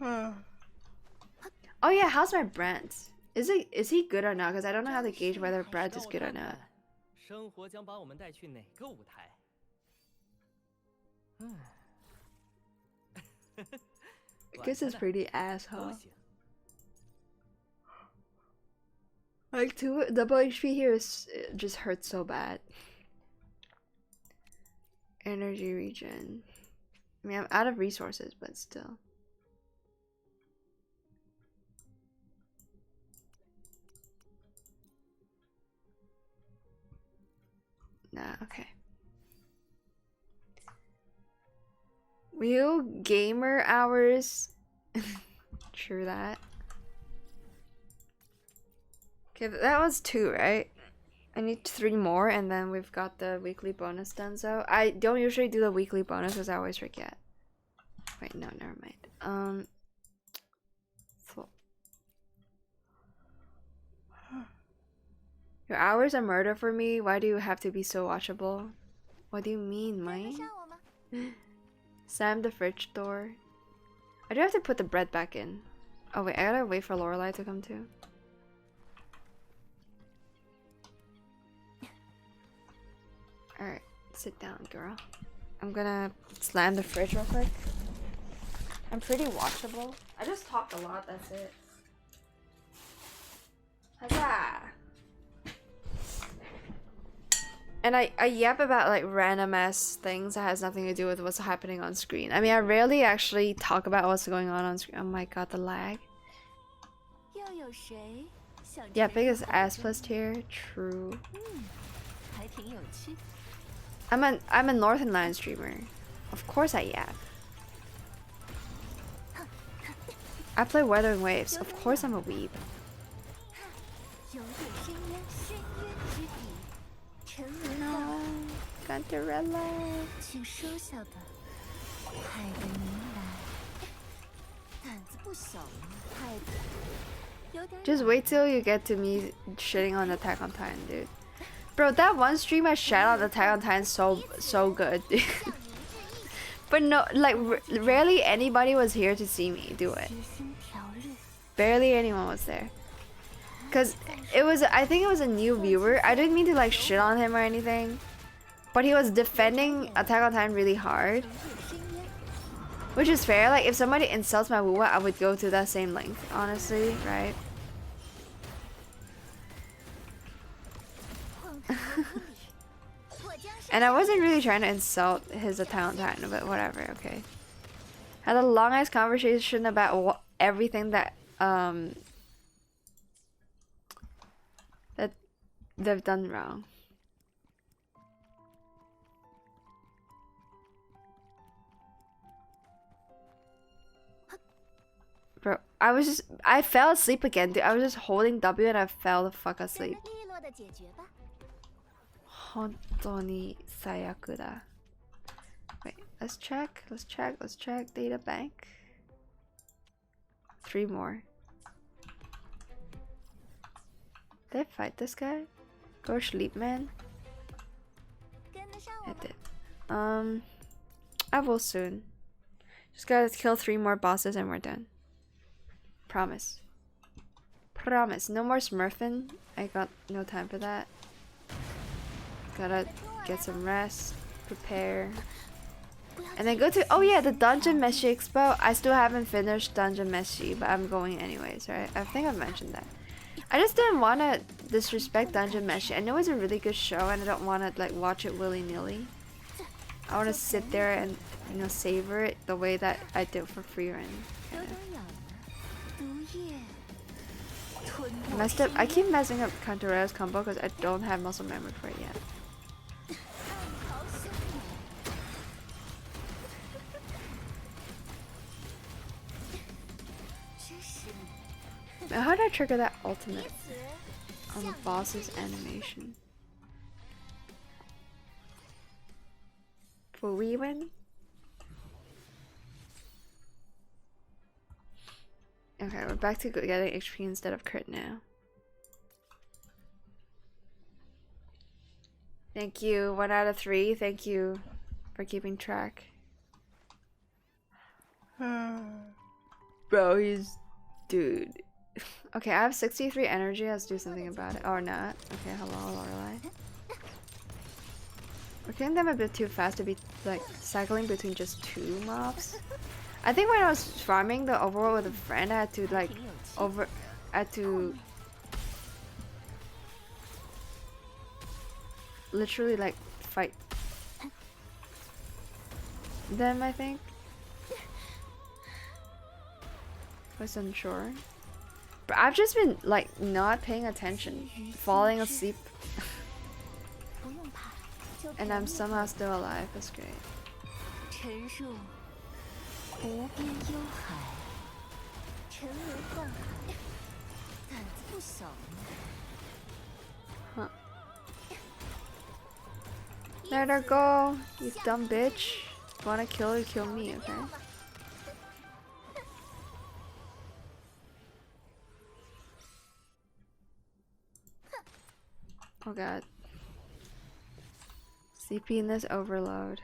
Oh yeah, how's my Brent? Is he good or not? Because I don't know how to gauge whether Brent is good or not. 生活将把我们带去哪个舞台？ I guess it's pretty ass, huh? Like double HP here just hurts so bad. Energy regen. I mean, I'm out of resources, but still. Nah, okay. Real gamer hours. True that. Okay, that was 2, right? I need 3 more, and then we've got the weekly bonus done. So I don't usually do the weekly bonus because I always forget. Wait, no, never mind. So your hours are murder for me. Why do you have to be so watchable? What do you mean, 跟得 mine? 上我吗？ Slam the fridge door. I do have to put the bread back in. Oh wait, I gotta wait for Lorelei to come too. Alright, sit down, girl. I'm gonna slam the fridge real quick. I'm pretty watchable. I just talk a lot, that's it. Huzzah! And I yap about like random ass things that has nothing to do with what's happening on screen. I mean, I rarely actually talk about what's going on screen. Oh my god, the lag. 又有谁想 Yeah, 这 biggest 个 ass plus tier. True. 还挺有趣。 I'm a Northern Line streamer. Of course I yap. I play Weathering Waves. Of course I'm a weeb. 有点深渊，深渊之底，沉沦 No, Gantarella. 请收下吧，害得您来，胆子不小呢，害得有点 Just wait till you get to me shitting on Attack on Titan, dude. Bro, that one stream I shat on Attack on Titan so good, dude. But no, like rarely anybody was here to see me do it. 提心吊虑， Barely anyone was there. Cause it was, I think it was a new viewer. I didn't mean to like shit on him or anything, but he was defending Attack on Titan really hard, 有点深渊， which is fair. Like if somebody insults my Wuwa, I would go to that same length, honestly, right? 荒唐无理，我将上 And I wasn't really trying to insult his Attack on Titan, but whatever, okay. Had a long ass conversation about everything that that they've done wrong. Bro, I fell asleep again, dude. I was just holding W and I fell the fuck 真 asleep. 的利落的解决吧。 本当に最悪だ. Wait, let's check data bank. 3 more. Did I fight this guy? Go sleep, man. 跟得上 I 我吗？ did. I will soon. Just gotta kill 3 more bosses and we're done. Promise. Promise. No more smurfing. I got no time for that. Gotta get some rest, prepare, and then go to, oh yeah, the Dungeon Meshi Expo. I still haven't finished Dungeon Meshi, but I'm going anyways, right? I think I've mentioned that. I just didn't want to disrespect Dungeon Meshi. I know it's a really good show and I don't want to like watch it willy-nilly. I want to sit there and, you know, savor it the way that I did for free run. 有点痒呢，毒液吞 Messed up. I keep messing up Cantorella's combo because I don't have muscle memory for it yet. 暗潮汹涌， 真是 Now, how did I trigger that 彼 ultimate 此 on the boss's animation? For we win? Okay, we're back to getting HP instead of crit now. Thank you, 1 out of 3. Thank you for keeping track. Bro, he's... Dude. Okay, I have 63 energy. Let's do something about it. Or not. Okay, hello, Lorelai. We're killing them a bit too fast to be, like, cycling between just 2 mobs. I think when I was farming the overworld with a friend, I had to, like, I had to... literally, like, fight them, I think. Wasn't sure. But I've just been, like, not paying attention. Falling asleep. 不用怕，就 And I'm somehow still alive. That's great. 沉入无边幽海，沉沦宦海，胆子不小呢。 Huh. Let her go, you dumb bitch. Wanna kill her, kill me, okay? Oh god. Sleepiness overload.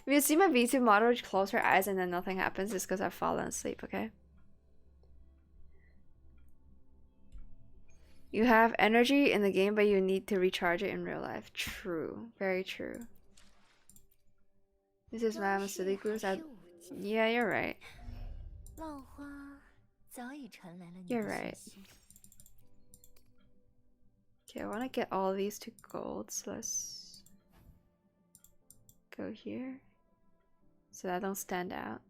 If you see my V2 model close her eyes and then nothing happens, it's because I've fallen asleep, okay? You have energy in the game, but you need to recharge it in real life. True. Very true. This is why I'm a silly goose. Yeah, you're right. 浪花早已传来了你 You're 的 right. 讯息。 Okay, I want to get all these to gold, so let's go here so that I don't stand out.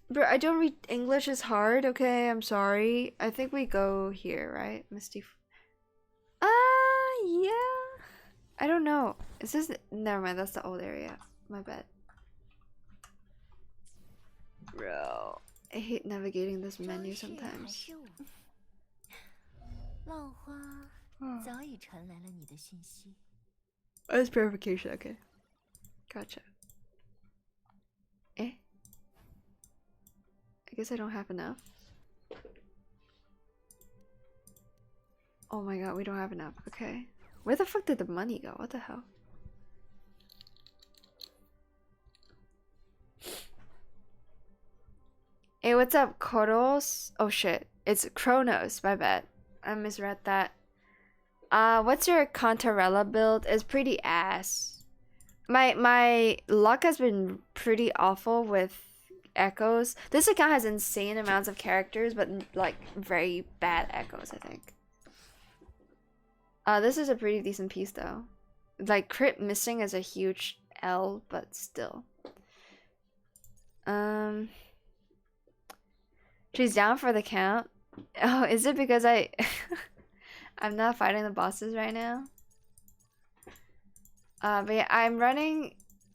Bro, I don't read English is hard, okay? I'm sorry. I think we go here, right? Misty. Yeah. I don't know. Is this? Never mind. That's the old area. My bad. Bro, I hate navigating this menu sometimes. 浪花早已传来了你的讯息。 That's purification, okay. Gotcha. Eh? I guess I don't have enough. Oh my god, we don't have enough. Okay. Where the fuck did the money go? What the hell? Hey, what's up, Koros? Oh shit. It's Kronos, my bad. I misread that. What's your Contarella build? It's pretty ass. My luck has been pretty awful with echoes. This account has insane amounts of characters, but like very bad echoes, I think. This is a pretty decent piece though. Like crit missing is a huge L, but still. She's down for the count. Oh, is it because I'm not fighting the bosses right now? But yeah, I'm running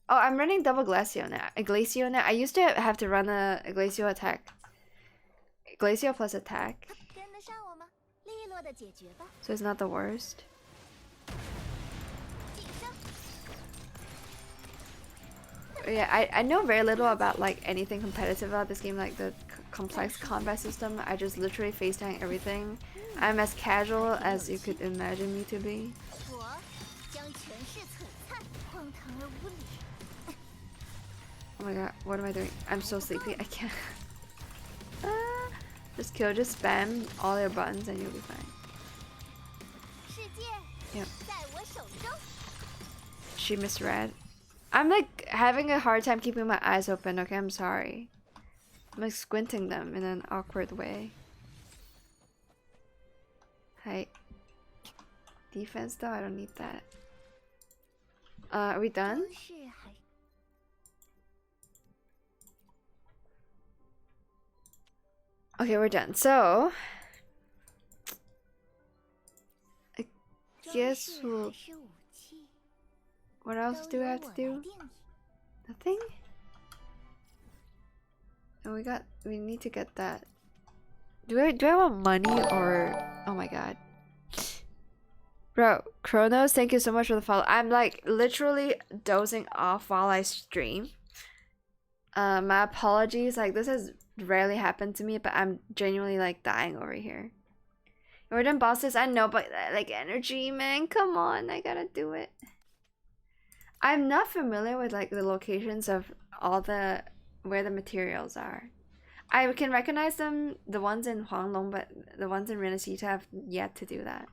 double Glacio now. Glacio now. I used to have to run a Glacio attack. Glacio plus attack. So it's not the worst. But yeah, I know very little about like anything competitive about this game, like the complex combat system. I just literally face tank everything. I'm as casual as you could imagine me to be. Oh my god, what am I doing? I'm so sleepy, I can't. Just spam all your buttons and you'll be fine. Yep. She misread. I'm like having a hard time keeping my eyes open, okay? I'm sorry. I'm like squinting them in an awkward way. Hi. Defense though, I don't need that. Are we done? Okay, we're done. So I guess we'll... What else do we have to do? Nothing? And we need to get that. Do I want money or... Oh my god. Bro, Kronos, thank you so much for the follow. I'm like literally dozing off while I stream. My apologies, like this has rarely happened to me, but I'm genuinely like dying over here. We're done bosses, I know, but like energy, man, come on, I gotta do it. I'm not familiar with like the locations of all where the materials are. I can recognize them, the ones in Huanglong, but the ones in Renacita have yet to do that.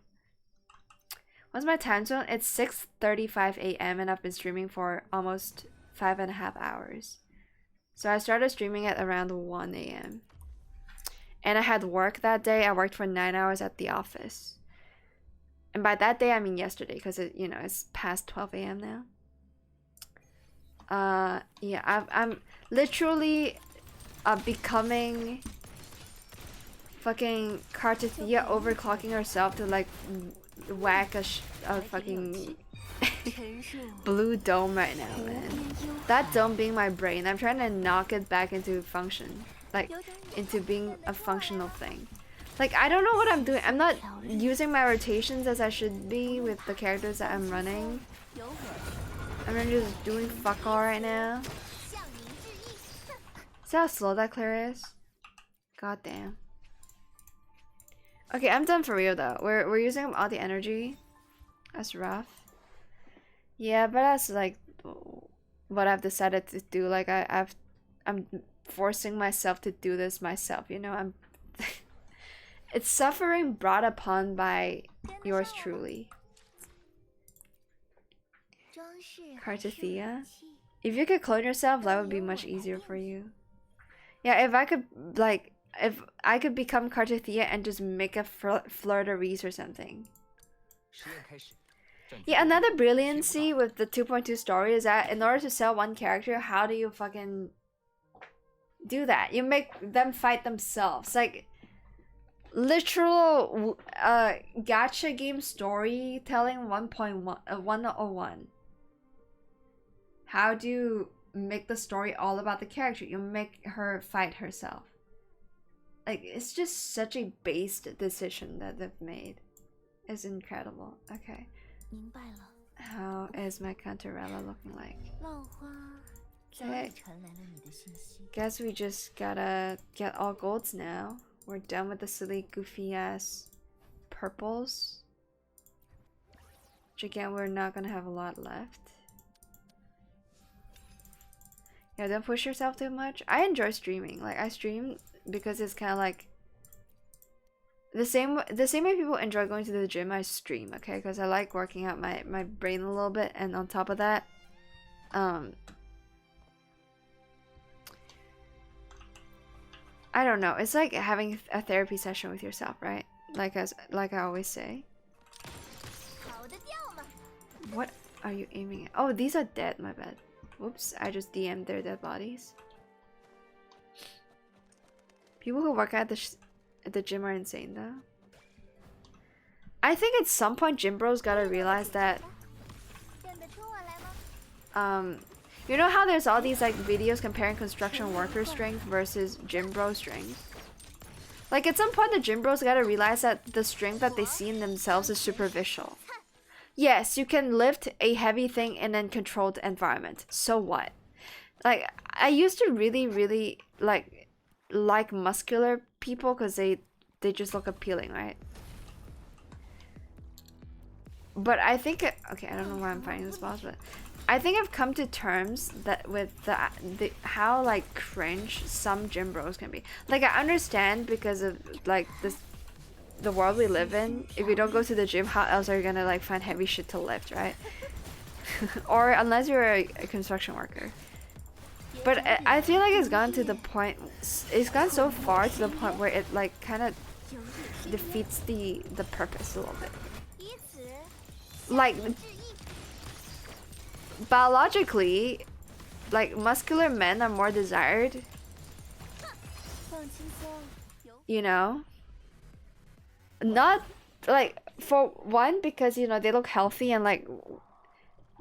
What's my time zone? It's 6:35 a.m. and I've been streaming for almost 5.5 hours. So I started streaming at around 1 a.m. And I had work that day. I worked for 9 hours at the office. And by that day, I mean yesterday, because it's past 12 a.m. now. Yeah, I'm literally becoming fucking Cartithia overclocking herself to like whack a fucking blue dome right now, man. That dome being my brain, I'm trying to knock it back into function, like into being a functional thing. Like I don't know what I'm doing. I'm not using my rotations as I should be with the characters that I'm running. I'm just doing fuck all right now. See how slow that clear is? God damn. Okay, I'm done for real though. We're using up all the energy. That's rough. Yeah, but that's like what I've decided to do. Like I'm forcing myself to do this myself. I'm. It's suffering brought upon by yours truly. Cartithia. If you could clone yourself, that would be much easier for you. Yeah, if I could become Cartithia and just make a Fleur-de-Lis or something. Yeah, another brilliancy with the 2.2 story is that in order to sell one character, how do you fucking do that? You make them fight themselves. Like literal gacha game storytelling 1.1. How do you make the story all about the character. You make her fight herself. Like, it's just such a based decision that they've made. It's incredible. Okay. 明白了， How is my Cantarella looking like? 浪花早已传来了你的信息。 Guess we just gotta get all golds now. We're done with the silly, goofy ass purples. Which again, we're not gonna have a lot left. Yeah, don't push yourself too much. I enjoy streaming. Like, I stream because it's kind of like the same way people enjoy going to the gym. I stream, okay, because I like working out my brain a little bit, and on top of that, I don't know, it's like having a therapy session with yourself, right? Like I always say. 跑得掉吗？ What are you aiming at? Oh, these are dead. My bad. Whoops, I just DM'd their dead bodies. People who work at the gym are insane, though. I think at some point gym bros gotta realize that 认得出我来吗？ you know how there's all these like videos comparing construction worker strength versus gym bro strength? Like, at some point the gym bros gotta realize that the strength that they see in themselves is superficial. Yes, you can lift a heavy thing in a controlled environment. So what? Like, I used to really like muscular people because they just look appealing, right? But I think okay, I don't know why I'm finding this boss, but I think I've come to terms that with the how like cringe some gym bros can be. Like, I understand because of like the world we live in. If you don't go to the gym, how else are you gonna like find heavy shit to lift, right? Or unless you're a construction worker. But I feel like it's gone to the point, it's gone so far to the point where it like kind of defeats the purpose a little bit. 以此 Like, 致意。 biologically, like, muscular men are more desired, 放轻松，有 you know? Not like, for one, because you know they look healthy and like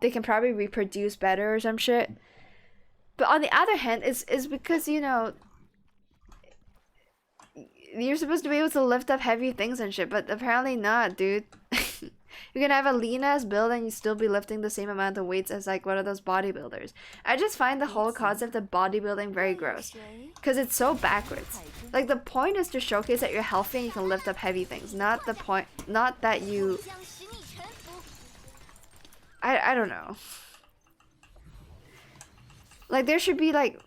they can probably reproduce better or some shit. But on the other hand, it's because, you know, you're supposed to be able to lift up heavy things and shit, but apparently not, dude. You can have a lean ass build and you still be lifting the same amount of weights as like one of those bodybuilders. I just find the whole concept of bodybuilding very gross, because it's so backwards. Like, the point is to showcase that you're healthy and you can lift up heavy things, not that you, 将使你臣服。 I don't know. Like, there should be like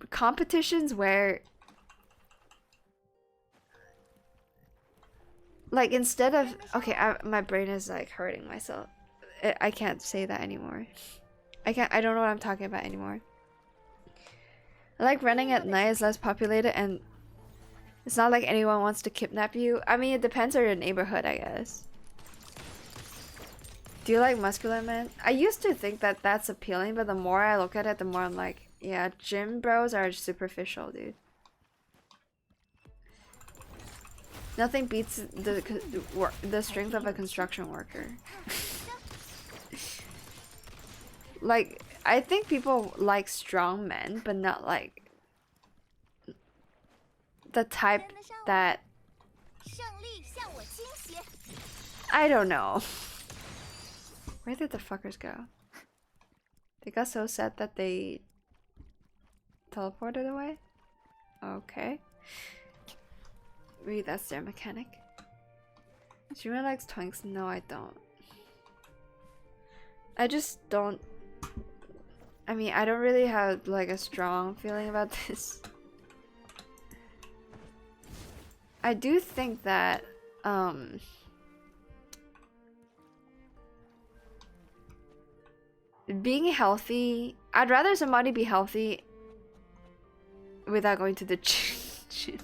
competitions where, like, instead of, okay, my brain is like hurting myself. I can't say that anymore. I don't know what I'm talking about anymore. I like running at night is less populated and it's not like anyone wants to kidnap you. I mean, it depends on your neighborhood, I guess. Do you like muscular men? I used to think that that's appealing, but the more I look at it, the more I'm like, yeah, gym bros are superficial, dude. Nothing beats the strength of a construction worker. Like, I think people like strong men, but not like the type that, 胜利向我倾斜。 I don't know. Where did the fuckers go? They got so sad that they teleported away? Okay. Maybe that's their mechanic. Streamer likes twinks? No, I don't. I just don't. I mean, I don't really have like a strong feeling about this. I do think that being healthy, I'd rather somebody be healthy without going to the gym.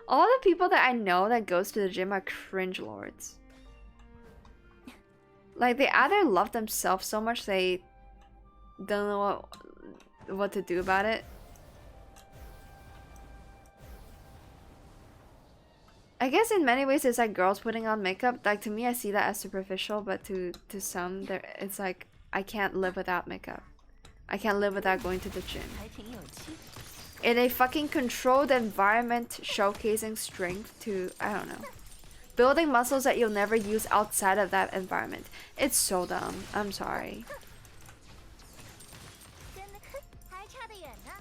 All the people that I know that goes to the gym are cringe lords. Like, they either love themselves so much they don't know what to do about it. I guess in many ways it's like girls putting on makeup. Like, to me, I see that as superficial, but to some, it's like I can't live without makeup. I can't live without going to the gym. 还挺有趣。 In a fucking controlled environment, showcasing strength to, I don't know, building muscles that you'll never use outside of that environment. It's so dumb. I'm sorry. 真的还差得远呢。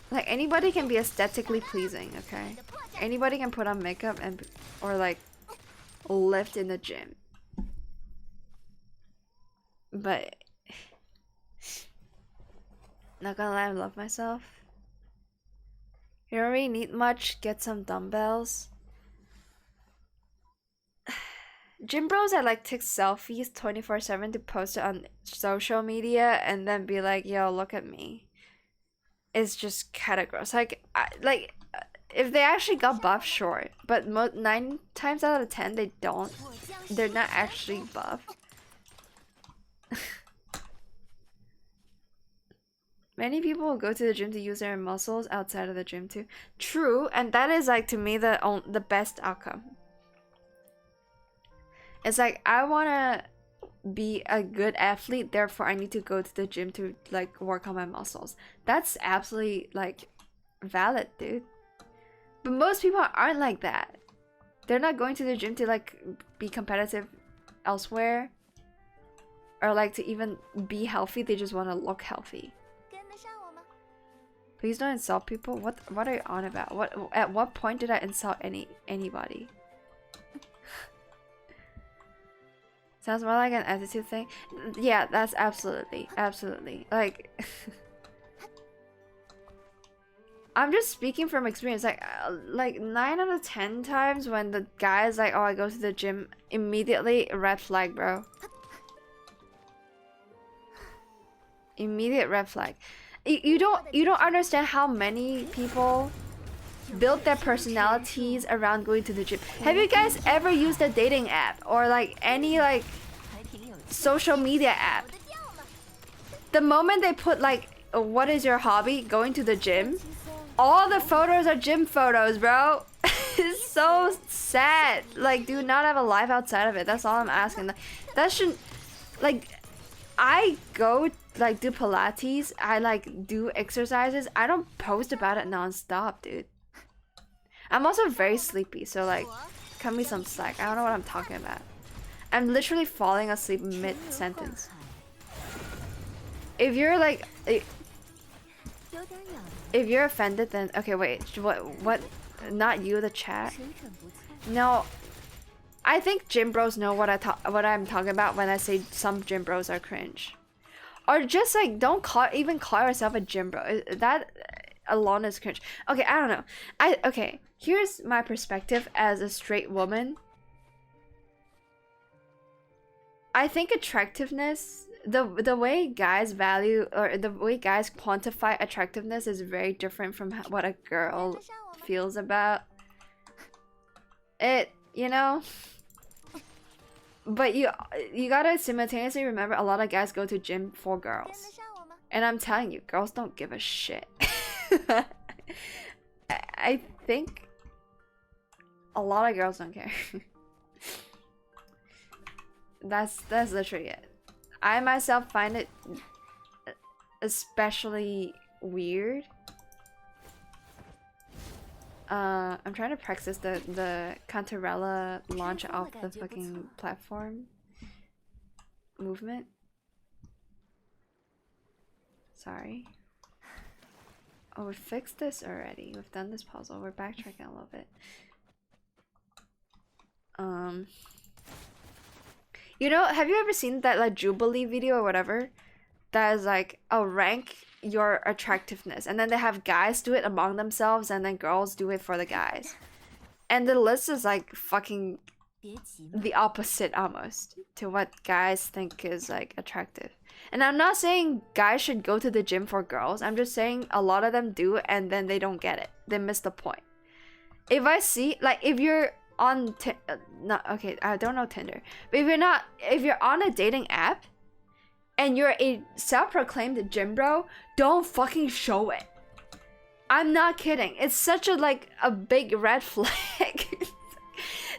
Like, anybody can be aesthetically pleasing, okay? Anybody can put on makeup and or like lift in the gym. But not gonna lie, I love myself. You don't really need much. Get some dumbbells. Gym bros that like take selfies 24/7 to post it on social media and then be like, "Yo, look at me." It's just kind of gross. Like, if they actually got buff, sure. But 9 times out of 10, they don't. They're not actually buff. Many people will go to the gym to use their muscles outside of the gym too. True, and that is like to me the best outcome. It's like I wanna be a good athlete, therefore I need to go to the gym to like work on my muscles. That's absolutely like valid, dude. But most people aren't like that. They're not going to the gym to like be competitive elsewhere or like to even be healthy. They just want to look healthy. 跟得上我吗？ Please don't insult people. What are you on about? At what point did I insult anybody? Sounds more like an attitude thing. Yeah, that's absolutely like I'm just speaking from experience. Like 9 out of 10 times when the guy's like, "Oh, I go to the gym," immediately red flag, bro. Immediate red flag. You don't understand how many people build their personalities around going to the gym. Have you guys ever used a dating app or like any like 还挺有趣。 social media app? 我的调嘛， The moment they put like, "What is your hobby?" Going to the gym. 轻松。 All the photos are gym photos, bro. It's so sad. Like, do not have a life outside of it. That's all I'm asking. That shouldn't, like, I go like do Pilates. I like do exercises. I don't post about it non-stop, dude. I'm also very sleepy, so like, cut me some slack. I don't know what I'm talking about. I'm literally falling asleep mid-sentence. If you're like, 有点痒， if you're offended, then okay. Wait, what? Not you, the chat. 水准不错。 No, I think gym bros know what I'm talking about when I say some gym bros are cringe, or just like don't even call yourself a gym bro. That alone is cringe. Okay, I don't know. Okay. Here's my perspective as a straight woman. I think attractiveness, the way guys value or the way guys quantify attractiveness is very different from what a girl feels about it, you know? But you gotta simultaneously remember a lot of guys go to gym for 跟 girls. 得上我吗？ And I'm telling you, girls don't give a shit. I think a lot of girls don't care. That's literally it. I myself find it especially weird. I'm trying to practice the Cantarella launch off the fucking platform movement. Sorry. Oh, we fixed this already. We've done this puzzle. We're backtracking a little bit. You know, have you ever seen that like Jubilee video or whatever? That is like, oh, rank your attractiveness, and then they have guys do it among themselves, and then girls do it for the guys, and the list is like fucking 别急嘛， the opposite almost to what guys think is like attractive. And I'm not saying guys should go to the gym for girls. I'm just saying a lot of them do, and then they don't get it. They miss the point. If I see, like, if you're on not okay, I don't know Tinder, but if you're on a dating app and you're a self-proclaimed gym bro, don't fucking show it. I'm not kidding. It's such a big red flag.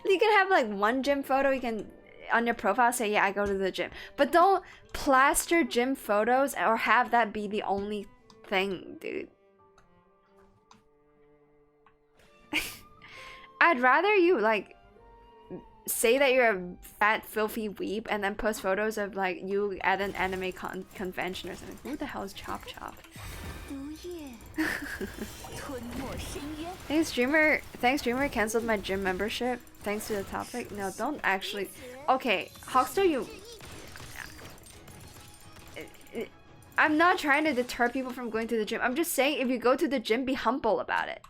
You can have like one gym photo, you can on your profile say, yeah, I go to the gym. But don't plaster gym photos or have that be the only thing, dude. I'd rather you like say that you're a fat filthy weeb and then post photos of like you at an anime convention or something. Who the hell is Chop Chop? Thanks streamer canceled my gym membership thanks to the topic. No, don't actually. Okay, Hawkster, you. I'm not trying to deter people from going to the gym. I'm just saying if you go to the gym, be humble about it.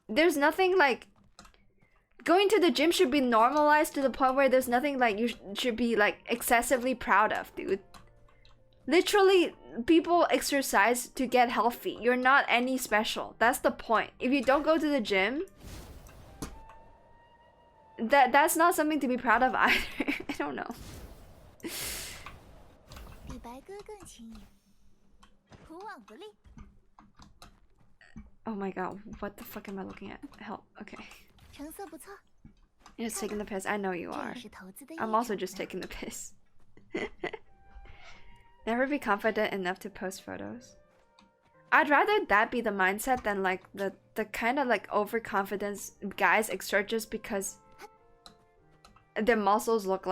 There's nothing like going to the gym should be normalized to the point where there's nothing like you should be like excessively proud of, dude. Literally, people exercise to get healthy. You're not any special. That's the point. If you don't go to the gym, that's not something to be proud of either. I don't know. Oh my god, what the fuck am I looking at? Help, okay. You're just taking the piss. I know you are. I'm also just taking the piss. Never be confident enough to post photos. I'd rather that be the mindset than like the kind of like overconfidence guys exert just because their muscles look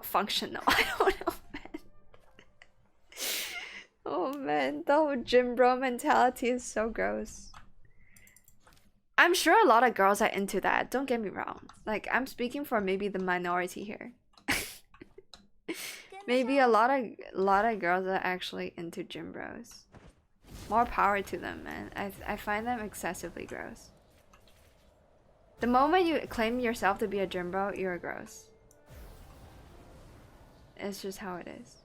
functional. I don't know, man. Oh man, the whole gym bro mentality is so gross. I'm sure a lot of girls are into that. Don't get me wrong. Like, I'm speaking for maybe the minority here. Maybe a lot of girls are actually into gym bros. More power to them, man. I find them excessively gross. The moment you claim yourself to be a gym bro, you're gross. It's just how it is.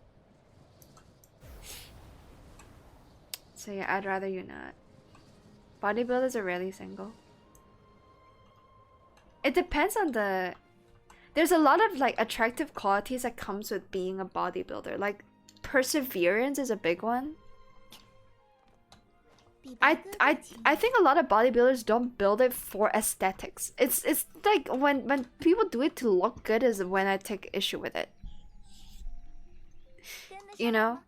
So yeah, I'd rather you not. Bodybuilders are rarely single. It depends on the... There's a lot of like attractive qualities that comes with being a bodybuilder. Like perseverance is a big one. I think a lot of bodybuilders don't build it for aesthetics. It's like when people do it to look good is when I take issue with it. You know?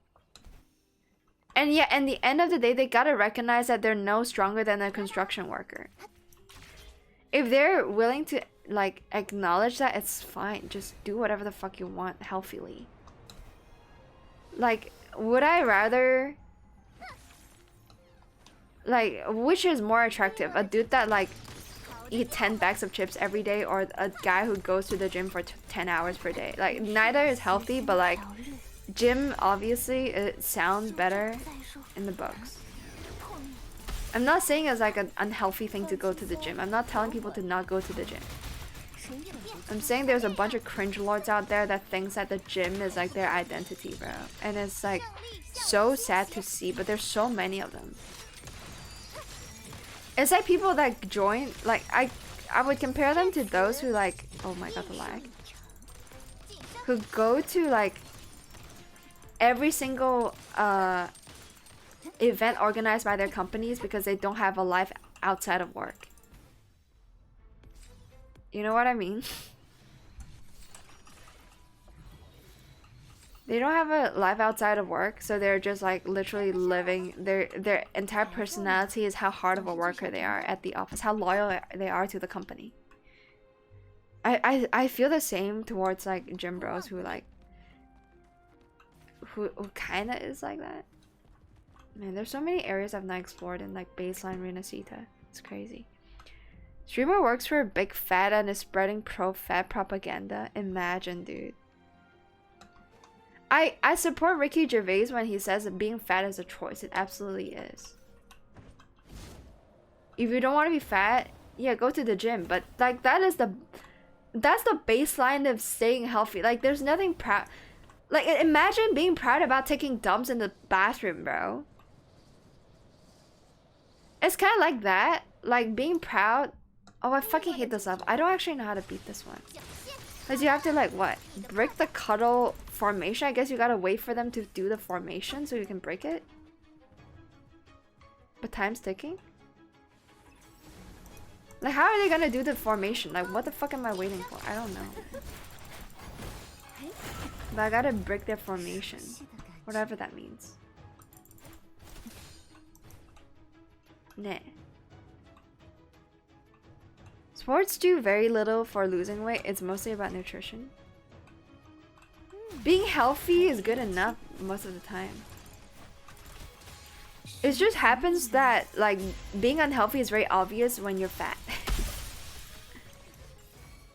And yeah, at the end of the day, they gotta recognize that they're no stronger than a construction worker. If they're willing to like acknowledge that, it's fine. Just do whatever the fuck you want healthily. Like, would I rather like, which is more attractive? A dude that like eat 10 bags of chips every day, or a guy who goes to the gym for 10 hours per day? Like, neither is healthy, but like gym, obviously it sounds better in the books. I'm not saying it's like an unhealthy thing to go to the gym. I'm not telling people to not go to the gym. I'm saying there's a bunch of cringe lords out there that thinks that the gym is like their identity, bro. And it's like so sad to see, but there's so many of them. It's like people that join, like I would compare them to those who like, oh my god, the lag. Who go to like every single event organized by their companies because they don't have a life outside of work. You know what I mean? They don't have a life outside of work, so they're just like literally living their entire personality is how hard of a worker they are at the office, how loyal they are to the company. I feel the same towards like gym bros who like who kinda is like that. Man, there's so many areas I've not explored in like baseline Renacita. It's crazy. Streamer works for a big fat and is spreading pro-fat propaganda. Imagine, dude. I support Ricky Gervais when he says that being fat is a choice. It absolutely is. If you don't want to be fat, yeah, go to the gym. But like that's the baseline of staying healthy. Like there's nothing proud. Like imagine being proud about taking dumps in the bathroom, bro. It's kind of like that. Like being proud. Oh, I fucking hate this level. I don't actually know how to beat this one. Because you have to like what? Break the cuddle formation? I guess you gotta wait for them to do the formation so you can break it. But time's ticking? Like, how are they gonna do the formation? Like, what the fuck am I waiting for? I don't know. But I gotta break their formation. Whatever that means. Nah. Sports do very little for losing weight. It's mostly about nutrition. Being healthy is good enough most of the time. It just happens that, like, being unhealthy is very obvious when you're fat.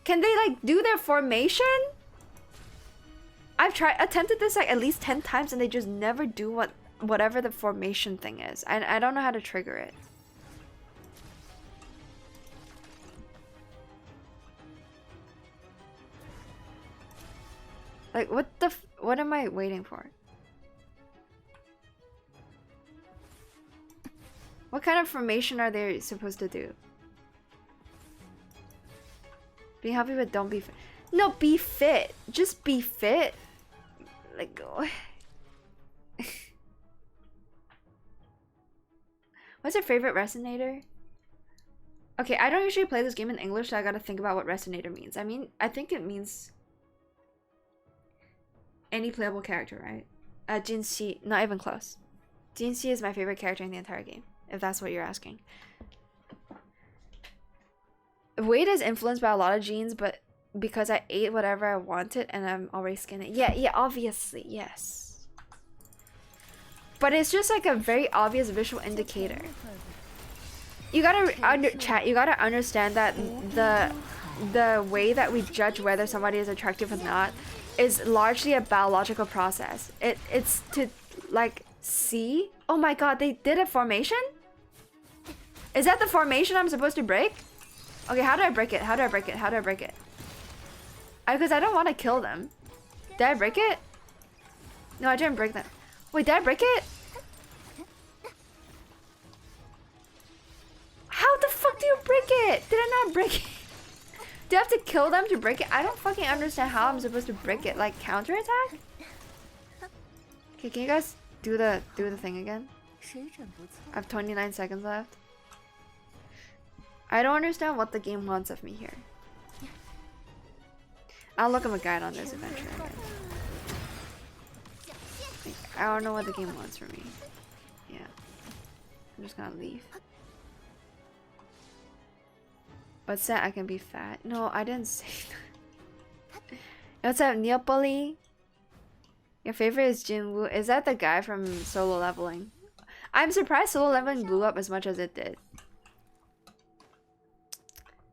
Can they, like, do their formation? I've attempted this like at least 10 times and they just never do whatever the formation thing is. I don't know how to trigger it. Like, what am I waiting for? What kind of formation are they supposed to do? Be happy but don't be fit. No, be fit. Just be fit. Like, what's your favorite resonator? Okay, I don't usually play this game in English, so I gotta think about what resonator means. I mean, I think it means any playable character, right? Jin Si, not even close. Jin Si is my favorite character in the entire game, if that's what you're asking. Weight is influenced by a lot of genes, but because I ate whatever I wanted and I'm already skinny. Yeah, obviously, yes. But it's just like a very obvious visual indicator. You gotta chat. You gotta understand that the way that we judge whether somebody is attractive or not is largely a biological process. It's to like see. Oh my god, they did a formation? Is that the formation I'm supposed to break? Okay, how do I break it? How do I break it? How do I break it? Because I don't want to kill them. Did I break it? No, I didn't break that. Wait, did I break it? How the fuck do you break it? Did I not break it? Do I have to kill them to break it? I don't fucking understand how I'm supposed to break it. Like counterattack? Okay, can you guys do the thing again? I have 29 seconds left. I don't understand what the game wants of me here. I'll look up a guide on this eventually. I don't know what the game wants from me. Yeah. I'm just gonna leave. What's that? I can be fat? No, I didn't say that. What's up, Neopoli? Your favorite is Jinwoo. Is that the guy from Solo Leveling? I'm surprised Solo Leveling blew up as much as it did.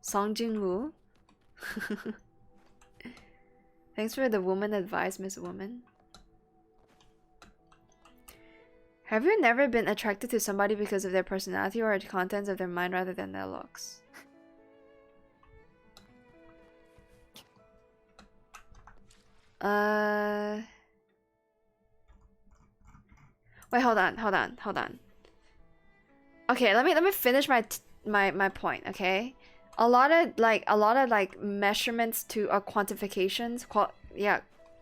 Song Jinwoo? Thanks for the woman advice, Miss Woman. Have you never been attracted to somebody because of their personality or the contents of their mind rather than their looks? Wait, hold on. Okay, let me finish my point, okay? A lot of like measurements to quantifications,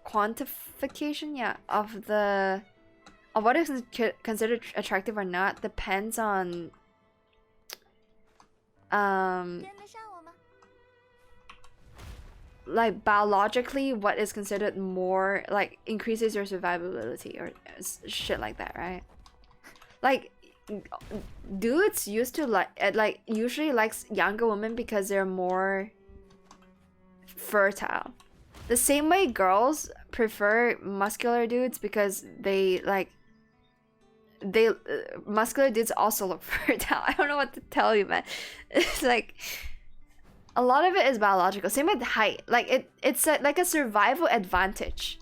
quantification, of what is considered attractive or not depends on like biologically what is considered more like increases your survivability or shit like that, right? Like dudes used to like usually likes younger women because they're more fertile. The same way girls prefer muscular dudes because muscular dudes also look fertile. I don't know what to tell you, man. It's like a lot of it is biological. Same with height. Like it's like a survival advantage.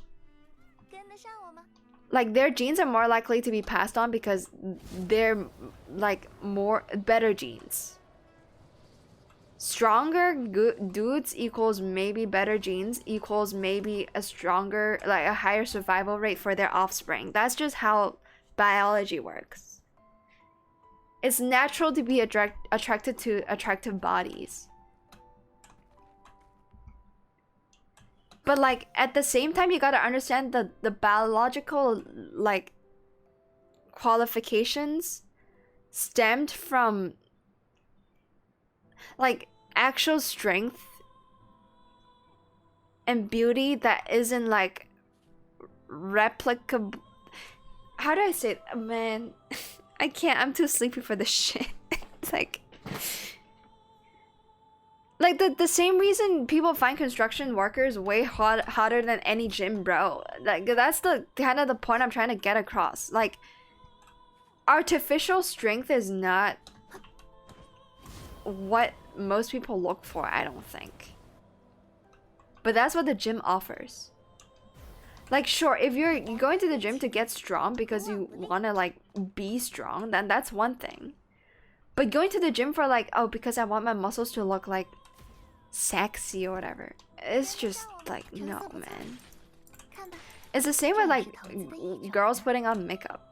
Like their genes are more likely to be passed on because they're like better genes. Stronger dudes equals maybe better genes equals maybe a higher survival rate for their offspring. That's just how biology works. It's natural to be attracted to attractive bodies. But like at the same time, you gotta understand the biological like qualifications stemmed from like actual strength and beauty that isn't like replicable. How do I say it? Man, I can't. I'm too sleepy for this shit. It's like the same reason people find construction workers way hotter than any gym bro. Like that's the kind of the point I'm trying to get across. Like artificial strength is not what most people look for, I don't think. But that's what the gym offers. Like sure, if you're going to the gym to get strong because you want to like be strong, then that's one thing. But going to the gym for like, oh, because I want my muscles to look like sexy or whatever, it's just like, no, man. It's the same with like girls putting on makeup,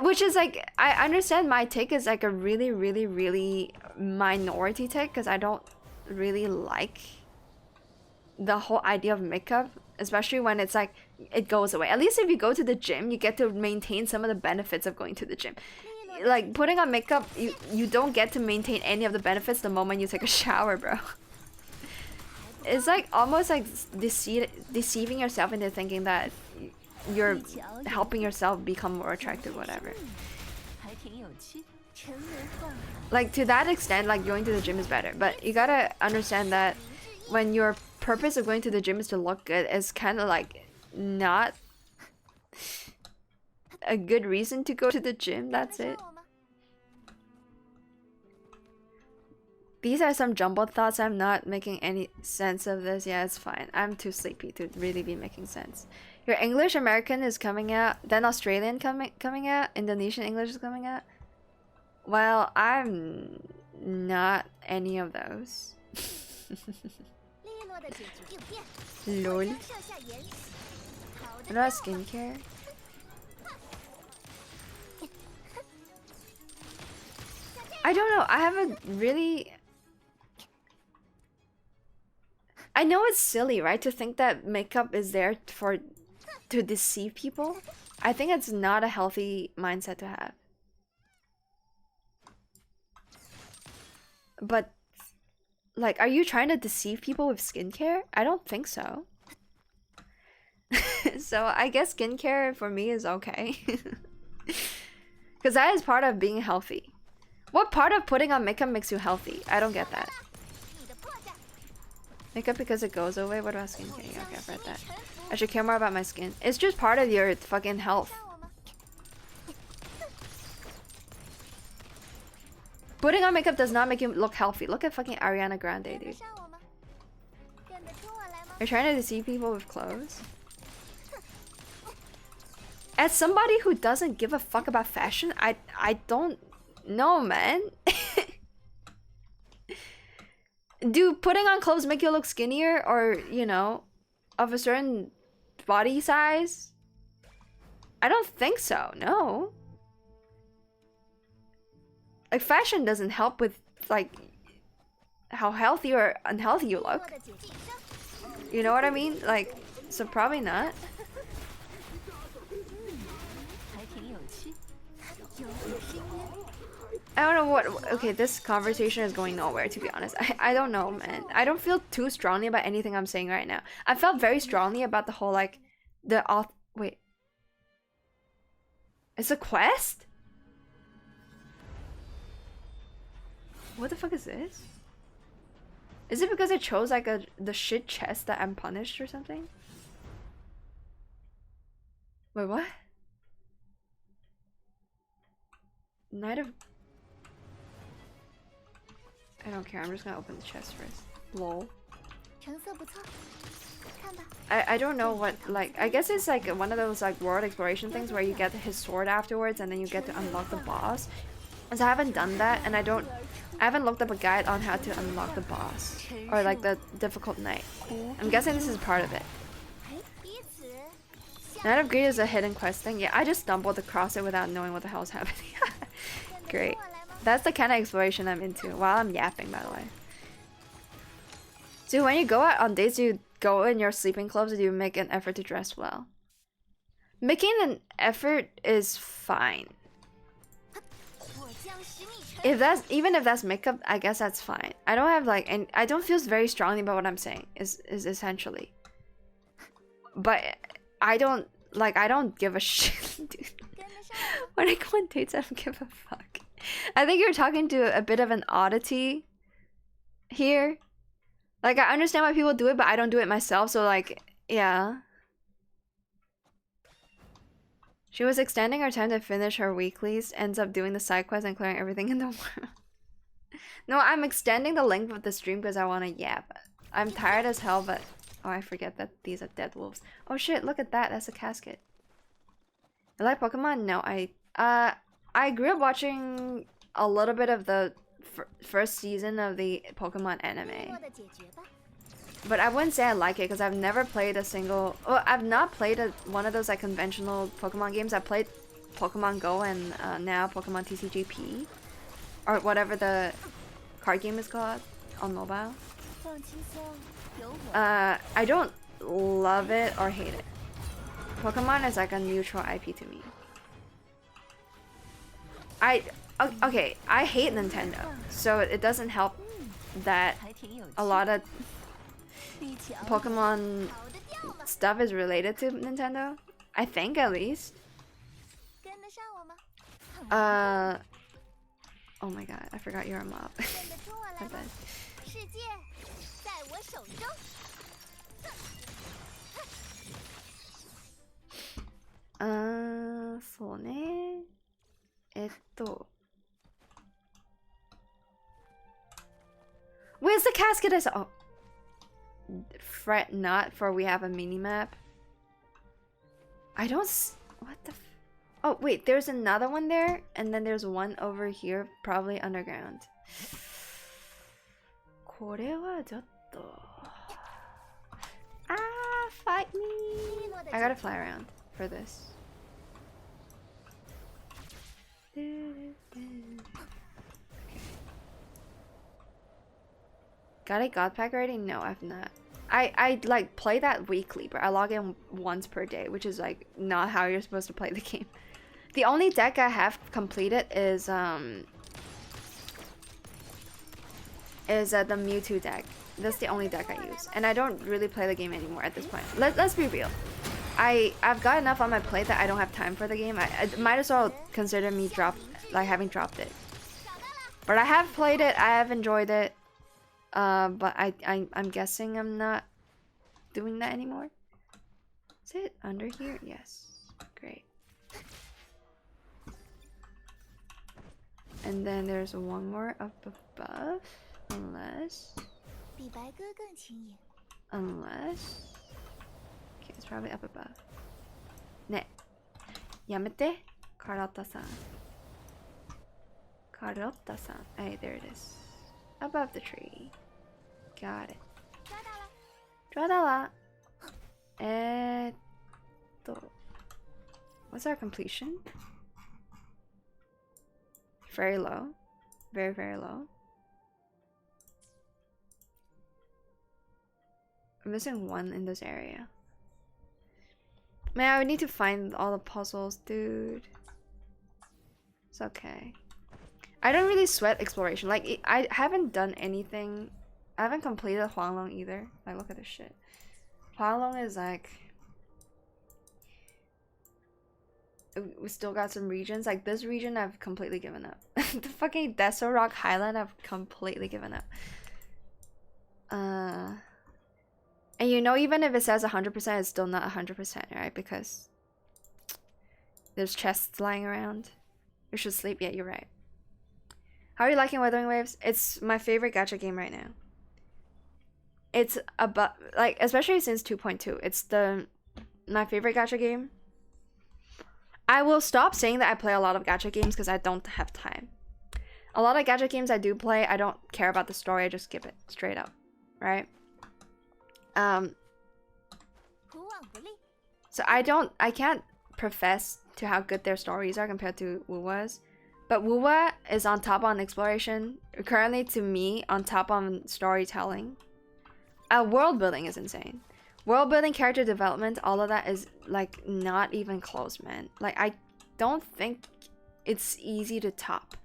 which is like, I understand my take is like a really minority take, because I don't really like the whole idea of makeup, especially when it's like it goes away. At least if you go to the gym, you get to maintain some of the benefits of going to the gym. Like putting on makeup, you don't get to maintain any of the benefits the moment you take a shower, bro. It's like almost like deceiving yourself into thinking that you're helping yourself become more attractive, whatever. Like to that extent, like going to the gym is better, but you gotta understand that when your purpose of going to the gym is to look good, it's kind of like not a good reason to go to the gym. That's it. These are some jumbled thoughts. I'm not making any sense of this. Yeah, it's fine. I'm too sleepy to really be making sense. Your English American is coming out, then Australian coming out, Indonesian English is coming out. Well, I'm not any of those. Lol. What about skincare? I don't know. I haven't really. I know it's silly, right, to think that makeup is there to deceive people. I think it's not a healthy mindset to have. But like, are you trying to deceive people with skincare? I don't think so. So I guess skincare for me is okay. Because that is part of being healthy. What part of putting on makeup makes you healthy? I don't get that. Makeup because it goes away? What about skincare? Okay, I've read that. I should care more about my skin. It's just part of your fucking health. Putting on makeup does not make you look healthy. Look at fucking Ariana Grande, dude. You're trying to deceive people with clothes? As somebody who doesn't give a fuck about fashion, I don't know, man. Do putting on clothes make you look skinnier or, you know, of a certain body size? I don't think so, no. Like, fashion doesn't help with, like, how healthy or unhealthy you look. You know what I mean? Like, so probably not. I don't know what. Okay, this conversation is going nowhere, to be honest. I don't know, man. I don't feel too strongly about anything I'm saying right now. I felt very strongly about the whole, like, wait. It's a quest? What the fuck is this? Is it because I chose, like, the shit chest that I'm punished or something? Wait, what? Knight of... I don't care, I'm just gonna open the chest first. Lol. I don't know what, like, I guess it's like one of those like world exploration things where you get his sword afterwards and then you get to unlock the boss. So I haven't done that, and I haven't looked up a guide on how to unlock the boss or like the difficult knight. I'm guessing this is part of it. Knight of Greed is a hidden quest thing. Yeah, I just stumbled across it without knowing what the hell is happening. Great. That's the kind of exploration I'm into while I'm yapping, by the way. So when you go out on dates, do you go in your sleeping clothes or do you make an effort to dress well? Making an effort is fine. If that's even if that's makeup, I guess that's fine. I don't have like, and I don't feel very strongly about what I'm saying. Is essentially, but I don't give a shit, dude. When I go on dates, I don't give a fuck. I think you're talking to a bit of an oddity here. Like, I understand why people do it, but I don't do it myself. So like, yeah. She was extending her time to finish her weeklies, ends up doing the side quest and clearing everything in the world. No, I'm extending the length of the stream because I want to yap. I'm tired as hell, but... Oh, I forget that these are dead wolves. Oh shit, look at that. That's a casket. I like Pokemon? No, I grew up watching a little bit of the first season of the Pokemon anime. But I wouldn't say I like it because I've never played a single... Well, I've not played one of those like conventional Pokemon games. I played Pokemon Go and now Pokemon TCGP. Or whatever the card game is called on mobile. I don't love it or hate it. Pokemon is like a neutral IP to me. Okay, I hate Nintendo, so it doesn't help that a lot of Pokemon stuff is related to Nintendo. I think at least. Oh my god, I forgot you're a mob. My bad. So ne. Where's the casket I saw? Oh. Fret not, for we have a mini-map. I don't what the oh wait, there's another one there, and then there's one over here, probably underground. これはちょっと Ah, fight me! I gotta fly around for this. Got a god pack already? No, I've not. I like play that weekly, but I log in once per day, which is like not how you're supposed to play the game. The only deck I have completed is the Mewtwo deck. That's the only deck I use, and I don't really play the game anymore at this point. Let's be real. I've got enough on my plate that I don't have time for the game. I might as well consider me having dropped it. But I have played it. I have enjoyed it. But I'm guessing I'm not doing that anymore. Is it under here? Yes. Great. And then there's one more up above. Unless... Okay, it's probably up above. Ne. Yamete? Carlotta-san. Carlotta-san. Hey, there it is. Above the tree. Got it. Dradala. What's our completion? Very low. Very, very low. I'm missing one in this area. Man, I would need to find all the puzzles, dude. It's okay. I don't really sweat exploration. Like, I haven't done anything. I haven't completed Huanglong either. Like, look at this shit. Huanglong is like... We still got some regions. Like, this region I've completely given up. The fucking Desert Rock Highland I've completely given up. And you know, even if it says 100%, it's still not 100%, right? Because there's chests lying around. You should sleep. Yeah, you're right. How are you liking Wuthering Waves? It's my favorite gacha game right now. It's about, like, especially since 2.2. It's my favorite gacha game. I will stop saying that I play a lot of gacha games because I don't have time. A lot of gacha games I do play, I don't care about the story. I just skip it straight up, right? So I can't profess to how good their stories are compared to Wuwa's. But Wuwa is on top on exploration. Currently, to me, on top on storytelling. World building is insane. World building, character development, all of that is like not even close, man. Like, I don't think it's easy to top.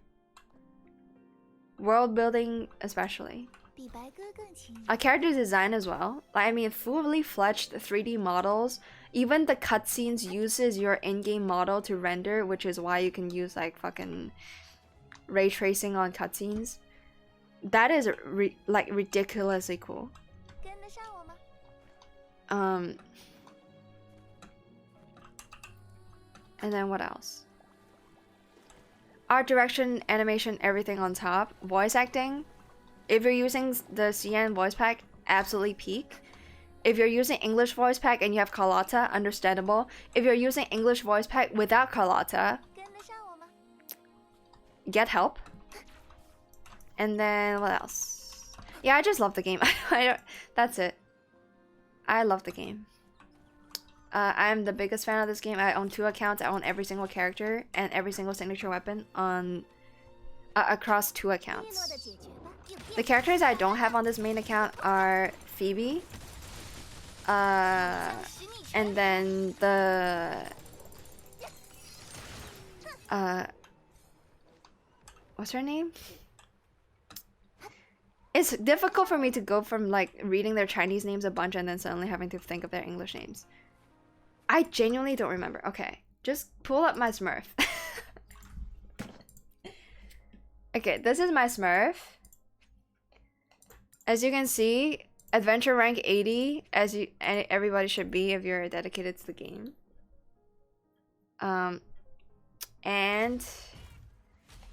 world building especially. 比白鸽更亲热。 A character design as well. Like, I mean, fully fledged 3D models. Even the cutscenes uses your in-game model to render, which is why you can use like fucking ray tracing on cutscenes. That is like ridiculously cool. 跟得上我吗？ And then what else? Art direction, animation, everything on top. Voice acting. If you're using the CN voice pack, absolutely peak. If you're using English voice pack and you have Carlotta, understandable. If you're using English voice pack without Carlotta, 跟得上我吗？ get help. And then what else? Yeah, I just love the game. That's it. I love the game. I'm the biggest fan of this game. I own 2 accounts. I own every single character and every single signature weapon on across 2 accounts. 利落地解决吧。 The characters I don't have on this main account are Phoebe, and then the what's her name? It's difficult for me to go from like reading their Chinese names a bunch and then suddenly having to think of their English names. I genuinely don't remember. Okay, just pull up my Smurf. Okay, this is my Smurf. As you can see, adventure rank 80, as everybody should be if you're dedicated to the game. And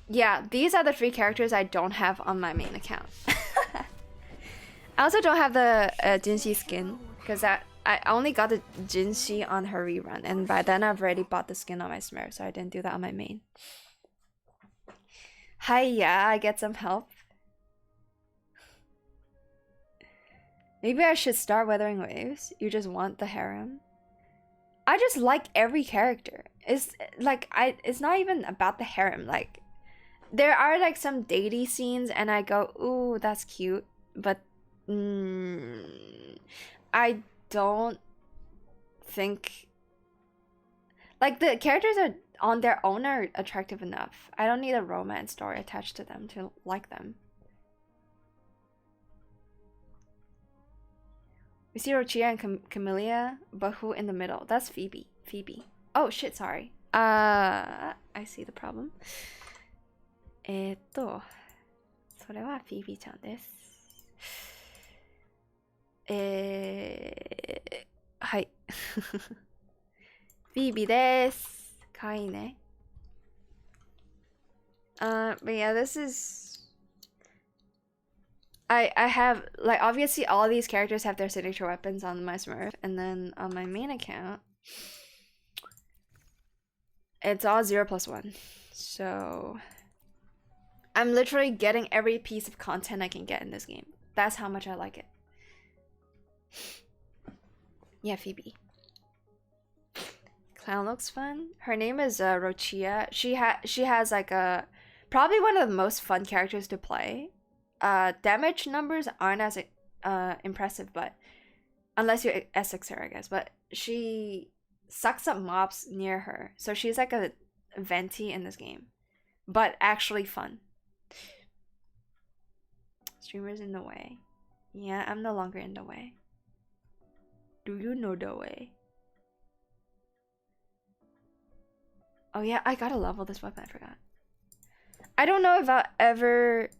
yeah, these are the 3 characters I don't have on my main account. I also don't have the Jinxi skin because I only got the Jinxi on her rerun, and by then I've already bought the skin on my Smurf, so I didn't do that on my main. Hi, yeah, I get some help. Maybe I should start Weathering Waves. You just want the harem. I just like every character. It's like it's not even about the harem. Like there are like some datey scenes and I go, ooh, that's cute, but I don't think like the characters are on their own are attractive enough. I don't need a romance story attached to them to like them. We see Rochia and Camellia, but who in the middle? That's Phoebe. Phoebe. Oh shit, sorry. I see the problem. それは Phoebe ちゃんです。はい。Phoebe です。かわいいね。But yeah, this is I have like obviously all these characters have their signature weapons on my Smurf, and then on my main account it's all 0+1. So I'm literally getting every piece of content I can get in this game. That's how much I like it. Yeah, Phoebe. Clown looks fun. Her name is Rochia. She has like a probably one of the most fun characters to play. Damage numbers aren't as impressive, but unless you Essex her, I guess. But she sucks up mobs near her, so she's like a venti in this game, but actually fun. Streamers in the way. Yeah, I'm no longer in the way. Do you know the way? Oh yeah, I gotta level this weapon. I forgot. I don't know if I'll ever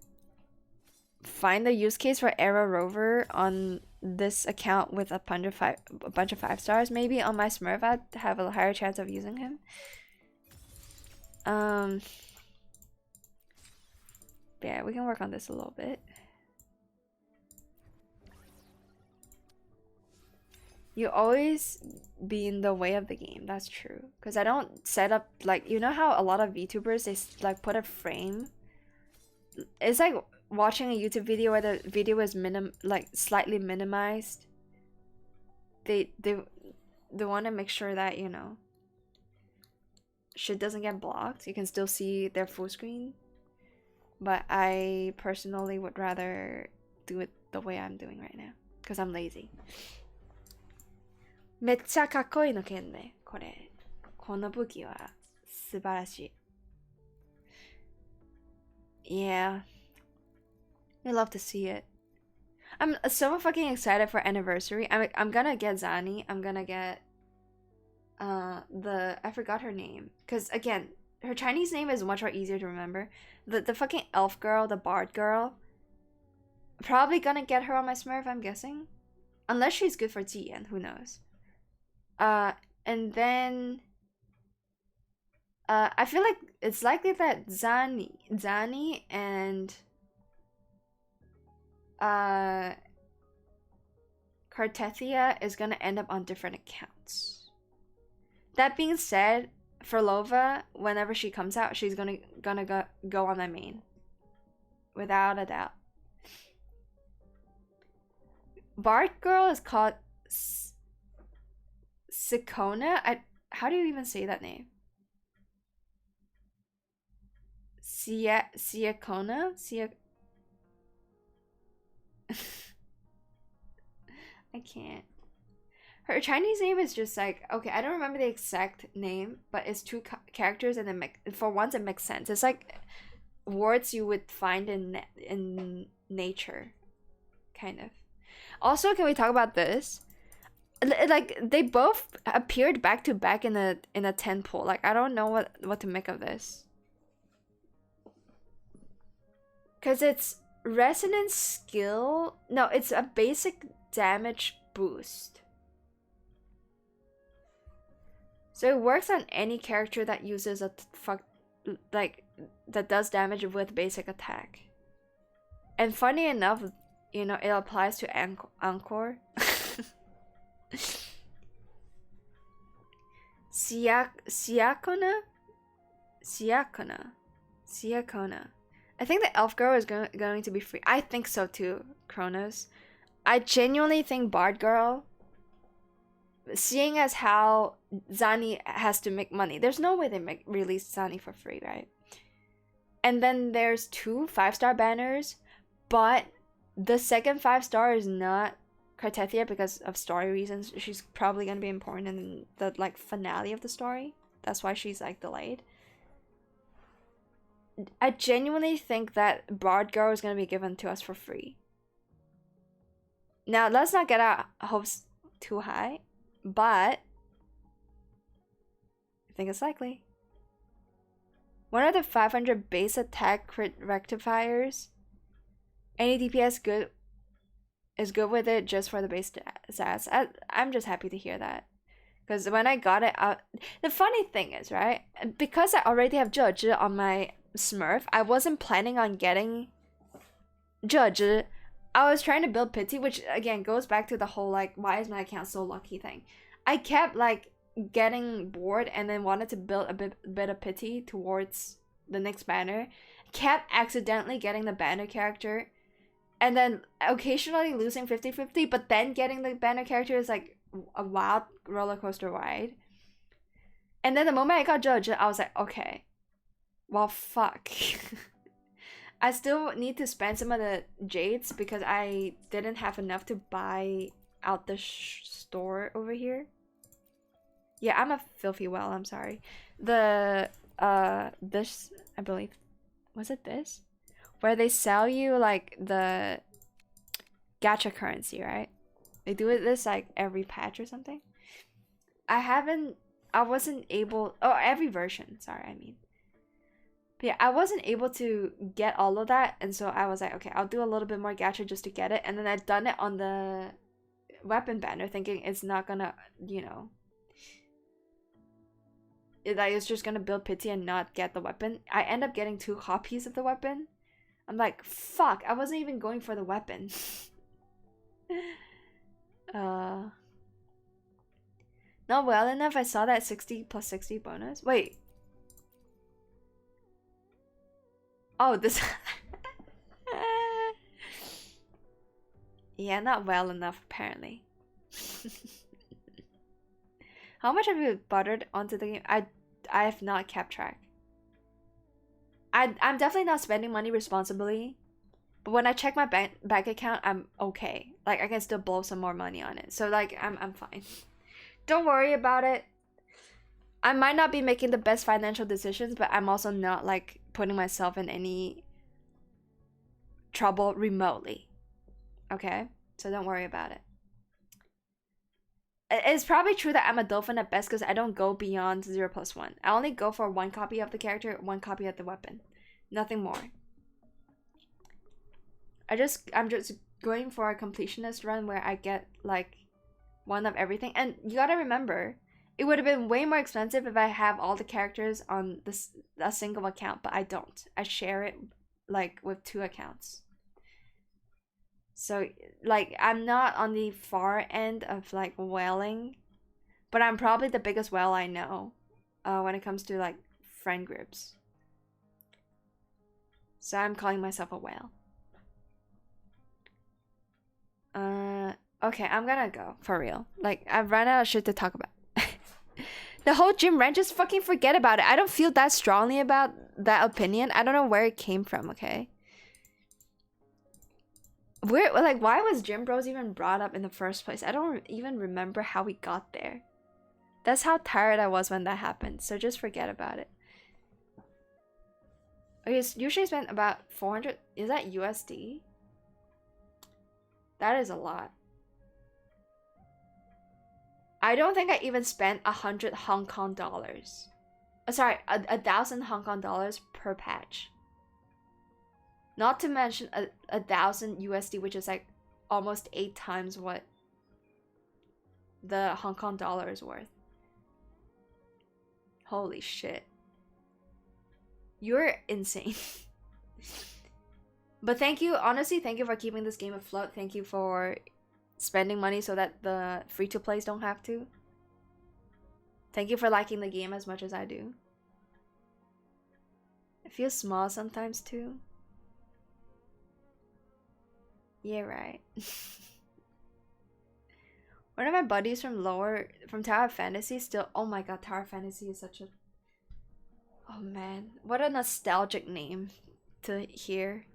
find the use case for Era Rover on this account with a bunch of 5 stars. Maybe on my Smurf I'd have a higher chance of using him. Yeah, we can work on this a little bit. You always be in the way of the game. That's true. Because I don't set up like, you know how a lot of VTubers they like put a frame. It's like watching a YouTube video where the video is slightly minimized. They want to make sure that, you know, shit doesn't get blocked. You can still see their full screen. But I personally would rather do it the way I'm doing right now because I'm lazy. めっちゃかっこいいの剣ね、これ。この武器は素晴らしい。Yeah. I love to see it. I'm so fucking excited for anniversary. I'm gonna get Zani. I'm gonna get I forgot her name. Cause again, her Chinese name is much more easier to remember. The fucking elf girl, the bard girl. Probably gonna get her on my Smurf, I'm guessing. Unless she's good for Ziyan, who knows. And then I feel like it's likely that Zani and Cartethia is gonna end up on different accounts. That being said, for Lova, whenever she comes out, she's gonna go on my main, without a doubt. Bard girl is called Sikona. How do you even say that name? Siakona? I can't. Her Chinese name is just like, okay, I don't remember the exact name, but it's two characters and then for once it makes sense. It's like words you would find in nature, kind of. Also, can we talk about this? Like they both appeared back to back in a 10 pool. Like I don't know what to make of this. Cause it's resonance skill. No, it's a basic damage boost. So it works on any character that uses that does damage with basic attack. And funny enough, you know, it applies to Anchor. Siakona. I think the elf girl is going to be free. I think so too, Kronos. I genuinely think Bard girl, seeing as how Zani has to make money, there's no way they release Zani for free, right? And then there's 2 5-star banners, but the second 5-star is not Cartethia because of story reasons. She's probably gonna be important in the like finale of the story. That's why she's like delayed. I genuinely think that Bard girl is gonna be given to us for free. Now let's not get our hopes too high, but I think it's likely. One of the 500 base attack crit rectifiers. Any DPS is good with it just for the base stats. I'm just happy to hear that. Because when I got it out, the funny thing is, right? Because I already have Judge on my Smurf, I wasn't planning on getting Judge. I was trying to build Pity, which again goes back to the whole like, why is my account so lucky thing. I kept like getting bored and then wanted to build a bit of Pity towards the next banner. Kept accidentally getting the banner character. And then occasionally losing 50-50, but then getting the banner character is like a wild roller coaster ride. And then the moment I got Judge, I was like, okay, well, fuck. I still need to spend some of the jades because I didn't have enough to buy out the store over here. Yeah, I'm a filthy well, I'm sorry. This, I believe, was it this? Where they sell you like the gacha currency, right? They do this like every patch or something. I wasn't able, oh, every version, sorry, I mean. But yeah, I wasn't able to get all of that, and so I was like, okay, I'll do a little bit more gacha just to get it, and then I'd done it on the weapon banner thinking it's not gonna, you know, it's just gonna build Pity and not get the weapon. I end up getting 2 copies of the weapon. I'm like, fuck, I wasn't even going for the weapon. Not well enough. I saw that 60 plus 60 bonus. Wait. Oh, this. Yeah, not well enough, apparently. How much have you buttered onto the game? I have not kept track. I'm definitely not spending money responsibly, but when I check my bank account, I'm okay. Like I can still blow some more money on it. So like I'm fine. Don't worry about it. I might not be making the best financial decisions, but I'm also not like putting myself in any trouble remotely. Okay? So don't worry about it. It's probably true that I'm a dolphin at best because I don't go beyond 0+1. I only go for 1 copy of the character, 1 copy of the weapon. Nothing more. I'm just going for a completionist run where I get like 1 of everything. And you gotta remember, it would have been way more expensive if I have all the characters on a single account, but I don't. I share it like with 2 accounts. So like I'm not on the far end of like whaling, but I'm probably the biggest whale I know when it comes to like friend groups. So I'm calling myself a whale. Okay, I'm gonna go for real. Like I've run out of shit to talk about. The whole gym rant, just fucking forget about it. I don't feel that strongly about that opinion. I don't know where it came from, okay? Why was Gym Bros even brought up in the first place? I don't even remember how we got there. That's how tired I was when that happened, so just forget about it. Okay, usually spend about 400, is that USD? That is a lot. I don't think I even spent 100 Hong Kong dollars. Sorry, 1,000 Hong Kong dollars per patch. Not to mention 1,000 USD, which is like almost 8 times what the Hong Kong dollar is worth. Holy shit. You're insane. But thank you, honestly, thank you for keeping this game afloat. Thank you for spending money so that the free-to-plays don't have to. Thank you for liking the game as much as I do. It feels small sometimes too. Yeah, right. One of my buddies from Tower of Fantasy still, oh my god, Tower of Fantasy is such a, oh man, what a nostalgic name to hear.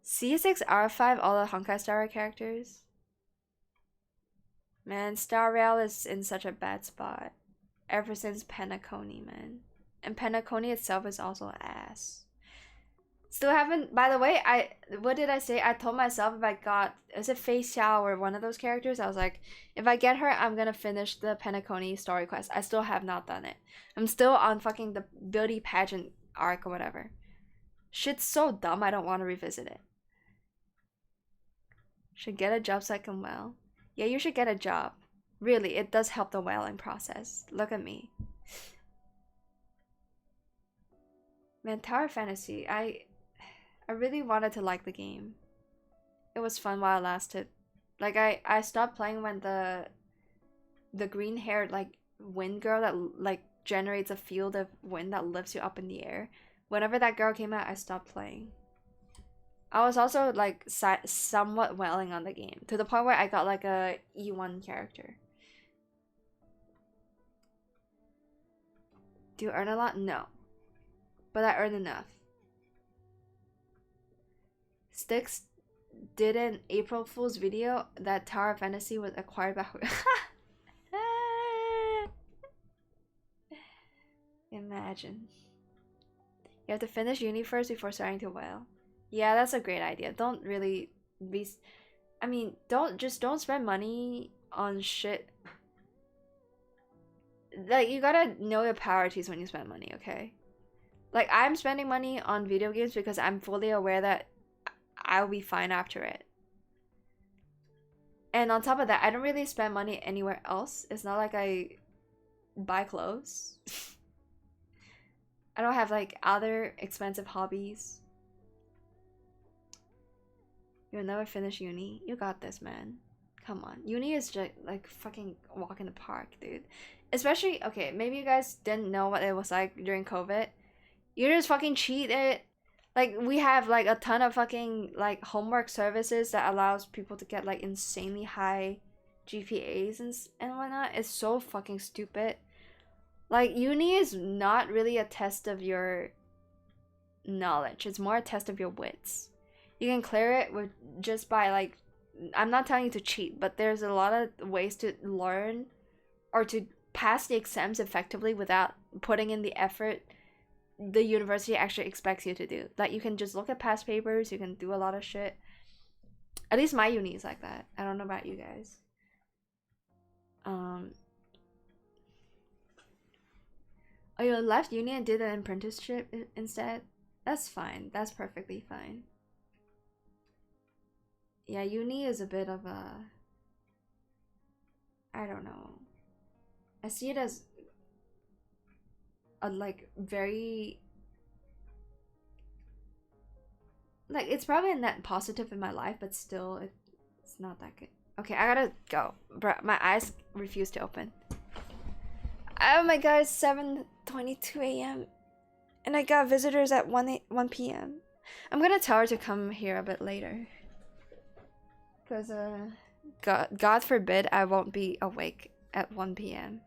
C6 R5, all the Honkai Star characters. Man, Star Rail is in such a bad spot ever since Penacony, man. And Penacony itself is also ass. Still haven't, by the way, what did I say? I told myself if I got, is it Fei Xiao or one of those characters? I was like, if I get her, I'm gonna finish the Penacony story quest. I still have not done it. I'm still on fucking the beauty pageant arc or whatever. Shit's so dumb, I don't want to revisit it. Should get a job so I can whale. Yeah, you should get a job. Really, it does help the whaling process. Look at me. Man, Tower Fantasy, I really wanted to like the game. It was fun while it lasted. Like I stopped playing when the green haired like wind girl that like generates a field of wind that lifts you up in the air. Whenever that girl came out, I stopped playing. I was also like somewhat whaling on the game to the point where I got like a E1 character. Do you earn a lot? No. But I earn enough. Styx did an April Fool's video that Tower of Fantasy was acquired by Imagine. You have to finish uni first before starting to whale. Yeah, that's a great idea. Don't really be, I mean, don't spend money on shit. Like, you gotta know your priorities when you spend money, okay? Like, I'm spending money on video games because I'm fully aware that I'll be fine after it. And on top of that, I don't really spend money anywhere else. It's not like I buy clothes. I don't have like other expensive hobbies. You'll never finish uni. You got this, man. Come on. Uni is just like fucking walk in the park, dude. Especially, okay, maybe you guys didn't know what it was like during COVID. You just fucking cheat it. Like, we have like a ton of fucking like homework services that allows people to get like insanely high GPAs and whatnot. It's so fucking stupid. Like, uni is not really a test of your knowledge. It's more a test of your wits. You can clear it with just by like, I'm not telling you to cheat, but there's a lot of ways to learn or to pass the exams effectively without putting in the effort the university actually expects you to do. Like you can just look at past papers, you can do a lot of shit. At least my uni is like that. I don't know about you guys. Oh, you left uni and did an apprenticeship instead? That's fine. That's perfectly fine. Yeah, uni is a bit of a... I don't know. I see it as a like very... Like it's probably a net positive in my life, but still it's not that good. Okay, I gotta go. Bruh, my eyes refuse to open. Oh my god, it's 7:22 a.m. and I got visitors at 1 p.m. I'm gonna tell her to come here a bit later. Cause God forbid I won't be awake at 1 p.m.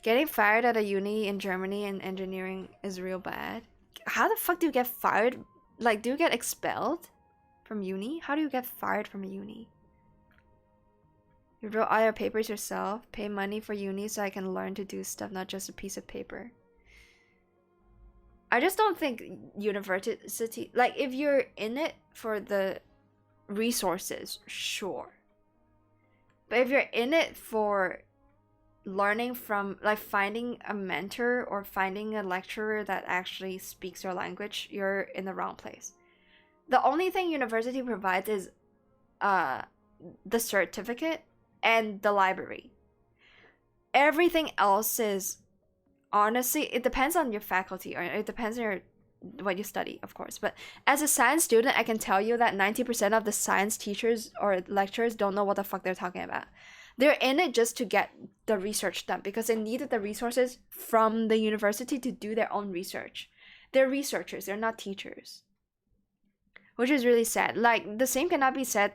Getting fired at a uni in Germany in engineering is real bad. How the fuck do you get fired? Like, do you get expelled from uni? How do you get fired from a uni? You wrote all your papers yourself, pay money for uni so I can learn to do stuff, not just a piece of paper. I just don't think university, like if you're in it for the resources, sure. But if you're in it for learning from, like finding a mentor or finding a lecturer that actually speaks your language, you're in the wrong place. The only thing university provides is the certificate and the library. Everything else is, honestly, it depends on your faculty, or it depends on your what you study, of course. But as a science student, I can tell you that 90% of the science teachers or lecturers don't know what the fuck they're talking about. They're in it just to get the research done because they needed the resources from the university to do their own research. They're researchers, they're not teachers. Which is really sad. Like, the same cannot be said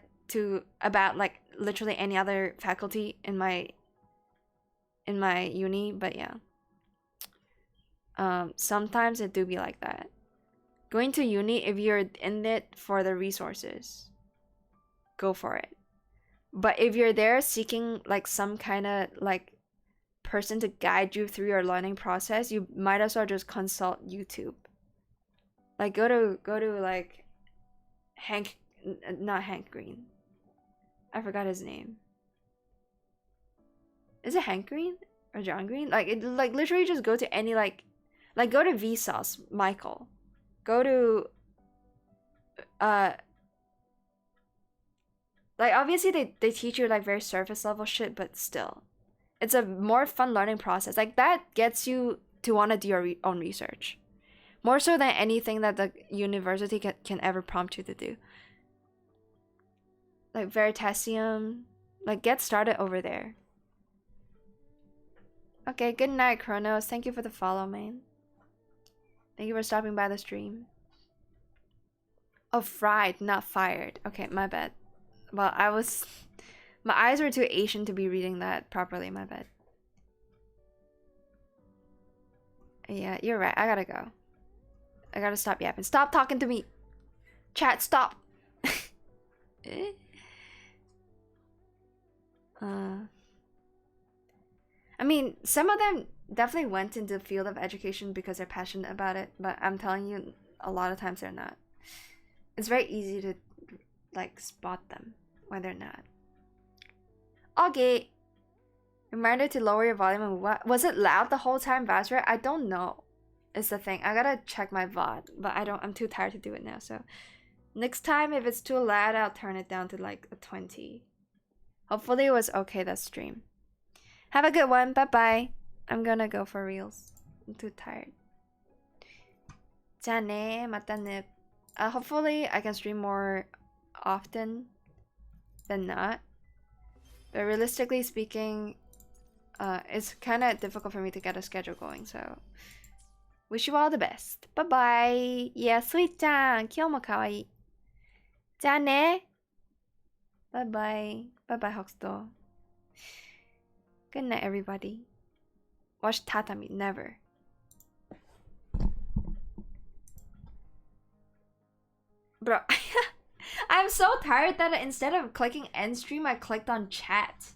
about like literally any other faculty in my uni, but yeah. Sometimes it do be like that. Going to uni, if you're in it for the resources, go for it. But if you're there seeking like some kind of like person to guide you through your learning process, you might as well just consult YouTube. Like go to like not Hank Green. I forgot his name. Is it Hank Green or John Green? Like literally just go to any like go to Vsauce, Michael. Go to like obviously they teach you like very surface level shit, but still. It's a more fun learning process. Like that gets you to want to do your own research. More so than anything that the university can ever prompt you to do. Like Veritasium, like get started over there. Okay, good night, Kronos. Thank you for the follow, man. Thank you for stopping by the stream. Oh, fried, not fired. Okay, my bad. Well, my eyes were too Asian to be reading that properly, my bad. Yeah, you're right. I gotta go. I gotta stop yapping. Stop talking to me. Chat, stop. I mean, some of them definitely went into the field of education because they're passionate about it, but I'm telling you, a lot of times they're not. It's very easy to like spot them when they're not. Okay. Reminder to lower your volume and what was it loud the whole time, Vasra? I don't know. It's the thing. I gotta check my VOD, but I'm too tired to do it now, so next time if it's too loud, I'll turn it down to like a 20. Hopefully it was okay that stream. Have a good one. Bye bye. I'm gonna go for reals. I'm too tired. 자네, 맞다네. Hopefully I can stream more often than not. But realistically speaking, it's kind of difficult for me to get a schedule going, so wish you all the best. Bye bye. Yeah, sweet-chan. 今日も可愛い. じゃあね. Bye bye. Bye bye, Hoxdo. Good night, everybody. Watch Tatami. Never. Bro, I'm so tired that instead of clicking end stream, I clicked on chat.